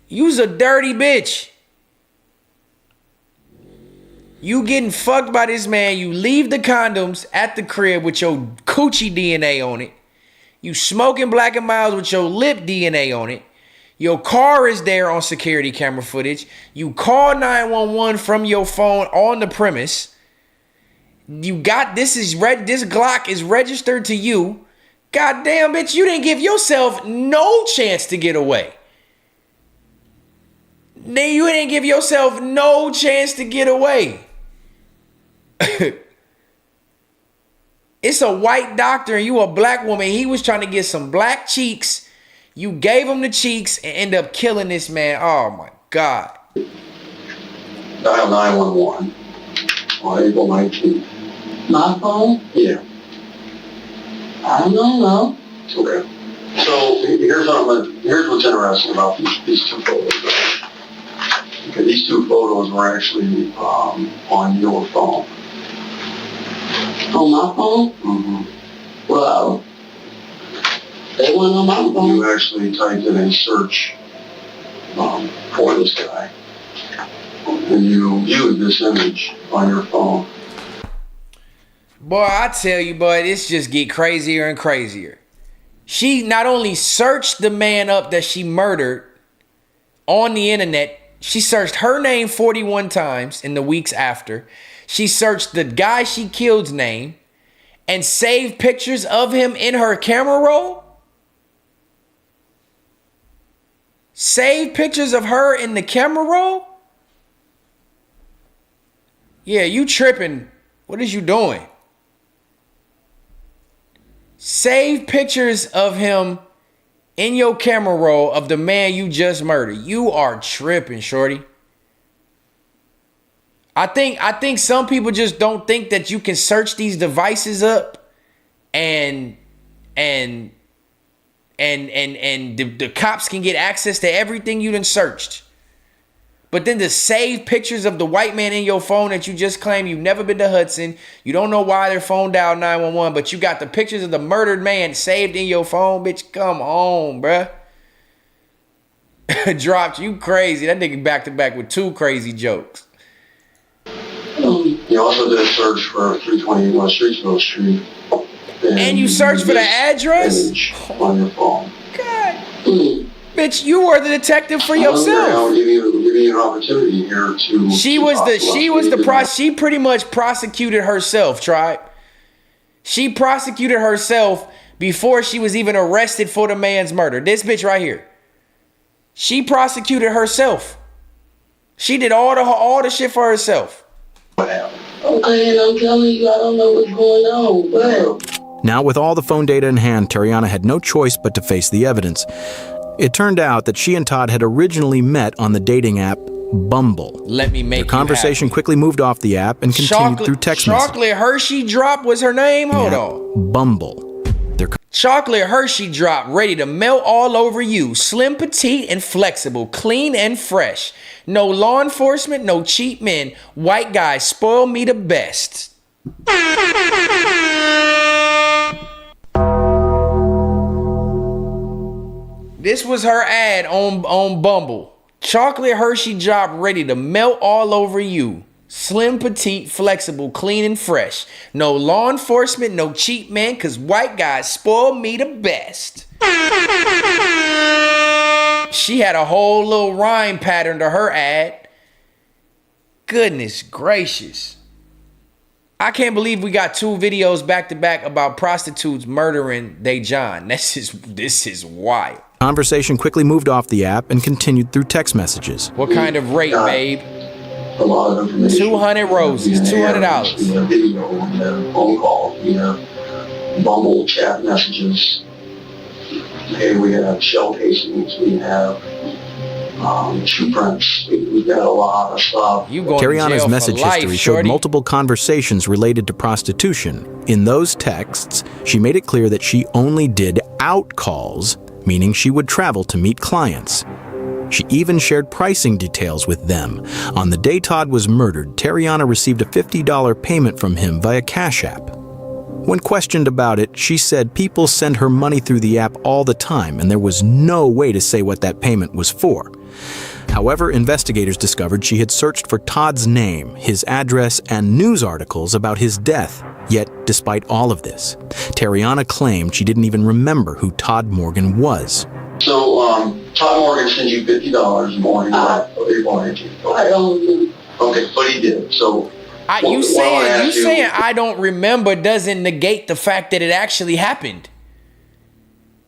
You's a dirty bitch. You getting fucked by this man. You leave the condoms at the crib with your coochie DNA on it. You smoking Black & Milds with your lip DNA on it. Your car is there on security camera footage. You call 911 from your phone on the premise. You got this Glock is registered to you. Goddamn, bitch, you didn't give yourself no chance to get away. You didn't give yourself no chance to get away. It's a white doctor and you a black woman. He was trying to get some black cheeks. You gave him the cheeks and end up killing this man. Oh my God. Dial 911 on April 19th. My phone? Yeah. I don't know. Okay. So here's what's interesting about these two photos. Okay, these two photos were actually on your phone. On my phone? Mm-hmm. Well, they weren't on my phone. You actually typed in a search for this guy. And you viewed this image on your phone. Boy, I tell you, boy, this just get crazier and crazier. She not only searched the man up that she murdered on the internet, she searched her name 41 times in the weeks after. She searched the guy she killed's name and saved pictures of him in her camera roll. Saved pictures of her in the camera roll? Yeah, you tripping. What is you doing? Save pictures of him in your camera roll of the man you just murdered. You are tripping, shorty. I think some people just don't think that you can search these devices up and the cops can get access to everything you done searched. But then to save pictures of the white man in your phone that you just claimed you've never been to Hudson. You don't know why their phone dialed 911, but you got the pictures of the murdered man saved in your phone. Bitch, come on, bruh. Dropped you crazy. That nigga back to back with two crazy jokes. You also did a search for 321 West Streetsville Street. And you searched for the address? On your phone. God. Bitch, you were the detective for yourself. I'll give you an opportunity here to. She pretty much prosecuted herself, Tribe. She prosecuted herself before she was even arrested for the man's murder. This bitch right here. She prosecuted herself. She did all the shit for herself. Okay, and I'm telling you, I don't know what's going on. Well. Now, with all the phone data in hand, Tariana had no choice but to face the evidence. It turned out that she and Todd had originally met on the dating app Bumble. Let me make Their conversation quickly moved off the app and continued through text messages. Chocolate Hershey Drop was her name? Hold on. Bumble. Chocolate Hershey Drop, ready to melt all over you. Slim, petite, and flexible. Clean and fresh. No law enforcement, no cheap men. White guys spoil me the best. This was her ad on Bumble. Chocolate Hershey Drop, ready to melt all over you. Slim, petite, flexible, clean, and fresh. No law enforcement, no cheap men, cause white guys spoil me the best. She had a whole little rhyme pattern to her ad. Goodness gracious. I can't believe we got two videos back to back about prostitutes murdering they John. This is wild. Conversation quickly moved off the app and continued through text messages. What kind of rate, babe? A lot of information. 200 roses, $200. We have video, we have phone calls, we have Bumble chat messages. Okay, we have shell casings, we have shoe prints. We've got a lot of stuff. Tariana's message history showed multiple conversations related to prostitution. In those texts, she made it clear that she only did out calls, meaning she would travel to meet clients. She even shared pricing details with them. On the day Todd was murdered, Tariana received a $50 payment from him via Cashapp. When questioned about it, she said people send her money through the app all the time, and there was no way to say what that payment was for. However, investigators discovered she had searched for Todd's name, his address, and news articles about his death. Yet, despite all of this, Tariana claimed she didn't even remember who Todd Morgan was. So, Todd Morgan sent you $50 more than they wanted you. I don't. Okay, but he did. So, you saying I don't remember doesn't negate the fact that it actually happened.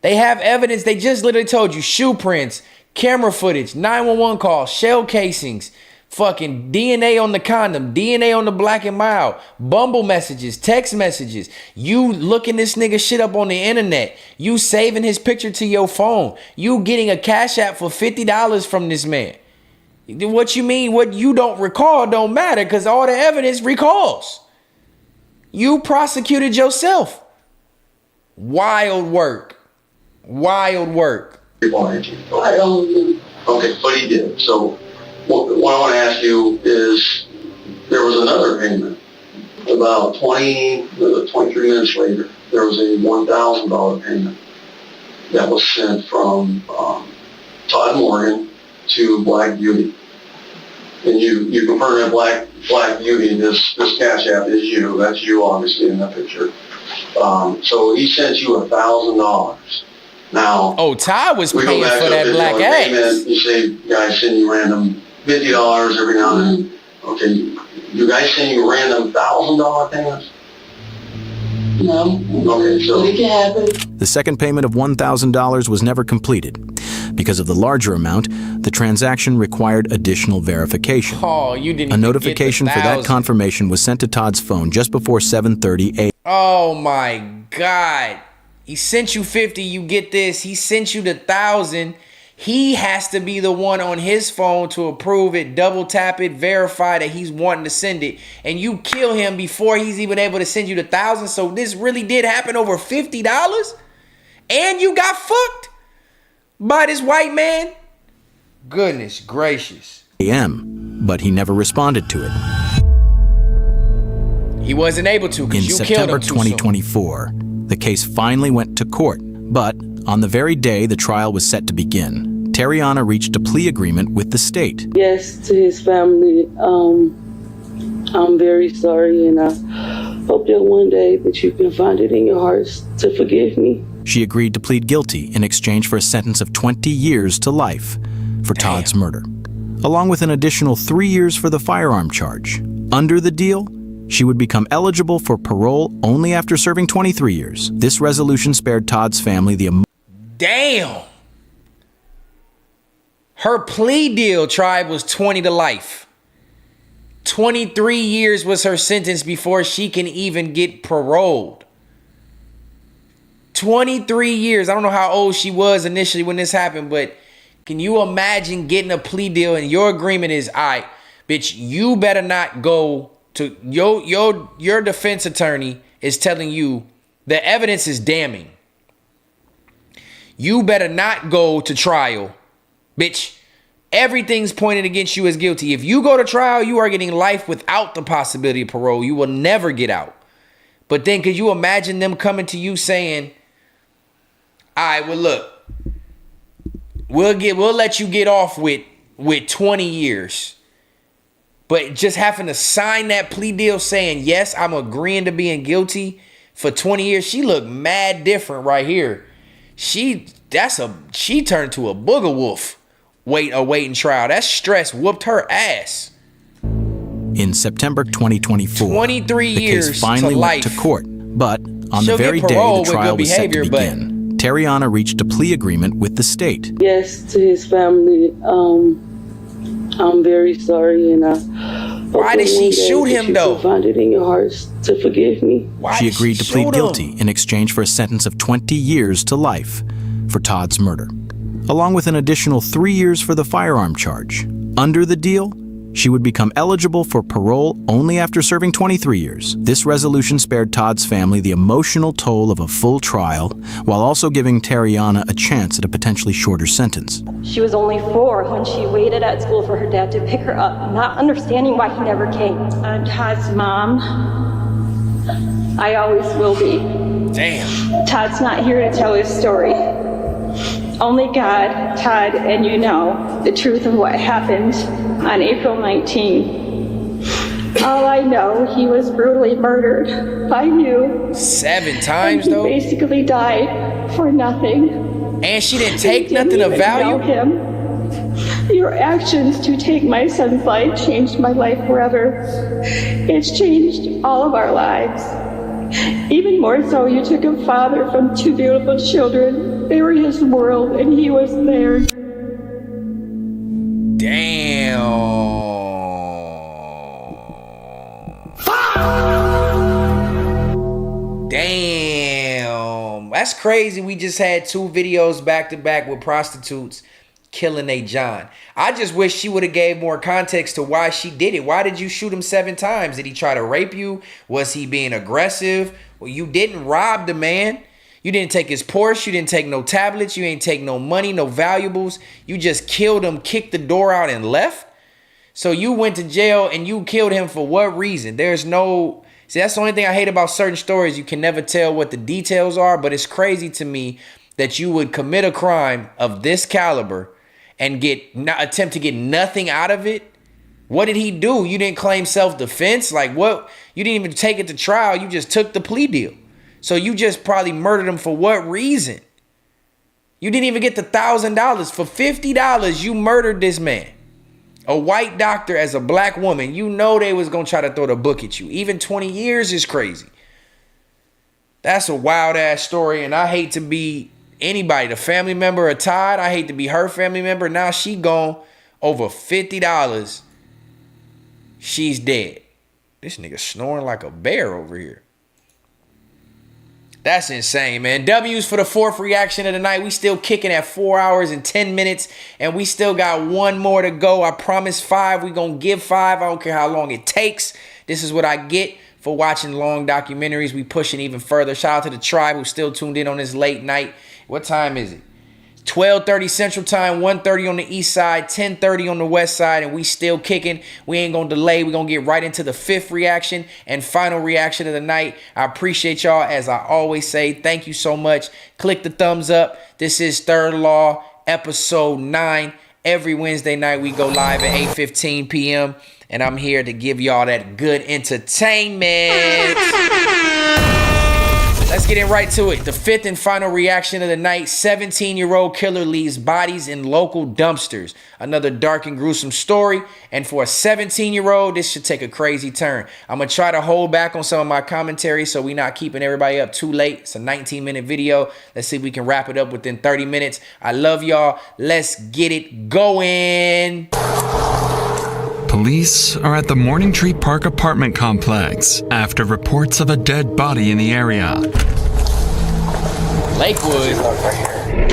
They have evidence. They just literally told you shoe prints, camera footage, 911 calls, shell casings, Fucking DNA on the condom, DNA on the Black and Mild, Bumble messages, text messages. You looking this nigga shit up on the internet. You saving his picture to your phone. You getting a Cash App for $50 from this man. What you mean? What you don't recall don't matter because all the evidence recalls. You prosecuted yourself. Wild work. Wild work. Okay, but he did. So what I want to ask you is, there was another payment. About 23 minutes later, there was a $1,000 payment that was sent from Todd Morgan to Black Beauty. And you confirm that Black Beauty, this Cash App is you. That's you, obviously, in that picture. So he sent you $1,000. Now, Todd was paying for that black ass. Payment. You say guys send you random $50 every now and then. Okay, you guys send you random $1,000 payments? No. Okay, so it can happen. The second payment of $1,000 was never completed. Because of the larger amount, the transaction required additional verification. Oh, you didn't. A notification for that confirmation was sent to Todd's phone just before 7:30 a.m. Oh my God. He sent you 50, you get this. He sent you the 1,000. He has to be the one on his phone to approve it, double tap it, verify that he's wanting to send it. And you kill him before he's even able to send you the 1,000. So this really did happen over $50? And you got fucked by this white man? Goodness gracious. But he never responded to it. He wasn't able to because you killed him In September 2024, the case finally went to court, but on the very day the trial was set to begin, Terriana reached a plea agreement with the state. Yes, to his family, I'm very sorry, and I hope that one day that you can find it in your hearts to forgive me. She agreed to plead guilty in exchange for a sentence of 20 years to life for Todd's murder, along with an additional 3 years for the firearm charge. Under the deal, she would become eligible for parole only after serving 23 years. This resolution spared Todd's family the... Damn! Her plea deal, tribe, was 20 to life. 23 years was her sentence before she can even get paroled. 23 years. I don't know how old she was initially when this happened, but can you imagine getting a plea deal and your agreement is, all right, bitch, you better not go to your defense attorney is telling you the evidence is damning. You better not go to trial. Bitch, everything's pointed against you as guilty. If you go to trial, you are getting life without the possibility of parole. You will never get out. But then could you imagine them coming to you saying, all right, well, look, we'll let you get off with 20 years. But just having to sign that plea deal saying, yes, I'm agreeing to being guilty for 20 years. She looked mad different right here. She turned to a booger wolf awaiting trial. That stress whooped her ass. In September 2024, 23 the years case finally to went life. to court. But on She'll the very get day parole the with trial good was set to behavior, begin, Terriana reached a plea agreement with the state. Yes, to his family, I'm very sorry, and I why did she shoot him though? You find it in your hearts to forgive me. She agreed to plead guilty in exchange for a sentence of 20 years to life for Todd's murder, along with an additional 3 years for the firearm charge. Under the deal, she would become eligible for parole only after serving 23 years. This resolution spared Todd's family the emotional toll of a full trial, while also giving Terriana a chance at a potentially shorter sentence. She was only 4 when she waited at school for her dad to pick her up, not understanding why he never came. I'm Todd's mom. I always will be. Damn. Todd's not here to tell his story. Only God, Todd, and you know the truth of what happened on April 19. All I know, he was brutally murdered by you. 7 times he though? Basically died for nothing. And she didn't take nothing of value? Him. Your actions to take my son's life changed my life forever. It's changed all of our lives. Even more so, you took a father from 2 beautiful children. They were his world, and he was theirs. Damn. That's crazy. We just had 2 videos back to back with prostitutes killing a John. I just wish she would have gave more context to why she did it. Why did you shoot him 7 times? Did he try to rape you? Was he being aggressive? Well, you didn't rob the man. You didn't take his Porsche. You didn't take no tablets. You ain't take no money, no valuables. You just killed him, kicked the door out, and left. So you went to jail and you killed him for what reason? There's no... See, that's the only thing I hate about certain stories. You can never tell what the details are, but it's crazy to me that you would commit a crime of this caliber and attempt to get nothing out of it. What did he do? You didn't claim self-defense? Like what? You didn't even take it to trial. You just took the plea deal. So you just probably murdered him for what reason? You didn't even get the $1,000. For $50, you murdered this man. A white doctor as a black woman. You know they was going to try to throw the book at you. Even 20 years is crazy. That's a wild ass story. And I hate to be anybody, the family member of Todd. I hate to be her family member. Now she gone over $50. She's dead. This nigga snoring like a bear over here. That's insane, man. W's for the 4th reaction of the night. We still kicking at 4 hours and 10 minutes, and we still got 1 more to go. I promise 5. We gonna give 5. I don't care how long it takes. This is what I get for watching long documentaries. We pushing even further. Shout out to the tribe who's still tuned in on this late night. What time is it? 12:30 Central Time, 1:30 on the east side, 10:30 on the west side, and we still kicking. We ain't gonna delay. We're gonna get right into the 5th reaction and final reaction of the night. I appreciate y'all. As I always say, thank you so much. Click the thumbs up. This is Third Law, episode 9. Every Wednesday night, we go live at 8:15 p.m., and I'm here to give y'all that good entertainment. Let's get in right to it. The 5th and final reaction of the night. 17-year-old killer leaves bodies in local dumpsters. Another dark and gruesome story. And for a 17-year-old, this should take a crazy turn. I'm going to try to hold back on some of my commentary so we're not keeping everybody up too late. It's a 19-minute video. Let's see if we can wrap it up within 30 minutes. I love y'all. Let's get it going. Police are at the Morning Tree Park apartment complex after reports of a dead body in the area. Lakewood.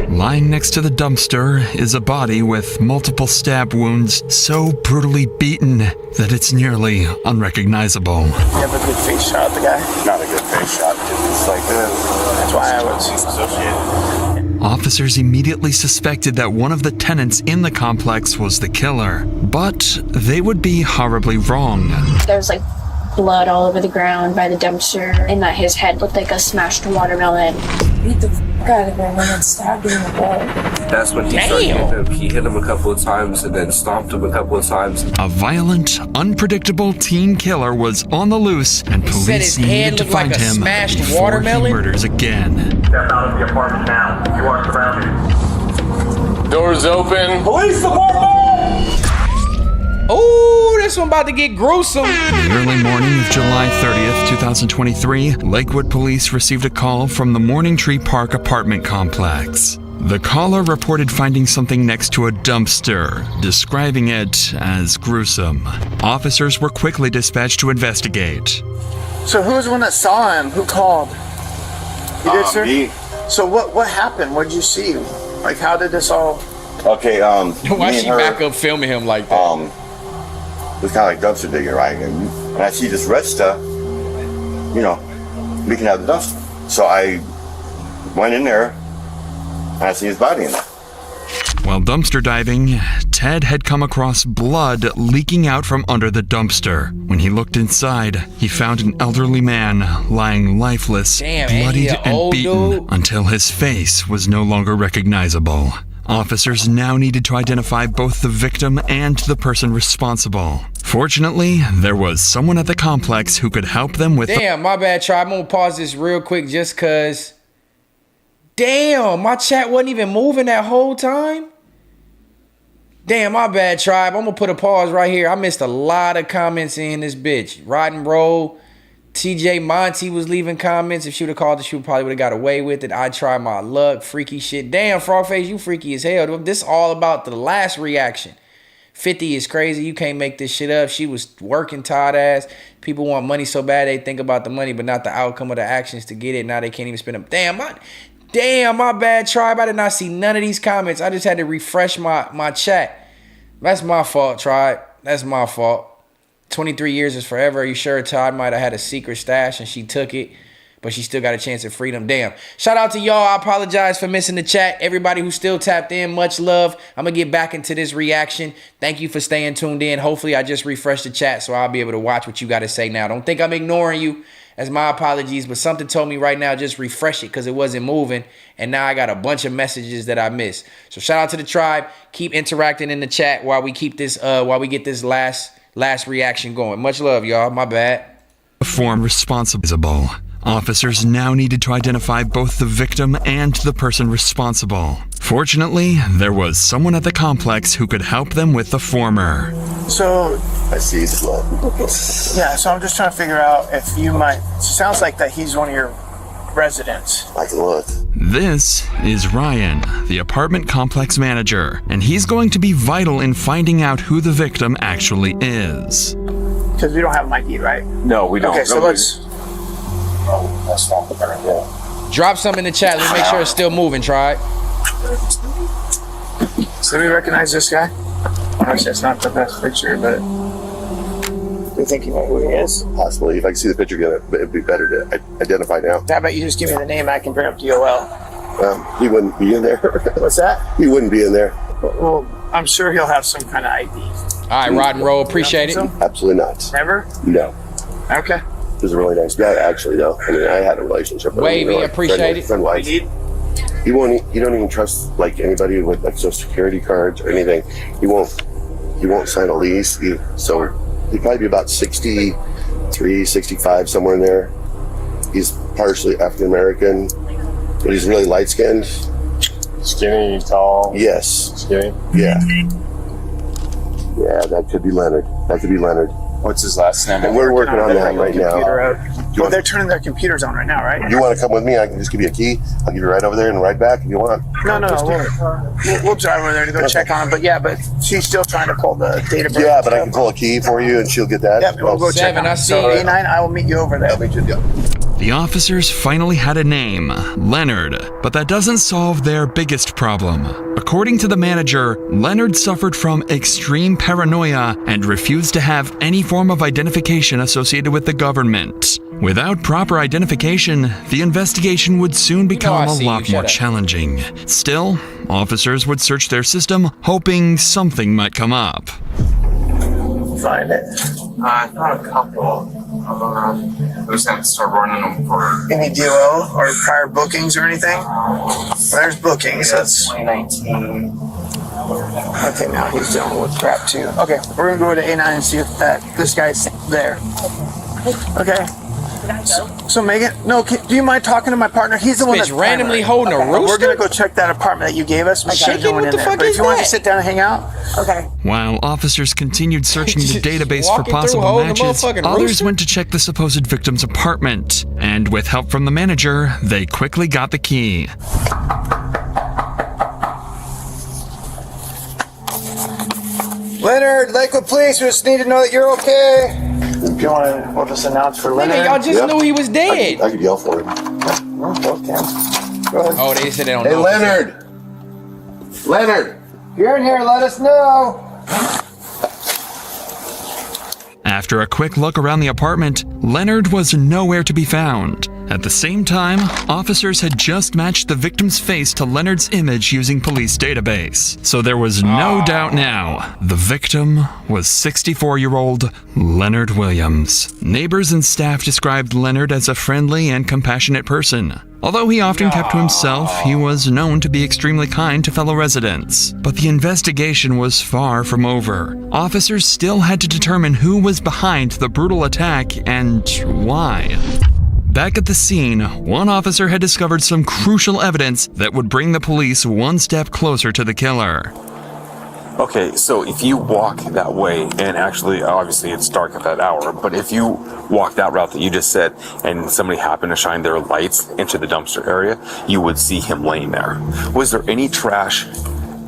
Lying next to the dumpster is a body with multiple stab wounds so brutally beaten that it's nearly unrecognizable. You have a good face shot, the guy? Not a good face shot, because it's like, that's why I was associated. Officers immediately suspected that one of the tenants in the complex was the killer, but they would be horribly wrong. There's like blood all over the ground by the dumpster, and that his head looked like a smashed watermelon. Beat the fuck out of him and then stabbed him in the butt. That's when he started hitting him. He hit him a couple of times and then stomped him a couple of times. A violent, unpredictable teen killer was on the loose, and police needed to find him before he murders again. Step out of the apartment now. You are surrounded. Doors open. Police department! Oh, this one about to get gruesome. In the early morning of July 30th, 2023, Lakewood police received a call from the Morning Tree Park apartment complex. The caller reported finding something next to a dumpster, describing it as gruesome. Officers were quickly dispatched to investigate. So who was the one that saw him? Who called? You did, sir? Me. So what happened? What did you see? Like, how did this all... Okay, why she back up filming him like that? It was kind of like dumpster digging, right? And I see this red stuff, you know, leaking out of the dumpster. So I went in there, and I see his body in there. While dumpster diving, Ted had come across blood leaking out from under the dumpster. When he looked inside, he found an elderly man lying lifeless, bloodied and beaten until his face was no longer recognizable. Officers now needed to identify both the victim and the person responsible. Fortunately, there was someone at the complex who could help them with... Damn, my bad, tribe. I'm gonna pause this real quick just cause... Damn, my chat wasn't even moving that whole time? Damn, my bad, tribe. I'm gonna put a pause right here. I missed a lot of comments in this bitch. Rod and Roll, TJ Monty was leaving comments. If she would have called it, she probably would have got away with it. I try my luck. Freaky shit. Damn, Frogface, you freaky as hell. This is all about the last reaction. 50 is crazy. You can't make this shit up. She was working Todd ass. People want money so bad they think about the money, but not the outcome of the actions to get it. Now they can't even spend them. Damn, Damn, my bad, Tribe. I did not see none of these comments. I just had to refresh my chat. That's my fault, Tribe. That's my fault. 23 years is forever. Are you sure Todd might have had a secret stash and she took it, but she still got a chance at freedom? Damn. Shout out to y'all. I apologize for missing the chat. Everybody who still tapped in, much love. I'm going to get back into this reaction. Thank you for staying tuned in. Hopefully, I just refreshed the chat so I'll be able to watch what you got to say now. Don't think I'm ignoring you. As my apologies, but something told me right now just refresh it because it wasn't moving, and now I got a bunch of messages that I missed. So shout out to the tribe. Keep interacting in the chat while we keep this while we get this last reaction going. Much love, y'all. My bad. Form responsible. Officers now needed to identify both the victim and the person responsible. Fortunately, there was someone at the complex who could help them with the former. So I see his blood. Yeah, so I'm just trying to figure out if you might. Sounds like that he's one of your residents. I can look. This is Ryan, the apartment complex manager, and he's going to be vital in finding out who the victim actually is. Because we don't have an ID, right? No, we don't. Okay, so let's. Oh, that's not the better. Yeah. Drop some in the chat. Let's make sure it's still moving, Tribe. So we recognize this guy? Obviously, it's not the best picture, but do you think you know who he is? Possibly. If I can see the picture again, it'd be better to identify now. How about you just give me the name? I can bring up DOL. He wouldn't be in there. What's that? He wouldn't be in there. Well, I'm sure he'll have some kind of ID. All right, Rod and Roll. Appreciate it. Absolutely not. Never? No. Okay. He was a really nice guy, actually, though. I mean, I had a relationship with him. Wavy, appreciate it. Friend-wise. You don't even trust like anybody with like social security cards or anything. He won't sign a lease. So he'd probably be about 63, 65, somewhere in there. He's partially African American, but he's really light skinned. Skinny, tall. Yes. Skinny. Yeah. Yeah, that could be Leonard. What's his last name? And we're working on that right now. Well, they're turning their computers on right now, right? You want to come with me? I can just give you a key. I'll give you a ride over there and ride back if you want. No. We'll drive over there to go check on him. But she's still trying to pull the data. Yeah, but I can pull a key for you and she'll get that. Yeah, we'll go check on him. So A9, I will meet you over there. I'll meet you. The officers finally had a name, Leonard, but that doesn't solve their biggest problem. According to the manager, Leonard suffered from extreme paranoia and refused to have any form of identification associated with the government. Without proper identification, the investigation would soon become a lot more challenging. Still, officers would search their system, hoping something might come up. Find it. Not a couple. We just have to start running them for any DOL or prior bookings or anything? There's bookings. That's 2019. Okay, now he's dealing with crap too. Okay, we're gonna go to A9 and see if this guy's there. Okay. So Megan, do you mind talking to my partner? He's the one that's randomly holding a rooster. We're gonna go check that apartment that you gave us. Chicken? What the fuck but is if you want to that? sit down and hang out, okay. While officers continued searching the database for walking possible through holding a matches, motherfucking others rooster? went to check the supposed victim's apartment. And with help from the manager, they quickly got the key. Leonard, Lakewood Police, we just need to know that you're okay. If you want to, we'll just announce for Leonard. Nigga, y'all just knew he was dead. I could yell for him. Okay. Go ahead. Oh, they said they don't Hey, know. Leonard! If you're in here, let us know. After a quick look around the apartment, Leonard was nowhere to be found. At the same time, officers had just matched the victim's face to Leonard's image using police database. So there was no doubt now. The victim was 64-year-old Leonard Williams. Neighbors and staff described Leonard as a friendly and compassionate person. Although he often kept to himself, he was known to be extremely kind to fellow residents. But the investigation was far from over. Officers still had to determine who was behind the brutal attack and why. Back at the scene, one officer had discovered some crucial evidence that would bring the police one step closer to the killer. Okay, so if you walk that way, and actually, obviously it's dark at that hour, but if you walk that route that you just said, and somebody happened to shine their lights into the dumpster area, you would see him laying there. Was there any trash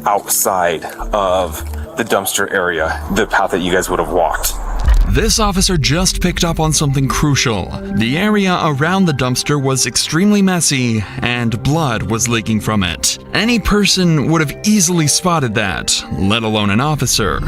outside of the dumpster area, the path that you guys would have walked? this officer just picked up on something crucial. The area around the dumpster was extremely messy, and blood was leaking from it. Any person would have easily spotted that, let alone an officer.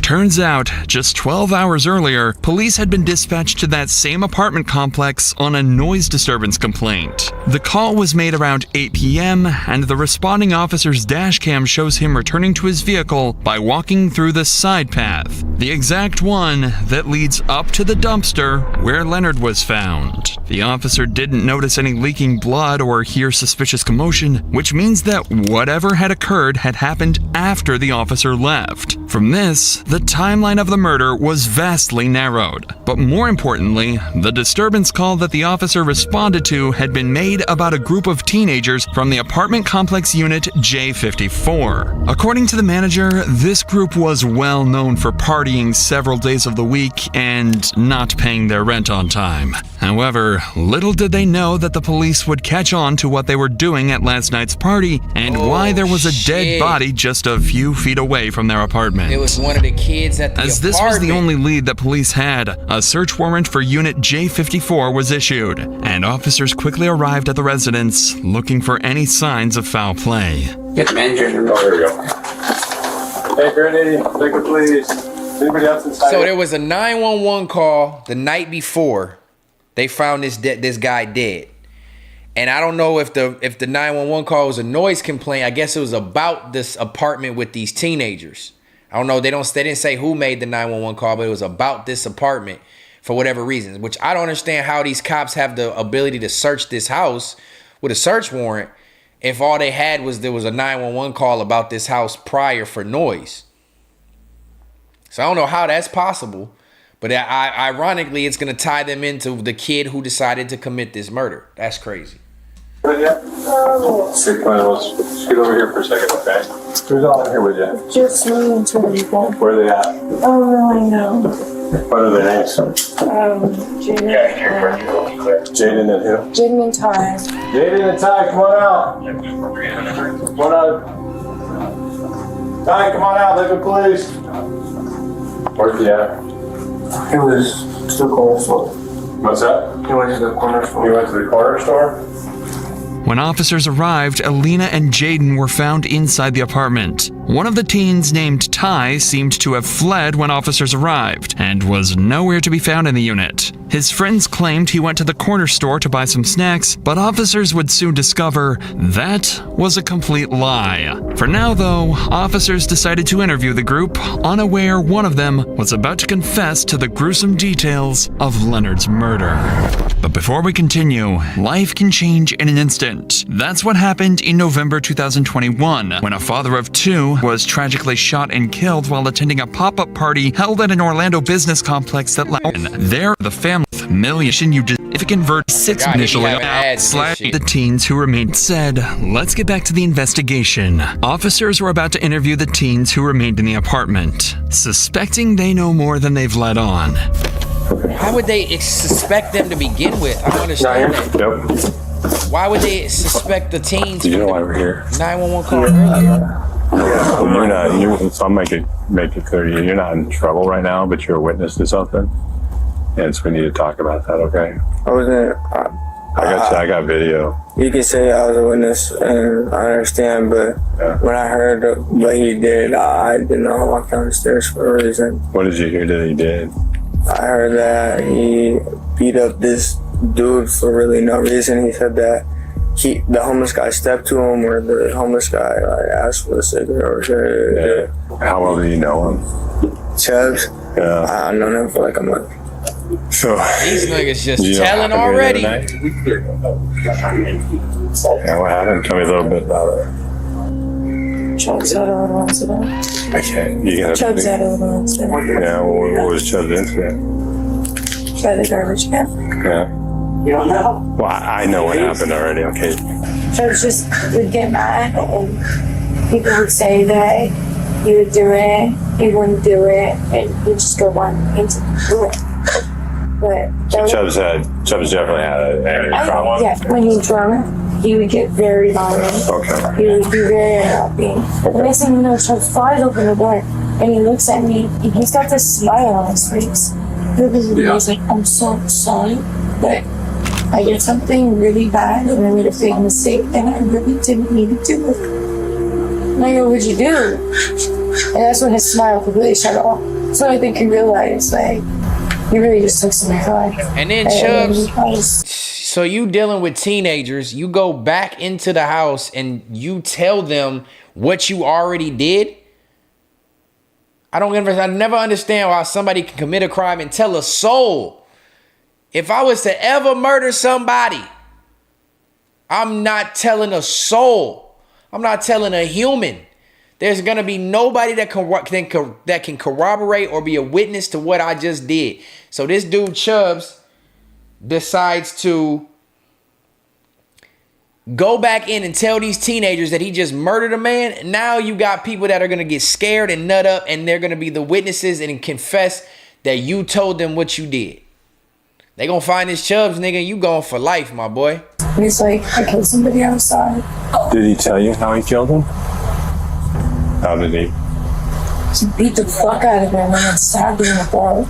Turns out, just 12 hours earlier, police had been dispatched to that same apartment complex on a noise disturbance complaint. The call was made around 8 p.m., and the responding officer's dash cam shows him returning to his vehicle by walking through the side path, the exact one that leads up to the dumpster where Leonard was found. The officer didn't notice any leaking blood or hear suspicious commotion, which means that whatever had occurred had happened after the officer left. From this, the timeline of the murder was vastly narrowed. But more importantly, the disturbance call that the officer responded to had been made about a group of teenagers from the apartment complex unit J54. According to the manager, this group was well known for partying several days of the week and not paying their rent on time. However, little did they know that the police would catch on to what they were doing at last night's party and why there was a dead body just a few feet away from their apartment. It was one of the kids at the As apartment. this was the only lead that police had, a search warrant for Unit J54 was issued, and officers quickly arrived at the residence looking for any signs of foul play. Get the manager in the room. There we go. Hey, Granny, take it, please. Anybody else inside? So there was a 911 call the night before they found this guy dead. And I don't know if the 911 call was a noise complaint. I guess it was about this apartment with these teenagers. I don't know. They didn't say who made the 911 call, but it was about this apartment for whatever reasons, which I don't understand how these cops have the ability to search this house with a search warrant if all they had was there was a 911 call about this house prior for noise. So I don't know how that's possible, but ironically, it's going to tie them into the kid who decided to commit this murder. That's crazy. Yeah. Sit let's get over here for a second, okay? Who's all in here with you? Just me and two people. Where are they at? I don't really know. What are their names? Jaden. Jaden and who? Jaden and Ty. Jaden and Ty, come on out. Come on out. Ty, come on out, liquid please. Where's he at? He was to the corner store. What's that? He went to the corner store. You went to the corner store? When officers arrived, Alina and Jaden were found inside the apartment. One of the teens, named Ty, seemed to have fled when officers arrived and was nowhere to be found in the unit. His friends claimed he went to the corner store to buy some snacks, but officers would soon discover that was a complete lie. For now, though, officers decided to interview the group, unaware one of them was about to confess to the gruesome details of Leonard's murder. But before we continue, life can change in an instant. That's what happened in November 2021, when a father of two was tragically shot and killed while attending a pop-up party held at an Orlando business complex that there the family million you if it convert 6 initially slash the teens who remained said, let's get back to the investigation. Officers were about to interview the teens who remained in the apartment, suspecting they know more than they've let on. How would they suspect them to begin with? I don't understand that. Yep. Why would they suspect the teens? You know why we're here. 911 call earlier. Yeah, so I'll make it clear to you. You're not in trouble right now, but you're a witness to something. And so we need to talk about that, okay? I wasn't. I got video. You can say I was a witness, and I understand, but when I heard what he did, I did not walk down the stairs for a reason. What did you hear that he did? I heard that he beat up this dude for really no reason. He said that the homeless guy stepped to him, or the homeless guy asked for a cigarette or shit. Yeah. How well do you know him? Chubbs? Yeah. I've known him for like a month. So these niggas just telling already. Yeah, what happened? Tell me a little bit about it. Chubbs had a little incident. I can't. Chubbs had a little incident. Yeah, what was Chubbs' incident? By the garbage can. Yeah. You don't know? Well, I know what happened already, okay? Chubbs just would get mad, and people would say that he would do it, he wouldn't do it, and he'd just go on into do it. But so Chubbs definitely had an angry problem. Yeah, when he's drunk, he would get very violent. Okay. He would be very unhappy. The next thing you know, Chubbs flies open the door, and he looks at me, and he's got this smile on his face. I was like, I'm so sorry, but I did something really bad and I made a big mistake and I really didn't mean to do it. And I go, what'd you do? And that's when his smile completely shut off. So I think he realized, like, he really just took some advice. And then Chubbs, so you dealing with teenagers, you go back into the house and you tell them what you already did. I never understand why somebody can commit a crime and tell a soul. If I was to ever murder somebody, I'm not telling a soul. I'm not telling a human. There's gonna be nobody that can corroborate or be a witness to what I just did. So this dude Chubbs decides to go back in and tell these teenagers that he just murdered a man. Now you got people that are gonna get scared and nut up, and they're gonna be the witnesses and confess that you told them what you did. They gonna find this Chubbs nigga, you going for life, my boy. He's like, I killed somebody outside. Did he tell you how he killed him? How did he? He beat the fuck out of him and then stabbed him in the bar.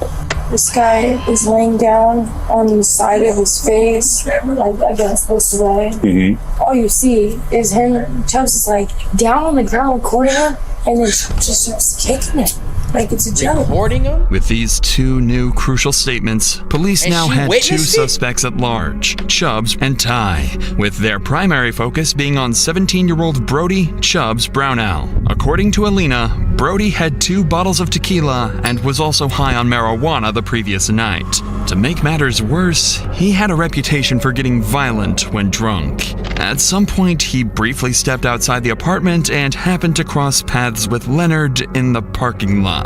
This guy is laying down on the side of his face, like against this way. Mm-hmm. All you see is him, Chubbs is like down on the ground recording him, and then just starts kicking it. Like it's a joke. Recording him? With these two new crucial statements, police And now she had two witnessed it? suspects at large, Chubbs and Ty, with their primary focus being on 17-year-old Brody Chubbs Brownell. According to Alina, Brody had 2 bottles of tequila and was also high on marijuana the previous night. To make matters worse, he had a reputation for getting violent when drunk. At some point, he briefly stepped outside the apartment and happened to cross paths with Leonard in the parking lot.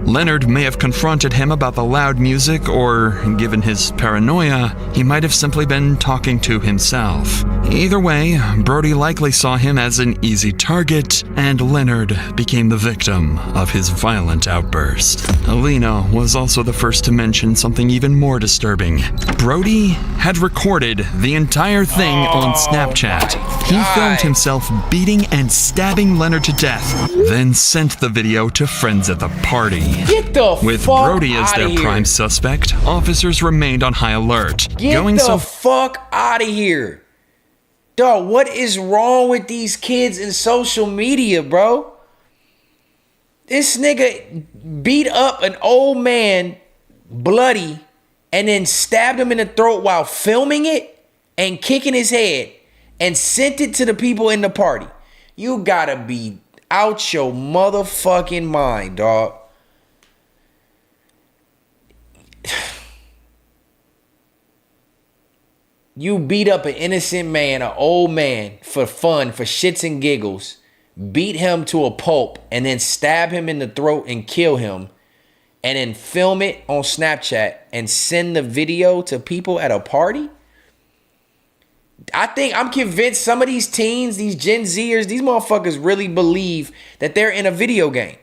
Leonard may have confronted him about the loud music, or, given his paranoia, he might have simply been talking to himself. Either way, Brody likely saw him as an easy target, and Leonard became the victim of his violent outburst. Alina was also the first to mention something even more disturbing. Brody had recorded the entire thing on Snapchat. He filmed himself beating and stabbing Leonard to death, then sent the video to friends at the party. Get the With fuck Brody as outta their here. prime suspect, officers remained on high alert. Get the fuck out of here. Dog, what is wrong with these kids in social media, bro? This nigga beat up an old man bloody and then stabbed him in the throat while filming it and kicking his head and sent it to the people in the party. You gotta be out your motherfucking mind, dog. You beat up an innocent man, an old man, for fun, for shits and giggles, beat him to a pulp, and then stab him in the throat and kill him, and then film it on Snapchat and send the video to people at a party? I'm convinced some of these teens, these Gen Zers, these motherfuckers really believe that they're in a video game.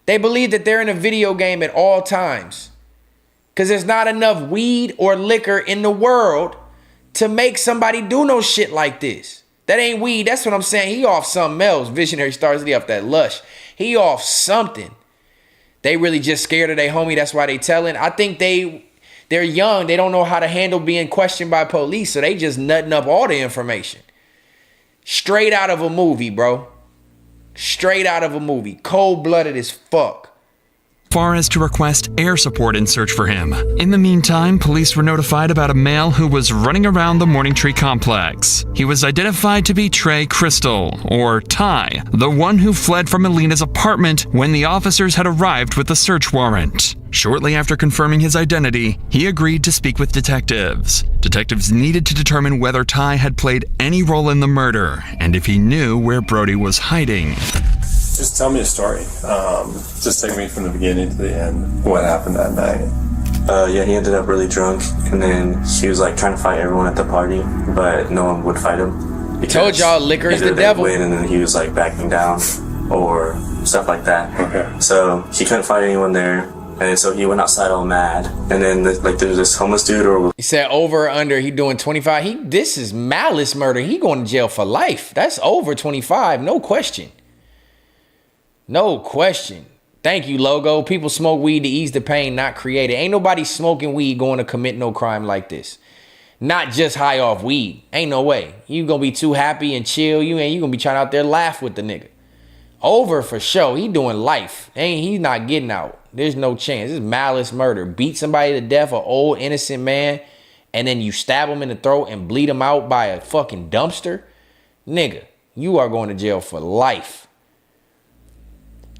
They believe that they're in a video game at all times. Because there's not enough weed or liquor in the world to make somebody do no shit like this. That ain't weed. That's what I'm saying. He off something else. Visionary Stars, he off that lush. He off something. They really just scared of their homie. That's why they telling. I think they're young. They don't know how to handle being questioned by police. So they just nutting up all the information. Straight out of a movie, bro. Straight out of a movie. Cold-blooded as fuck. Far as to request air support and search for him. In the meantime, police were notified about a male who was running around the Morning Tree complex. He was identified to be Trey Crystal, or Ty, the one who fled from Alina's apartment when the officers had arrived with the search warrant. Shortly after confirming his identity, he agreed to speak with detectives. Detectives needed to determine whether Ty had played any role in the murder, and if he knew where Brody was hiding. Just tell me a story. Just take me from the beginning to the end. What happened that night? Yeah, he ended up really drunk, and then he was like trying to fight everyone at the party, but no one would fight him. Told y'all liquor is the devil. Win, and then he was like backing down or stuff like that. Okay. So he couldn't fight anyone there, and so he went outside all mad. And then like there's this homeless dude, or he said over or under. He doing 25. This is malice murder. He going to jail for life. That's over 25. No question. No question. Thank you, Logo. People smoke weed to ease the pain, not create it. Ain't nobody smoking weed going to commit no crime like this. Not just high off weed. Ain't no way. You gonna be too happy and chill. You gonna be trying out there laugh with the nigga. Over for sure. He doing life. He's not getting out. There's no chance. This is malice murder. Beat somebody to death, an old innocent man, and then you stab him in the throat and bleed him out by a fucking dumpster. Nigga, you are going to jail for life.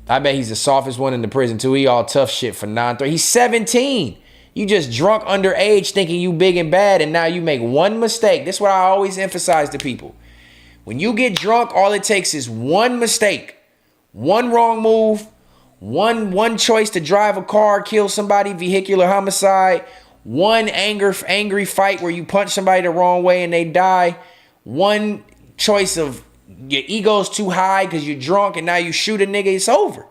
I bet he's the softest one in the prison too. He all tough shit for 9-3. He's 17. You just drunk underage thinking you big and bad, and now you make one mistake. That's what I always emphasize to people. When you get drunk, all it takes is one mistake. One wrong move. One choice to drive a car, kill somebody, vehicular homicide. One angry fight where you punch somebody the wrong way and they die. One choice of your ego's too high because you're drunk and now you shoot a nigga, it's over.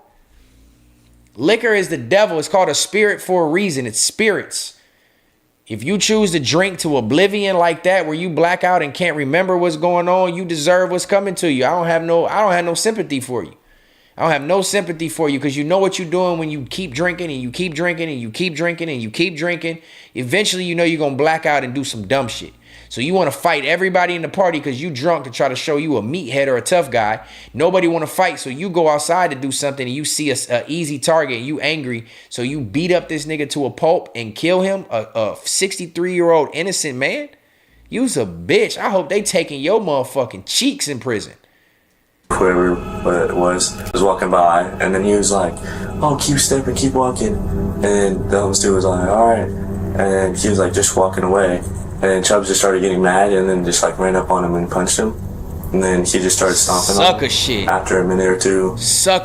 Liquor is the devil. It's called a spirit for a reason. It's spirits. If you choose to drink to oblivion like that, where you black out and can't remember what's going on, you deserve what's coming to you. I don't have no sympathy for you. I don't have no sympathy for you because you know what you're doing when you keep drinking and you keep drinking and you keep drinking and you keep drinking. Eventually, you know you're going to black out and do some dumb shit. So you want to fight everybody in the party because you drunk to try to show you a meathead or a tough guy. Nobody want to fight, so you go outside to do something and you see a easy target and you angry. So you beat up this nigga to a pulp and kill him, a 63-year-old innocent man. You's a bitch. I hope they taking your motherfucking cheeks in prison. Whoever it was walking by, and then he was like, "Oh, keep stepping, keep walking." And the homeless dude was like, "All right," and he was like just walking away. And then Chubbs just started getting mad, and then just like ran up on him and punched him. And then he just started stomping on him. Sucker shit. After a minute or two,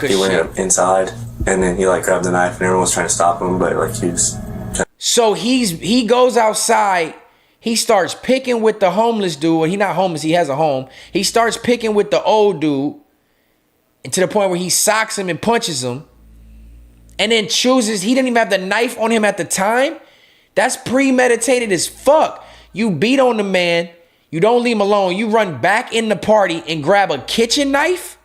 he went up inside, and then he like grabbed the knife, and everyone was trying to stop him, but like he was. So he goes outside. He starts picking with the homeless dude. Well, he's not homeless. He has a home. He starts picking with the old dude, and to the point where he socks him and punches him, and then chooses. He didn't even have the knife on him at the time. That's premeditated as fuck. You beat on the man. You don't leave him alone. You run back in the party and grab a kitchen knife.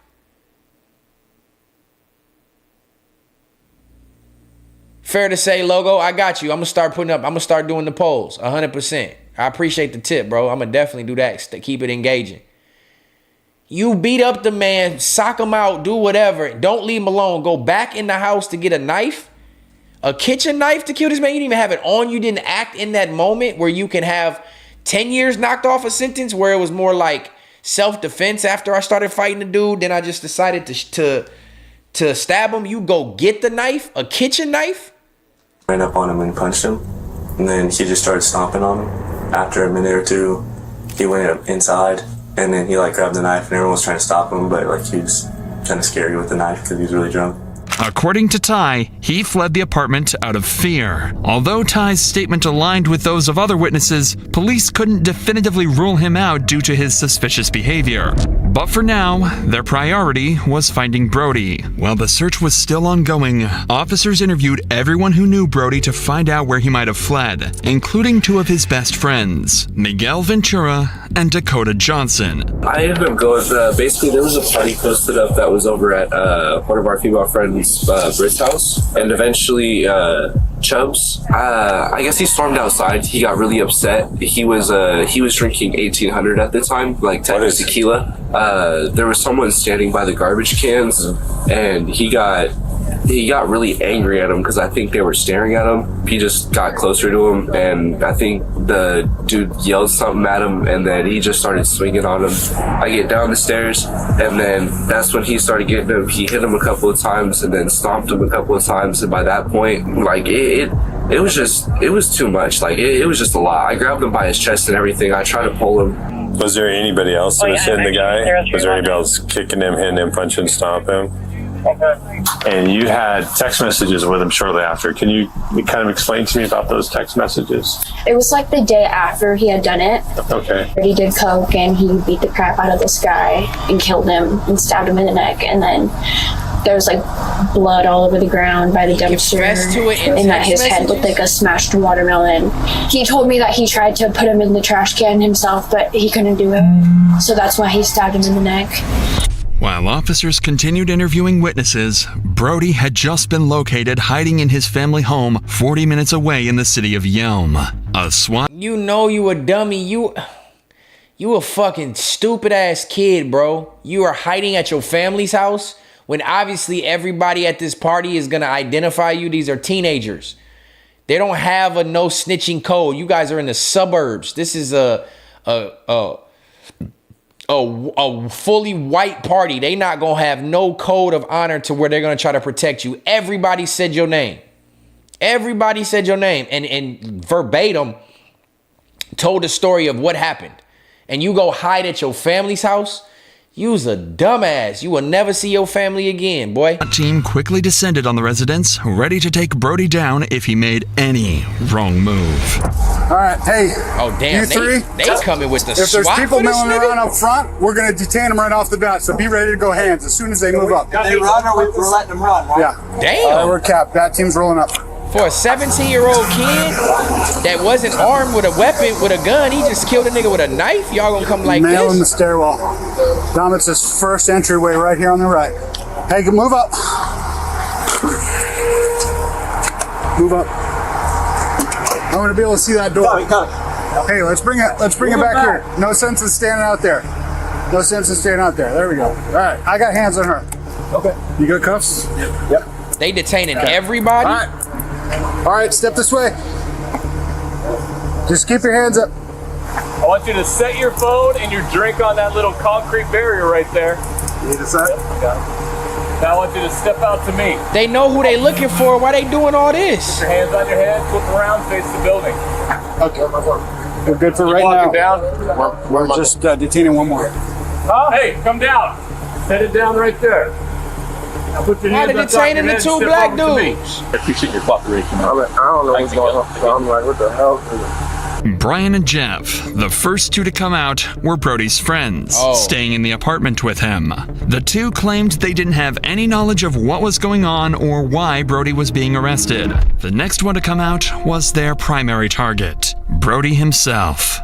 Fair to say, Logo, I got you. I'm gonna start doing the polls 100%. I appreciate the tip, bro. I'm gonna definitely do that to keep it engaging. You beat up the man, sock him out, do whatever. Don't leave him alone. Go back in the house to get a knife. A kitchen knife to kill this man? You didn't even have it on. You didn't act in that moment where you can have 10 years knocked off a sentence, where it was more like self-defense after I started fighting the dude. Then I just decided to stab him. You go get the knife, a kitchen knife. Ran up on him and punched him. And then he just started stomping on him. After a minute or two, he went up inside, and then he like grabbed the knife, and everyone was trying to stop him, but like he was kind of scary with the knife because he was really drunk. According to Ty, he fled the apartment out of fear. Although Ty's statement aligned with those of other witnesses, police couldn't definitively rule him out due to his suspicious behavior. But for now, their priority was finding Brody. While the search was still ongoing, officers interviewed everyone who knew Brody to find out where he might have fled, including two of his best friends, Miguel Ventura and Dakota Johnson. I ended up going, basically there was a party posted up that was over at one of our female friends' Britt's house, and eventually Chubbs, I guess he stormed outside. He got really upset. He was drinking 1800 at the time, like type of tequila. There was someone standing by the garbage cans, and he got really angry at him because I think they were staring at him. He just got closer to him, and I think the dude yelled something at him, and then he just started swinging on him. I get down the stairs, and then that's when he started getting him. He hit him a couple of times and then stomped him a couple of times, and by that point, like it was too much. Like it was just a lot. I grabbed him by his chest and everything. I tried to pull him. Was there anybody else that was hitting the guy? Was there anybody else kicking him, hitting him, punching, stomping? And you had text messages with him shortly after. Can you kind of explain to me about those text messages? It was like the day after he had done it. Okay. He did coke and he beat the crap out of this guy and killed him and stabbed him in the neck. And then there was like blood all over the ground by the dumpster and at his head looked like a smashed watermelon. He told me that he tried to put him in the trash can himself, but he couldn't do it. So that's why he stabbed him in the neck. While officers continued interviewing witnesses, Brody had just been located hiding in his family home 40 minutes away in the city of Yelm. A SWAT... You know you a dummy. You a fucking stupid ass kid, bro. You are hiding at your family's house when obviously everybody at this party is gonna identify you. These are teenagers. They don't have a no snitching code. You guys are in the suburbs. This is a fully white party. They not gonna have no code of honor to where they're gonna try to protect you. Everybody said your name. Everybody said your name and verbatim told the story of what happened. And you go hide at your family's house? You's a dumbass. You will never see your family again, boy. The team quickly descended on the residence, ready to take Brody down if he made any wrong move. All right, hey. Oh, damn. You three, they coming with the if there's SWAT people for this milling nigga? around up front, we're going to detain them right off the bat. So be ready to go hands as soon as they move up. They run or we're letting them run, right? Yeah. Damn. We're capped. That team's rolling up. For a 17-year-old kid that wasn't armed with a weapon, with a gun, he just killed a nigga with a knife? Y'all gonna come like Male this? in the stairwell. Dom, it's this first entryway right here on the right. Hey, move up. Move up. I want to be able to see that door. Hey, let's bring it back here. No sense in standing out there. No sense in standing out there. There we go. All right, I got hands on her. Okay. You got cuffs? Yep. They detaining everybody? All right, step this way. Just keep your hands up. I want you to set your phone and your drink on that little concrete barrier right there. Need a set? Now I want you to step out to me. They know who they looking for. Why they doing all this? Put your hands on your head, flip around, face the building. Okay. We're good for right now. Down. We're just detaining one more. Huh? Hey, come down. Set it down right there. Now put your Why hands they on top of detaining your the head, two step black over to me. dudes? I appreciate your cooperation. I don't know what's going on. So I'm like, what the hell? Brian and Jeff, the first two to come out, were Brody's friends, staying in the apartment with him. The two claimed they didn't have any knowledge of what was going on or why Brody was being arrested. The next one to come out was their primary target, Brody himself.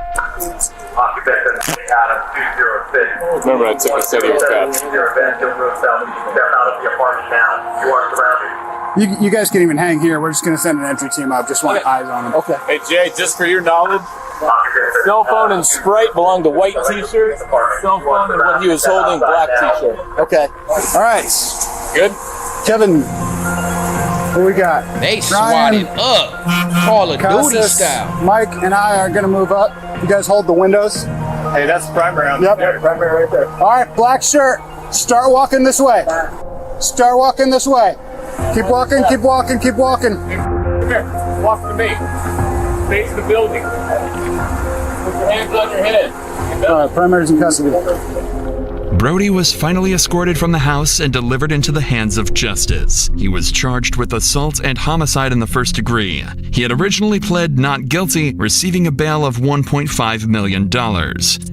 Occupation Adam 206. Remember, I took a study of that. Step out of the apartment now. You are surrounded. You guys can even hang here. We're just going to send an entry team up. Just want eyes on them. Okay. Hey, Jay, just for your knowledge, cell phone and Sprite belong to white t-shirt. Cell phone and what he was holding, black t-shirt. Okay. All right. Good? Kevin, what we got? They Ryan, swatted up. Call of Duty Casas, style. Mike and I are going to move up. You guys hold the windows. Hey, that's the primary on Yep. Primary right there. All right, black shirt. Start walking this way. Start walking this way. Keep walking, keep walking, keep walking. Come here. Walk to me. Face the building. Put your hands on your head. All right, primary's in custody. Brody was finally escorted from the house and delivered into the hands of justice. He was charged with assault and homicide in the first degree. He had originally pled not guilty, receiving a bail of $1.5 million.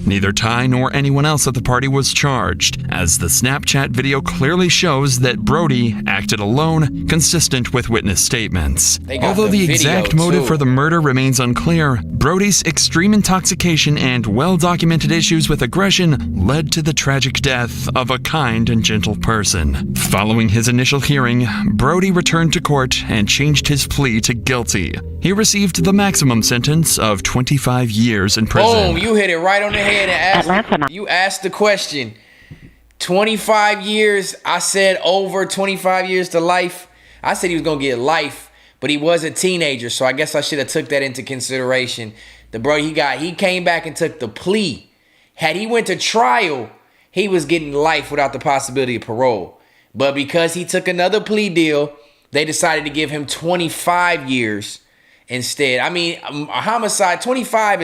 Neither Ty nor anyone else at the party was charged, as the Snapchat video clearly shows that Brody acted alone, consistent with witness statements. Although the exact motive for the murder remains unclear, Brody's extreme intoxication and well-documented issues with aggression led to the tragic death of a kind and gentle person. Following his initial hearing, Brody returned to court and changed his plea to guilty. He received the maximum sentence of 25 years in prison. Boom, you hit it right on the head and you asked the question. 25 years, I said over 25 years to life. I said he was gonna get life, but he was a teenager, so I guess I should have took that into consideration. The bro, he came back and took the plea. Had he went to trial, he was getting life without the possibility of parole. But because he took another plea deal, they decided to give him 25 years instead. I mean, a homicide, 25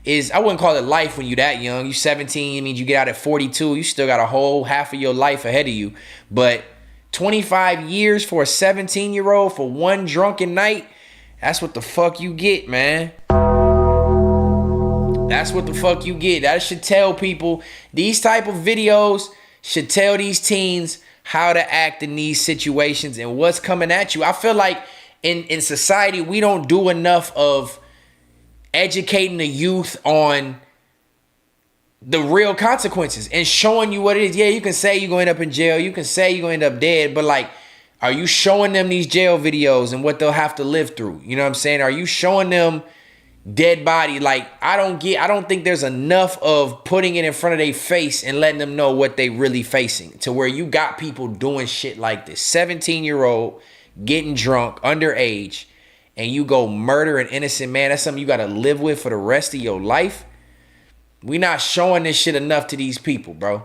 is I wouldn't call it life when you're that young. You're 17, it means you get out at 42. You still got a whole half of your life ahead of you. But 25 years for a 17-year-old for one drunken night, that's what the fuck you get, man. That's what the fuck you get. That should tell people, these type of videos should tell these teens how to act in these situations and what's coming at you. I feel like in society, we don't do enough of educating the youth on the real consequences and showing you what it is. Yeah, you can say you're going to end up in jail. You can say you're going to end up dead. But like, are you showing them these jail videos and what they'll have to live through? You know what I'm saying? Are you showing them dead body? Like, I don't think there's enough of putting it in front of their face and letting them know what they really facing, to where you got people doing shit like this. 17-year-old getting drunk, underage, and you go murder an innocent man. That's something you got to live with for the rest of your life. We not showing this shit enough to these people, bro.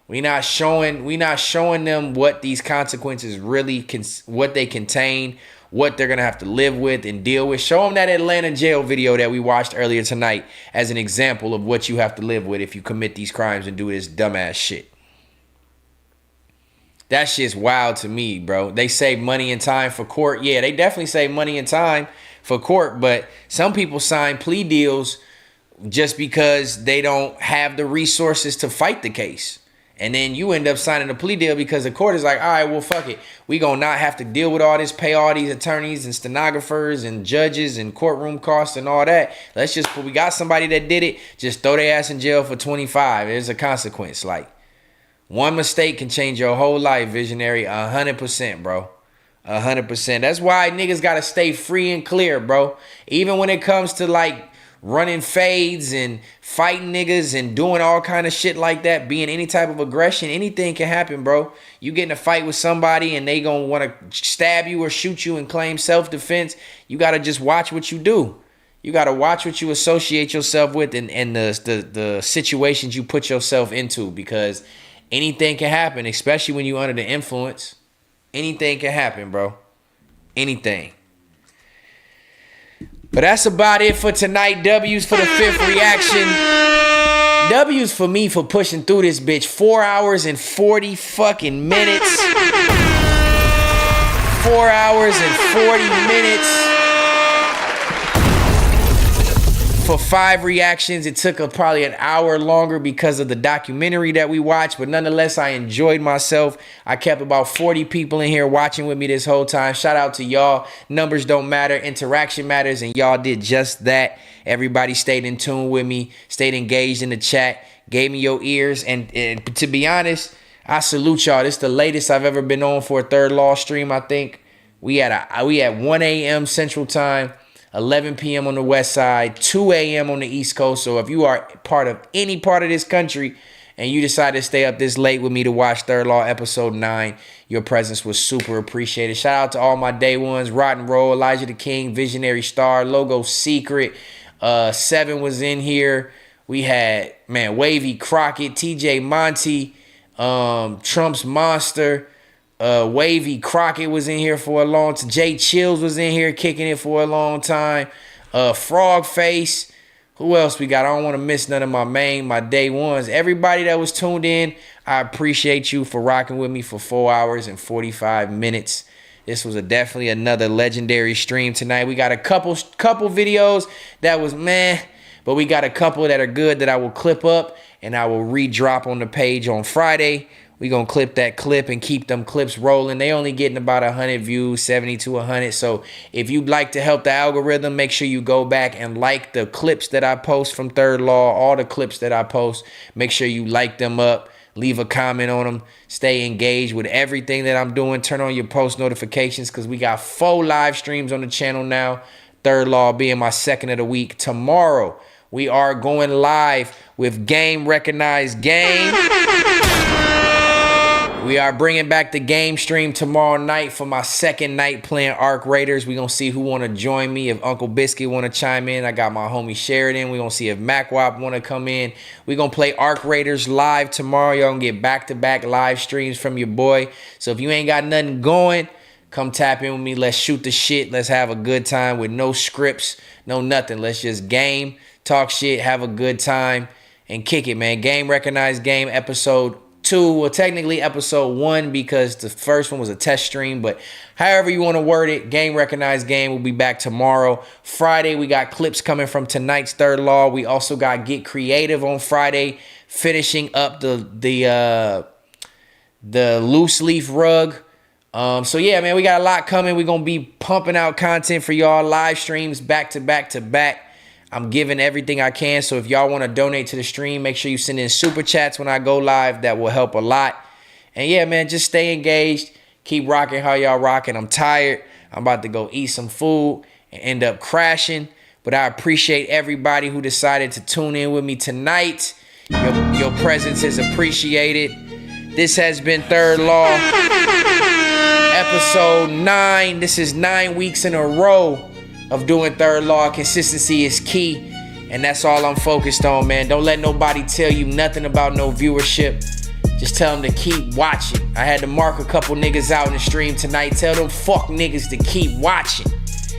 We not showing them what these consequences really what they contain, what they're gonna have to live with and deal with. Show them that Atlanta jail video that we watched earlier tonight as an example of what you have to live with if you commit these crimes and do this dumbass shit. That shit's wild to me, bro. They save money and time for court. Yeah, they definitely save money and time for court, but some people sign plea deals just because they don't have the resources to fight the case. And then you end up signing a plea deal because the court is like, all right, well, fuck it. We gonna not have to deal with all this, pay all these attorneys and stenographers and judges and courtroom costs and all that. We got somebody that did it, just throw their ass in jail for 25. There's a consequence. Like, one mistake can change your whole life, visionary. 100%, bro. 100%. That's why niggas gotta stay free and clear, bro. Even when it comes to like running fades and fighting niggas and doing all kind of shit like that, being any type of aggression, anything can happen, bro. You get in a fight with somebody and they gonna want to stab you or shoot you and claim self-defense. You gotta just watch what you do. You gotta watch what you associate yourself with and the situations you put yourself into, because anything can happen, especially when you're under the influence. Anything can happen, bro. Anything. But that's about it for tonight. W's for the fifth reaction. W's for me for pushing through this bitch. 4 hours and 40 fucking minutes. 4 hours and 40 minutes. For 5 reactions. It took probably an hour longer because of the documentary that we watched, but nonetheless, I enjoyed myself. I kept about 40 people in here watching with me this whole time. Shout out to y'all. Numbers don't matter, interaction matters, and y'all did just that. Everybody stayed in tune with me, stayed engaged in the chat, gave me your ears, and to be honest, I salute y'all. This is the latest I've ever been on for a Third Law stream. I think we at 1 a.m. Central Time. 11 p.m. on the west side, 2 a.m. on the east coast. So if you are part of any part of this country and you decide to stay up this late with me to watch Third Law episode 9, your presence was super appreciated. Shout out to all my day ones: Rotten Roll, Elijah the King, Visionary Star, Logo Secret, 7 was in here. We had, Wavy Crockett, TJ Monty, Trump's Monster, Wavy Crockett was in here for a long time. Jay Chills was in here kicking it for a long time. Frog Face. Who else we got? I don't want to miss none of my day ones. Everybody that was tuned in, I appreciate you for rocking with me for 4 hours and 45 minutes. This was definitely another legendary stream tonight. We got a couple videos that was meh, but we got a couple that are good that I will clip up and I will redrop on the page on Friday. We gonna clip that clip and keep them clips rolling. They only getting about 100 views, 70 to 100. So if you'd like to help the algorithm, make sure you go back and like the clips that I post from Third Law. All the clips that I post, make sure you like them up. Leave a comment on them. Stay engaged with everything that I'm doing. Turn on your post notifications because we got 4 live streams on the channel now. Third Law being my second of the week. Tomorrow, we are going live with Game Recognized Game. We are bringing back the game stream tomorrow night for my second night playing Arc Raiders. We're going to see who want to join me. If Uncle Biscuit want to chime in, I got my homie Sheridan. We're going to see if MacWap want to come in. We're going to play Arc Raiders live tomorrow. Y'all going to get back-to-back live streams from your boy. So if you ain't got nothing going, come tap in with me. Let's shoot the shit. Let's have a good time with no scripts, no nothing. Let's just game, talk shit, have a good time, and kick it, man. Game Recognized Game episode 2, well, technically episode 1 because the first one was a test stream, but however you want to word it, Game Recognized Game will be back tomorrow. Friday, we got clips coming from tonight's Third Law. We also got Get Creative on Friday, finishing up the loose leaf rug. So yeah, man, we got a lot coming. We're gonna be pumping out content for y'all, live streams back to back to back. I'm giving everything I can. So if y'all want to donate to the stream, make sure you send in super chats when I go live. That will help a lot. And yeah, man, just stay engaged. Keep rocking how y'all rocking. I'm tired. I'm about to go eat some food and end up crashing. But I appreciate everybody who decided to tune in with me tonight. Your presence is appreciated. This has been Third Law, episode 9. This is 9 weeks in a row of doing Third Law. Consistency is key, and that's all I'm focused on, man. Don't let nobody tell you nothing about no viewership. Just tell them to keep watching. I had to mark a couple niggas out in the stream tonight. Tell them fuck niggas to keep watching,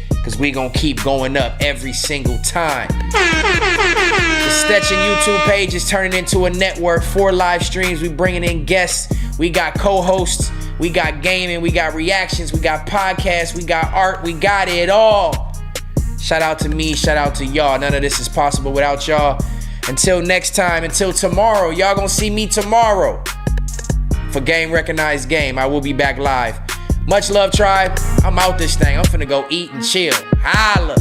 because we gonna keep going up every single time. The Stetsen YouTube page is turning into a network. 4 live streams. We bringing in guests. We got co-hosts. We got gaming. We got reactions. We got podcasts. We got art. We got it all. Shout out to me. Shout out to y'all. None of this is possible without y'all. Until next time. Until tomorrow. Y'all gonna see me tomorrow for Game Recognized Game. I will be back live. Much love, tribe. I'm out this thing. I'm finna go eat and chill. Holla.